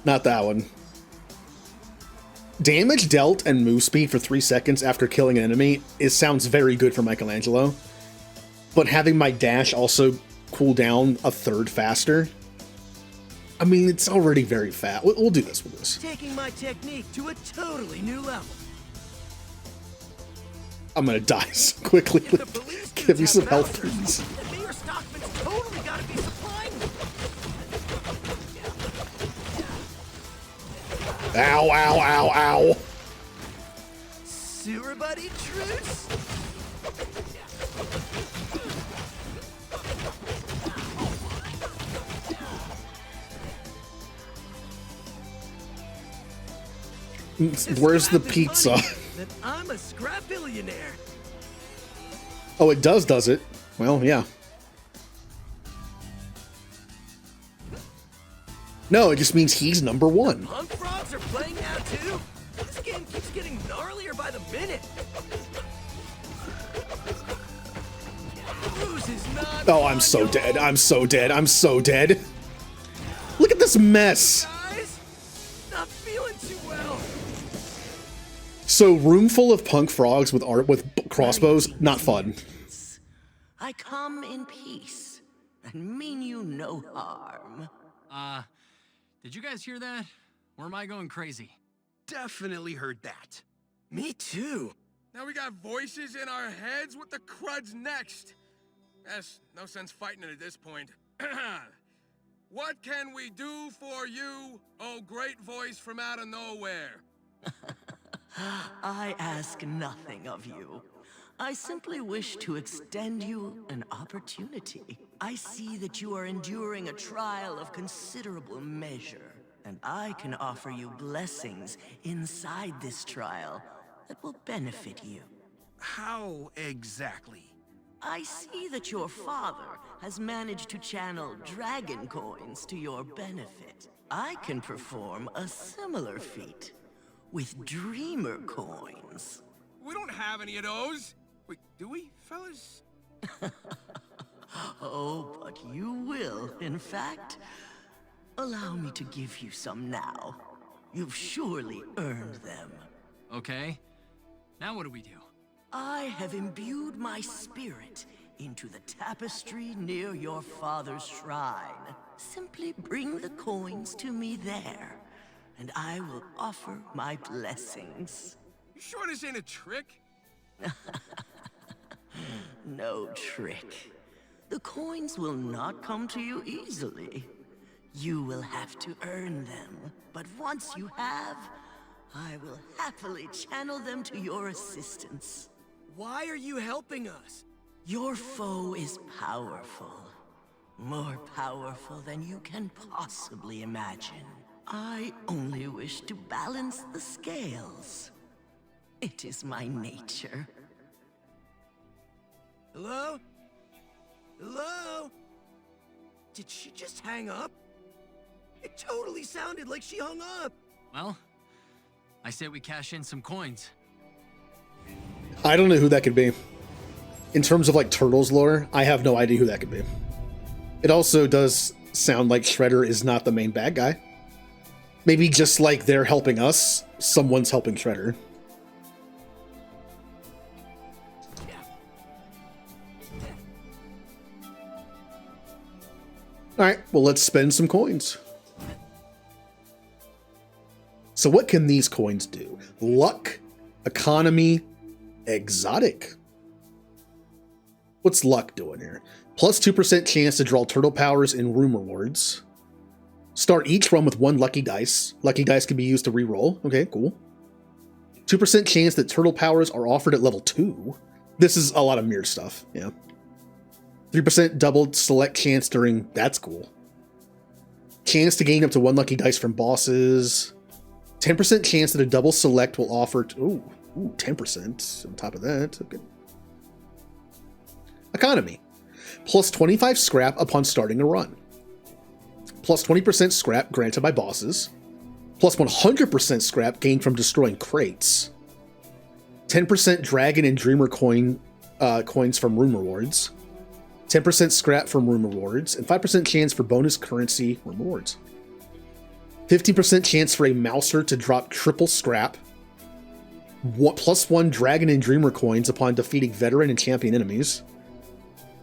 S1: Not that one. Damage dealt and move speed for 3 seconds after killing an enemy sounds very good for Michelangelo. But having my dash also cool down a third faster, I mean, it's already very fast. We'll do this. We'll do this.
S7: Taking my technique to a totally new level.
S1: I'm gonna die so quickly. Give me some health, please.
S7: The Mayor Stockman's totally gotta be supplying them.
S1: Ow, ow, ow, ow.
S7: Sewer buddy truce?
S1: Where's the pizza?
S7: That I'm a scrap-billionaire.
S1: Oh, it does it? Well, yeah. No, it just means he's number 1.
S7: Punk frogs are playing now too? This game keeps getting gnarlier by the minute. Bruce is not.
S1: Oh, I'm so dead. I'm so dead. I'm so dead. Look at this mess.
S7: Guys, not feeling too well.
S1: So, room full of punk frogs with crossbows, not fun.
S16: I come in peace and mean you no harm.
S2: Did you guys hear that? Or am I going crazy?
S6: Definitely heard that.
S7: Me too.
S8: Now we got voices in our heads? What the crud's next? Yes, no sense fighting it at this point. What can we do for you, oh great voice from out of nowhere?
S16: I ask nothing of you. I simply wish to extend you an opportunity. I see that you are enduring a trial of considerable measure, and I can offer you blessings inside this trial that will benefit you.
S6: How exactly?
S16: I see that your father has managed to channel dragon coins to your benefit. I can perform a similar feat with dreamer coins.
S8: We don't have any of those. Wait, do we, fellas?
S16: Oh, but you will, in fact. Allow me to give you some now. You've surely earned them.
S2: Okay. Now what do we do?
S16: I have imbued my spirit into the tapestry near your father's shrine. Simply bring the coins to me there, and I will offer my blessings.
S8: You sure this ain't a trick?
S16: No trick. The coins will not come to you easily. You will have to earn them. But once you have, I will happily channel them to your assistance.
S7: Why are you helping us?
S16: Your foe is powerful. More powerful than you can possibly imagine. I only wish to balance the scales. It is my nature.
S7: Hello? Hello? Did she just hang up? It totally sounded like she hung up.
S2: Well, I say we cash in some coins.
S1: I don't know who that could be. In terms of like Turtles lore, I have no idea who that could be. It also does sound like Shredder is not the main bad guy. Maybe just like they're helping us, someone's helping Shredder. Alright, well let's spend some coins. So what can these coins do? Luck, economy, exotic. What's luck doing here? Plus 2% chance to draw turtle powers in room rewards. Start each run with 1 lucky dice. Lucky dice can be used to reroll. Okay, cool. 2% chance that turtle powers are offered at level 2. This is a lot of mirror stuff, yeah. 3% doubled select chance during... That's cool. Chance to gain up to 1 lucky dice from bosses. 10% chance that a double select will offer... Ooh, 10% on top of that. Okay. Economy. Plus 25 scrap upon starting a run. Plus 20% scrap granted by bosses. Plus 100% scrap gained from destroying crates. 10% dragon and dreamer coins from room rewards. 10% scrap from room rewards, and 5% chance for bonus currency room rewards. 50% chance for a mouser to drop triple scrap. Plus 1 dragon and dreamer coins upon defeating veteran and champion enemies.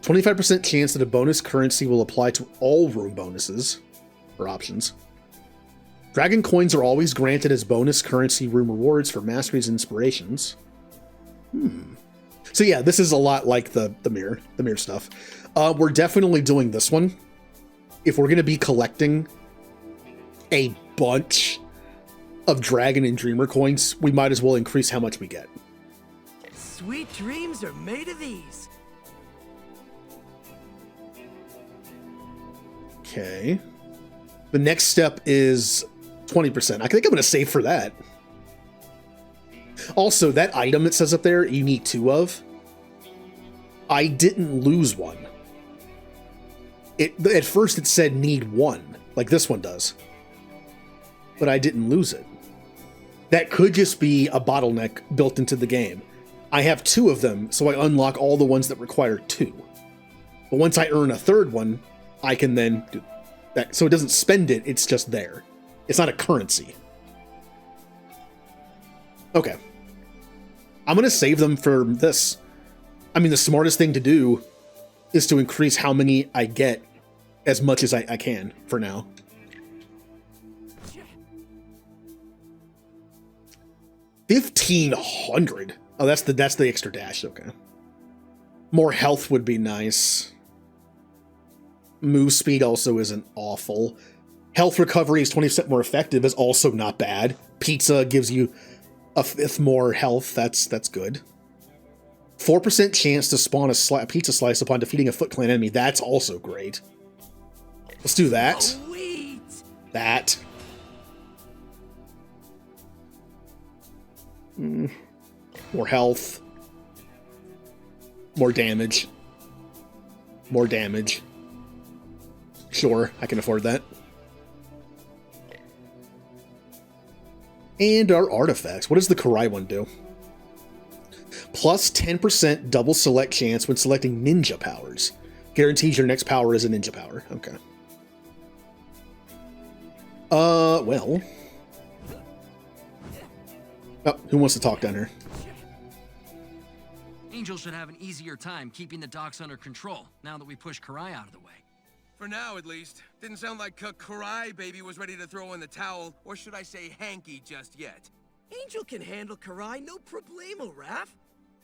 S1: 25% chance that a bonus currency will apply to all room bonuses or options. Dragon coins are always granted as bonus currency room rewards for masteries and inspirations. So yeah, this is a lot like the mirror stuff. We're definitely doing this one. If we're going to be collecting a bunch of dragon and dreamer coins, we might as well increase how much we get.
S7: Sweet dreams are made of these.
S1: Okay. The next step is 20%. I think I'm going to save for that. Also, that item it says up there, you need 2 of. I didn't lose one. At first it said need 1, like this one does. But I didn't lose it. That could just be a bottleneck built into the game. I have 2 of them, so I unlock all the ones that require 2. But once I earn a 3rd one, I can then do that. So it doesn't spend it, it's just there. It's not a currency. Okay. I'm going to save them for this. I mean, the smartest thing to do is to increase how many I get as much as I can for now. $1,500. Oh, that's the extra dash. Okay. More health would be nice. Move speed also isn't awful. Health recovery is 20% more effective is also not bad. Pizza gives you a 5th more health. That's good. 4% chance to spawn a pizza slice upon defeating a Foot Clan enemy. That's also great. Let's do that.
S7: Sweet.
S1: That. More health. More damage. More damage. Sure, I can afford that. And our artifacts. What does the Karai one do? Plus 10% double select chance when selecting ninja powers. Guarantees your next power is a ninja power. Okay. Well. Oh, who wants to talk down here?
S2: Angel should have an easier time keeping the docks under control now that we push Karai out of the way.
S8: For now, at least. Didn't sound like Karai baby was ready to throw in the towel, or should I say hanky just yet.
S7: Angel can handle Karai, no problemo, Raph.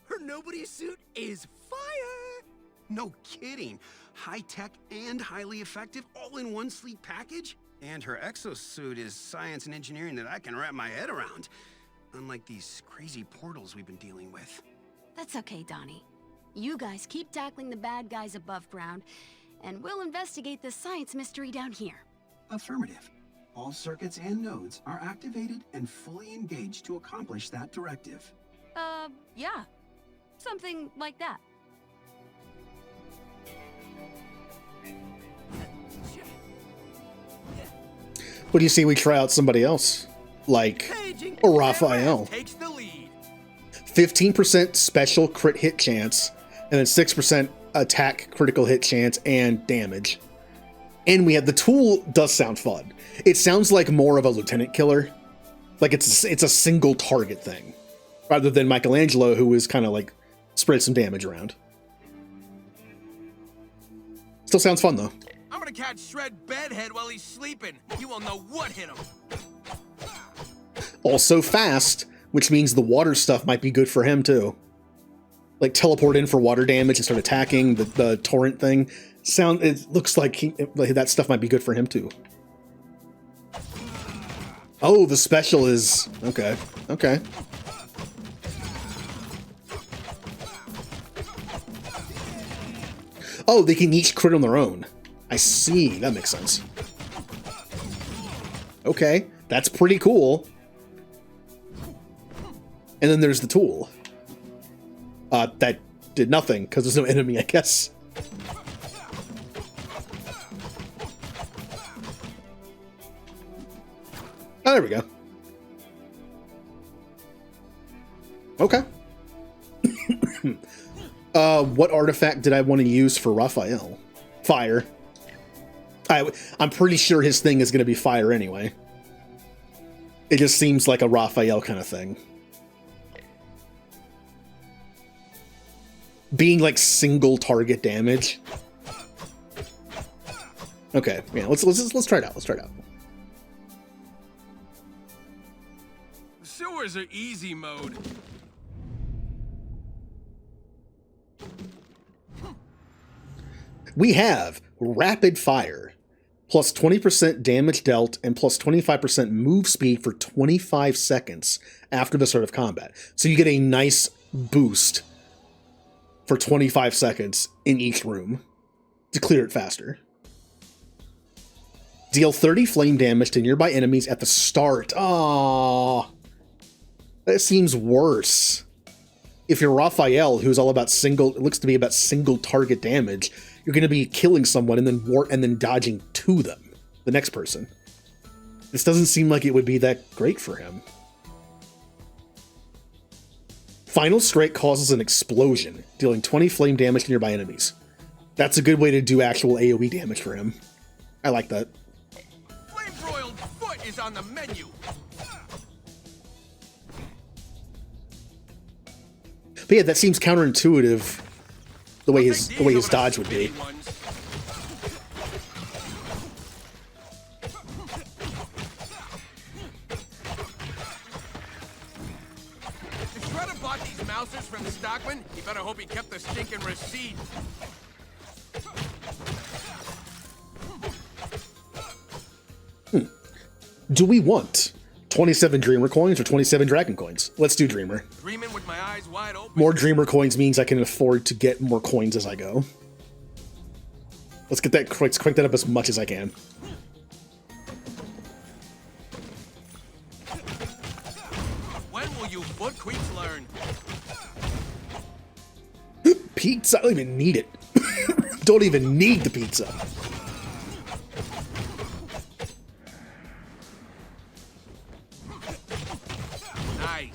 S7: Her nobody suit is fire.
S6: No kidding. High-tech and highly effective, all in one sleek package? And her exosuit is science and engineering that I can wrap my head around. Unlike these crazy portals we've been dealing with.
S5: That's okay, Donnie. You guys keep tackling the bad guys above ground, and we'll investigate this science mystery down here.
S15: Affirmative. All circuits and nodes are activated and fully engaged to accomplish that directive.
S5: Yeah. Something like that.
S1: What do you see we try out somebody else? Like a Raphael.
S7: Takes the lead.
S1: 15% special crit hit chance, and then 6% attack critical hit chance and damage. And we have the tool does sound fun. It sounds like more of a lieutenant killer. Like it's a single target thing. Rather than Michelangelo, who is kind of like spread some damage around. Still sounds fun though.
S8: I'm gonna catch Shred Bedhead while he's sleeping. You won't know what hit him.
S1: Also fast, which means the water stuff might be good for him too. Like teleport in for water damage and start attacking the torrent thing. It looks like that stuff might be good for him too. Oh, the special is okay. Okay. Oh, they can each crit on their own. I see. That makes sense. Okay, that's pretty cool. And then there's the tool. That did nothing because there's no enemy, I guess. Oh, there we go. Okay. What artifact did I want to use for Raphael? Fire. I'm pretty sure his thing is going to be fire anyway. It just seems like a Raphael kind of thing. Being like single target damage. Okay, yeah, let's try it out. Let's try it out.
S8: Sewers are easy mode.
S1: We have Rapid Fire, plus 20% damage dealt and plus 25% move speed for 25 seconds after the start of combat. So you get a nice boost for 25 seconds in each room to clear it faster. Deal 30 flame damage to nearby enemies at the start. Aww. That seems worse. If you're Raphael, who's all about it looks to be about single target damage, you're going to be killing someone and then dodging to them, the next person. This doesn't seem like it would be that great for him. Final Strike causes an explosion, dealing 20 flame damage to nearby enemies. That's a good way to do actual AoE damage for him. I like that.
S8: Flame-broiled foot is on the menu.
S1: But yeah, that seems counterintuitive the way his dodge would be.
S8: If Shredder bought these mousers from Stockman, he better hope he kept the stinking receipt.
S1: Do we want 27 Dreamer coins or 27 Dragon coins? Let's do Dreamer.
S8: Dreaming with my eyes wide open.
S1: More Dreamer coins means I can afford to get more coins as I go. Let's get that, let's crank that up as much as I can.
S8: When will you foot creeps learn?
S1: Pizza? I don't even need it. Don't even need the pizza.
S8: Nice.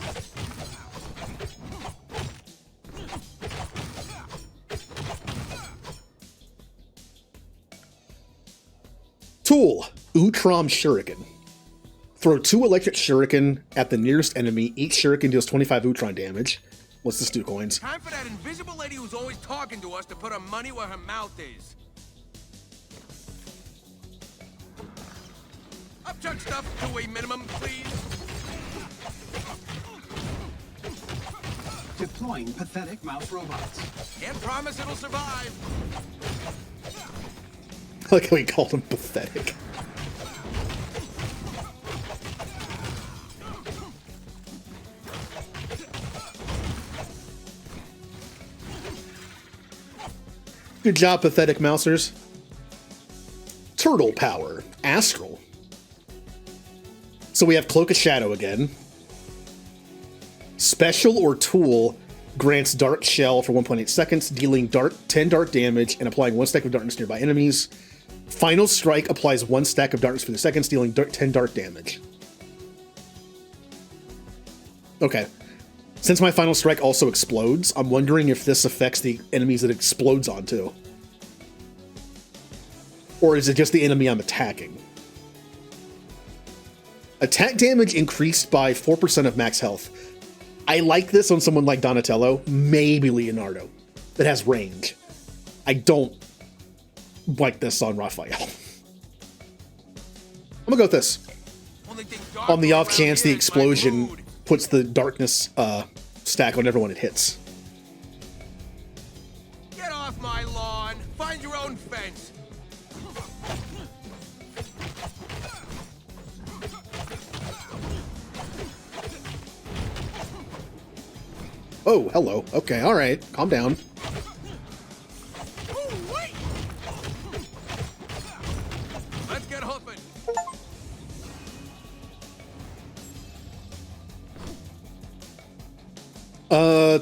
S1: Tool, Utrom Shuriken. Throw 2 electric shuriken at the nearest enemy. Each shuriken deals 25 Utron damage. What's this do, coins?
S8: Time for that invisible lady who's always talking to us to put her money where her mouth is. Upchuck stuff to a minimum, please.
S15: Deploying pathetic mouse robots.
S8: Can't promise it'll survive.
S1: I like how he called him pathetic. Good job, pathetic mousers. Turtle power, Astral. So we have Cloak of Shadow again. Special or Tool grants Dark Shell for 1.8 seconds, dealing 10 dark damage and applying 1 stack of darkness to nearby enemies. Final Strike applies 1 stack of darkness for 2 seconds, dealing 10 dark damage. Okay. Since my Final Strike also explodes, I'm wondering if this affects the enemies it explodes onto. Or is it just the enemy I'm attacking? Attack damage increased by 4% of max health. I like this on someone like Donatello, maybe Leonardo, that has range. I don't like this on Raphael. I'm gonna go with this. On the off chance the explosion puts the darkness stack on everyone it hits.
S8: Get off my lawn. Find your own fence.
S1: Oh, hello. Okay, alright. Calm down.
S8: Let's get hoofing.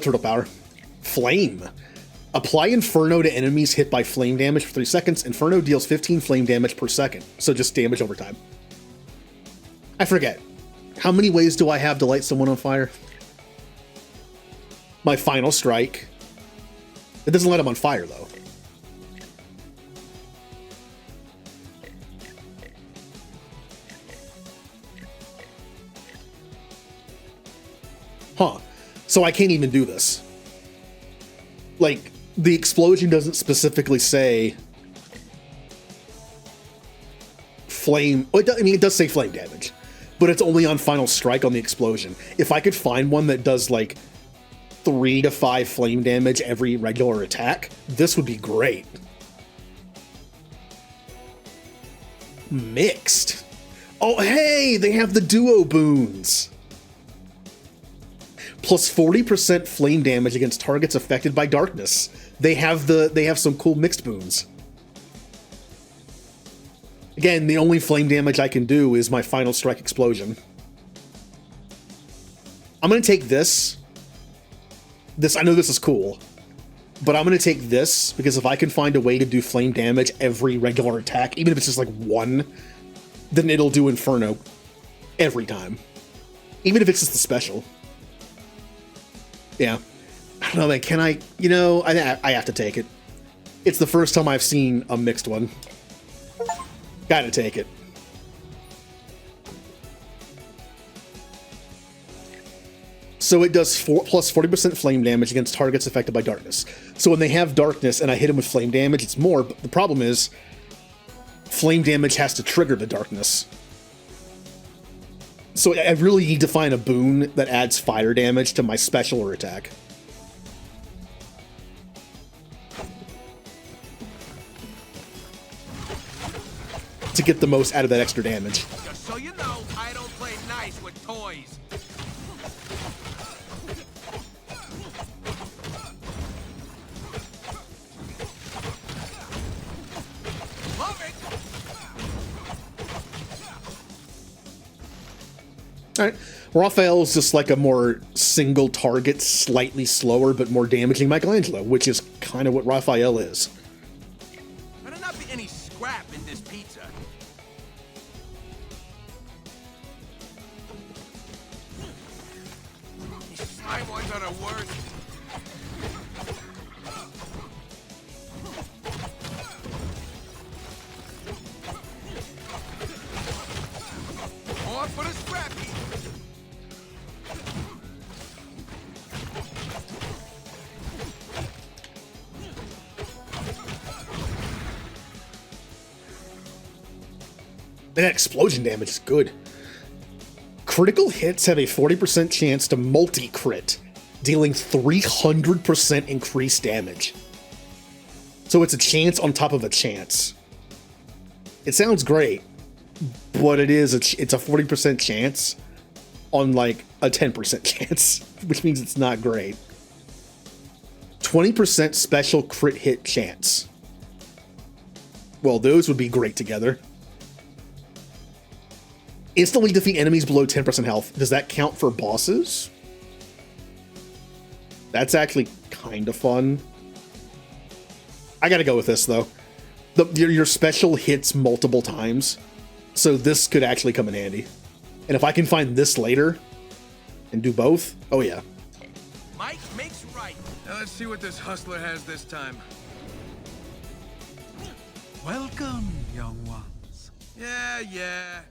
S1: Turtle power. Flame. Apply Inferno to enemies hit by flame damage for 3 seconds. Inferno deals 15 flame damage per second, so just damage over time. I forget. How many ways do I have to light someone on fire? My Final Strike. It doesn't light them on fire, though. Huh. So I can't even do this. Like, the explosion doesn't specifically say flame. Well, I mean, it does say flame damage, but it's only on Final Strike on the explosion. If I could find one that does, like, 3 to 5 flame damage every regular attack, this would be great. Mixed. Oh, hey, they have the duo boons. Plus 40% flame damage against targets affected by darkness. They have some cool mixed boons. Again, the only flame damage I can do is my Final Strike explosion. I'm gonna take this. I know this is cool, but I'm going to take this because if I can find a way to do flame damage every regular attack, even if it's just like 1, then it'll do Inferno every time. Even if it's just the special. Yeah. I don't know, man. Can I... You know, I have to take it. It's the first time I've seen a mixed one. Gotta take it. So it does plus 40% flame damage against targets affected by darkness. So when they have darkness and I hit them with flame damage, it's more, but the problem is flame damage has to trigger the darkness. So I really need to find a boon that adds fire damage to my special or attack. To get the most out of that extra damage.
S8: Just so you know, I don't play nice with toys. Love it.
S1: Alright. Raphael is just like a more single target, slightly slower, but more damaging Michelangelo, which is kind of what Raphael is.
S8: Better not be any scrap in this pizza. These slime ones are the worst. More for the scrap heap.
S1: That explosion damage is good. Critical hits have a 40% chance to multi-crit, dealing 300% increased damage. So it's a chance on top of a chance. It sounds great, but it's a 40% chance on like a 10% chance, which means it's not great. 20% special crit hit chance. Well, those would be great together. Instantly defeat enemies below 10% health. Does that count for bosses? That's actually kind of fun. I gotta go with this, though. Your special hits multiple times, so this could actually come in handy. And if I can find this later and do both, oh yeah.
S8: Mike makes right. Now let's see what this hustler has this time.
S10: Welcome, young ones.
S8: Yeah.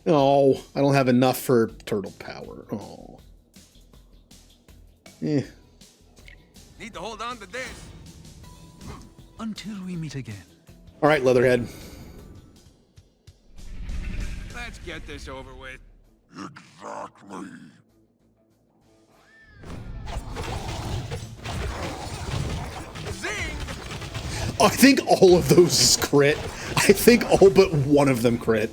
S1: Oh, I don't have enough for turtle power. Oh. Eh.
S8: Need to hold on to this.
S10: Until we meet again.
S1: All right, Leatherhead.
S8: Let's get this over with.
S11: Exactly.
S8: Zing!
S1: I think all of those is crit. I think all but one of them crit.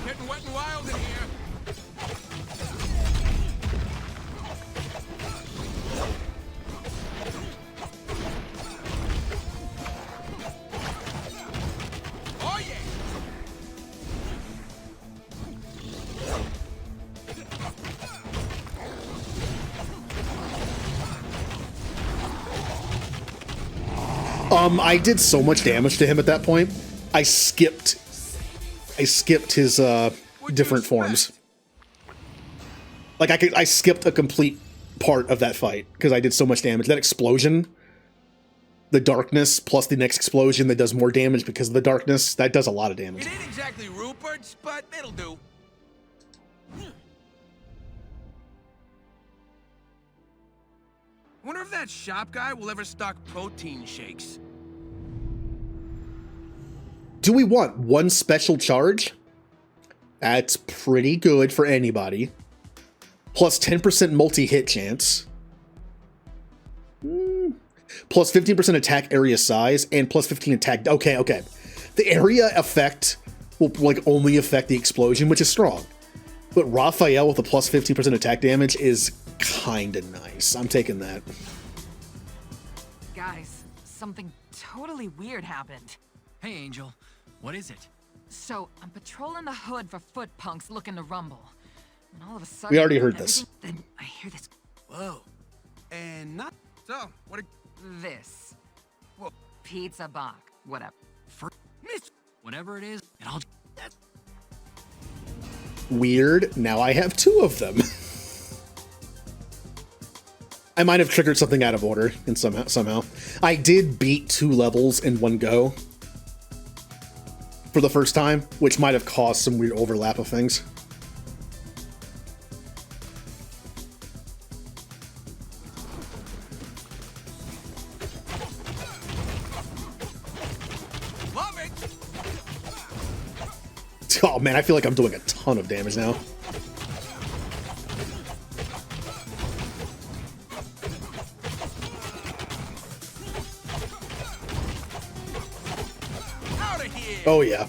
S8: Getting wet and wild in here. Oh yeah!
S1: I did so much damage to him at that point. I skipped his different forms. Like I skipped a complete part of that fight because I did so much damage. That explosion, the darkness plus the next explosion that does more damage because of the darkness, that does a lot of damage.
S8: It ain't exactly Rupert's, but it'll do. Wonder if that shop guy will ever stock protein shakes.
S1: Do we want one special charge? That's pretty good for anybody. Plus 10% multi-hit chance. Plus 15% attack area size and plus 15 attack. Okay. The area effect will like only affect the explosion, which is strong. But Raphael with a plus 15% attack damage is kind of nice. I'm taking that.
S14: Guys, something totally weird happened.
S2: Hey, Angel. What is it?
S14: So, I'm patrolling the hood for foot punks looking to rumble. And all of a sudden...
S1: We already heard this.
S14: Then I hear this...
S6: Whoa. And not...
S8: So, what a...
S14: This. Well, pizza bach. Whatever.
S2: Whatever it is, and I'll...
S1: Weird. Now I have 2 of them. I might have triggered something out of order and somehow. I did beat 2 levels in one go for the first time, which might have caused some weird overlap of things.
S8: Love it!
S1: Oh man, I feel like I'm doing a ton of damage now. Oh yeah.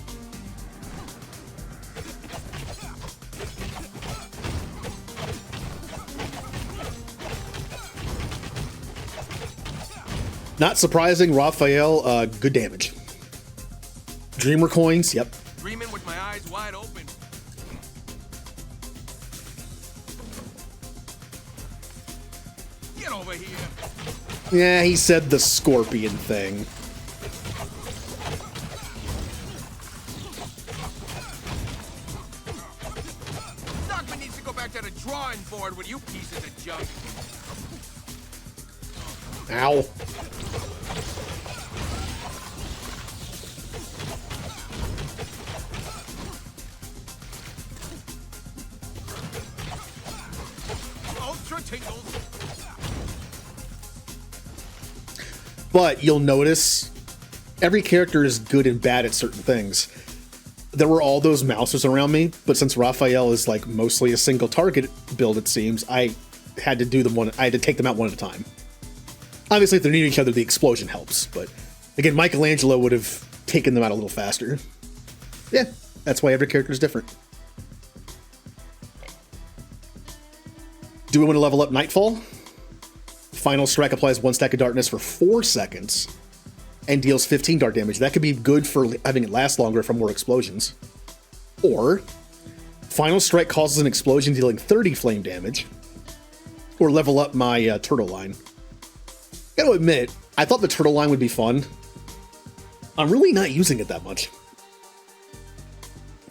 S1: Not surprising, Raphael, good damage. Dreamer coins, yep.
S8: Dreaming with my eyes wide open. Get over here.
S1: Yeah, he said the scorpion thing.
S8: Stockman needs to go back to the drawing board with you pieces of junk.
S1: Ow.
S8: Ultra tingles.
S1: But you'll notice every character is good and bad at certain things. There were all those mousers around me, but since Raphael is like mostly a single target build, it seems, I had to do them one. I had to take them out one at a time. Obviously, if they're near each other, the explosion helps. But again, Michelangelo would have taken them out a little faster. Yeah, that's why every character is different. Do we want to level up Nightfall? Final Strike applies 1 stack of darkness for 4 seconds and deals 15 dark damage. That could be good for having it last longer from more explosions. Or Final Strike causes an explosion dealing 30 flame damage. Or level up my turtle line. Gotta admit, I thought the turtle line would be fun. I'm really not using it that much.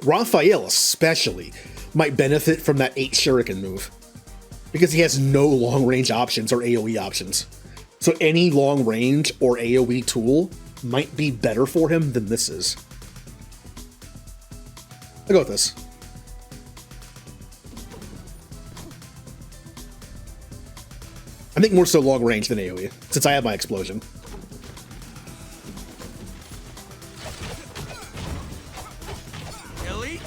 S1: Raphael especially might benefit from that 8 shuriken move, because he has no long range options or AoE options. So any long range or AoE tool might be better for him than this is. I'll go with this. I think more so long range than AoE, since I have my explosion.
S8: Elite?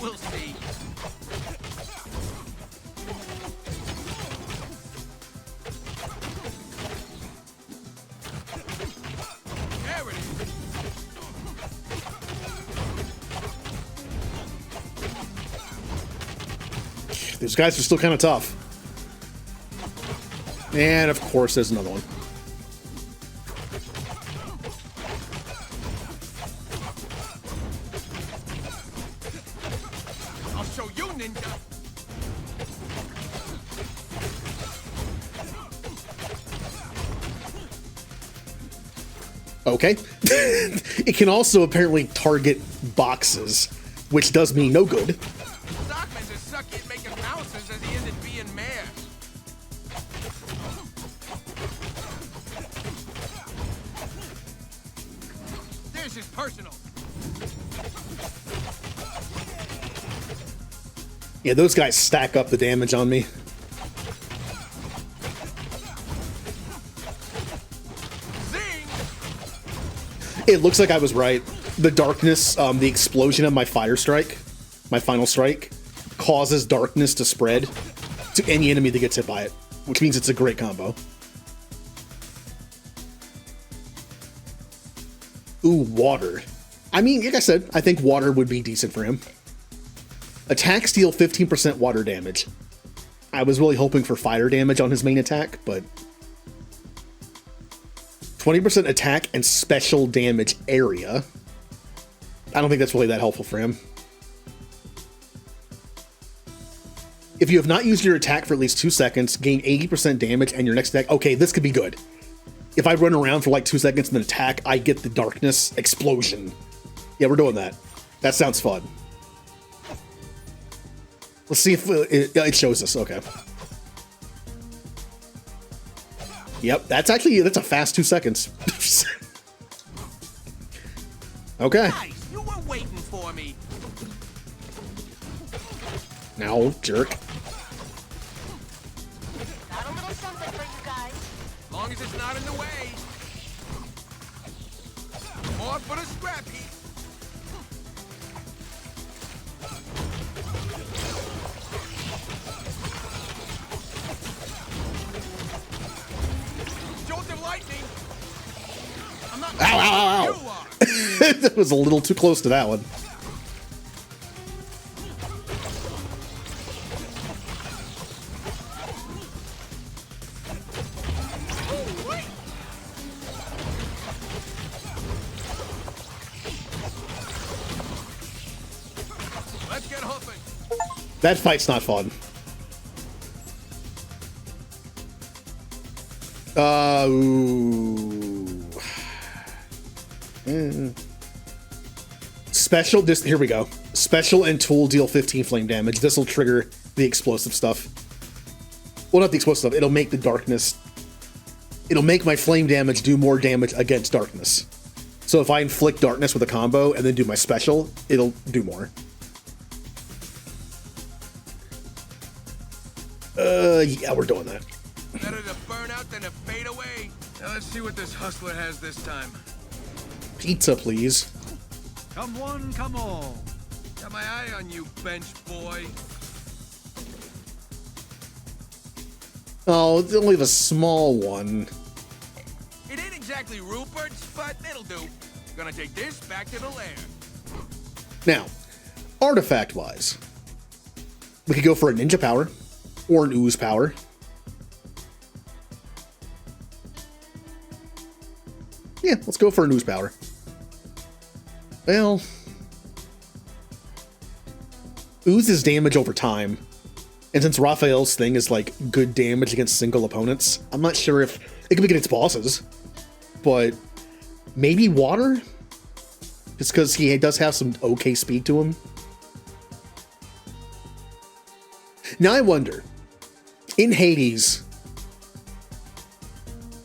S8: We'll see. There it is.
S1: These guys are still kind of tough. And of course, there's another one.
S8: I'll show you, ninja.
S1: Okay. It can also apparently target boxes, which does me no good.
S8: Stockman's as sucky at making mouses as he is at being mayor. This is personal.
S1: Yeah, those guys stack up the damage on me. It looks like I was right. The darkness, the explosion of my fire strike, my final strike, causes darkness to spread to any enemy that gets hit by it, which means it's a great combo. Ooh, water. I mean, like I said, I think water would be decent for him. Attacks deal 15% water damage. I was really hoping for fire damage on his main attack, but 20% attack and special damage area. I don't think that's really that helpful for him. If you have not used your attack for at least 2 seconds, gain 80% damage and your next attack. Okay, this could be good. If I run around for like 2 seconds and then attack, I get the darkness explosion. Yeah, we're doing that. That sounds fun. Let's see if it shows us. Okay. Yep, that's a fast 2 seconds. Okay.
S12: Nice, you were waiting for me.
S1: Now, jerk.
S3: Got a little something for you guys.
S8: As long as it's not in the way. More for the scrap heap. Jolt of lightning. I'm not.
S1: Ow, ow, ow, ow. That was a little too close to that one.
S8: Let's get hoofing.
S1: That fight's not fun. Ooh. Special, here we go. Special and tool deal 15 flame damage. This will trigger the explosive stuff. Well, not the explosive stuff. It'll make the darkness. It'll make my flame damage do more damage against darkness. So if I inflict darkness with a combo and then do my special, it'll do more. Yeah, we're doing that.
S8: Better to burn out than to fade away. Now let's see what this hustler has this time.
S1: Pizza, please.
S10: Come one, come all.
S8: Got my eye on you, bench boy.
S1: Oh, they only have a small one.
S8: It ain't exactly Rupert's, but it'll do. Gonna take this back to the lair.
S1: Now, artifact-wise, we could go for a ninja power or an ooze power. Yeah, let's go for an ooze power. Well, oozes damage over time, and since Raphael's thing is like good damage against single opponents, I'm not sure if it could be against bosses, but maybe water, just because he does have some okay speed to him. Now I wonder, in Hades,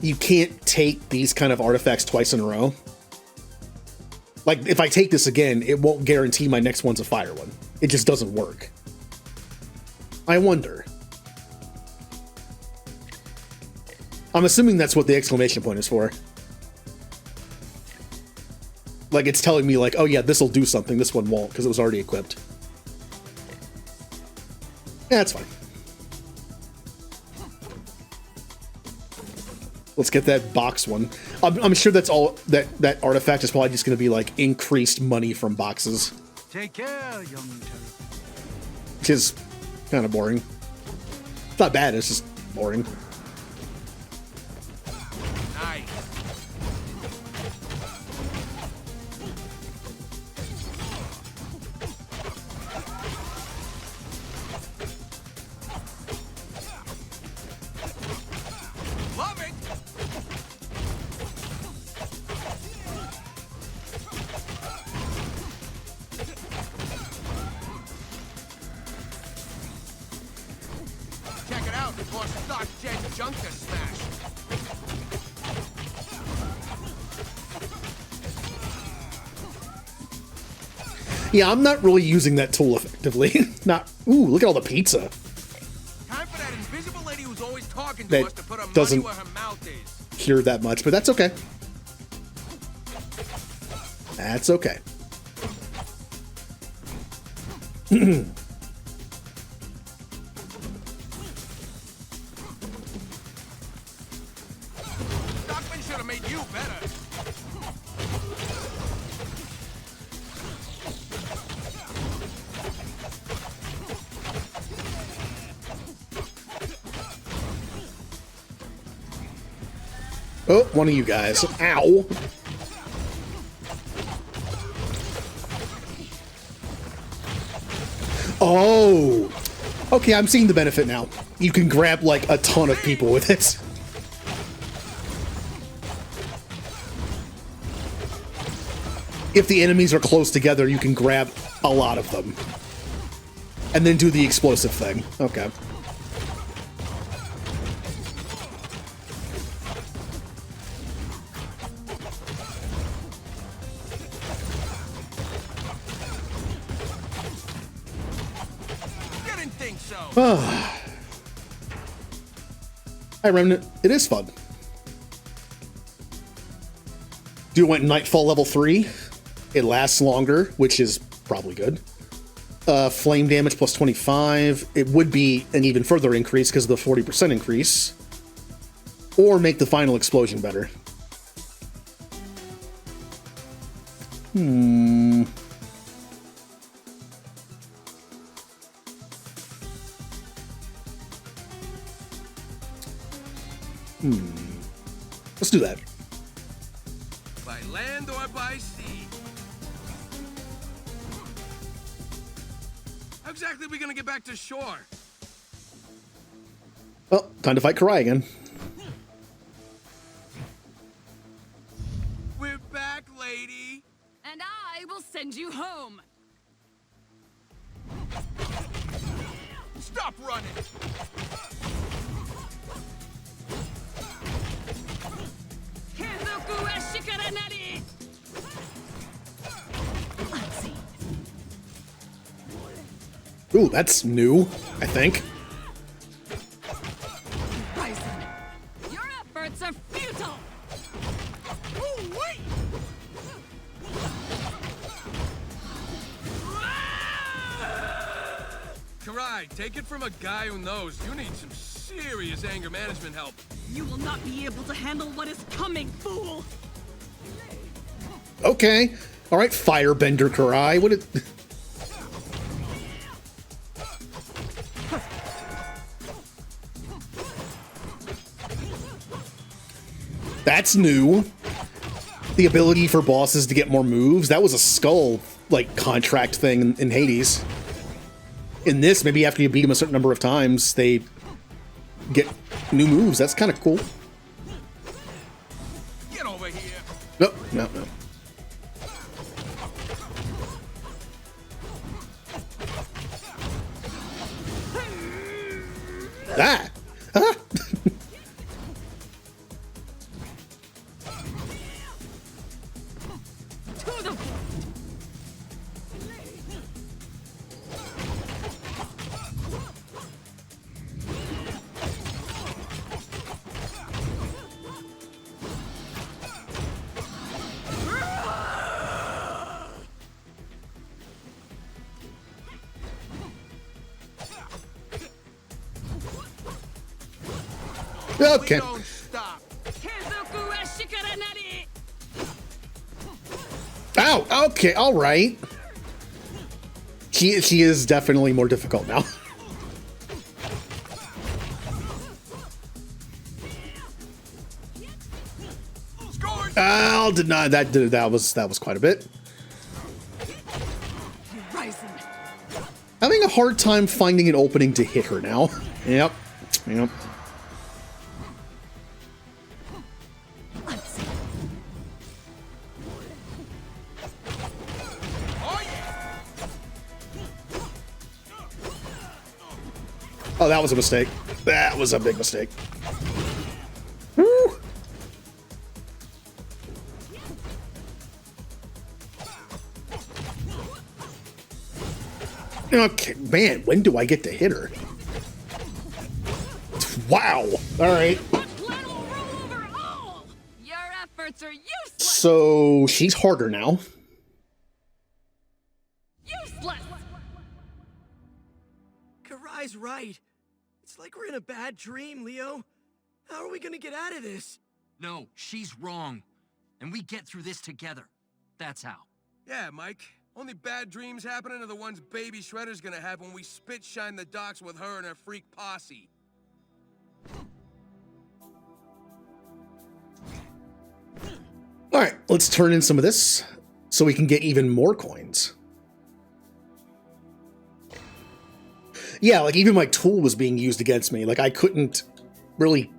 S1: you can't take these kind of artifacts twice in a row. Like, if I take this again, it won't guarantee my next one's a fire one. It just doesn't work. I wonder. I'm assuming that's what the exclamation point is for. Like, it's telling me, like, oh yeah, this will do something, this one won't, because it was already equipped. Yeah, that's fine. Let's get that box one. I'm sure that's all. That artifact is probably just going to be like increased money from boxes.
S10: Take care, young terrapin.
S1: Which is kind of boring. It's not bad, it's just boring.
S8: Nice. Love it. Check it out, more stock gen junk to smash.
S1: Yeah, I'm not really using that tool effectively. Not. Ooh, look at all the pizza.
S8: Time for that invisible lady who's always talking to
S1: That
S8: us to put her
S1: doesn't
S8: money where her mouth is.
S1: cure that much, but that's okay. That's okay.
S8: Stockman should have made you better.
S1: Oh, one of you guys. Ow. Oh. Okay, I'm seeing the benefit now. You can grab, like, a ton of people with it. If the enemies are close together, you can grab a lot of them. And then do the explosive thing. Okay.
S8: Didn't think so.
S1: Hi, Remnant. It is fun. Do it went Nightfall level 3. It lasts longer, which is probably good. Flame damage plus 25. It would be an even further increase because of the 40% increase. Or make the final explosion better. Let's do that.
S8: By land or by sea. How exactly are we gonna get back to shore?
S1: Well, time to fight Karai again.
S8: We're back, lady.
S13: And I will send you home.
S8: Stop running.
S1: Ooh, that's new, I think.
S13: Bison, your efforts are futile. Ooh, wait.
S8: Karai, take it from a guy who knows. You need some serious anger management help.
S13: You will not be able to handle what is coming, fool.
S1: Okay. All right, Firebender Karai. What did... That's new. The ability for bosses to get more moves. That was a skull, like, contract thing in Hades. In this, maybe after you beat them a certain number of times, they get new moves. That's kind of cool.
S8: Get over here.
S1: No, no, no. Ah! Ah! Okay. Ow! Okay, all right. She is definitely more difficult now. I'll deny that. That was quite a bit. Having a hard time finding an opening to hit her now. Yep. Yep. Oh, that was a mistake. That was a big mistake. Woo. Okay, man, when do I get to hit her? Wow. All right.
S13: Your efforts are useless.
S1: So she's harder now.
S13: Useless.
S7: Karai's right. It's like we're in a bad dream, Leo. How are we gonna get out of this?
S2: No, she's wrong. And we get through this together. That's how.
S8: Yeah, Mike. Only bad dreams happening are the ones Baby Shredder's gonna have when we spit shine the docks with her and her freak posse.
S1: All right, let's turn in some of this so we can get even more coins. Yeah, like even my tool was being used against me. Like I couldn't really...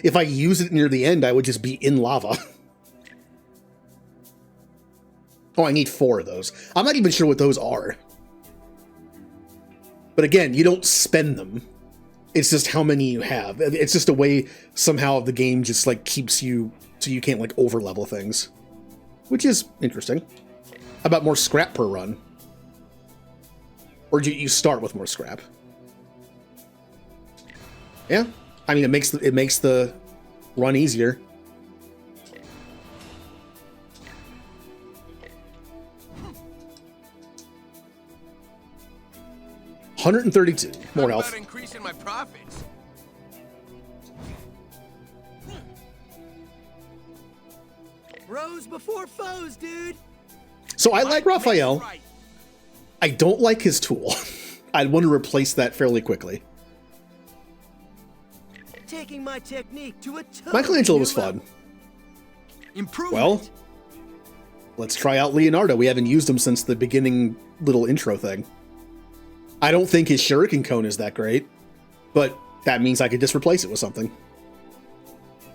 S1: if I use it near the end, I would just be in lava. Oh, I need 4 of those. I'm not even sure what those are. But again, you don't spend them. It's just how many you have. It's just a way somehow the game just like keeps you so you can't like over level things, which is interesting. How about more scrap per run? Or do you start with more scrap? Yeah, I mean it makes the run easier. $132 more health.
S8: Increasing my profits.
S7: Bros before foes, dude.
S1: So I like Raphael. I don't like his tool. I'd want to replace that fairly quickly.
S7: Taking my technique to a
S1: Michelangelo was fun. Well, let's try out Leonardo. We haven't used him since the beginning little intro thing. I don't think his Shuriken Cone is that great, but that means I could just replace it with something.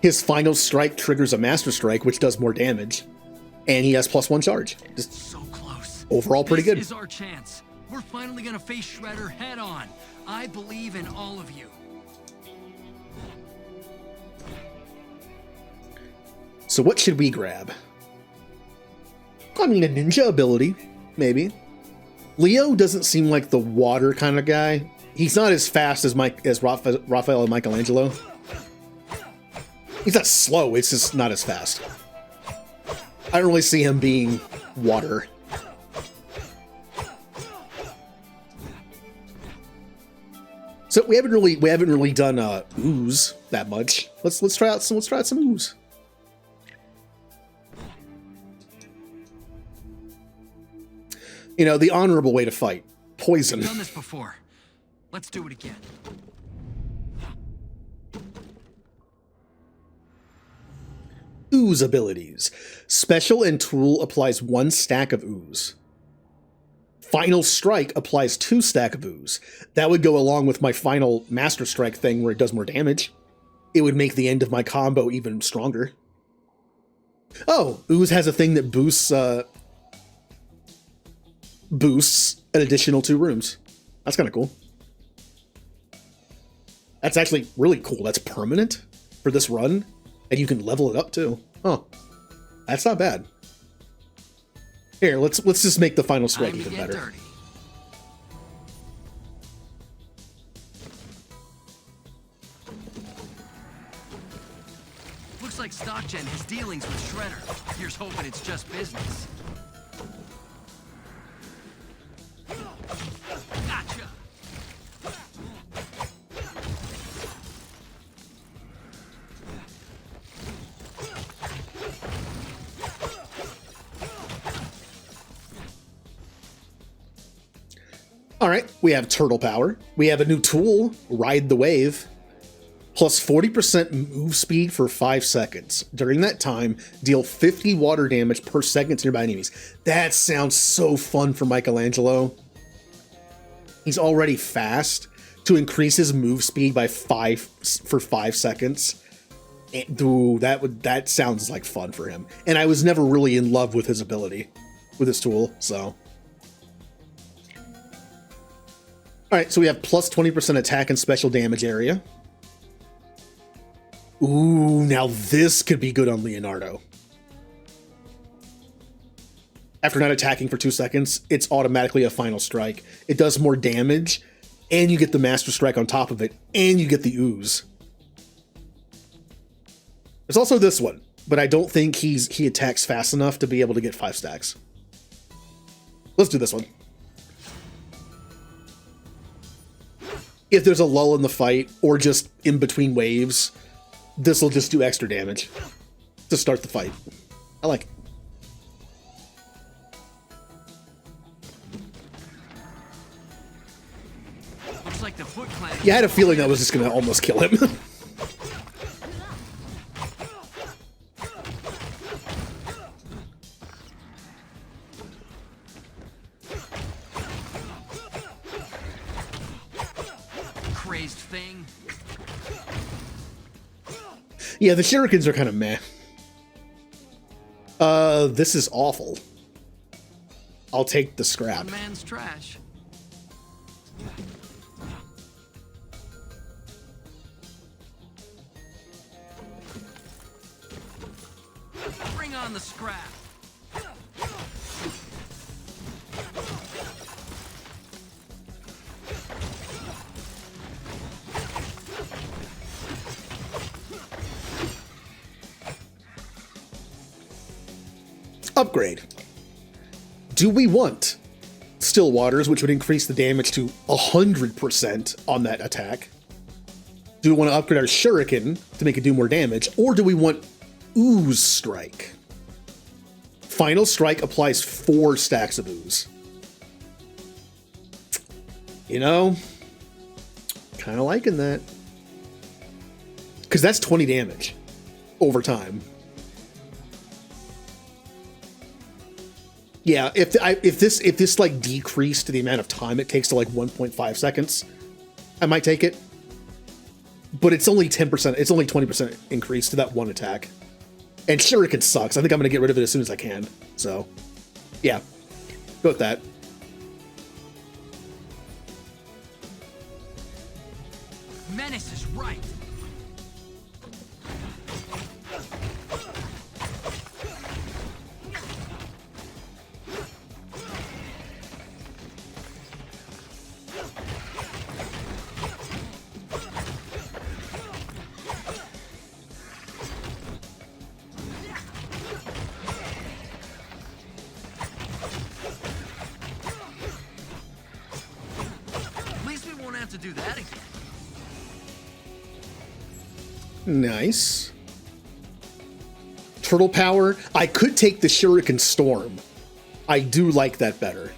S1: His final strike triggers a Master Strike, which does more damage, and he has +1 charge. Just
S2: so close.
S1: Overall, pretty good.
S2: This is our chance. We're finally gonna face Shredder head on. I believe in all of you.
S1: So what should we grab? I mean, a ninja ability, maybe. Leo doesn't seem like the water kind of guy. He's not as fast as Raphael and Michelangelo. He's not slow, it's just not as fast. I don't really see him being water. So we haven't really done ooze that much. Let's try out some ooze. You know, the honorable way to fight. Poison.
S2: We've done this before. Let's do it again.
S1: Ooze abilities. Special and Tool applies 1 stack of ooze. Final Strike applies 2 stack of ooze. That would go along with my final Master Strike thing where it does more damage. It would make the end of my combo even stronger. Oh, ooze has a thing that boosts an additional 2 rooms. That's kind of cool. That's actually really cool. That's permanent for this run, and you can level it up too. Oh, that's not bad. Here, let's just make the final strike even better.
S2: Dirty. Looks like StockGen has dealings with Shredder. Here's hoping it's just business. Gotcha.
S1: All right, we have turtle power. We have a new tool, Ride the Wave. Plus 40% move speed for 5 seconds. During that time, deal 50 water damage per second to nearby enemies. That sounds so fun for Michelangelo. He's already fast. To increase his move speed by 5 seconds. Ooh, that sounds like fun for him. And I was never really in love with his ability, with his tool, so. Alright, so we have plus 20% attack and special damage area. Ooh, now this could be good on Leonardo. After not attacking for 2 seconds, it's automatically a final strike. It does more damage, and you get the Master Strike on top of it, and you get the ooze. There's also this one, but I don't think he attacks fast enough to be able to get 5 stacks. Let's do this one. If there's a lull in the fight, or just in between waves, this will just do extra damage to start the fight. I like it.
S2: Looks like the Foot Clan.
S1: Yeah, I had a feeling that was just gonna almost kill him. Yeah, the shurikens are kind of meh. This is awful. I'll take the scrap.
S2: One man's trash. Bring on the scrap.
S1: Upgrade. Do we want Still Waters, which would increase the damage to 100% on that attack? Do we want to upgrade our Shuriken to make it do more damage? Or do we want Ooze Strike? Final Strike applies 4 stacks of Ooze. You know, kind of liking that. Because that's 20 damage over time. Yeah, if this like decreased the amount of time it takes to like 1.5 seconds, I might take it. But it's only 10%, it's only 20% increase to that one attack. And Shuriken sucks. I think I'm gonna get rid of it as soon as I can. So, yeah, go with that.
S2: Menace is right. To do that again.
S1: Nice. Turtle power. I could take the Shuriken Storm. I do like that better.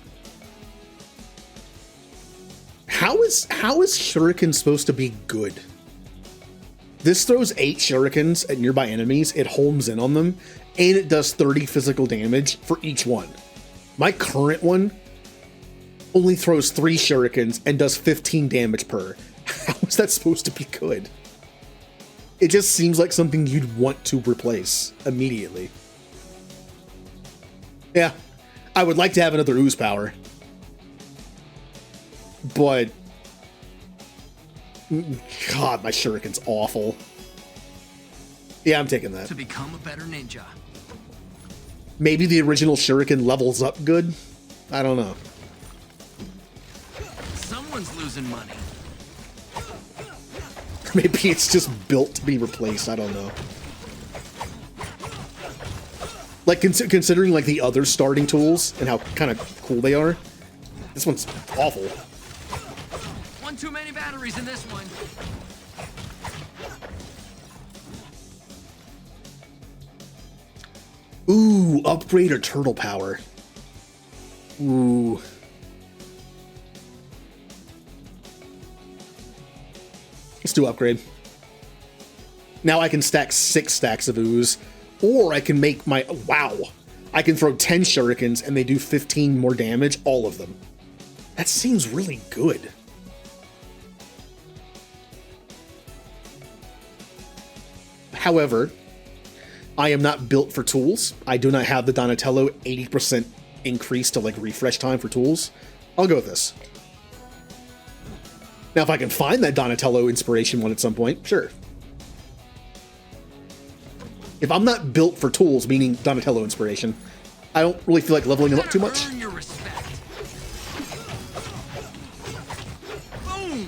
S1: How is Shuriken supposed to be good? This throws 8 Shurikens at nearby enemies, it homes in on them, and it does 30 physical damage for each one. My current one only throws 3 Shurikens and does 15 damage per. How is that supposed to be good? It just seems like something you'd want to replace immediately. Yeah, I would like to have another Ooze power. But God, my Shuriken's awful. Yeah, I'm taking that.
S2: To become a better ninja.
S1: Maybe the original Shuriken levels up good? I don't know.
S2: Someone's losing money.
S1: Maybe it's just built to be replaced. I don't know. Like, considering like the other starting tools and how kind of cool they are, this one's awful.
S2: One too many batteries in this one.
S1: Ooh, upgrade or turtle power. Ooh. Let's do upgrade. Now I can stack 6 stacks of ooze, or I can make my, wow, I can throw 10 shurikens and they do 15 more damage, all of them. That seems really good. However, I am not built for tools. I do not have the Donatello 80% increase to like refresh time for tools. I'll go with this. Now, if I can find that Donatello inspiration one at some point, sure. If I'm not built for tools, meaning Donatello inspiration, I don't really feel like leveling them up too much.
S2: Earn your respect. Boom!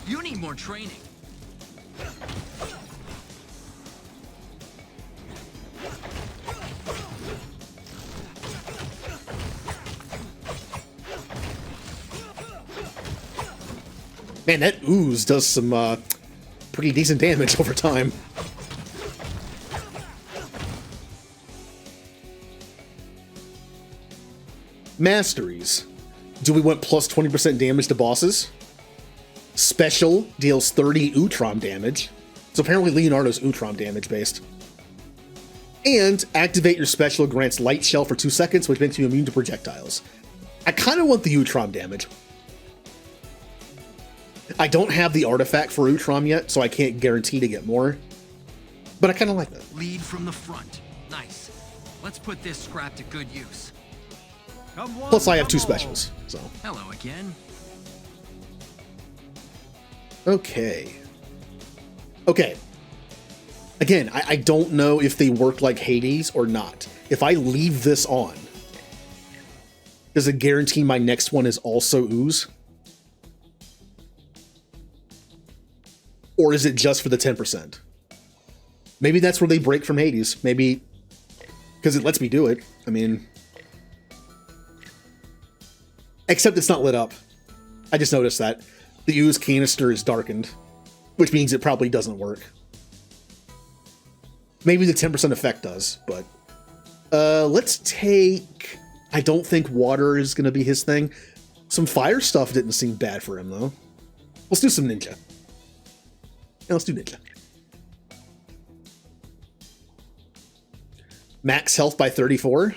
S2: You need more training.
S1: Man, that ooze does some pretty decent damage over time. Masteries. Do we want plus 20% damage to bosses? Special deals 30 Utrom damage. So apparently Leonardo's Utrom damage based. And activate your special grants light shell for 2 seconds, which makes you immune to projectiles. I kind of want the Utrom damage. I don't have the artifact for Utrom yet, so I can't guarantee to get more. But I kind of like that.
S2: Lead from the front. Nice. Let's put this scrap to good use.
S1: Plus, I have 2 specials, so.
S2: Hello again.
S1: Okay. Okay. Again, I don't know if they work like Hades or not. If I leave this on, does it guarantee my next one is also ooze? Or is it just for the 10%? Maybe that's where they break from Hades. Maybe because it lets me do it. I mean, except it's not lit up. I just noticed that. The ooze canister is darkened, which means it probably doesn't work. Maybe the 10% effect does, but let's take... I don't think water is going to be his thing. Some fire stuff didn't seem bad for him, though. Let's do some ninja. Yeah, let's do ninja. Max health by 34.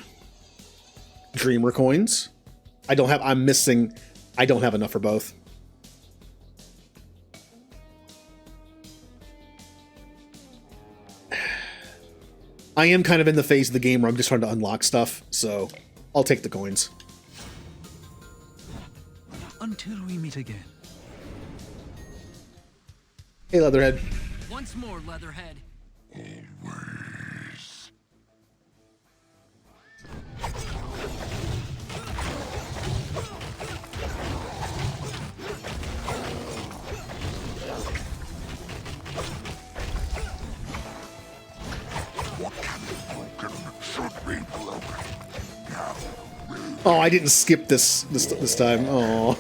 S1: Dreamer coins. I don't have enough for both. I am kind of in the phase of the game where I'm just trying to unlock stuff, so I'll take the coins.
S10: Until we meet again.
S1: Hey, Leatherhead.
S2: Once more, Leatherhead.
S11: Always. What can be broken should be broken.
S1: Oh, I didn't skip this time. Oh.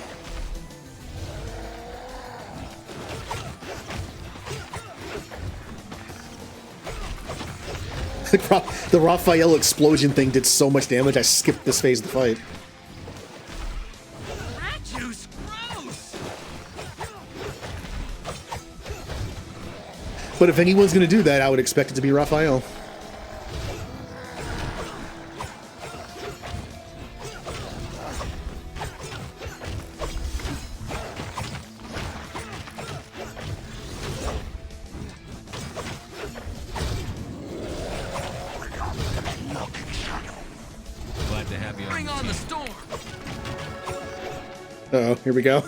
S1: The Raphael explosion thing did so much damage, I skipped this phase of the fight.
S2: Rat juice, gross!
S1: But if anyone's going to do that, I would expect it to be Raphael.
S9: Glad to have you.
S2: Bring on the storm!
S1: Uh-oh, here we go.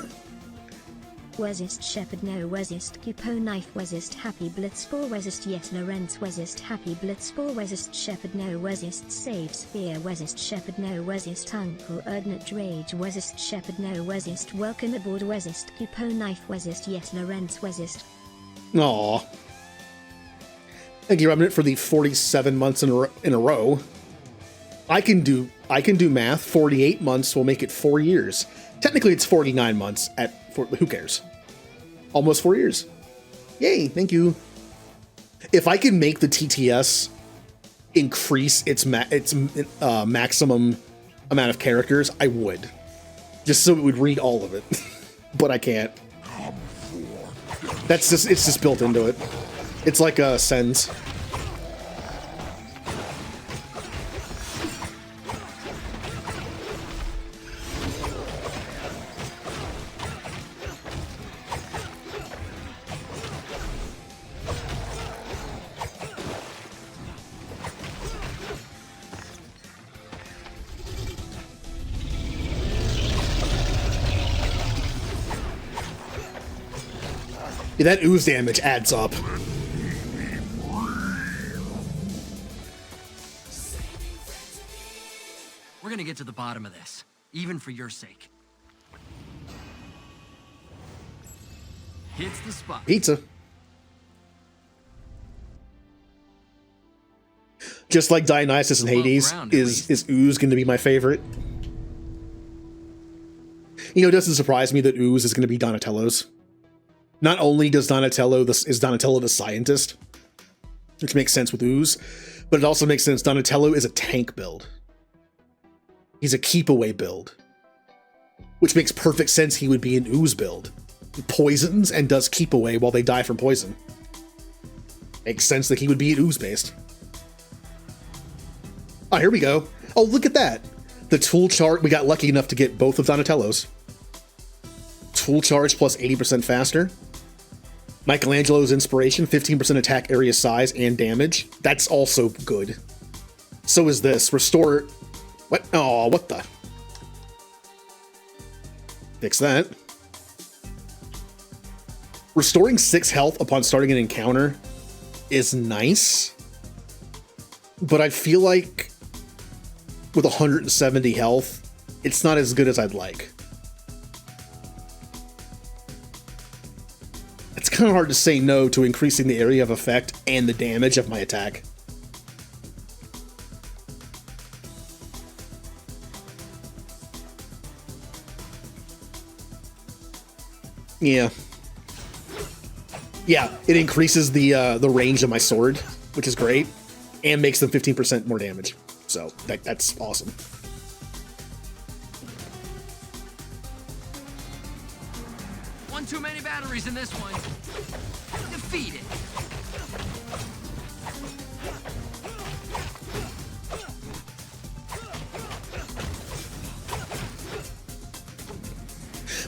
S17: Wesist Shepherd no Wesist Cupo Knife Wesist Happy Blitzball Wesist Yes Lorenz Wesist Happy Blitzball Wesist Shepherd no Wesist Save Sphere Wesist Shepherd no Wesist Uncle Erdnut Rage Wesist Shepherd no Wesist Welcome aboard Wesist Cupo Knife Wesist Yes Lorenz Wesist.
S1: Aw. Thank you, Remnant, for the 47 months in a row. I can do math. 48 months will make it 4 years. Technically, it's 49 months who cares? Almost 4 years. Yay, thank you. If I can make the TTS increase its maximum amount of characters, I would. Just so it would read all of it. But I can't. It's just built into it. It's like a sends. Yeah, that ooze damage adds up.
S2: We're gonna get to the bottom of this, even for your sake. Hits the spot.
S1: Pizza. Just like Dionysus and Hades, is ooze going to be my favorite? You know, it doesn't surprise me that ooze is going to be Donatello's. Not only is Donatello the scientist, which makes sense with ooze, but it also makes sense Donatello is a tank build. He's a keep away build, which makes perfect sense he would be an ooze build. He poisons and does keep away while they die from poison. Makes sense that he would be an ooze based. Oh, here we go. Oh, look at that. The tool chart, we got lucky enough to get both of Donatello's. Tool charge plus 80% faster. Michelangelo's Inspiration, 15% attack area size and damage. That's also good. So is this. Restore... What? Oh, what the? Fix that. Restoring 6 health upon starting an encounter is nice. But I feel like with 170 health, it's not as good as I'd like. It's kind of hard to say no to increasing the area of effect and the damage of my attack. Yeah. Yeah, it increases the range of my sword, which is great, and makes them 15% more damage. So that's awesome.
S2: One too many batteries in this one. Defeat it.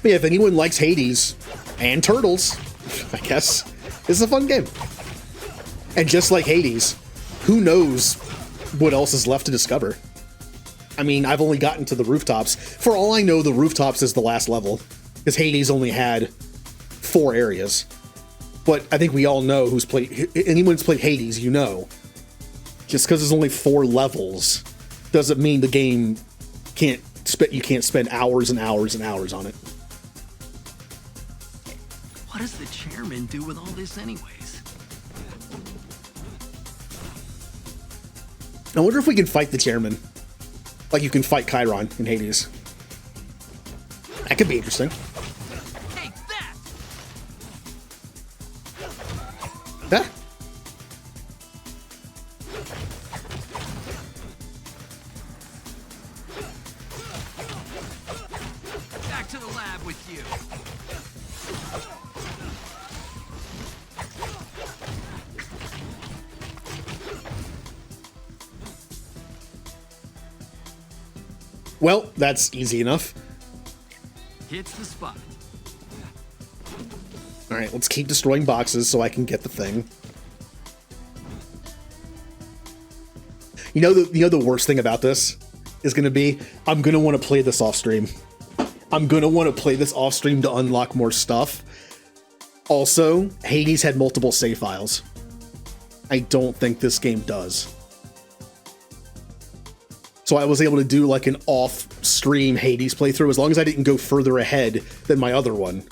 S1: But yeah, if anyone likes Hades and Turtles, I guess this is a fun game. And just like Hades, who knows what else is left to discover? I mean, I've only gotten to the rooftops. For all I know, the rooftops is the last level, because Hades only had 4 areas. But I think we all know who's played, anyone who's played Hades, you know. Just because there's only 4 levels doesn't mean the game you can't spend hours and hours and hours on it.
S2: What does the chairman do with all this anyways?
S1: I wonder if we can fight the chairman. Like you can fight Chiron in Hades. That could be interesting.
S2: Take that!
S1: Huh?
S2: Back to the lab with you.
S1: Well, that's easy enough.
S2: Hits the spot.
S1: All right, let's keep destroying boxes so I can get the thing. You know the worst thing about this is going to be I'm going to want to play this off stream. I'm going to want to play this off stream to unlock more stuff. Also, Hades had multiple save files. I don't think this game does. So I was able to do like an off-stream Hades playthrough as long as I didn't go further ahead than my other one.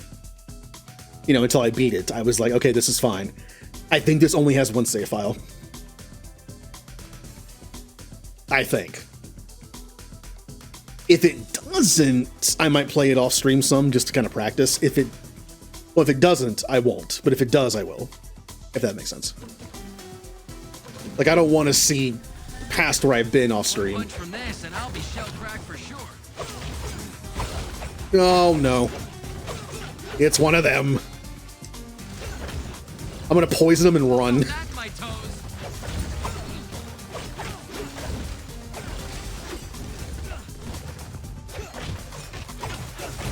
S1: You know, until I beat it. I was like, okay, this is fine. I think this only has 1 save file. I think. If it doesn't, I might play it off-stream some just to kind of practice. If it doesn't, I won't. But if it does, I will. If that makes sense. Like, I don't want to see past where I've been off stream.
S2: From this and I'll be shell-cracked for sure.
S1: Oh no. It's one of them. I'm gonna poison them and run.
S2: That's my toes.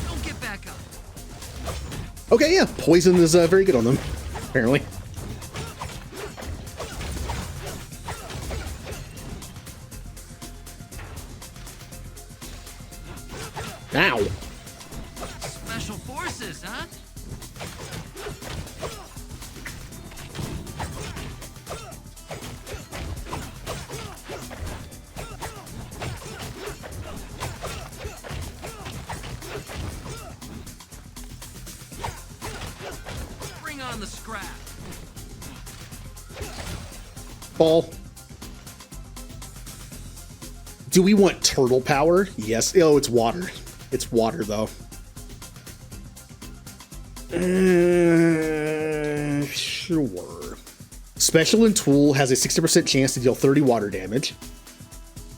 S2: Don't get back up.
S1: Okay, yeah, poison is very good on them, apparently. Ow.
S2: Special forces, huh? Bring on the scrap.
S1: Ball. Do we want turtle power? Yes. Oh, it's water. It's water, though. Sure. Special and Tool has a 60% chance to deal 30 water damage.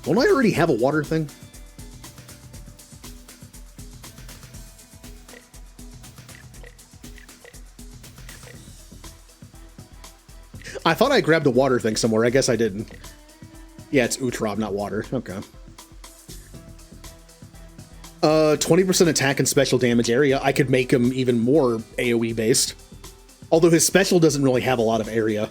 S1: Don't I already have a water thing? I thought I grabbed a water thing somewhere. I guess I didn't. Yeah, it's Utrob, not water. Okay. 20% attack and special damage area. I could make them even more AoE based. Although his special doesn't really have a lot of area.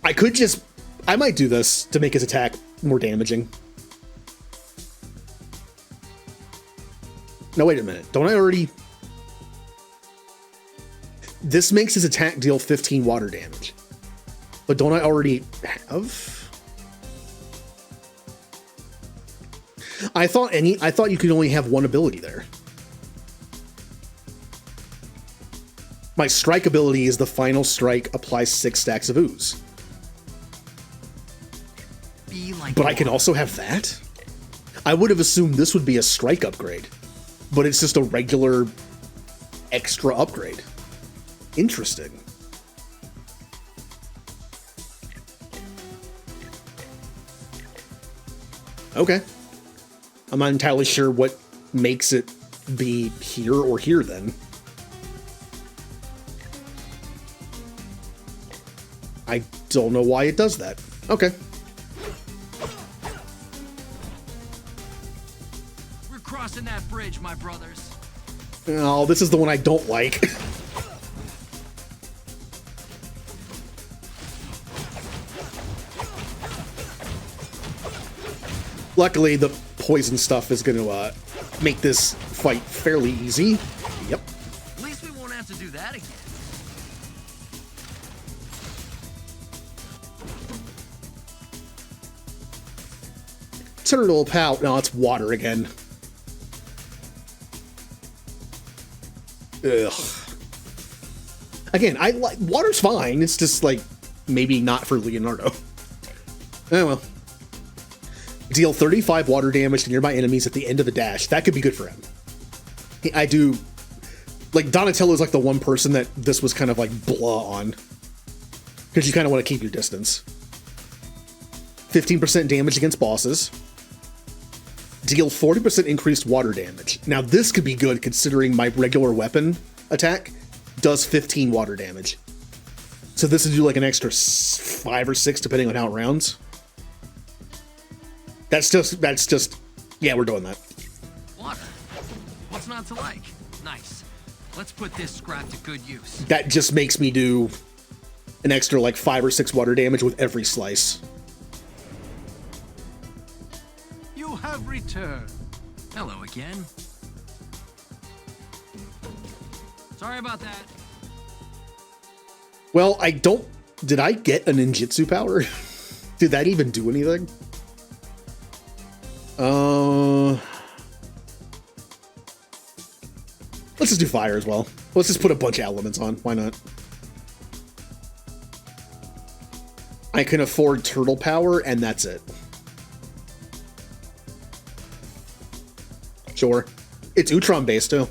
S1: I might do this to make his attack more damaging. No, wait a minute. Don't I already... This makes his attack deal 15 water damage. But don't I already have? I thought you could only have one ability there. My strike ability is the final strike applies 6 stacks of ooze. But I can also have that? I would have assumed this would be a strike upgrade, but it's just a regular extra upgrade. Interesting. Okay. I'm not entirely sure what makes it be here or here then. I don't know why it does that. Okay.
S2: We're crossing that bridge, my brothers.
S1: Oh, this is the one I don't like. Luckily, the poison stuff is going to make this fight fairly easy. Yep.
S2: At least we won't have to do that again.
S1: Turtle pout. No, it's water again. Ugh. Again, I like water's fine. It's just like maybe not for Leonardo. Oh well. Deal 35 water damage to nearby enemies at the end of a dash. That could be good for him. I do... Like, Donatello is like the one person that this was kind of like blah on. Because you kind of want to keep your distance. 15% damage against bosses. Deal 40% increased water damage. Now this could be good considering my regular weapon attack does 15 water damage. So this would do like an extra 5 or 6 depending on how it rounds. That's just, yeah, we're doing that.
S2: Water. What's not to like? Nice. Let's put this scrap to good use.
S1: That just makes me do an extra like 5 or 6 water damage with every slice.
S10: You have returned.
S2: Hello again. Sorry about that.
S1: Well, did I get a ninjutsu power? Did that even do anything? Let's just do fire as well. Let's just put a bunch of elements on. Why not? I can afford turtle power, and that's it. Sure. It's Utrom based too.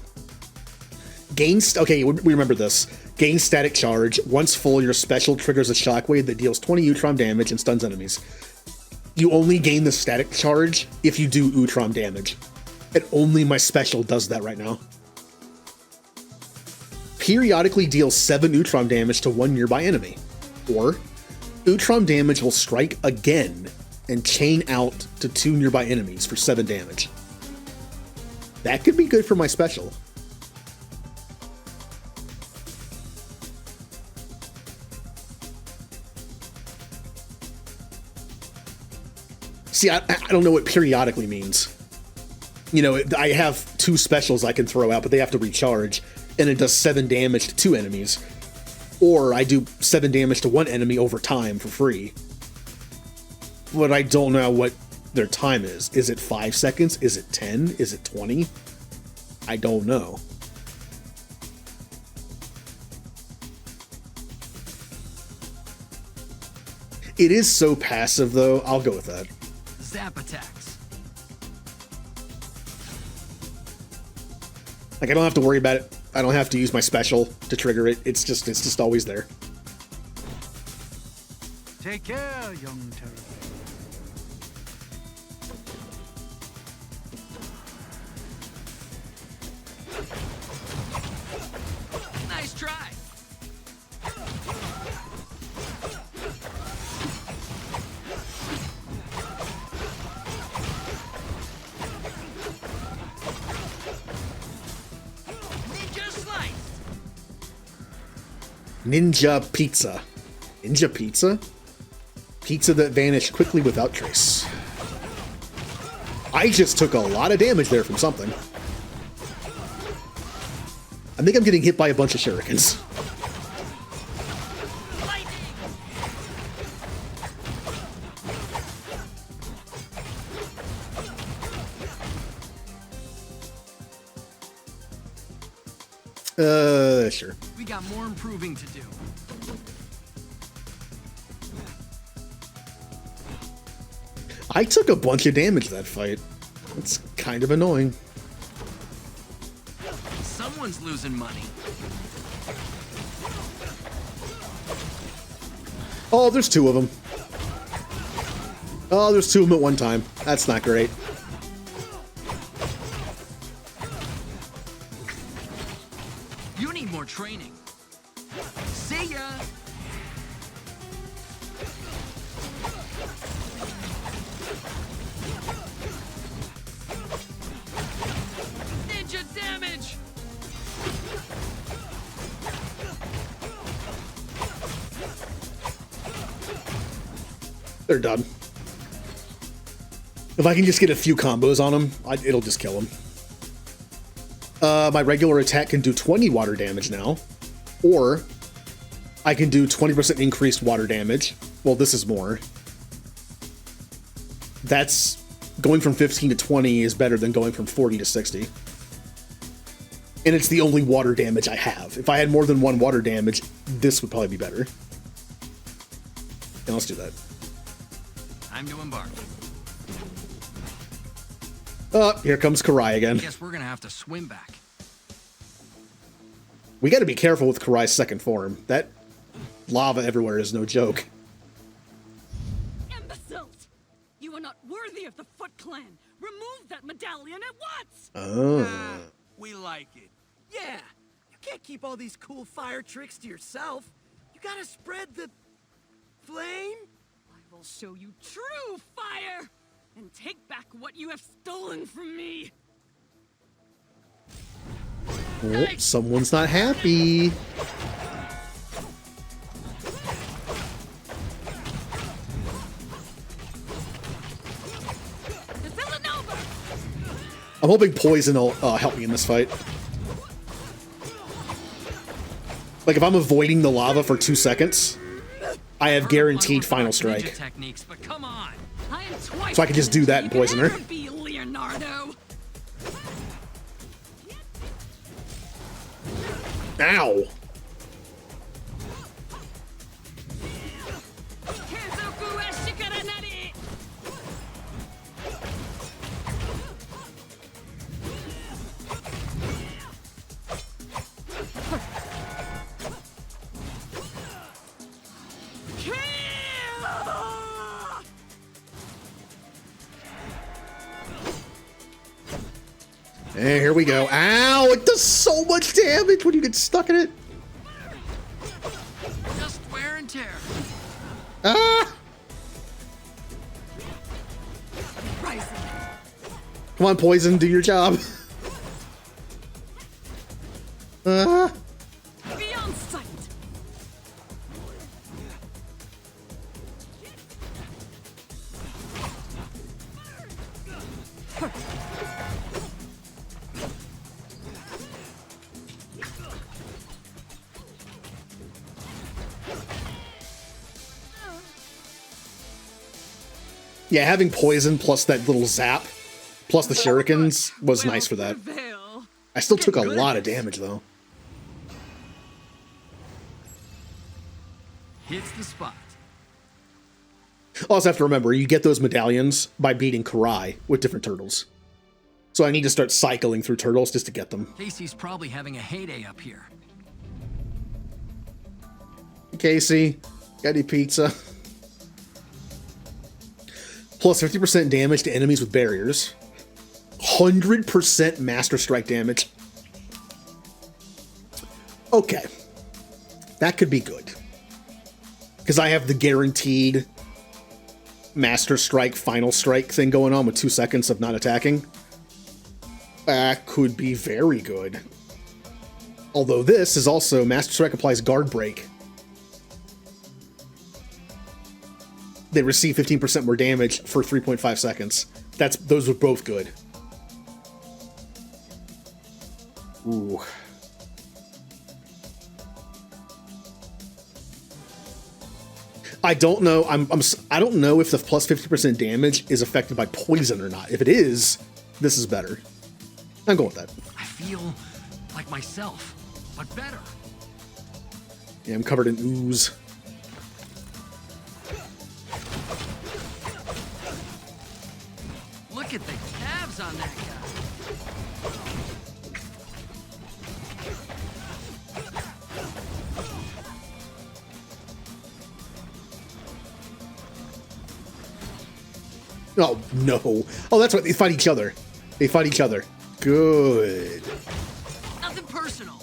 S1: Okay, we remember this. Gain static charge. Once full, your special triggers a shockwave that deals 20 Utrom damage and stuns enemies. You only gain the static charge if you do Utrom damage. And only my special does that right now. Periodically deals 7 Utrom damage to one nearby enemy. Or, Utrom damage will strike again and chain out to 2 nearby enemies for 7 damage. That could be good for my special. See, I don't know what periodically means. You know, I have 2 specials I can throw out, but they have to recharge, and it does 7 damage to 2 enemies. Or I do 7 damage to 1 enemy over time for free. But I don't know what their time is. Is it 5 seconds? Is it 10? Is it 20? I don't know. It is so passive, though. I'll go with that.
S2: Zap attacks.
S1: Like, I don't have to worry about it. I don't have to use my special to trigger it. It's just always there.
S10: Take care, young Terry.
S2: Nice try. Ninja slice.
S1: Ninja Pizza. Ninja Pizza? Pizza that vanished quickly without trace. I just took a lot of damage there from something. I think I'm getting hit by a bunch of shurikens. Sure.
S2: We got more improving to do.
S1: I took a bunch of damage that fight. It's kind of annoying.
S2: Someone's losing money.
S1: Oh, there's two of them. Oh, there's two of them at one time. That's not great.
S2: You need more training. See ya! Ninja damage!
S1: They're done. If I can just get a few combos on them, it'll just kill them. My regular attack can do 20 water damage now, or I can do 20% increased water damage. Well, this is more. That's going from 15 to 20 is better than going from 40 to 60. And it's the only water damage I have. If I had more than one water damage, this would probably be better. And let's do that.
S2: Time to embark.
S1: Here comes Karai again.
S2: Guess we're gonna have to swim back.
S1: We gotta be careful with Karai's second form. That lava everywhere is no joke.
S13: Imbeciles! You are not worthy of the Foot Clan. Remove that medallion at once!
S1: Oh.
S7: We like it. Yeah, you can't keep all these cool fire tricks to yourself. You gotta spread the flame.
S13: I will show you true fire and take back what you have stolen from me.
S1: Oh, someone's not happy. I'm hoping poison will help me in this fight. Like, if I'm avoiding the lava for 2 seconds, I have guaranteed final strike.
S2: Techniques, but come on.
S1: So I can just do that and poison her.
S13: Be Leonardo.
S1: Ow! And here we go. Ow! It does so much damage when you get stuck in it.
S2: Just wear and tear.
S1: Ah! Come on, poison, do your job. Ah!
S13: Beyond sight.
S1: Yeah, having poison plus that little zap, plus the shurikens, was nice for that. I still took a lot of damage, though.
S2: Hits the spot.
S1: Also have to remember, you get those medallions by beating Karai with different turtles. So I need to start cycling through turtles just to get them.
S2: Casey's probably having a heyday up here.
S1: Casey, got any pizza? Plus 50% damage to enemies with barriers. 100% Master Strike damage. Okay. That could be good. Because I have the guaranteed Master Strike, Final Strike thing going on with 2 seconds of not attacking. That could be very good. Although this is also Master Strike applies Guard Break they receive 15% more damage for 3.5 seconds. Those were both good. Ooh. I don't know. I don't know if the plus 50% damage is affected by poison or not. If it is, this is better. I'm going with that.
S2: I feel like myself, but better.
S1: Yeah, I'm covered in ooze.
S2: Look at the calves on that guy.
S1: Oh, no. Oh, that's right. They fight each other. They fight each other. Good.
S2: Nothing personal.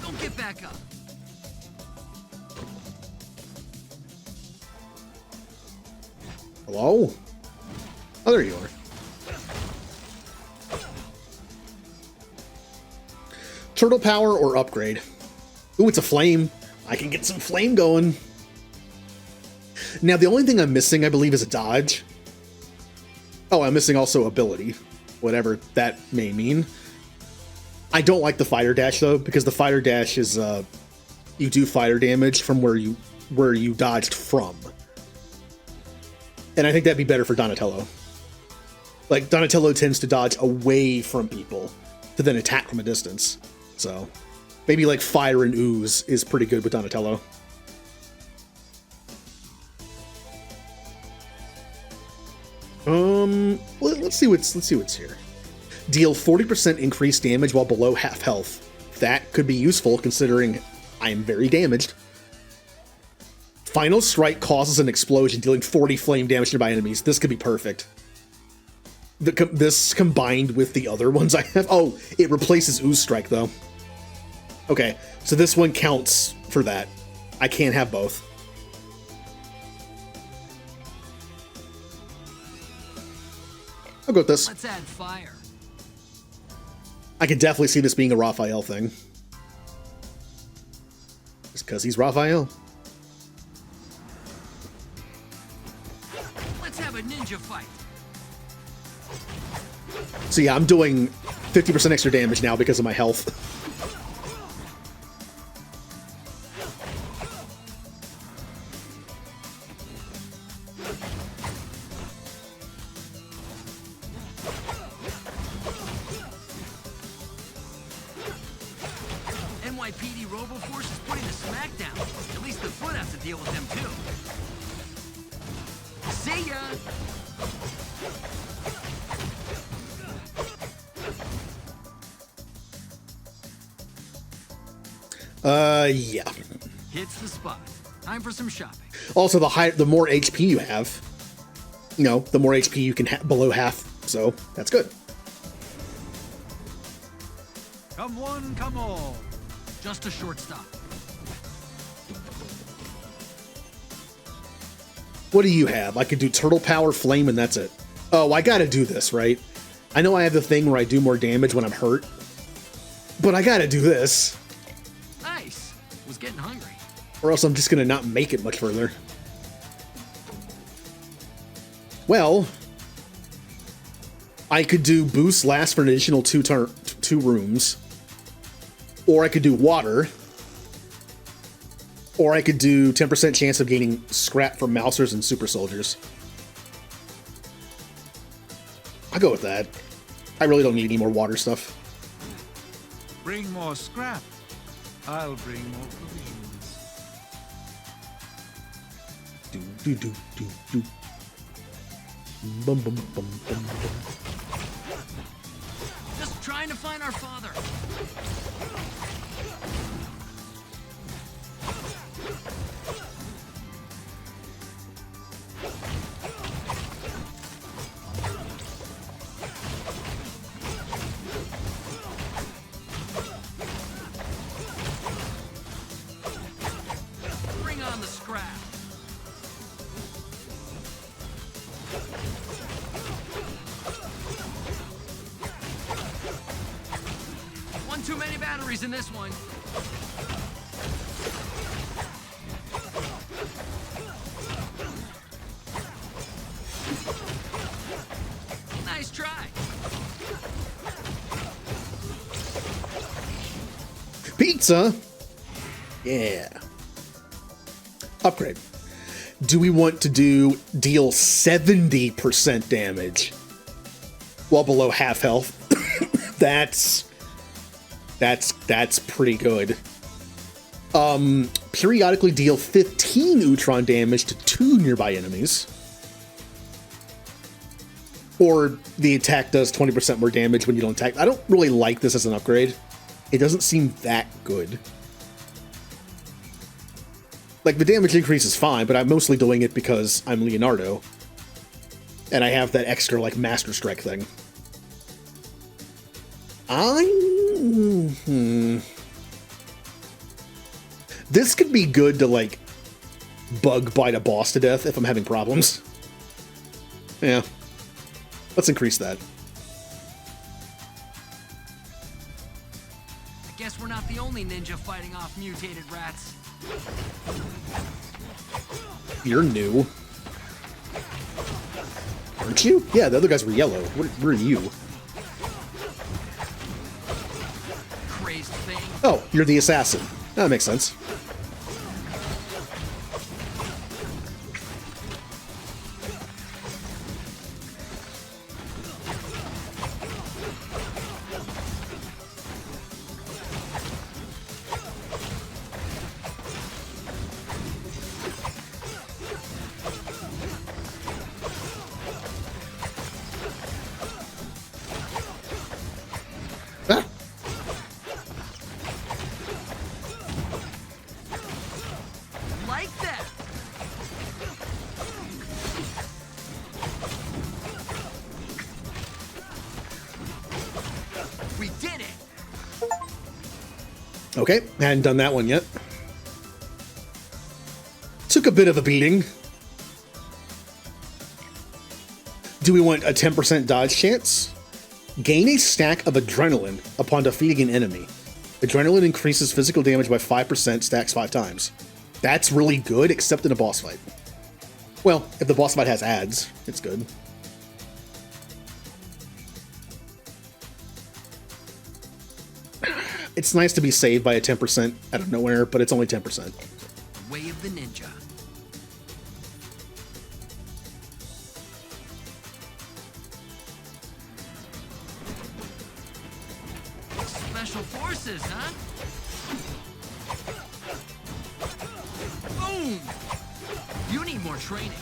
S2: Don't get back up.
S1: Hello? Oh, there you are. Turtle power or upgrade? Ooh, it's a flame. I can get some flame going. Now, the only thing I'm missing, I believe, is a dodge. Oh, I'm missing also ability. Whatever that may mean. I don't like the fire dash, though, because the fire dash is, you do fire damage from where you dodged from. And I think that'd be better for Donatello. Like, Donatello tends to dodge away from people to then attack from a distance. So, maybe like fire and ooze is pretty good with Donatello. Let's see what's here. Deal 40% increased damage while below half health. That could be useful considering I am very damaged. Final strike causes an explosion, dealing 40 flame damage to nearby enemies. This could be perfect. This combined with the other ones I have. Oh, it replaces ooze strike though. Okay, so this one counts for that. I can't have both. I'll go with this.
S2: Let's add fire.
S1: I can definitely see this being a Raphael thing. Just because he's Raphael.
S2: Let's have a ninja fight.
S1: So yeah, I'm doing 50% extra damage now because of my health.
S2: NYPD RoboForce is putting the smack down. At least the foot has to deal with them too. See ya!
S1: Yeah.
S2: Hits the spot. Time for some shopping.
S1: Also, the more HP you have, you know, the more HP you can have below half. So that's good.
S10: Come one, come all.
S2: Just a short stop.
S1: What do you have? I could do turtle power, flame, and that's it. Oh, I gotta do this, right? I know I have the thing where I do more damage when I'm hurt, but I gotta do this.
S2: Nice. Was getting hungry.
S1: Or else I'm just gonna not make it much further. Well, I could do boost last for an additional two rooms. Or I could do water. Or I could do 10% chance of gaining scrap from Mousers and super soldiers. I'll go with that. I really don't need any more water stuff.
S10: Bring more scrap. I'll bring more provisions.
S1: Do. Bum, bum, bum, bum, bum.
S2: Just trying to find our father. Bring on the scrap. One too many batteries in this one. Nice try.
S1: Pizza? Yeah. Upgrade. Do we want to deal 70% damage while below half health? that's pretty good. Periodically deal 15 Utron damage to 2 nearby enemies. Or the attack does 20% more damage when you don't attack. I don't really like this as an upgrade. It doesn't seem that good. Like, the damage increase is fine, but I'm mostly doing it because I'm Leonardo. And I have that extra, like, Master Strike thing. This could be good to, like, bug bite a boss to death if I'm having problems. Yeah. Let's increase that.
S2: I guess we're not the only ninja fighting off mutated rats.
S1: You're new. Aren't you? Yeah, the other guys were yellow. What are you?
S2: Crazed thing.
S1: Oh, you're the assassin. That makes sense.
S2: Like that. We did it.
S1: Okay, hadn't done that one yet. Took a bit of a beating. Do we want a 10% dodge chance? Gain a stack of adrenaline upon defeating an enemy. Adrenaline increases physical damage by 5%, stacks 5 times. That's really good, except in a boss fight. Well, if the boss fight has ads, it's good. It's nice to be saved by a 10% out of nowhere, but it's only 10%.
S2: Way of the ninja. Special forces, huh? Boom! You need more training.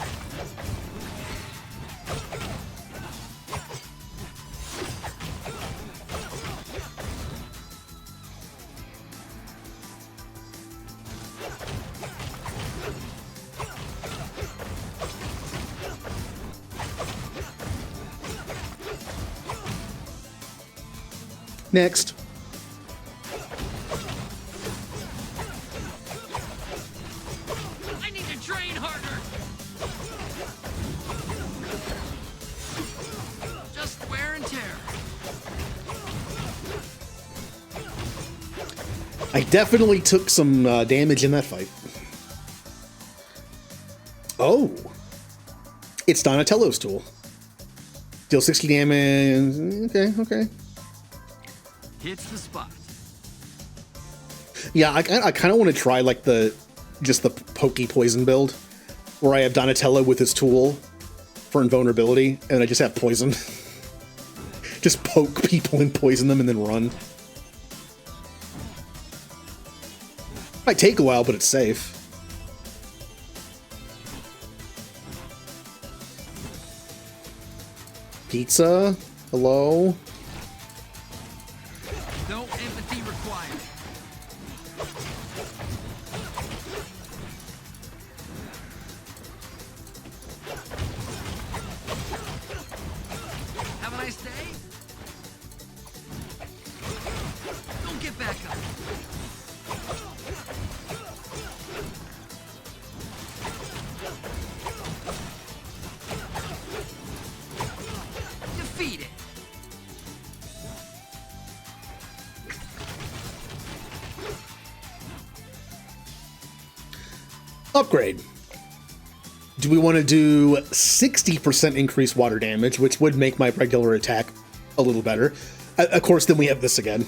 S1: Next.
S2: I need to train harder. Just wear and tear.
S1: I definitely took some damage in that fight. Oh. It's Donatello's tool. Deal 60 damage. Okay.
S2: Hits the spot.
S1: Yeah, I kind of want to try like just the pokey poison build, where I have Donatello with his tool for invulnerability, and I just have poison. Just poke people and poison them and then run. Might take a while, but it's safe. Pizza? Hello?
S2: No empathy required. Have a nice day. Don't get back up. Defeat it.
S1: Upgrade. Do we want to do 60% increased water damage, which would make my regular attack a little better? Of course, then we have this again.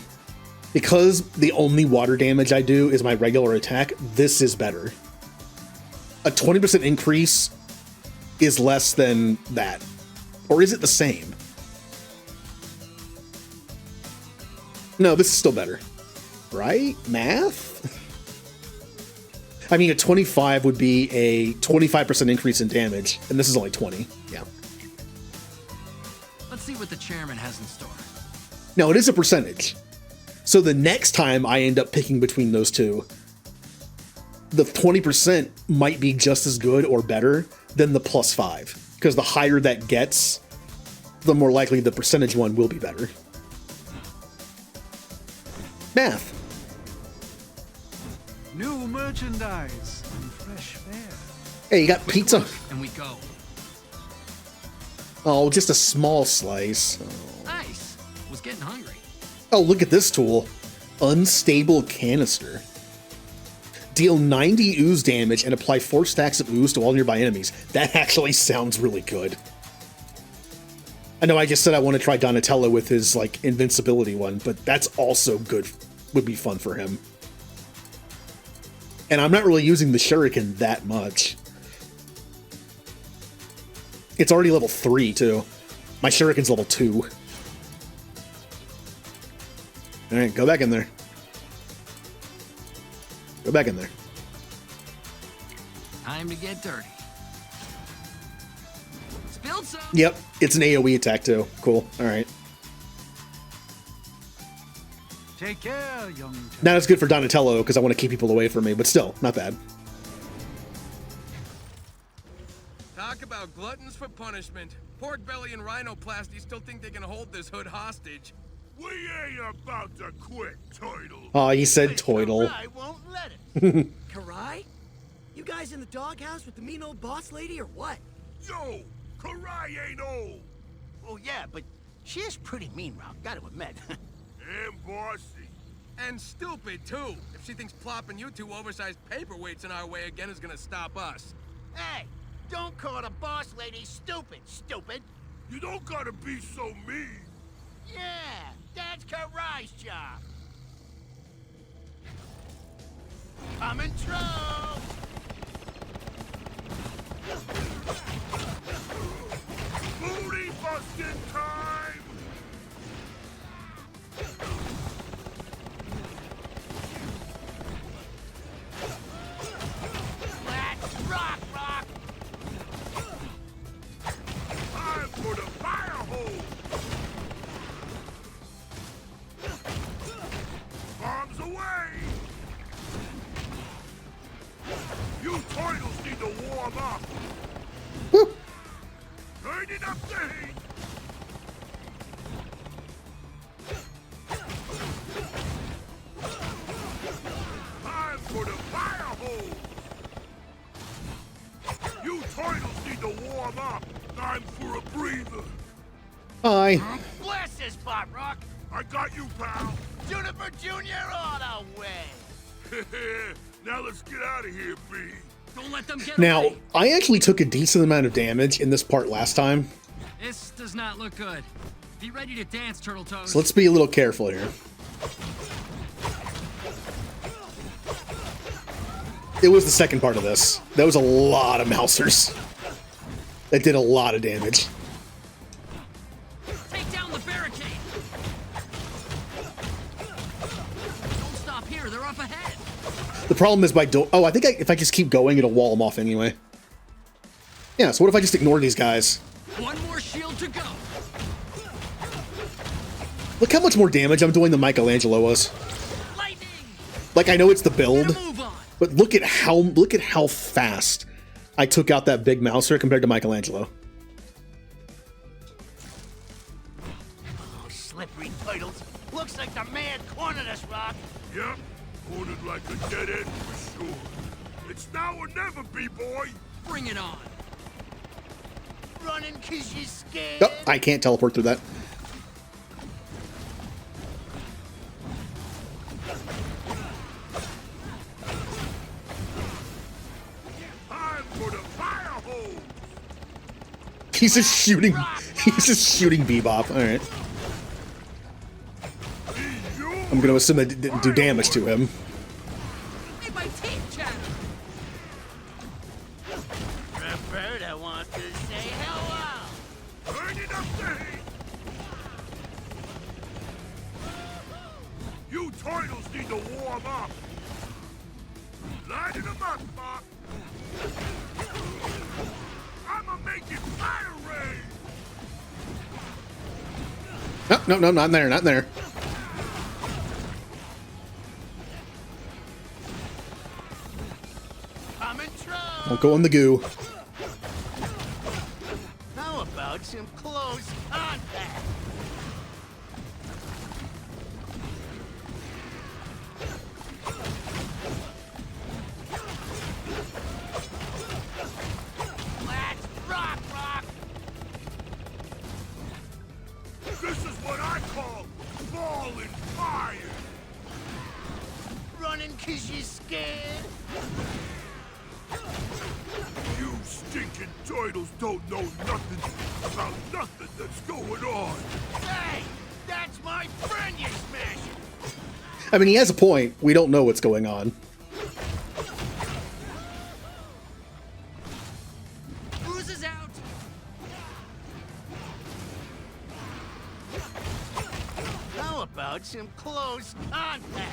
S1: Because the only water damage I do is my regular attack, this is better. A 20% increase is less than that. Or is it the same? No, this is still better. Right? Math? I mean, a 25 would be a 25% increase in damage, and this is only 20. Yeah.
S2: Let's see what the chairman has in store.
S1: No, it is a percentage. So the next time I end up picking between those two, the 20% might be just as good or better than the +5. Because the higher that gets, the more likely the percentage one will be better. Math.
S10: New merchandise and fresh fare.
S1: Hey, you got pizza.
S2: And we go.
S1: Oh, just a small slice. Oh.
S2: Nice. Was getting hungry.
S1: Oh, look at this tool. Unstable canister. Deal 90 ooze damage and apply 4 stacks of ooze to all nearby enemies. That actually sounds really good. I know I just said I want to try Donatello with his, like, invincibility one, but that's also good. Would be fun for him. And I'm not really using the shuriken that much. It's already level 3, too. My shuriken's level 2. Alright, go back in there. Go back in there.
S2: Time to get dirty. Spilled some.
S1: Yep, it's an AoE attack, too. Cool. Alright.
S10: Take care, young.
S1: Not as good for Donatello, because I want to keep people away from me, but still, not bad.
S8: Talk about gluttons for punishment. Pork belly and rhinoplasty still think they can hold this hood hostage.
S11: We ain't about to quit, Turtle.
S1: Oh, he said Toidle.
S7: I won't let it. Karai? You guys in the doghouse with the mean old boss lady or what?
S11: Yo, Karai ain't old.
S18: Oh yeah, but she is pretty mean, Rob, gotta admit.
S11: And bossy.
S8: And stupid, too. If she thinks plopping you two oversized paperweights in our way again is gonna stop us.
S18: Hey, don't call the boss lady stupid, stupid.
S11: You don't gotta be so mean.
S18: Yeah, that's Karai's job. Coming through.
S11: Booty busting time!
S18: Let's rock, rock.
S11: Time for the fire hose! Bombs away! You turtles need to warm up! Turning up the heat! Time for the fire hose! You turtles need to warm up! Time for a breather!
S1: Hi.
S18: Bless this spot, Rock.
S11: I got you, pal!
S18: Juniper Jr. all the way.
S11: Now let's get out of here, B.
S2: Don't let them get
S1: Now,
S2: away.
S1: I actually took a decent amount of damage in this part last time,
S2: This does not look good. Be ready to dance, Turtle Toes.
S1: so let's be a little careful here. It was the second part of this. That was a lot of mousers. That did a lot of damage.
S2: Take down the barricade. Don't stop here. They're up ahead.
S1: The problem is by I think if I just keep going, it'll wall them off anyway. Yeah, so what if I just ignore these guys?
S2: One more shield to go.
S1: Look how much more damage I'm doing than Michelangelo was.
S2: Lightning.
S1: Like, I know it's the build, but look at how fast I took out that big mouser compared to Michelangelo.
S18: Oh, slippery turtles. Looks like the man cornered us, Rock.
S11: Yep, cornered like a dead end for sure. It's now or never, B-boy.
S2: Bring it on.
S18: Running 'cause you're scared.
S1: Oh, I can't teleport through that. He's just shooting. He's just shooting Bebop. All right. I'm gonna assume that didn't do damage to him.
S13: Made my teeth chatter.
S18: Roberta wants to say hello.
S11: Turning up the heat! You turtles need to warm up! Lighten them up, Pop! I'ma make it fire rain!
S1: No, no, no, not in there, not in there. Don't go in the goo.
S18: How about some close contact? Let's rock, rock!
S11: This is what I call falling fire!
S18: Running 'cause you're scared?
S11: You stinking turtles don't know nothing about nothing that's going on!
S18: Hey! That's my friend you're smashing!
S1: I mean, he has a point. We don't know what's going on.
S2: Booze is out.
S18: How about some close contact?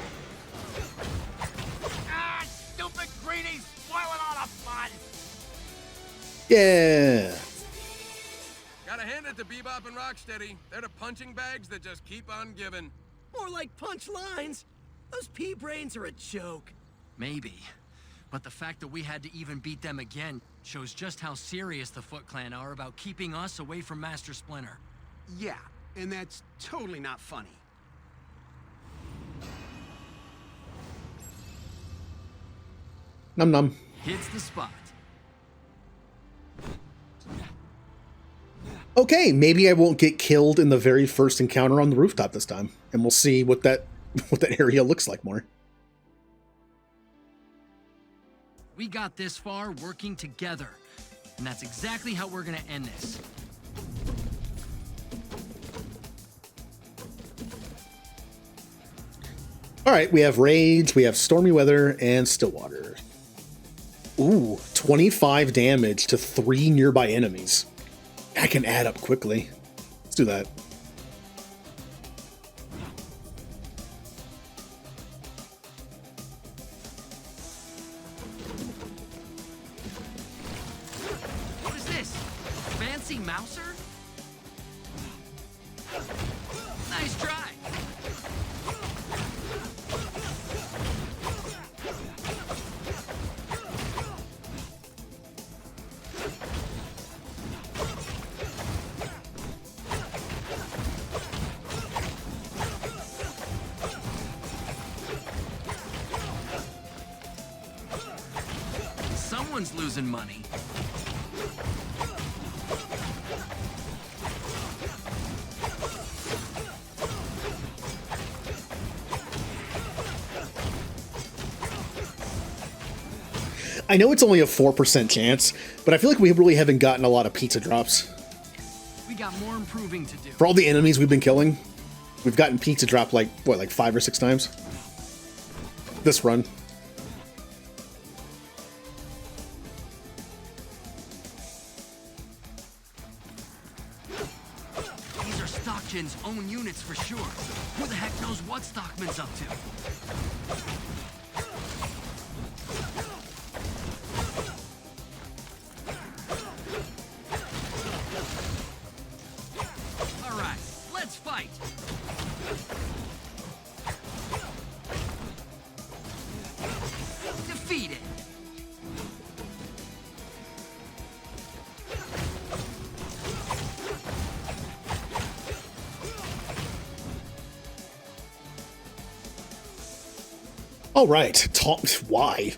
S18: Ah, stupid greenies spoiling all the fun!
S1: Yeah.
S8: Gotta hand it to Bebop and Rocksteady. They're the punching bags that just keep on giving.
S7: More like punch lines. Those pea brains are a joke.
S2: Maybe. But the fact that we had to even beat them again shows just how serious the Foot Clan are about keeping us away from Master Splinter.
S6: Yeah, and that's totally not funny.
S1: Num num.
S2: Hits the spot.
S1: Okay, maybe I won't get killed in the very first encounter on the rooftop this time, and we'll see what that area looks like more.
S2: We got this far working together, and that's exactly how we're gonna end this.
S1: All right, we have Rage, we have Stormy Weather, and Stillwater. Ooh, 25 damage to 3 nearby enemies. I can add up quickly. Let's do that.
S2: What is this? Fancy Mouser? Nice try. Someone's losing money.
S1: I know it's only a 4% chance, but I feel like we really haven't gotten a lot of pizza drops.
S2: We got more improving to do.
S1: For all the enemies we've been killing, we've gotten pizza drop like, what, like 5 or 6 times? This run.
S2: These are Stockton's own units for sure. Who the heck knows what Stockman's up to? All right, let's fight. Defeated.
S1: All right, taunt. Why?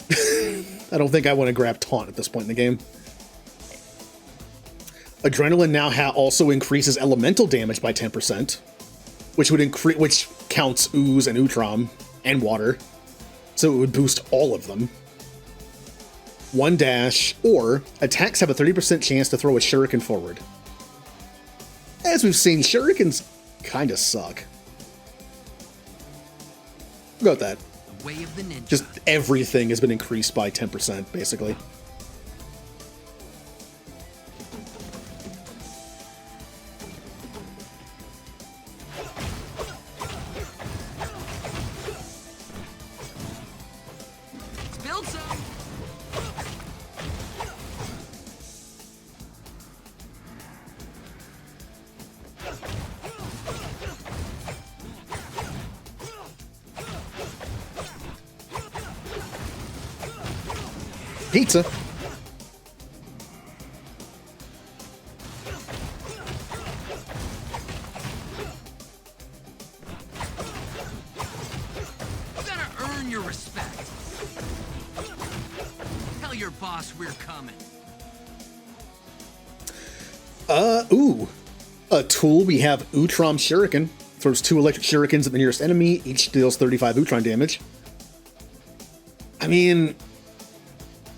S1: I don't think I want to grab taunt at this point in the game. Adrenaline now also increases elemental damage by 10%, which counts ooze and Utrom and water, so it would boost all of them. 1 dash, or attacks have a 30% chance to throw a shuriken forward. As we've seen, shurikens kind of suck. We'll go with that.
S2: The way of the ninja.
S1: Just everything has been increased by 10%, basically.
S2: Build some.
S1: Pizza.
S2: You gotta earn your respect. Tell your boss we're coming.
S1: Ooh. A tool, we have Utrom Shuriken. Throws 2 electric shurikens at the nearest enemy. Each deals 35 Utrom damage. I mean,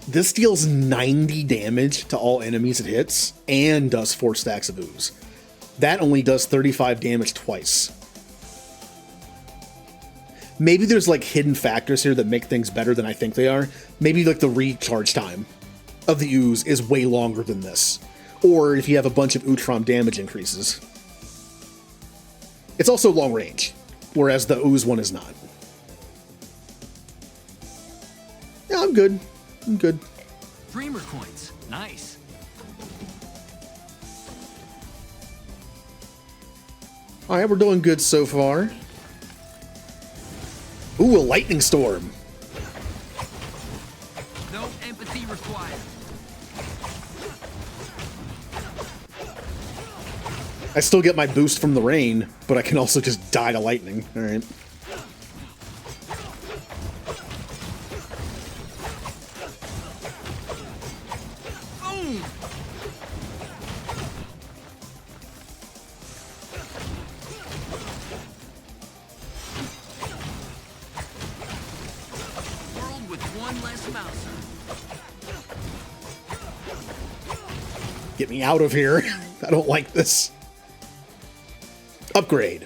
S1: this deals 90 damage to all enemies it hits, and does 4 stacks of ooze. That only does 35 damage twice. Maybe there's like hidden factors here that make things better than I think they are. Maybe like the recharge time of the ooze is way longer than this. Or if you have a bunch of Utrom damage increases. It's also long range, whereas the ooze one is not. Yeah, I'm good. I'm good.
S2: Dreamer coins. Nice.
S1: Alright, we're doing good so far. Ooh, a lightning storm.
S2: No empathy required.
S1: I still get my boost from the rain, but I can also just die to lightning. Alright.
S2: Boom! World with one less Mouser.
S1: Get me out of here. I don't like this. Upgrade.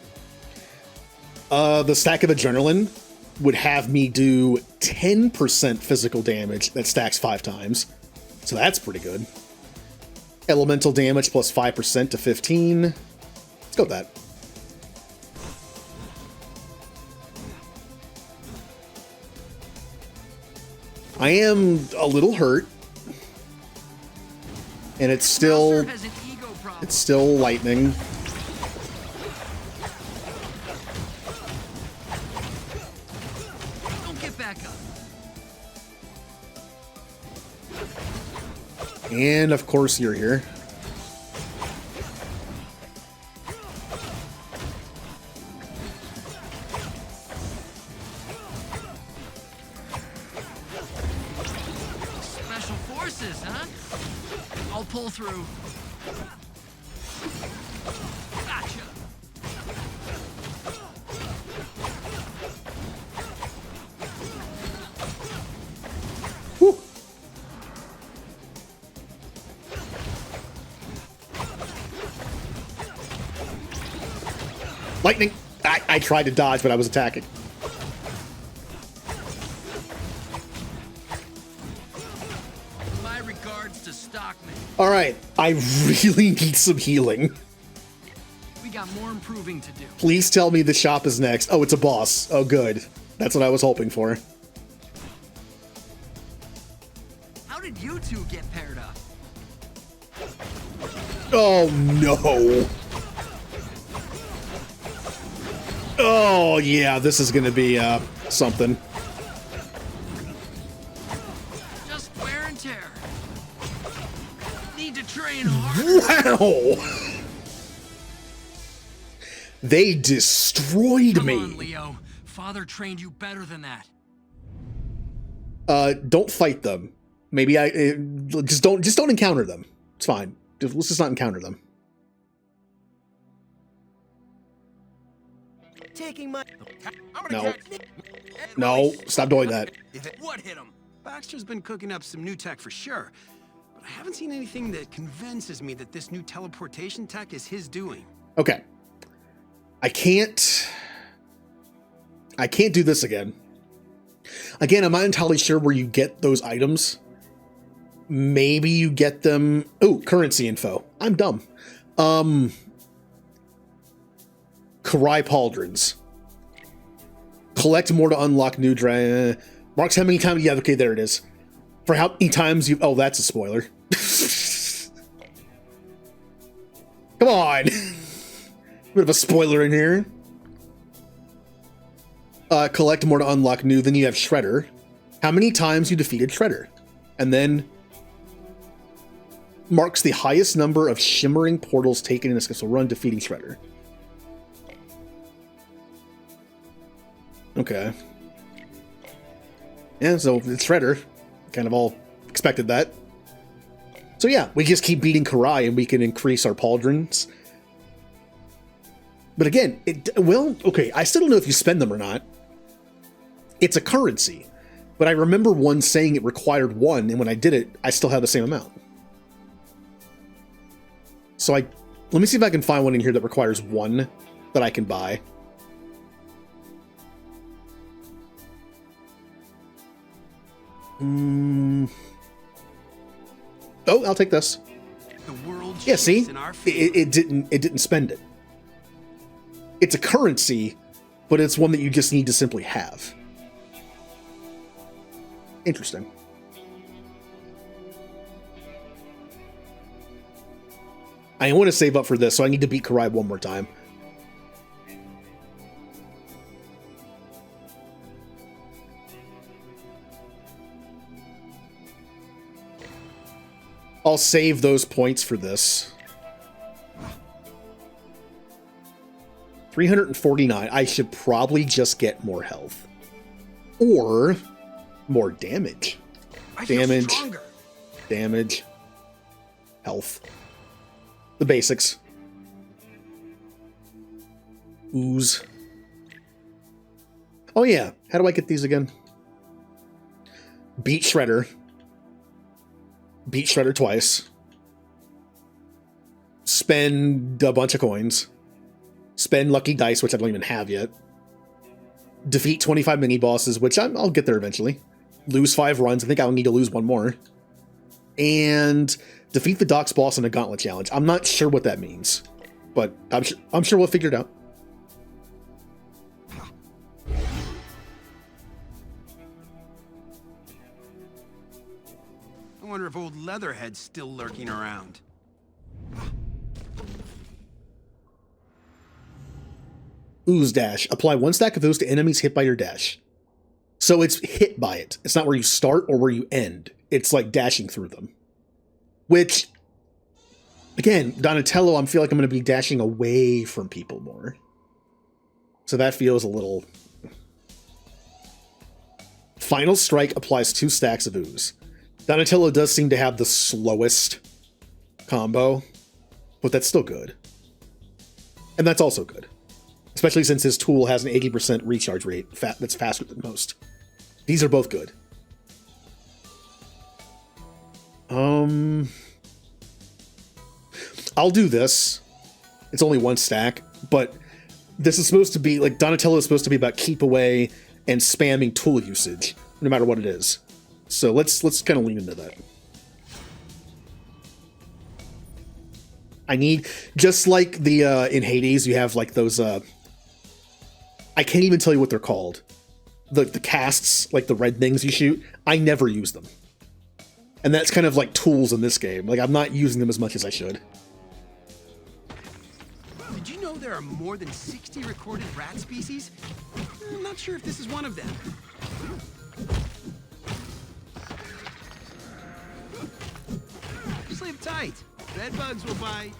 S1: The stack of adrenaline would have me do 10% physical damage that stacks 5 times. So that's pretty good. Elemental damage plus 5% to 15. Let's go with that. I am a little hurt. And it's still lightning.
S2: Don't get back up.
S1: And of course you're here.
S2: Special forces, huh? I'll pull through. Gotcha.
S1: Whew. Lightning! I tried to dodge, but I was attacking.
S2: My regards to Stockman.
S1: Alright, I really need some healing.
S2: We got more improving to do.
S1: Please tell me the shop is next. Oh, it's a boss. Oh, good. That's what I was hoping for.
S2: How did you two get paired up?
S1: Oh, no. Oh, yeah, this is gonna be, something.
S2: Just wear and tear. Need to train harder.
S1: Wow! They destroyed
S2: Come
S1: me.
S2: on, Leo. Father trained you better than that.
S1: Don't fight them. Maybe just don't encounter them. It's fine. Let's just not encounter them.
S7: Taking my...
S1: No. No, stop doing that.
S6: What hit him? Baxter's been cooking up some new tech for sure, but I haven't seen anything that convinces me that this new teleportation tech is his doing.
S1: Okay. I can't do this again. Again, I'm not entirely sure where you get those items. Maybe you get them... Oh, currency info. I'm dumb. Karai Pauldrons. Collect more to unlock new marks how many times... Yeah, okay, there it is. For how many times you... Oh, that's a spoiler. Come on. Bit of a spoiler in here. Collect more to unlock new. Then you have Shredder. How many times you defeated Shredder. And then... marks the highest number of shimmering portals taken in a successful run defeating Shredder. Okay. Yeah, so it's Shredder. Kind of all expected that. So yeah, we just keep beating Karai and we can increase our pauldrons. But again, well, okay, I still don't know if you spend them or not. It's a currency. But I remember one saying it required one, and when I did it, I still had the same amount. So let me see if I can find one in here that requires one that I can buy. Oh, I'll take this. Yeah, see? It didn't spend it. It's a currency, but it's one that you just need to simply have. Interesting. I want to save up for this, so I need to beat Karai one more time. I'll save those points for this. 349. I should probably just get more health. Or more damage. Damage. Health. The basics. Ooze. Oh yeah, how do I get these again? Beat Shredder. Beat Shredder twice. Spend a bunch of coins. Spend lucky dice, which I don't even have yet. Defeat 25 mini-bosses, which I'll get there eventually. Lose 5 runs. I think I'll need to lose one more. And defeat the Doc's boss in a gauntlet challenge. I'm not sure what that means, but I'm sure we'll figure it out.
S6: I wonder if old Leatherhead's still lurking around.
S1: Ooze dash. Apply 1 stack of ooze to enemies hit by your dash. So it's hit by it. It's not where you start or where you end. It's like dashing through them. Which, again, Donatello, I feel like I'm going to be dashing away from people more. So that feels a little... Final Strike applies 2 stacks of ooze. Donatello does seem to have the slowest combo, but that's still good. And that's also good. Especially since his tool has an 80% recharge rate that's faster than most. These are both good. I'll do this. It's only 1 stack, but this is supposed to be, like, Donatello is supposed to be about keep away and spamming tool usage, no matter what it is. So let's kind of lean into that. I need, just like the in Hades, you have like those I can't even tell you what they're called. The casts, like the red things you shoot, I never use them. And that's kind of like tools in this game. Like, I'm not using them as much as I should.
S6: Did you know there are more than 60 recorded rat species? I'm not sure if this is one of them. Sleep tight. Bed bugs will bite.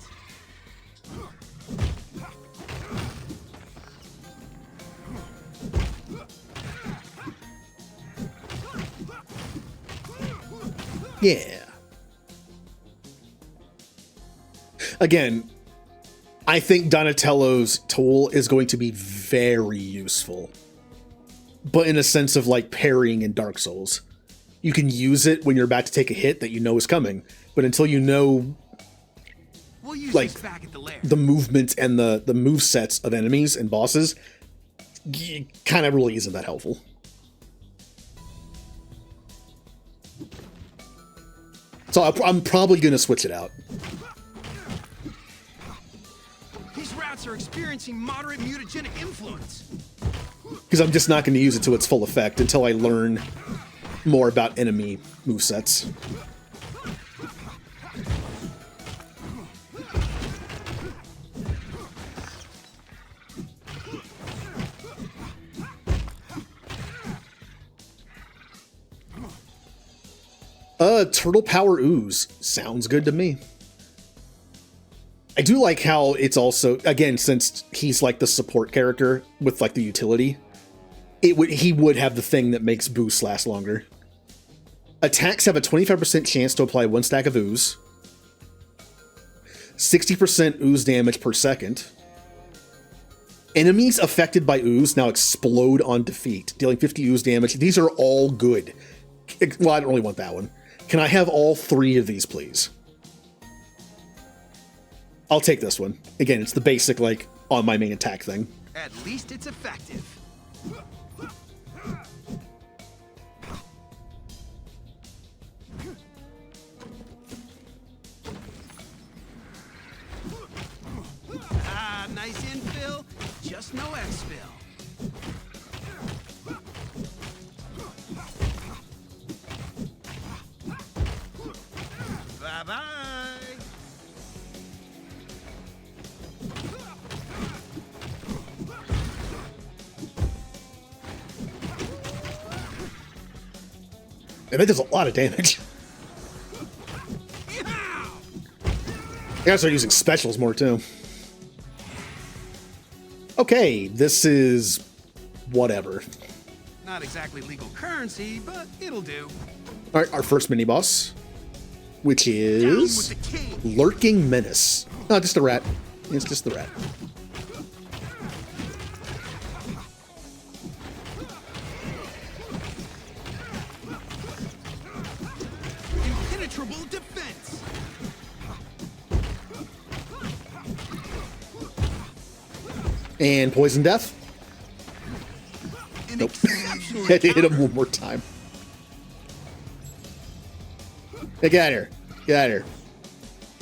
S1: Yeah. Again, I think Donatello's tool is going to be very useful. But in a sense of like parrying in Dark Souls. You can use it when you're about to take a hit that you know is coming, but until you know
S6: We'll use
S1: like
S6: this back at the lair.
S1: the movement and the move sets of enemies and bosses, kind of really isn't that helpful. So I'm probably going to switch it out.
S6: These rats are experiencing moderate mutagenic influence.
S1: Because I'm just not going to use it to its full effect until I learn more about enemy movesets. Turtle Power Ooze. Sounds good to me. I do like how it's also, again, since he's like the support character with like the utility, he would have the thing that makes boosts last longer. Attacks have a 25% chance to apply 1 stack of ooze. 60% ooze damage per second. Enemies affected by ooze now explode on defeat, dealing 50 ooze damage. These are all good. Well, I don't really want that one. Can I have all 3 of these, please? I'll take this one. Again, it's the basic, like, on my main attack thing.
S6: At least it's effective. Ah, nice infill, just no exfil. Bye-bye.
S1: And that does a lot of damage. I gotta start using specials more, too. Okay, this is whatever.
S6: Not exactly legal currency, but it'll do.
S1: All right, our first mini-boss, which is Lurking Menace. No, just a rat. It's just the rat.
S6: Impenetrable defense.
S1: And Poison Death. Nope. Had to hit him one more time. Hey, get out of here. Get out of here.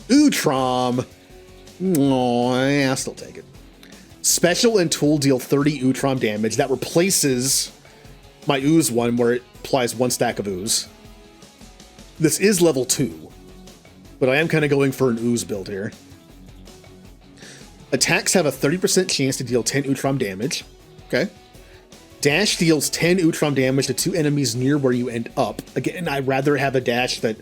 S1: Utrom. Oh, yeah, I'll still take it. Special and tool deal 30 Utrom damage. That replaces my ooze one where it applies 1 stack of ooze. This is level 2, but I am kind of going for an ooze build here. Attacks have a 30% chance to deal 10 Utrom damage. Okay. Dash deals 10 Utrom damage to 2 enemies near where you end up. Again, I'd rather have a dash that...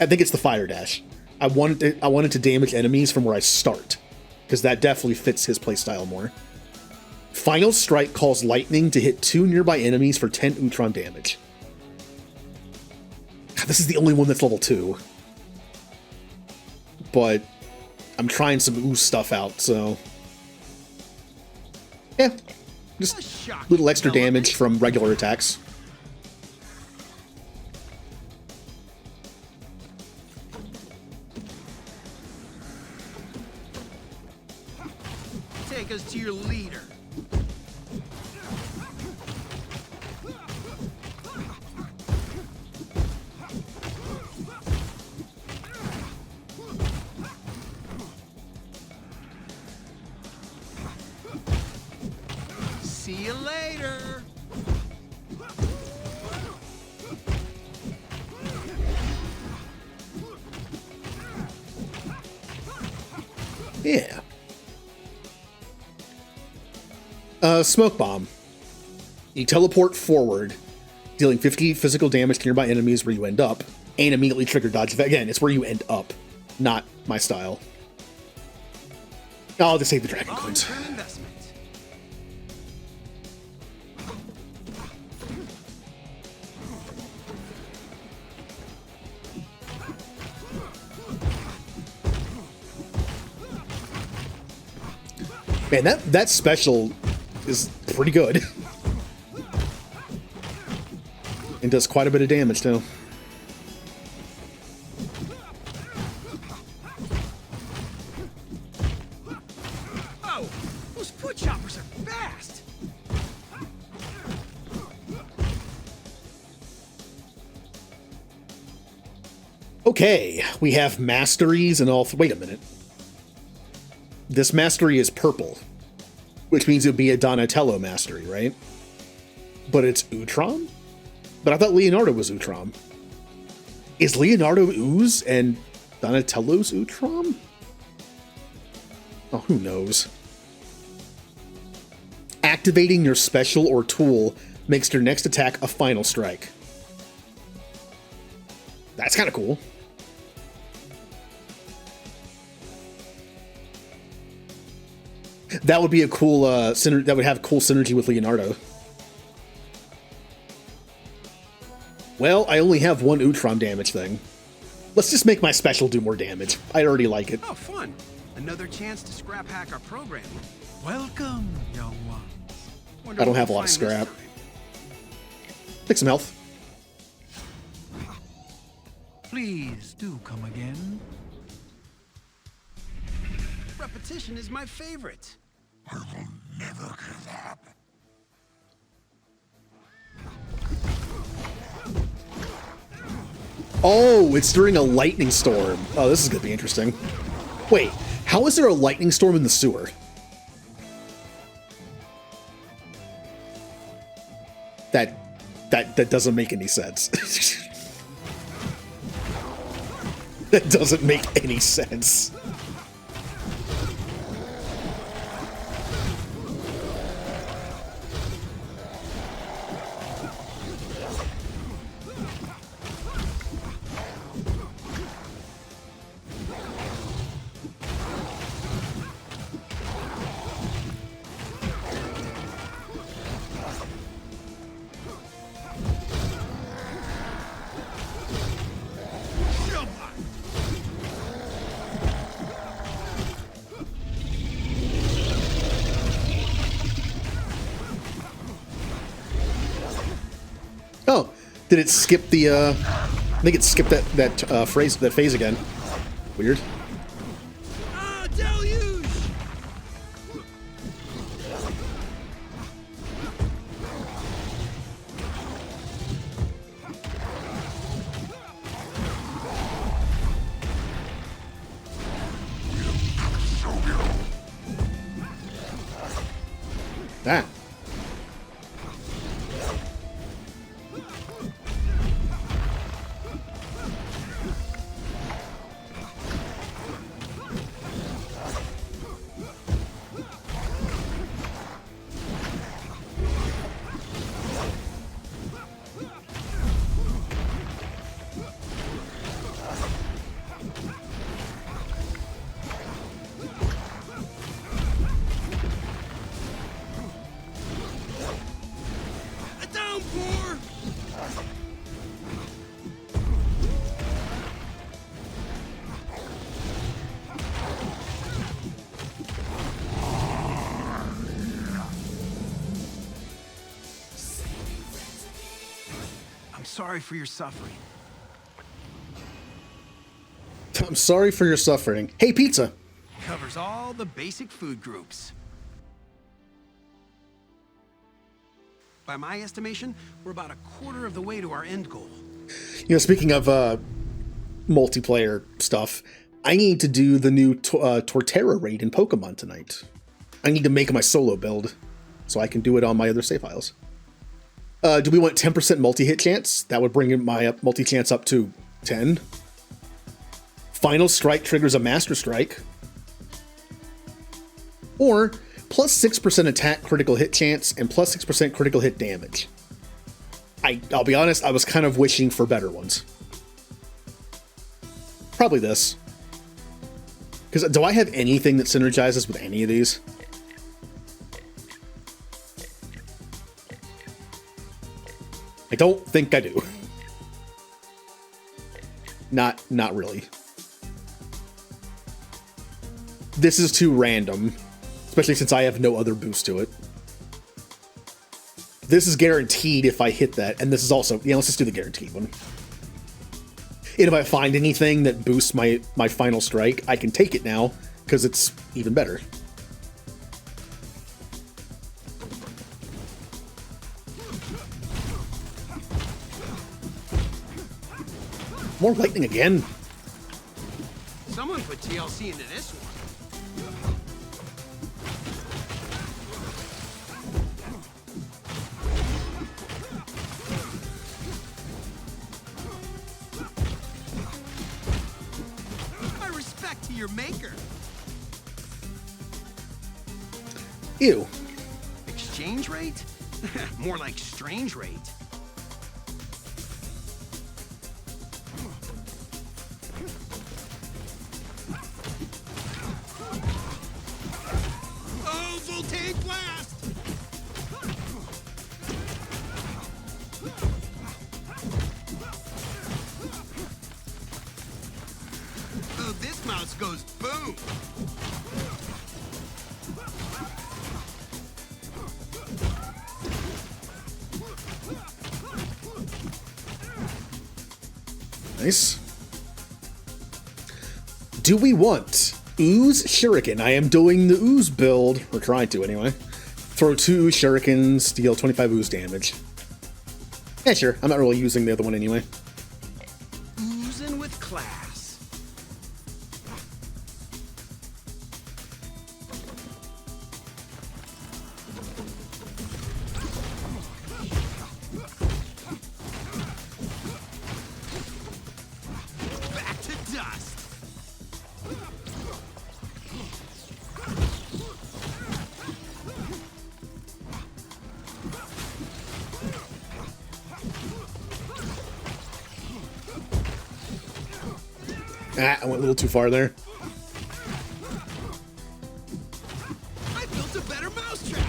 S1: I think it's the fire dash. I wanted to damage enemies from where I start, because that definitely fits his playstyle more. Final Strike calls lightning to hit 2 nearby enemies for 10 Utrom damage. God, this is the only one that's level 2. But I'm trying some ooze stuff out, so... yeah. Just a little extra damage from regular attacks.
S6: Take us to your leader. See you later.
S1: Yeah. Smoke Bomb. You teleport forward, dealing 50 physical damage to nearby enemies where you end up, and immediately trigger dodge effect. Again, it's where you end up, not my style. I'll just take the Dragon Coins. Man, that special is pretty good. And does quite a bit of damage, too. Okay, we have masteries and all. Wait a minute. This mastery is purple, which means it would be a Donatello mastery, right? But it's Utrom? But I thought Leonardo was Utrom. Is Leonardo Ooze and Donatello's Utrom? Oh, who knows? Activating your special or tool makes your next attack a final strike. That's kind of cool. That would be a cool that would have cool synergy with Leonardo. Well, I only have one Utrom damage thing. Let's just make my special do more damage. I already like it.
S6: Oh, fun. Another chance to scrap hack our programming.
S10: Welcome, young ones.
S1: I don't have a lot of scrap. Take some health.
S10: Please do come again.
S6: Repetition is my favorite.
S11: I will never give up.
S1: Oh, it's during a lightning storm. Oh, this is gonna be interesting. Wait, how is there a lightning storm in the sewer? That doesn't make any sense. That doesn't make any sense. Oh, did it skip the, I think it skipped that phase again. Weird.
S6: Ah, deluge!
S1: Ah.
S6: A downpour! I'm sorry for your suffering.
S1: I'm sorry for your suffering. Hey, pizza.
S6: Covers all the basic food groups. By my estimation, we're about a quarter of the way to our end goal.
S1: You know, speaking of multiplayer stuff, I need to do the new Torterra raid in Pokemon tonight. I need to make my solo build so I can do it on my other save files. Do we want 10% multi-hit chance? That would bring my multi-chance up to 10. Final Strike triggers a Master Strike. Or plus 6% attack critical hit chance and plus 6% critical hit damage. I'll be honest, I was kind of wishing for better ones. Probably this. Because do I have anything that synergizes with any of these? I don't think I do. Not really. This is too random, especially since I have no other boost to it. This is guaranteed if I hit that, and this is also, yeah, let's just do the guaranteed one. And if I find anything that boosts my final strike, I can take it now, because it's even better. More lightning again.
S6: Someone put TLC into this one. My respect to your maker.
S1: Ew.
S6: Exchange rate? More like strange rate. Oh, voltaic blast! Oh, this mouse goes boom!
S1: Nice. Do we want Ooze Shuriken? I am doing the Ooze build, or trying to anyway. Throw 2 Ooze Shurikens, deal 25 Ooze damage. Yeah, sure. I'm not really using the other one anyway.
S6: Oozing with class. Back to dust.
S1: Ah, I went a little too far there.
S6: I built a better mousetrap.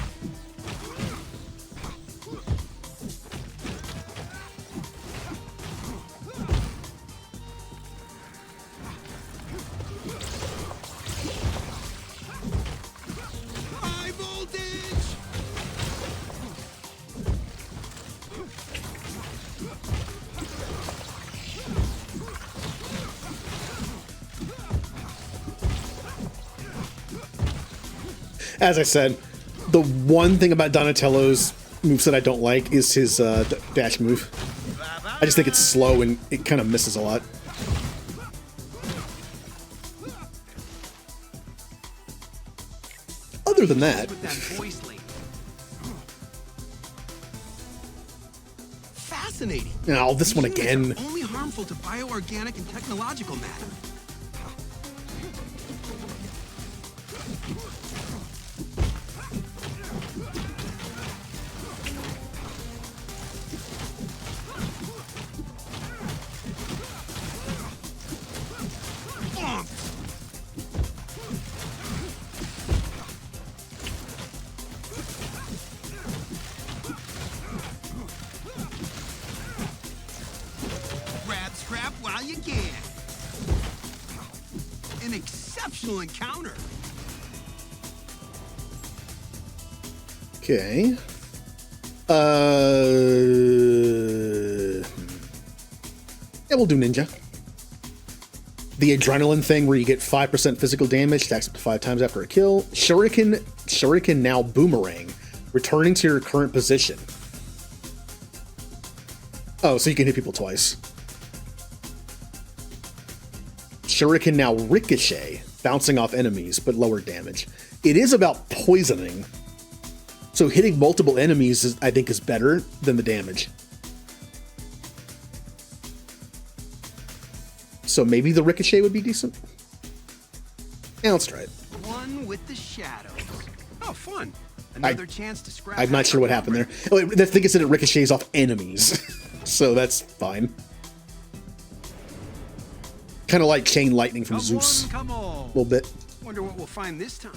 S6: High voltage.
S1: As I said, the one thing about Donatello's moveset I don't like is his dash move. I just think it's slow and it kind of misses a lot. Other than that,
S6: With that voice lady. Fascinating.
S1: oh, this one
S6: Humans
S1: again.
S6: are only harmful to bioorganic and technological matter. Grab scrap while you can. An exceptional encounter.
S1: Okay. Yeah, we'll do ninja. The adrenaline thing where you get 5% physical damage, stacks up to 5 times after a kill. Shuriken now boomerang, returning to your current position. Oh, so you can hit people twice. Shuriken now ricochet, bouncing off enemies, but lower damage. It is about poisoning. So hitting multiple enemies, I think, is better than the damage. So maybe the ricochet would be decent? Yeah, let's try it.
S6: One with the shadows. Oh, fun. Another chance to scrap.
S1: I'm not sure what happened there. Oh, the thing is that it ricochets off enemies. So that's fine. Kind of like chain lightning from Zeus.
S6: Come on.
S1: A little bit.
S6: Wonder what we'll find this time.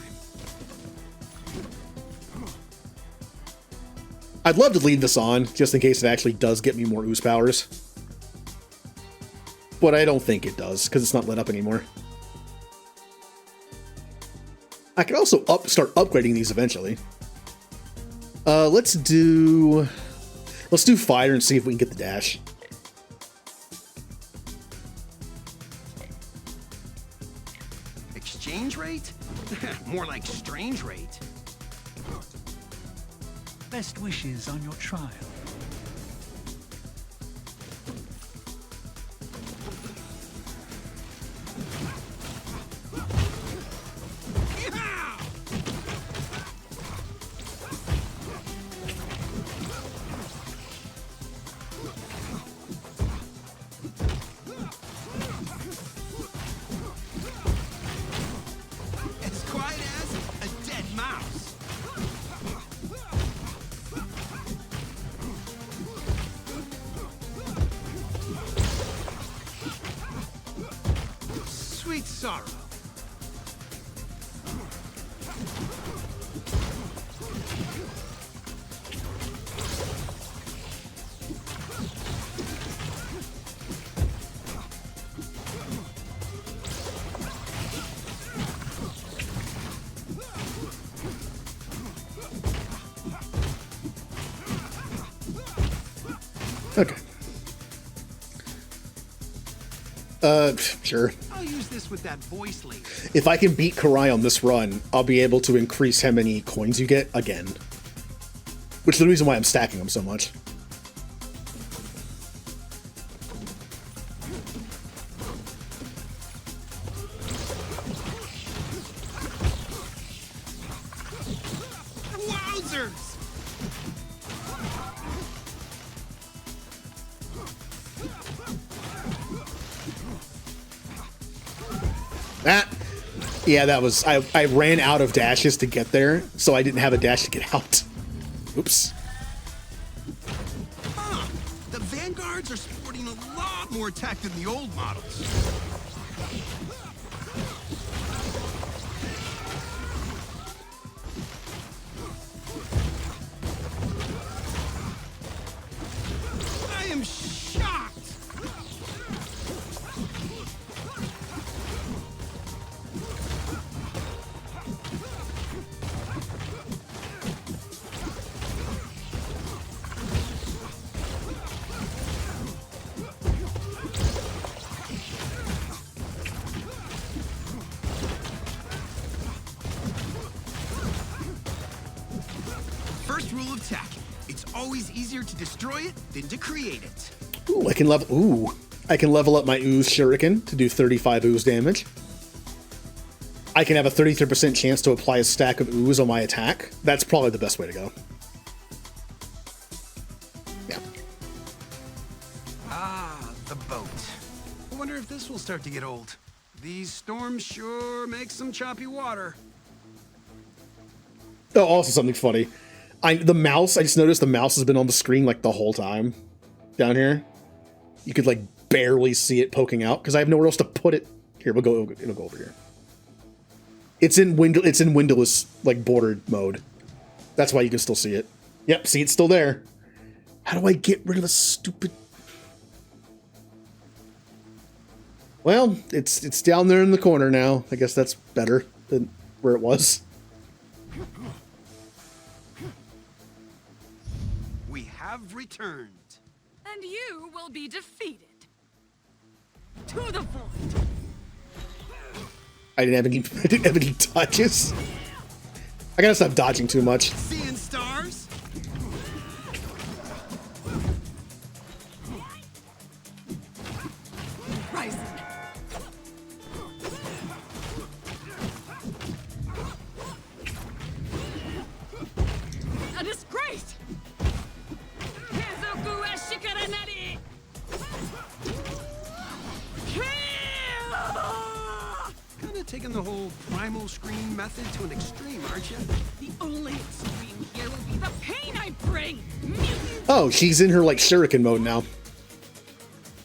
S1: I'd love to leave this on, just in case it actually does get me more ooze powers. But I don't think it does, because it's not lit up anymore. I could also start upgrading these eventually. Let's do fire and see if we can get the dash.
S6: Exchange rate? More like strange rate.
S10: Best wishes on your trial.
S7: sorrow.
S1: Okay. Sure.
S15: I'll use this with that voice later.
S1: If I can beat Karai on this run, I'll be able to increase how many coins you get again. Which is the reason why I'm stacking them so much.
S6: Wowzers!
S1: Yeah, that was... I ran out of dashes to get there, so I didn't have a dash to get out. Oops.
S6: Huh. The Vanguards are sporting a lot more tech than the old models. I am shocked! First rule of tech. It's always easier to destroy it than to create it.
S1: Ooh, I can level up my ooze shuriken to do 35 ooze damage. I can have a 33% chance to apply a stack of ooze on my attack. That's probably the best way to go. Yeah.
S6: Ah, the boat. I wonder if this will start to get old. These storms sure make some choppy water.
S1: Oh, also something funny. The mouse, I just noticed the mouse has been on the screen like the whole time down here. You could like barely see it poking out because I have nowhere else to put it. Here, it'll go over here. It's in windowless like bordered mode. That's why you can still see it. Yep, see, it's still there. How do I get rid of the stupid... Well, it's down there in the corner now. I guess that's better than where it was.
S6: We have returned.
S13: And you will be defeated. To the void.
S1: I didn't have any dodges. I gotta stop dodging too much.
S6: Seeing stars?
S13: Rising. A disgrace! Kazoku Ashikaranari!
S6: Kinda taking the whole primal scream method to an extreme, aren't you?
S13: The only extreme here will be the pain I bring!
S1: Oh, she's in her like shuriken mode now.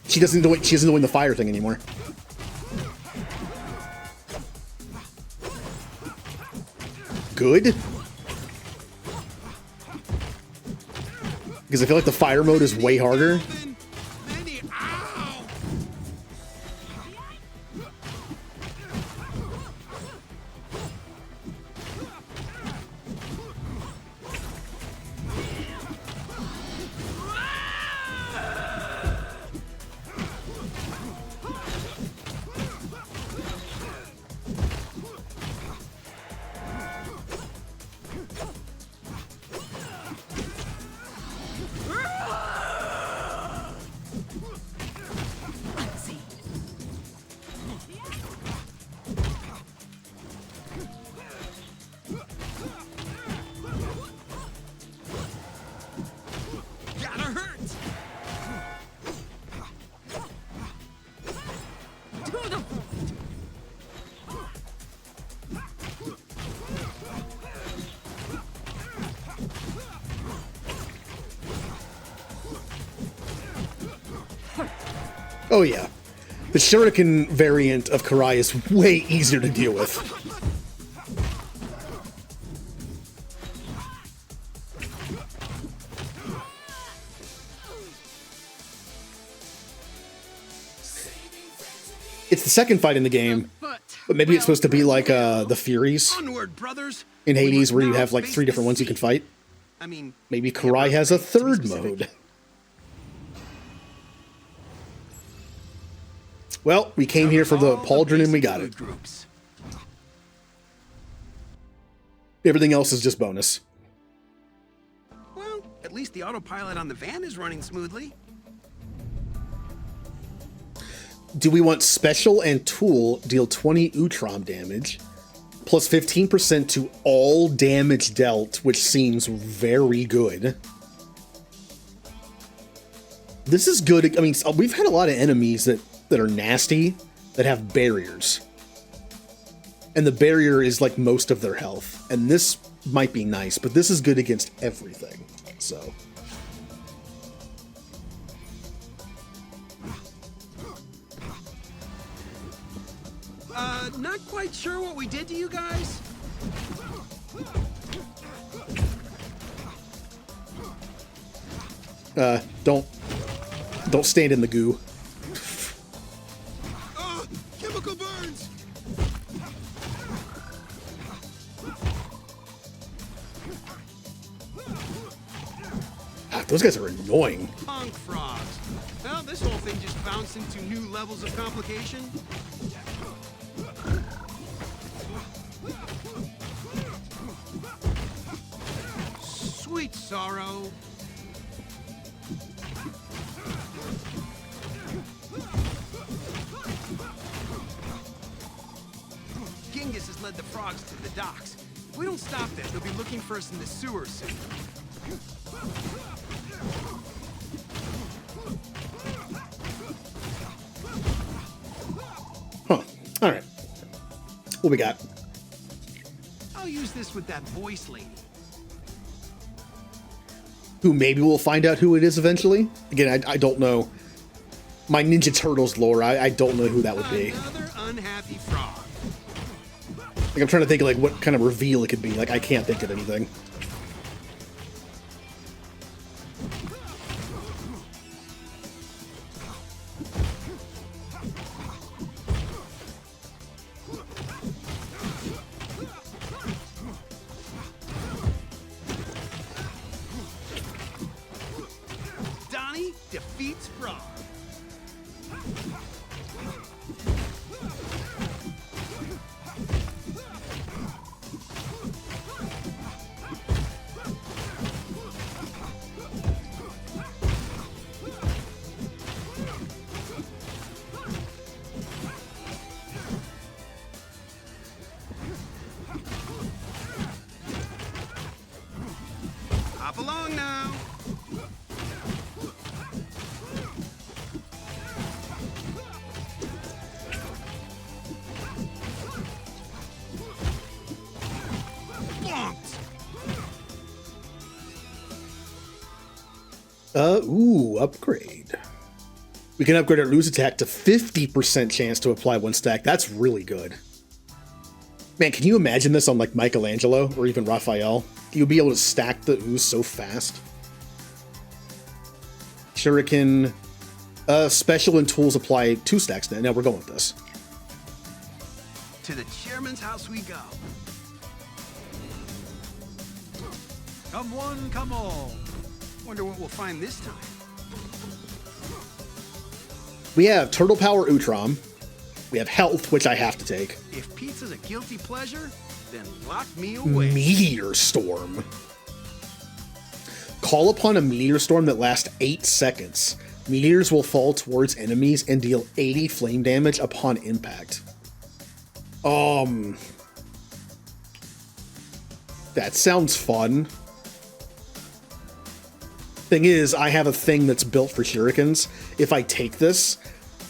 S1: She isn't doing the fire thing anymore. Good. Because I feel like the fire mode is way harder. Oh yeah. The shuriken variant of Karai is way easier to deal with. It's the second fight in the game, but maybe it's supposed to be like the Furies in Hades, where you have like 3 different ones you can fight.
S6: I mean,
S1: maybe Karai has a third mode. Well, we came here for the pauldron and we got it. Everything else is just bonus.
S6: Well, at least the autopilot on the van is running smoothly.
S1: Do we want special and tool deal 20 Utrom damage, plus 15% to all damage dealt, which seems very good. This is good. I mean, we've had a lot of enemies that are nasty, that have barriers. And the barrier is like most of their health. And this might be nice, but this is good against everything. So...
S6: not quite sure what we did to you guys.
S1: Don't stand in the goo.
S6: Chemical burns.
S1: Those guys are annoying.
S6: Punk frogs. Well, this whole thing just bounced into new levels of complication. Sweet sorrow. Genghis has led the frogs to the docks. If we don't stop this, they'll be looking for us in the sewers soon.
S1: Huh. All right. What we got?
S6: I'll use this with that voice lady.
S1: Who maybe we'll find out who it is eventually. Again, I don't know. My Ninja Turtles lore, I don't know who that would be.
S6: Another unhappy frog.
S1: Like, I'm trying to think of, like, what kind of reveal it could be. Like, I can't think of anything.
S6: Donnie defeats Frog. Hop along now.
S1: Ooh, upgrade. We can upgrade our lose attack to 50% chance to apply 1 stack. That's really good. Man, can you imagine this on like Michelangelo or even Raphael? You'll be able to stack the ooze so fast. Shuriken. Special and tools apply 2 stacks now. Now we're going with this.
S6: To the chairman's house we go.
S10: Come one, come all.
S6: Wonder what we'll find this time.
S1: We have Turtle Power Utrom. We have Health, which I have to take.
S6: If pizza's a guilty pleasure, then lock me away.
S1: Meteor Storm. Call upon a Meteor Storm that lasts 8 seconds. Meteors will fall towards enemies and deal 80 flame damage upon impact. That sounds fun. Thing is, I have a thing that's built for shurikens. If I take this,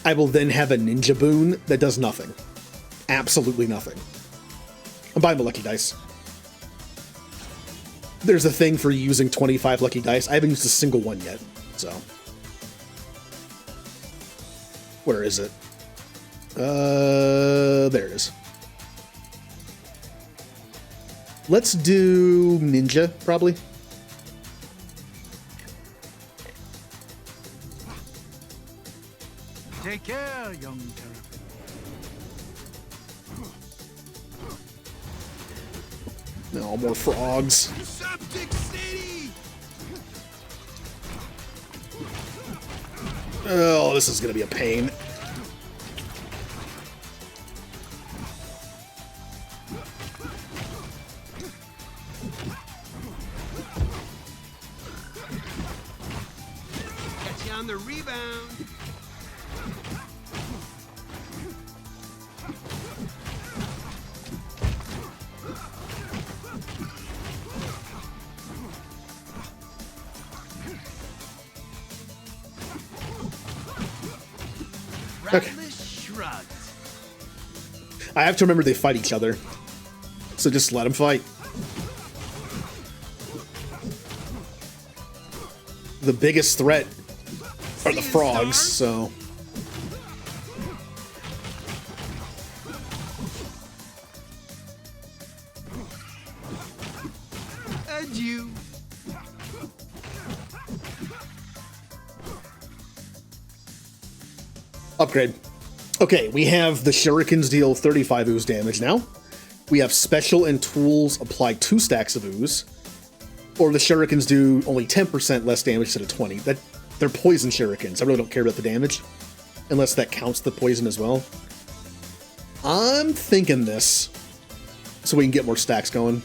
S1: I will then have a ninja boon that does nothing. Absolutely nothing. I'm buying the lucky dice. There's a thing for using 25 lucky dice. I haven't used a single one yet, so. Where is it? There it is. Let's do ninja, probably.
S10: Take care, young terrapin.
S1: No, more frogs.
S6: Septic City!
S1: Oh, this is gonna be a pain.
S6: Catch you on the rebound.
S1: Okay. I have to remember they fight each other. So just let them fight. The biggest threat are the frogs, so...
S6: Adieu.
S1: Upgrade. Okay, we have the shurikens deal 35 ooze damage now. We have special and tools apply 2 stacks of ooze. Or the shurikens do only 10% less damage instead of 20. They're poison shurikens. I really don't care about the damage. Unless that counts the poison as well. I'm thinking this. So we can get more stacks going.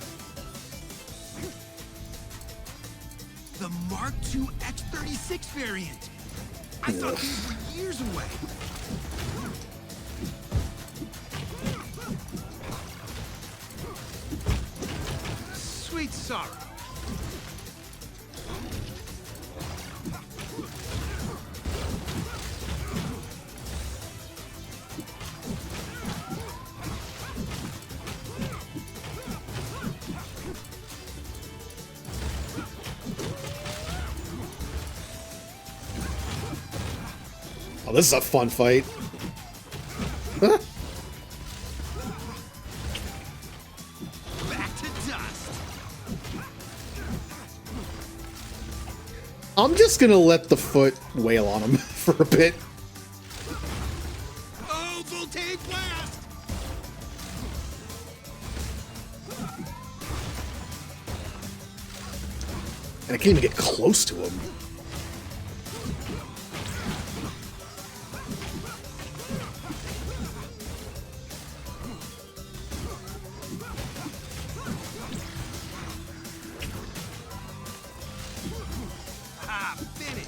S6: The Mark II X36 variant. I thought these were years away. Sweet sorrow.
S1: Oh, this is a fun fight. Huh?
S6: Back to dust.
S1: I'm just gonna let the foot wail on him for a bit.
S6: Oh, voltaic blast!
S1: And I can't even get close to him.
S6: Ah, finish.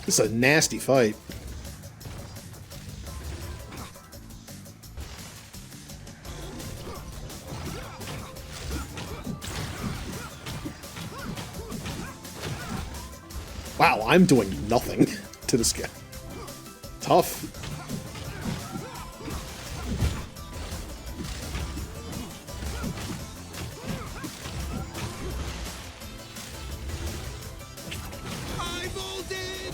S1: This is a nasty fight. Wow, I'm doing nothing to this guy. Tough.
S6: High voltage!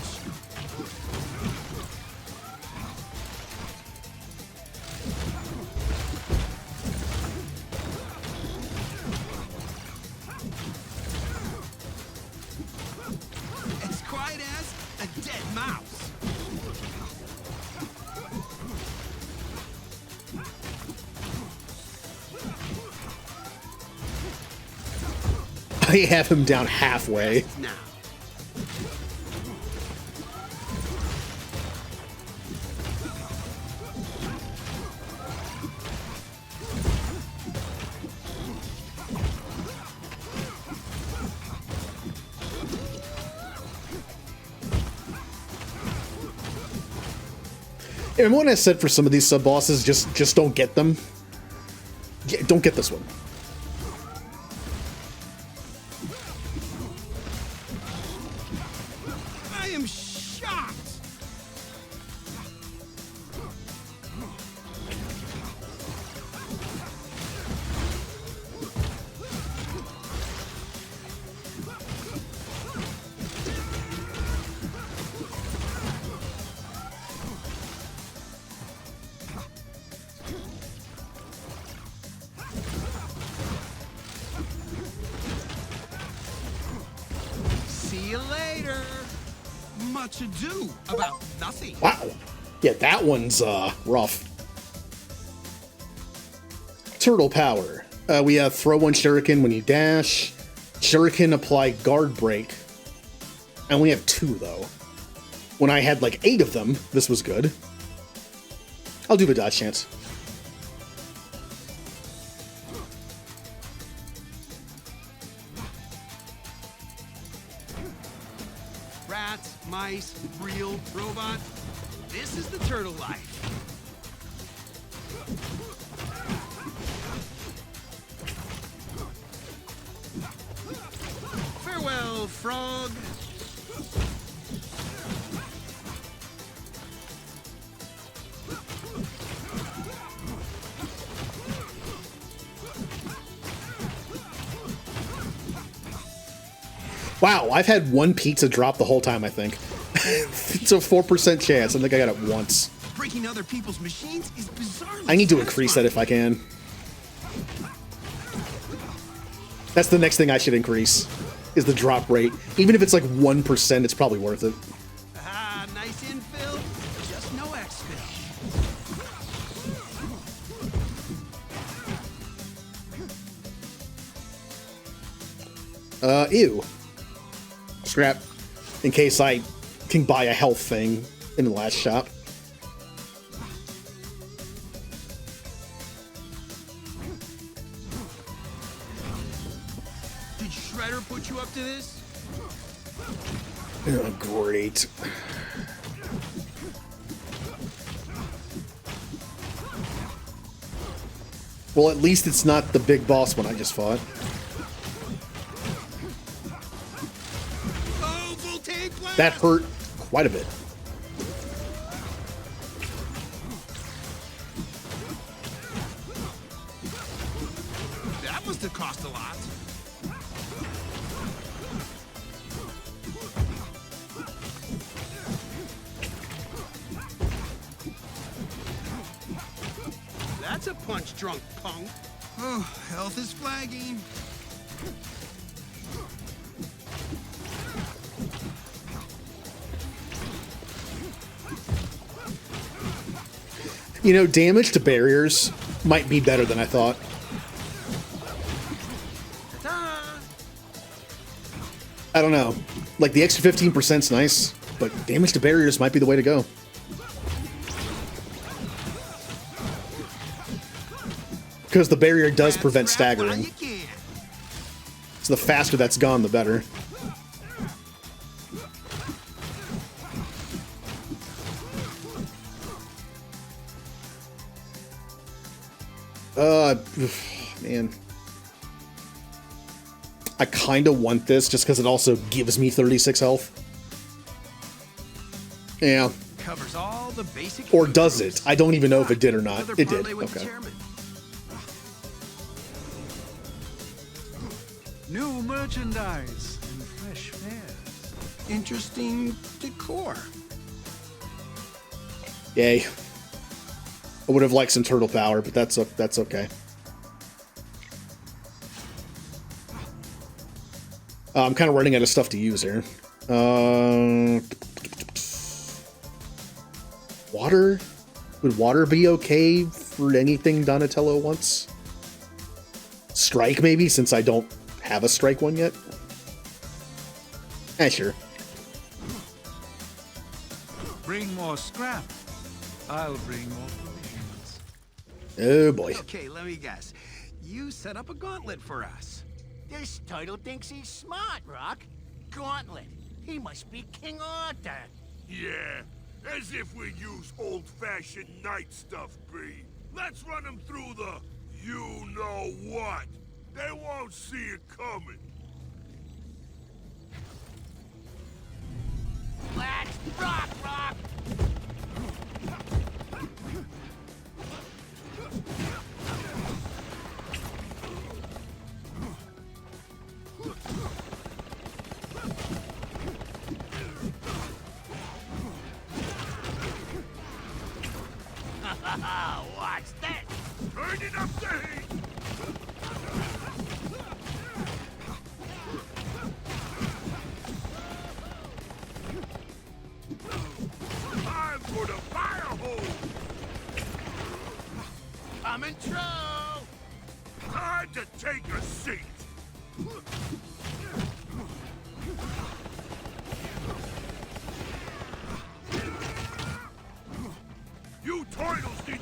S6: As quiet as a dead mouse.
S1: I have him down halfway.
S6: Now.
S1: Remember when I said for some of these sub-bosses, just don't get them? Yeah, don't get this one.
S6: I am shocked. See you later. Much ado about nothing.
S1: Wow. Yeah, that one's rough. Turtle power. We have throw one shuriken when you dash. Shuriken apply guard break. I only have 2 though. When I had like 8 of them, this was good. I'll do the dodge chance.
S6: Rats, mice, real, robot. This is the turtle life. Farewell, frog.
S1: Wow, I've had 1 pizza drop the whole time, I think. It's a 4% chance. I think I got it once.
S6: Breaking other people's machines is bizarrely
S1: I need to increase that if I can. That's the next thing I should increase, is the drop rate. Even if it's like 1%, it's probably worth it.
S6: Ah, nice infill. Just no exfil.
S1: Ew. Scrap. In case I can buy a health thing in the last shop.
S6: Did Shredder put you up to this?
S1: Oh, great. Well, at least it's not the big boss one I just fought. That hurt quite a bit.
S6: That must have cost a lot. That's a punch-drunk punk. Oh, health is flagging.
S1: You know, damage to barriers might be better than I thought. I don't know. Like, the extra 15%'s nice, but damage to barriers might be the way to go. Because the barrier does prevent staggering. So the faster that's gone, the better. Man. I kind of want this just because it also gives me 36 health. Yeah.
S6: Covers all the basic.
S1: Or does it? I don't even know if it did or not. It did. Okay.
S10: New merchandise and fresh fares.
S6: Interesting decor.
S1: Yay. I would have liked some turtle power, but that's okay. I'm kind of running out of stuff to use here. Water? Would water be okay for anything Donatello wants? Strike, maybe, since I don't have a strike one yet? Sure.
S10: Bring more scrap. I'll bring more provisions.
S1: Oh boy.
S6: Okay, let me guess. You set up a gauntlet for us.
S18: This turtle thinks he's smart, Rock. Gauntlet. He must be King Arthur.
S11: Yeah, as if we use old-fashioned knight stuff, B. Let's run them through the you-know-what. They won't see it coming.
S18: Let's rock, Rock! Watch that!
S11: Turning up the heat!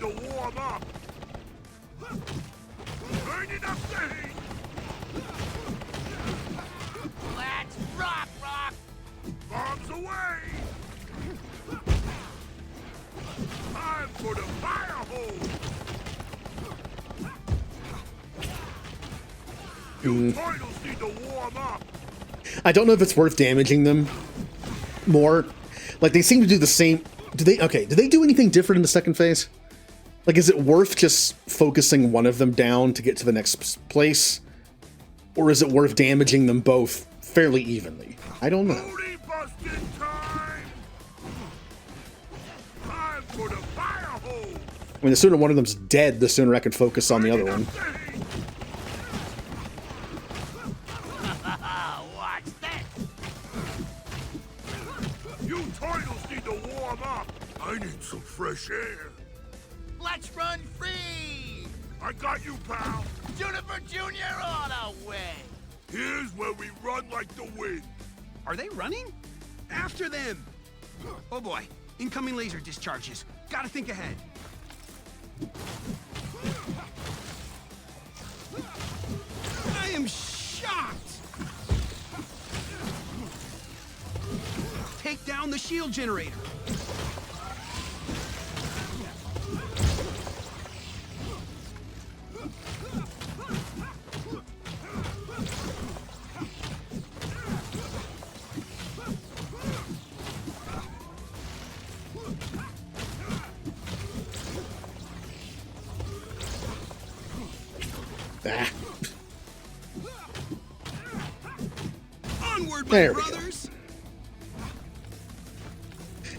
S11: to warm up. Turning up the heat.
S18: Let's rock, rock!
S11: Bombs away. Time for the fire hose. You turtles need to warm up.
S1: I don't know if it's worth damaging them more. Like, they seem to do the same. Do they do anything different in the second phase? Like, is it worth just focusing one of them down to get to the next place? Or is it worth damaging them both fairly evenly? I don't know.
S11: Time for the fire hose.
S1: I mean, the sooner one of them's dead, the sooner I can focus on the other one.
S18: Watch this!
S11: You turtles need to warm up. I need some fresh air.
S18: Let's run free!
S11: I got you, pal.
S18: Juniper Jr. on our way!
S11: Here's where we run like the wind.
S6: Are they running? After them! Oh boy, incoming laser discharges. Gotta think ahead. I am shocked! Take down the shield generator.
S1: Ah.
S6: Onward, my
S1: There we go.
S6: brothers!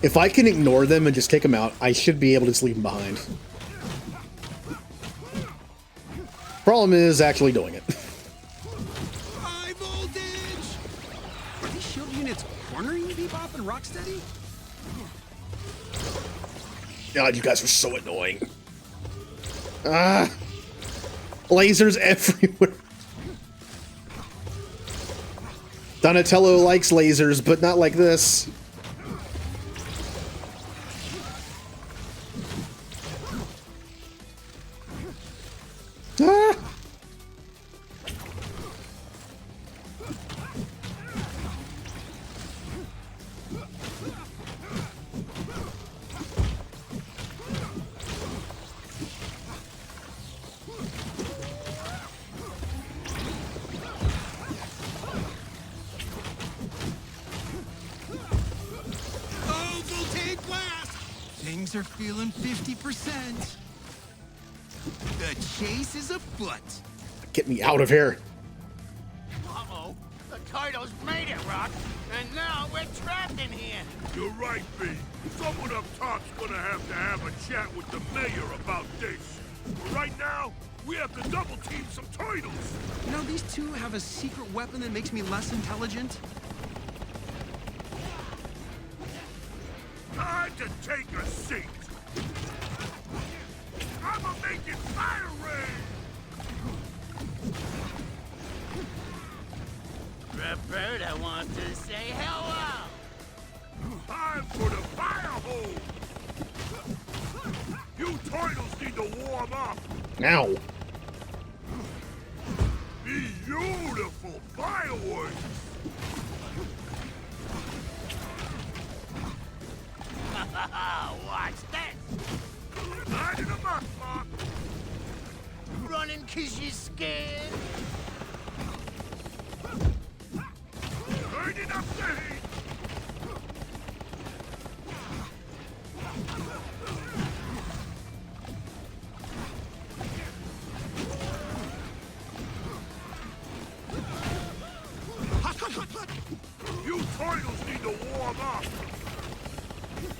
S1: If I can ignore them and just take them out, I should be able to just leave them behind. Problem is actually doing it.
S6: High voltage! Are these shield units cornering Bebop and Rocksteady?
S1: God, you guys are so annoying. Ah, lasers everywhere. Donatello likes lasers, but not like this. Ah!
S6: Oh, voltaic blast! Things are feeling 50%. The chase is afoot.
S1: Get me out of here.
S18: Uh-oh. The turtles made it, Rock. And now we're trapped in here.
S11: You're right, B. Someone up top's gonna have a chat with the mayor about this. But right now, we have to double team some turtles.
S6: You know, these two have a secret weapon that makes me less intelligent.
S11: Time to take a seat. I'ma make it fire rain.
S18: Roberta wants to say hello.
S11: Time for the fire hose. You turtles need to warm up.
S1: Now.
S11: Beautiful fireworks.
S18: Watch this.
S11: Lighting them up, Mark.
S18: Running 'cause you're scared.
S11: Turning up the heat. You turtles need to warm up.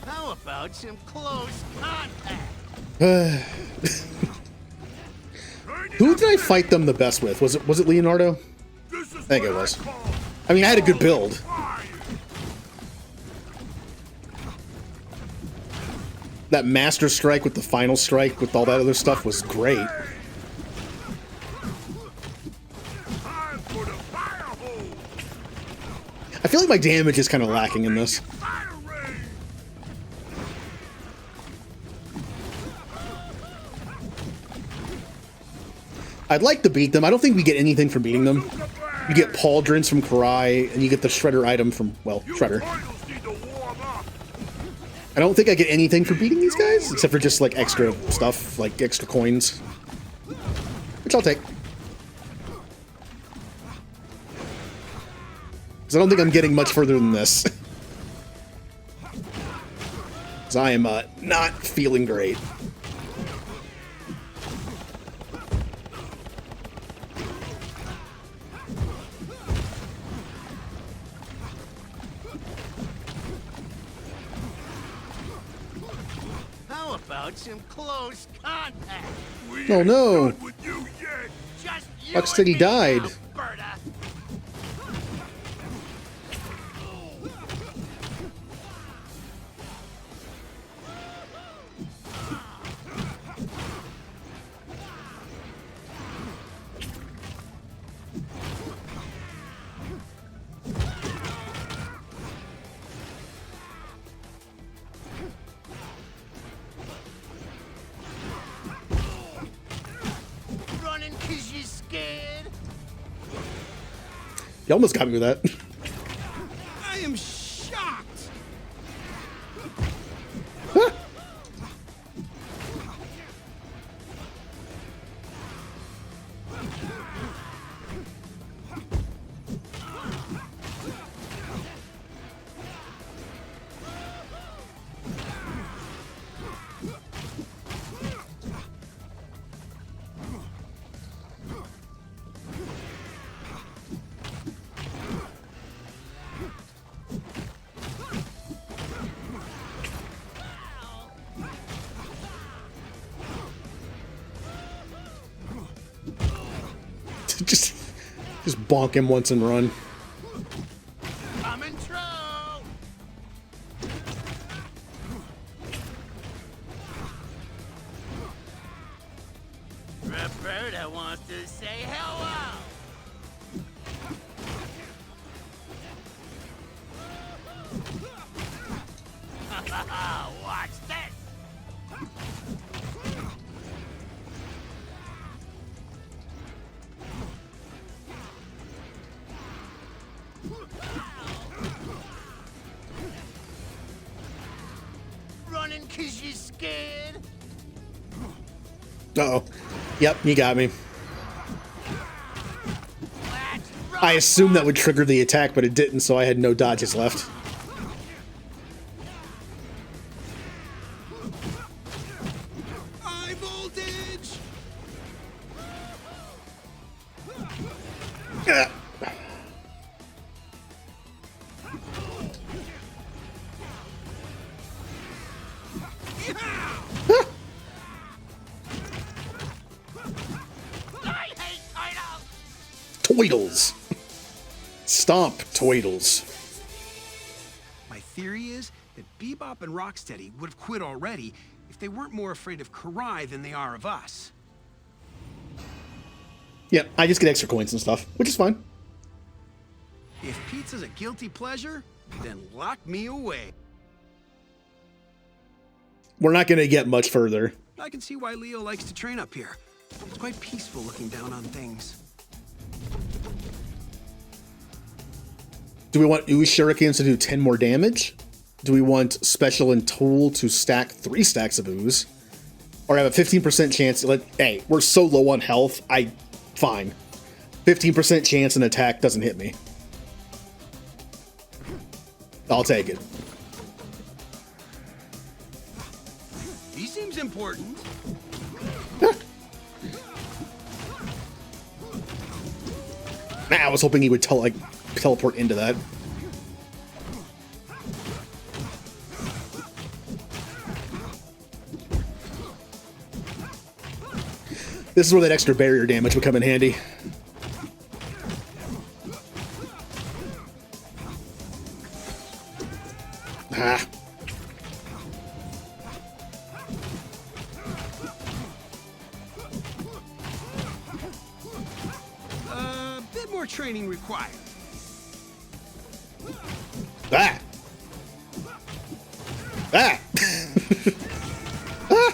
S18: How about some close contact?
S1: Who did I fight them the best with? Was it Leonardo? I think it was. I mean, I had a good build. That Master Strike with the Final Strike with all that other stuff was great. I feel like my damage is kind of lacking in this. I'd like to beat them. I don't think we get anything from beating them. You get pauldrons from Karai, and you get the Shredder item from, well, Shredder. I don't think I get anything for beating these guys, except for just, like, extra stuff, like extra coins. Which I'll take. Because I don't think I'm getting much further than this. Because I am not feeling great.
S18: How about some close contact?
S1: Oh no!
S18: Just you
S1: Buck said he
S18: and me
S1: died.
S18: now, Berta. Running 'cause you're scared?
S1: You almost got me with that.
S6: I am shocked.
S1: just bonk him once and run.
S18: Coming true. Roberta wants to say hello. Watch this. Running 'cause you're scared?
S1: Uh-oh. Yep, you got me. I assumed that would trigger the attack, but it didn't, so I had no dodges left.
S6: High voltage.
S1: Ah.
S18: I hate turtles.
S1: Toidles. Stomp, Toidles.
S6: My theory is that Bebop and Rocksteady would have quit already if they weren't more afraid of Karai than they are of us.
S1: Yeah, I just get extra coins and stuff, which is fine.
S6: If pizza's a guilty pleasure, then lock me away.
S1: We're not going to get much further.
S6: I can see why Leo likes to train up here. It's quite peaceful looking down on things.
S1: Do we want Ooze Shurikens to do 10 more damage? Do we want Special and Tool to stack 3 stacks of Ooze? Or have a 15% chance? Hey, we're so low on health. Fine. 15% chance an attack doesn't hit me. I'll take it.
S6: He seems important.
S1: I was hoping he would teleport into that. This is where that extra barrier damage would come in handy. Ah.
S6: A bit more training required.
S1: Ah! Ah! Ah!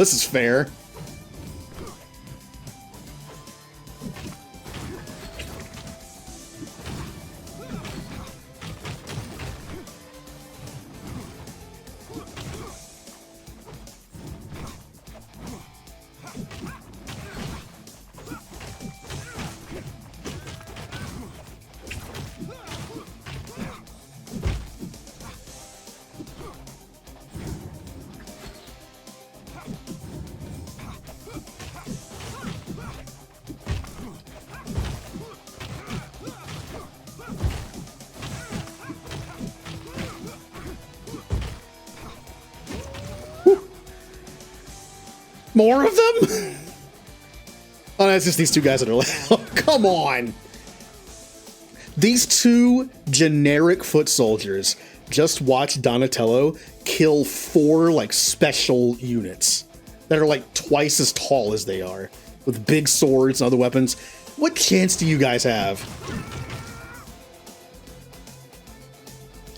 S1: this is fair. More of them? Oh, that's just these two guys that are like, oh, come on. These two generic foot soldiers. Just watch Donatello kill 4 like special units that are like twice as tall as they are with big swords and other weapons. What chance do you guys have?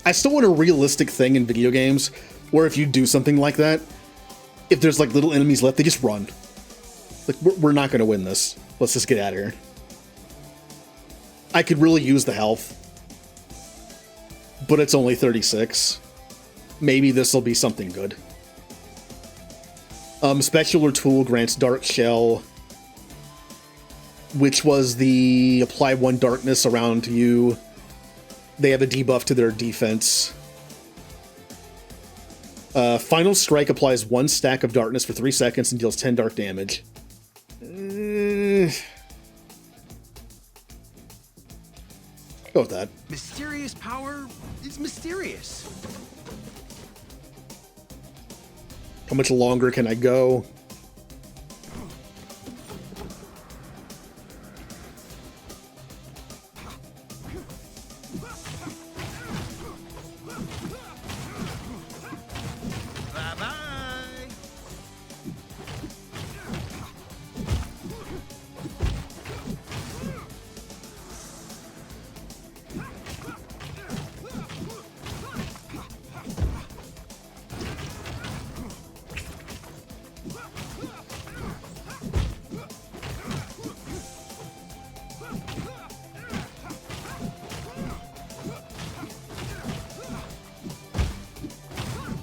S1: I still want a realistic thing in video games where if you do something like that, if there's like little enemies left, they just run. Like, we're not going to win this. Let's just get out of here. I could really use the health, but it's only 36. Maybe this will be something good. Special or tool grants Dark Shell, which was the apply 1 darkness around you. They have a debuff to their defense. Final Strike applies 1 stack of darkness for 3 seconds and deals 10 dark damage. Go with that.
S6: Mysterious power is mysterious.
S1: How much longer can I go?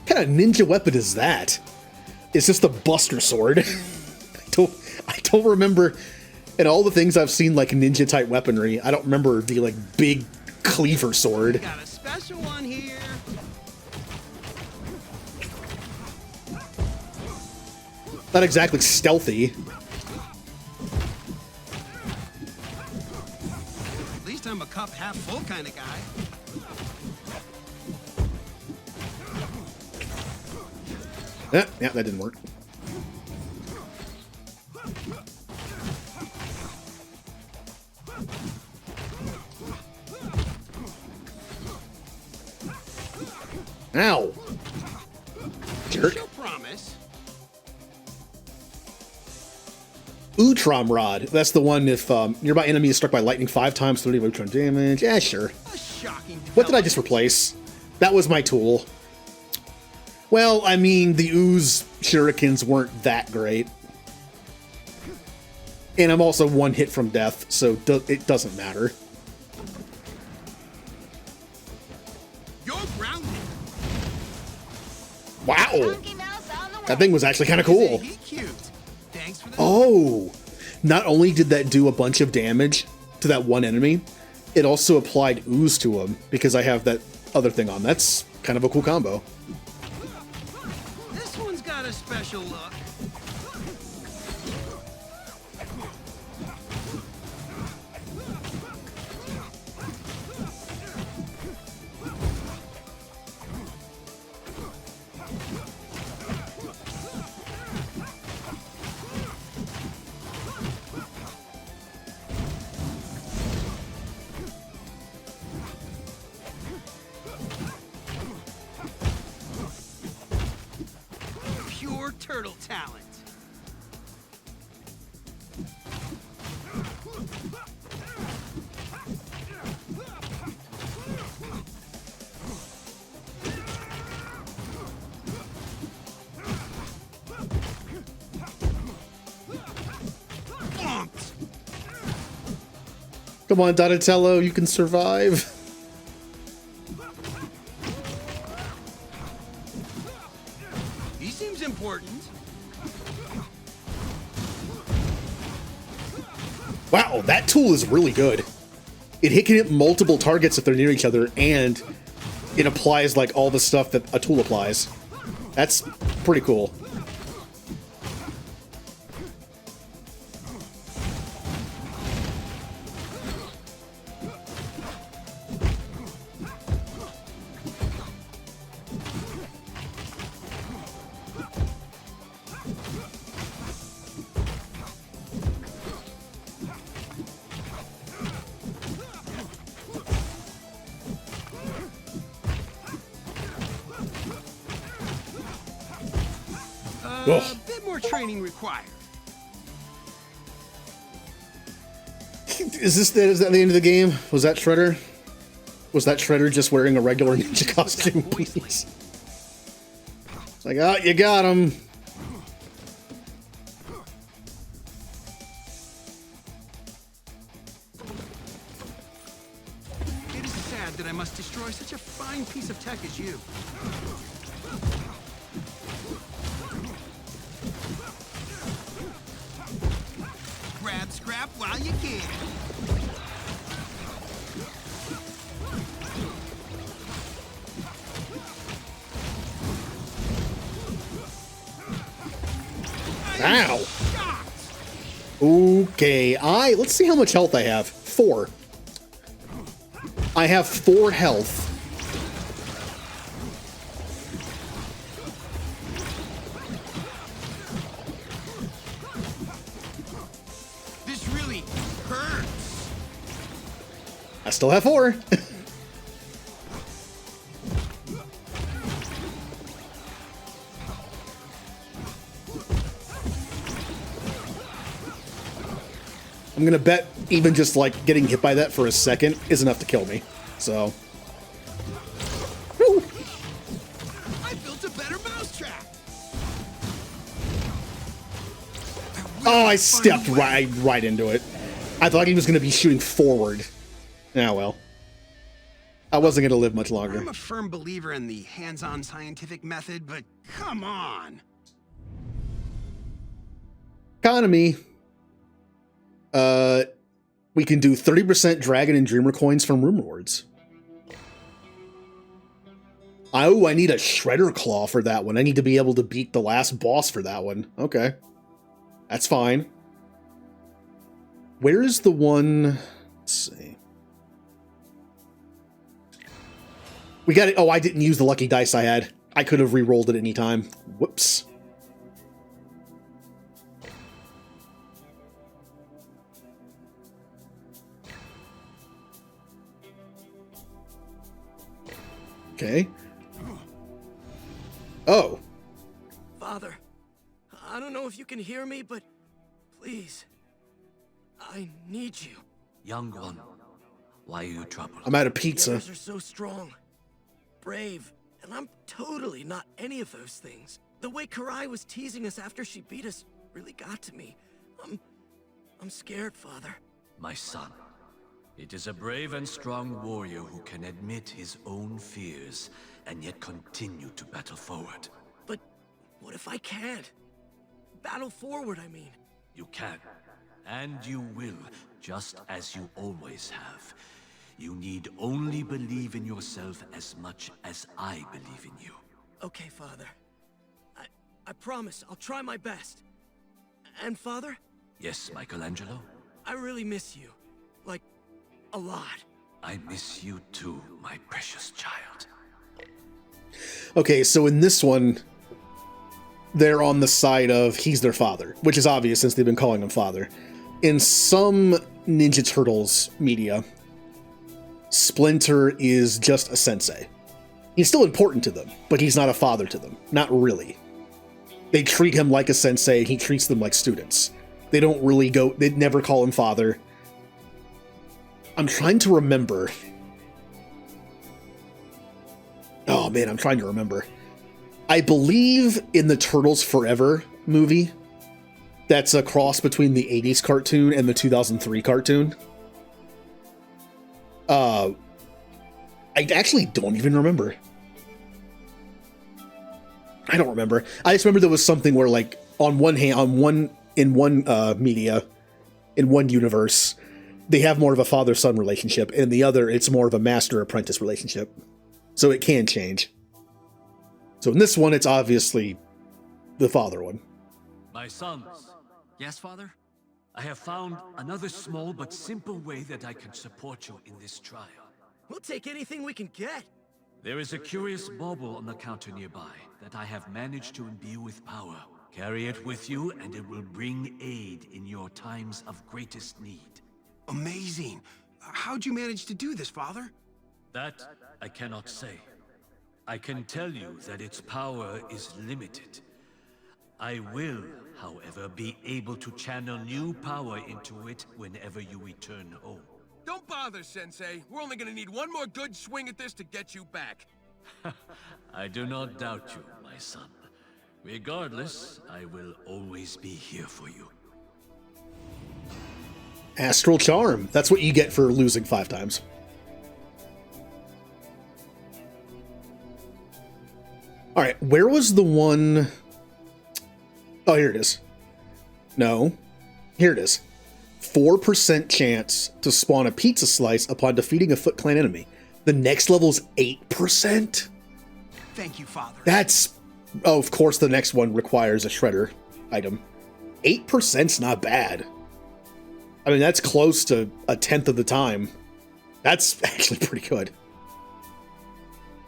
S1: What kind of ninja weapon is that? It's just a Buster Sword. I don't remember. In all the things I've seen like ninja type weaponry, I don't remember the like big cleaver sword.
S6: Got a special one here.
S1: Not exactly stealthy.
S6: At least I'm a cup half full kind of guy.
S1: Yeah, that didn't work. Ow! Jerk.
S6: Promise.
S1: Utrom Rod. That's the one if nearby enemy is struck by lightning 5 times, 30 Utrom damage. Yeah, sure. What did I just replace? That was my tool. Well, I mean, the ooze shurikens weren't that great. And I'm also 1 hit from death, so it doesn't matter.
S6: You're grounded.
S1: Wow! That thing was actually kind of cool. Oh! Not only did that do a bunch of damage to that one enemy, it also applied ooze to him because I have that other thing on. That's kind of a cool combo.
S6: This one's got a special look. Pure turtle talent.
S1: Come on, Donatello, you can survive.
S6: He seems important.
S1: Wow, that tool is really good. It can hit multiple targets if they're near each other, and it applies like all the stuff that a tool applies. That's pretty cool.
S6: A bit more training required.
S1: Is that the end of the game? Was that Shredder? Was that Shredder just wearing a regular ninja costume, please? It's like, oh, you got him.
S6: It is sad that I must destroy such a fine piece of tech as you. Grab scrap while you can.
S1: Ow. Okay, let's see how much health I have. 4. I have 4 health.
S6: This really hurts.
S1: I still have 4. I'm gonna bet even just like getting hit by that for a second is enough to kill me. So. Woo.
S6: I built a better mousetrap.
S1: Oh, I stepped right into it. I thought he was gonna be shooting forward. Ah, well. I wasn't gonna live much longer.
S6: I'm a firm believer in the hands-on scientific method, but come on.
S1: Economy. We can do 30% Dragon and Dreamer coins from Room Rewards. Oh, I need a Shredder Claw for that one. I need to be able to beat the last boss for that one. Okay. That's fine. Where is the one? Let's see. We got it. Oh, I didn't use the lucky dice I had. I could have re-rolled it any time. Whoops. Okay. Oh.
S7: Father, I don't know if you can hear me, but please, I need you.
S9: Young one, why are you troubled?
S1: I'm out of
S7: The
S1: pizza.
S7: others are so strong, brave, and I'm totally not any of those things. The way Karai was teasing us after she beat us really got to me. I'm scared, Father.
S9: My son, it is a brave and strong warrior who can admit his own fears and yet continue to battle forward.
S7: But what if I can't? Battle forward, I mean.
S9: You can, and you will, just as you always have. You need only believe in yourself as much as I believe in you.
S7: Okay, Father. I promise I'll try my best. And Father?
S9: Yes, Michelangelo?
S7: I really miss you. Like, a lot.
S9: I miss you too, my precious child.
S1: Okay, so in this one, they're on the side of he's their father, which is obvious since they've been calling him father. In some Ninja Turtles media, Splinter is just a sensei. He's still important to them, but he's not a father to them. Not really. They treat him like a sensei, and he treats them like students. They don't really go, they'd never call him father. I'm trying to remember. Oh man, I'm trying to remember. I believe in the Turtles Forever movie, that's a cross between the 80s cartoon and the 2003 cartoon. I actually don't even remember. I don't remember. I just remember there was something where, like, in one media, in one universe, they have more of a father-son relationship, and in the other, it's more of a master-apprentice relationship. So it can change. So in this one, it's obviously the father one.
S9: My sons.
S2: Yes, Father?
S9: I have found another small but simple way that I can support you in this trial.
S7: We'll take anything we can get.
S9: There is a curious bauble on the counter nearby that I have managed to imbue with power. Carry it with you, and it will bring aid in your times of greatest need.
S6: Amazing. How'd you manage to do this, Father?
S9: That I cannot say. I can tell you that its power is limited. I will, however, be able to channel new power into it whenever you return home.
S8: Don't bother, Sensei. We're only gonna need one more good swing at this to get you back.
S9: I do not doubt you, my son. Regardless, I will always be here for you.
S1: Astral Charm. That's what you get for losing 5 times. Alright, where was the one... Oh, here it is. No. Here it is. 4% chance to spawn a pizza slice upon defeating a Foot Clan enemy. The next level is 8%?
S6: Thank you, Father.
S1: That's... Oh, of course the next one requires a shredder item. 8%'s not bad. I mean, that's close to 1/10 of the time. That's actually pretty good.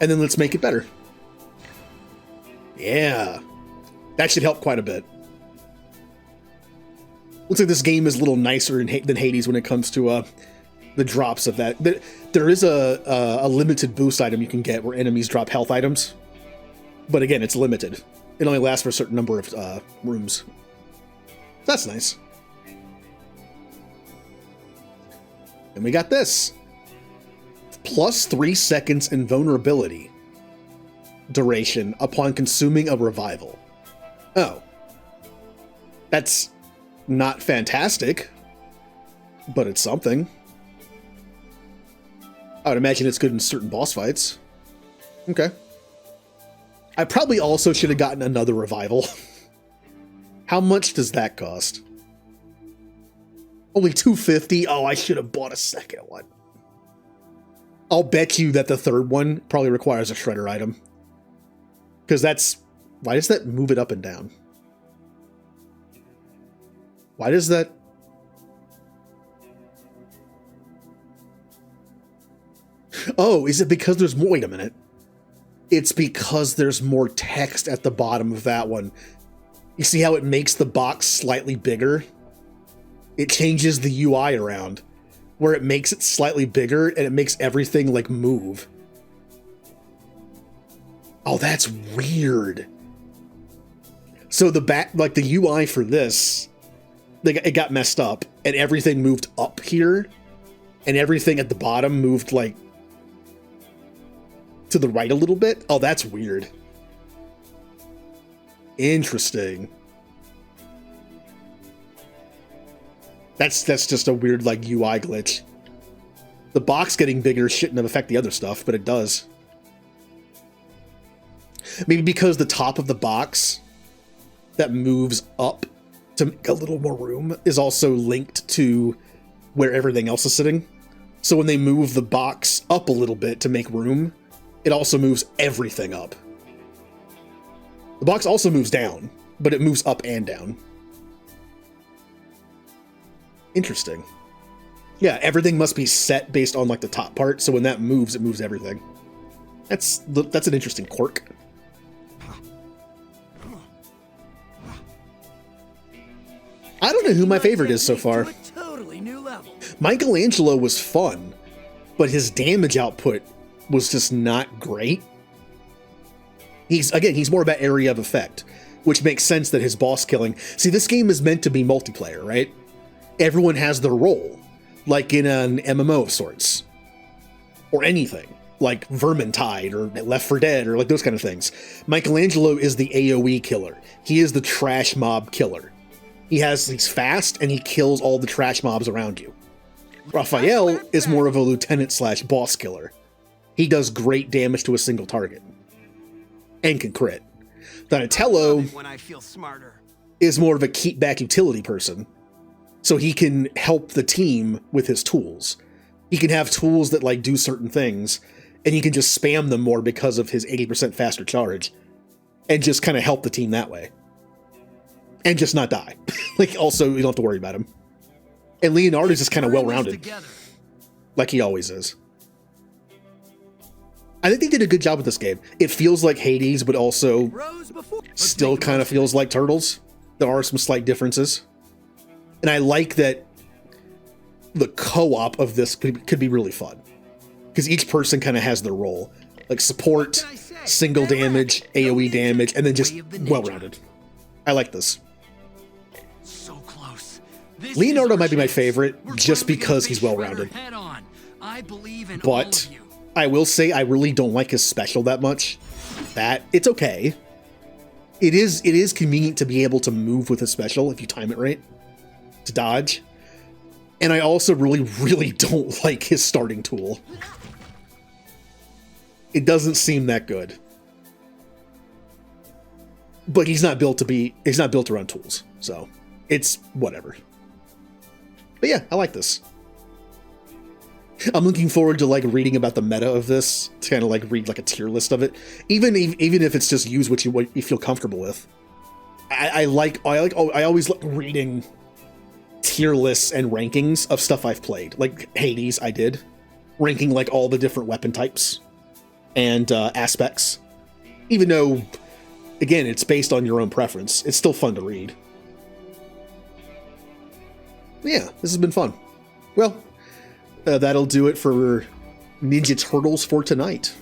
S1: And then let's make it better. Yeah. That should help quite a bit. Looks like this game is a little nicer than Hades when it comes to the drops of that. There is a limited boost item you can get where enemies drop health items. But again, it's limited. It only lasts for a certain number of rooms. That's nice. And we got this. Plus 3 seconds invulnerability duration upon consuming a revival. Oh. That's not fantastic, but it's something. I would imagine it's good in certain boss fights. Okay. I probably also should have gotten another revival. How much does that cost? Only $250? Oh, I should have bought a second one. I'll bet you that the third one probably requires a shredder item. Because that's... Why does that move it up and down? Why does that... Oh, is it because there's more... Wait a minute. It's because there's more text at the bottom of that one. You see how it makes the box slightly bigger? It changes the UI around, where it makes it slightly bigger and it makes everything like move. Oh, that's weird. So the back, like the UI for this, it got messed up and everything moved up here and everything at the bottom moved like to the right a little bit. Oh, that's weird. Interesting. That's just a weird like UI glitch. The box getting bigger shouldn't have affected the other stuff, but it does. Maybe because the top of the box that moves up to make a little more room is also linked to where everything else is sitting. So when they move the box up a little bit to make room, it also moves everything up. The box also moves down, but it moves up and down. Interesting. Yeah, everything must be set based on like the top part, so when that moves, it moves everything. That's an interesting quirk. I don't know who my favorite is so far.
S7: Totally new level.
S1: Michelangelo was fun, but his damage output was just not great. He's more about area of effect, which makes sense that his boss killing... See, this game is meant to be multiplayer, right? Everyone has their role, like in an MMO of sorts. Or anything, like Vermintide or Left 4 Dead or like those kind of things. Michelangelo is the AoE killer. He is the trash mob killer. He's fast and he kills all the trash mobs around you. Raphael is more of a lieutenant slash boss killer. He does great damage to a single target and can crit. Donatello
S6: When I feel smarter.
S1: is more of a keep back utility person. So he can help the team with his tools. He can have tools that like do certain things, and he can just spam them more because of his 80% faster charge, and just kind of help the team that way. And just not die. Like, also, you don't have to worry about him. And Leonardo's just kind of well-rounded. Like he always is. I think they did a good job with this game. It feels like Hades, but also still kind of feels like Turtles. There are some slight differences. And I like that the co-op of this could be really fun. Because each person kind of has their role. Like support, single damage, AoE damage, and then just well-rounded. I like this.
S2: So close. This
S1: Leonardo
S2: is
S1: might be my
S2: our chance.
S1: favorite
S2: We're
S1: just
S2: going to
S1: because
S2: face
S1: he's
S2: Shredder
S1: well-rounded.
S2: head on. I believe in all
S1: But
S2: of you.
S1: I will say I really don't like his special that much. It's okay. It is convenient to be able to move with his special if you time it right. To dodge. And I also really don't like his starting tool. It doesn't seem that good. But he's not built around tools, so it's whatever. But yeah, I like this. I'm looking forward to like reading about the meta of this, to kind of like read like a tier list of it. Even if it's just use what you feel comfortable with. I always like reading tier lists and rankings of stuff I've played. Like Hades, I did, ranking like all the different weapon types and aspects. Even though, again, it's based on your own preference, it's still fun to read. Yeah, this has been fun. Well, that'll do it for Ninja Turtles for tonight.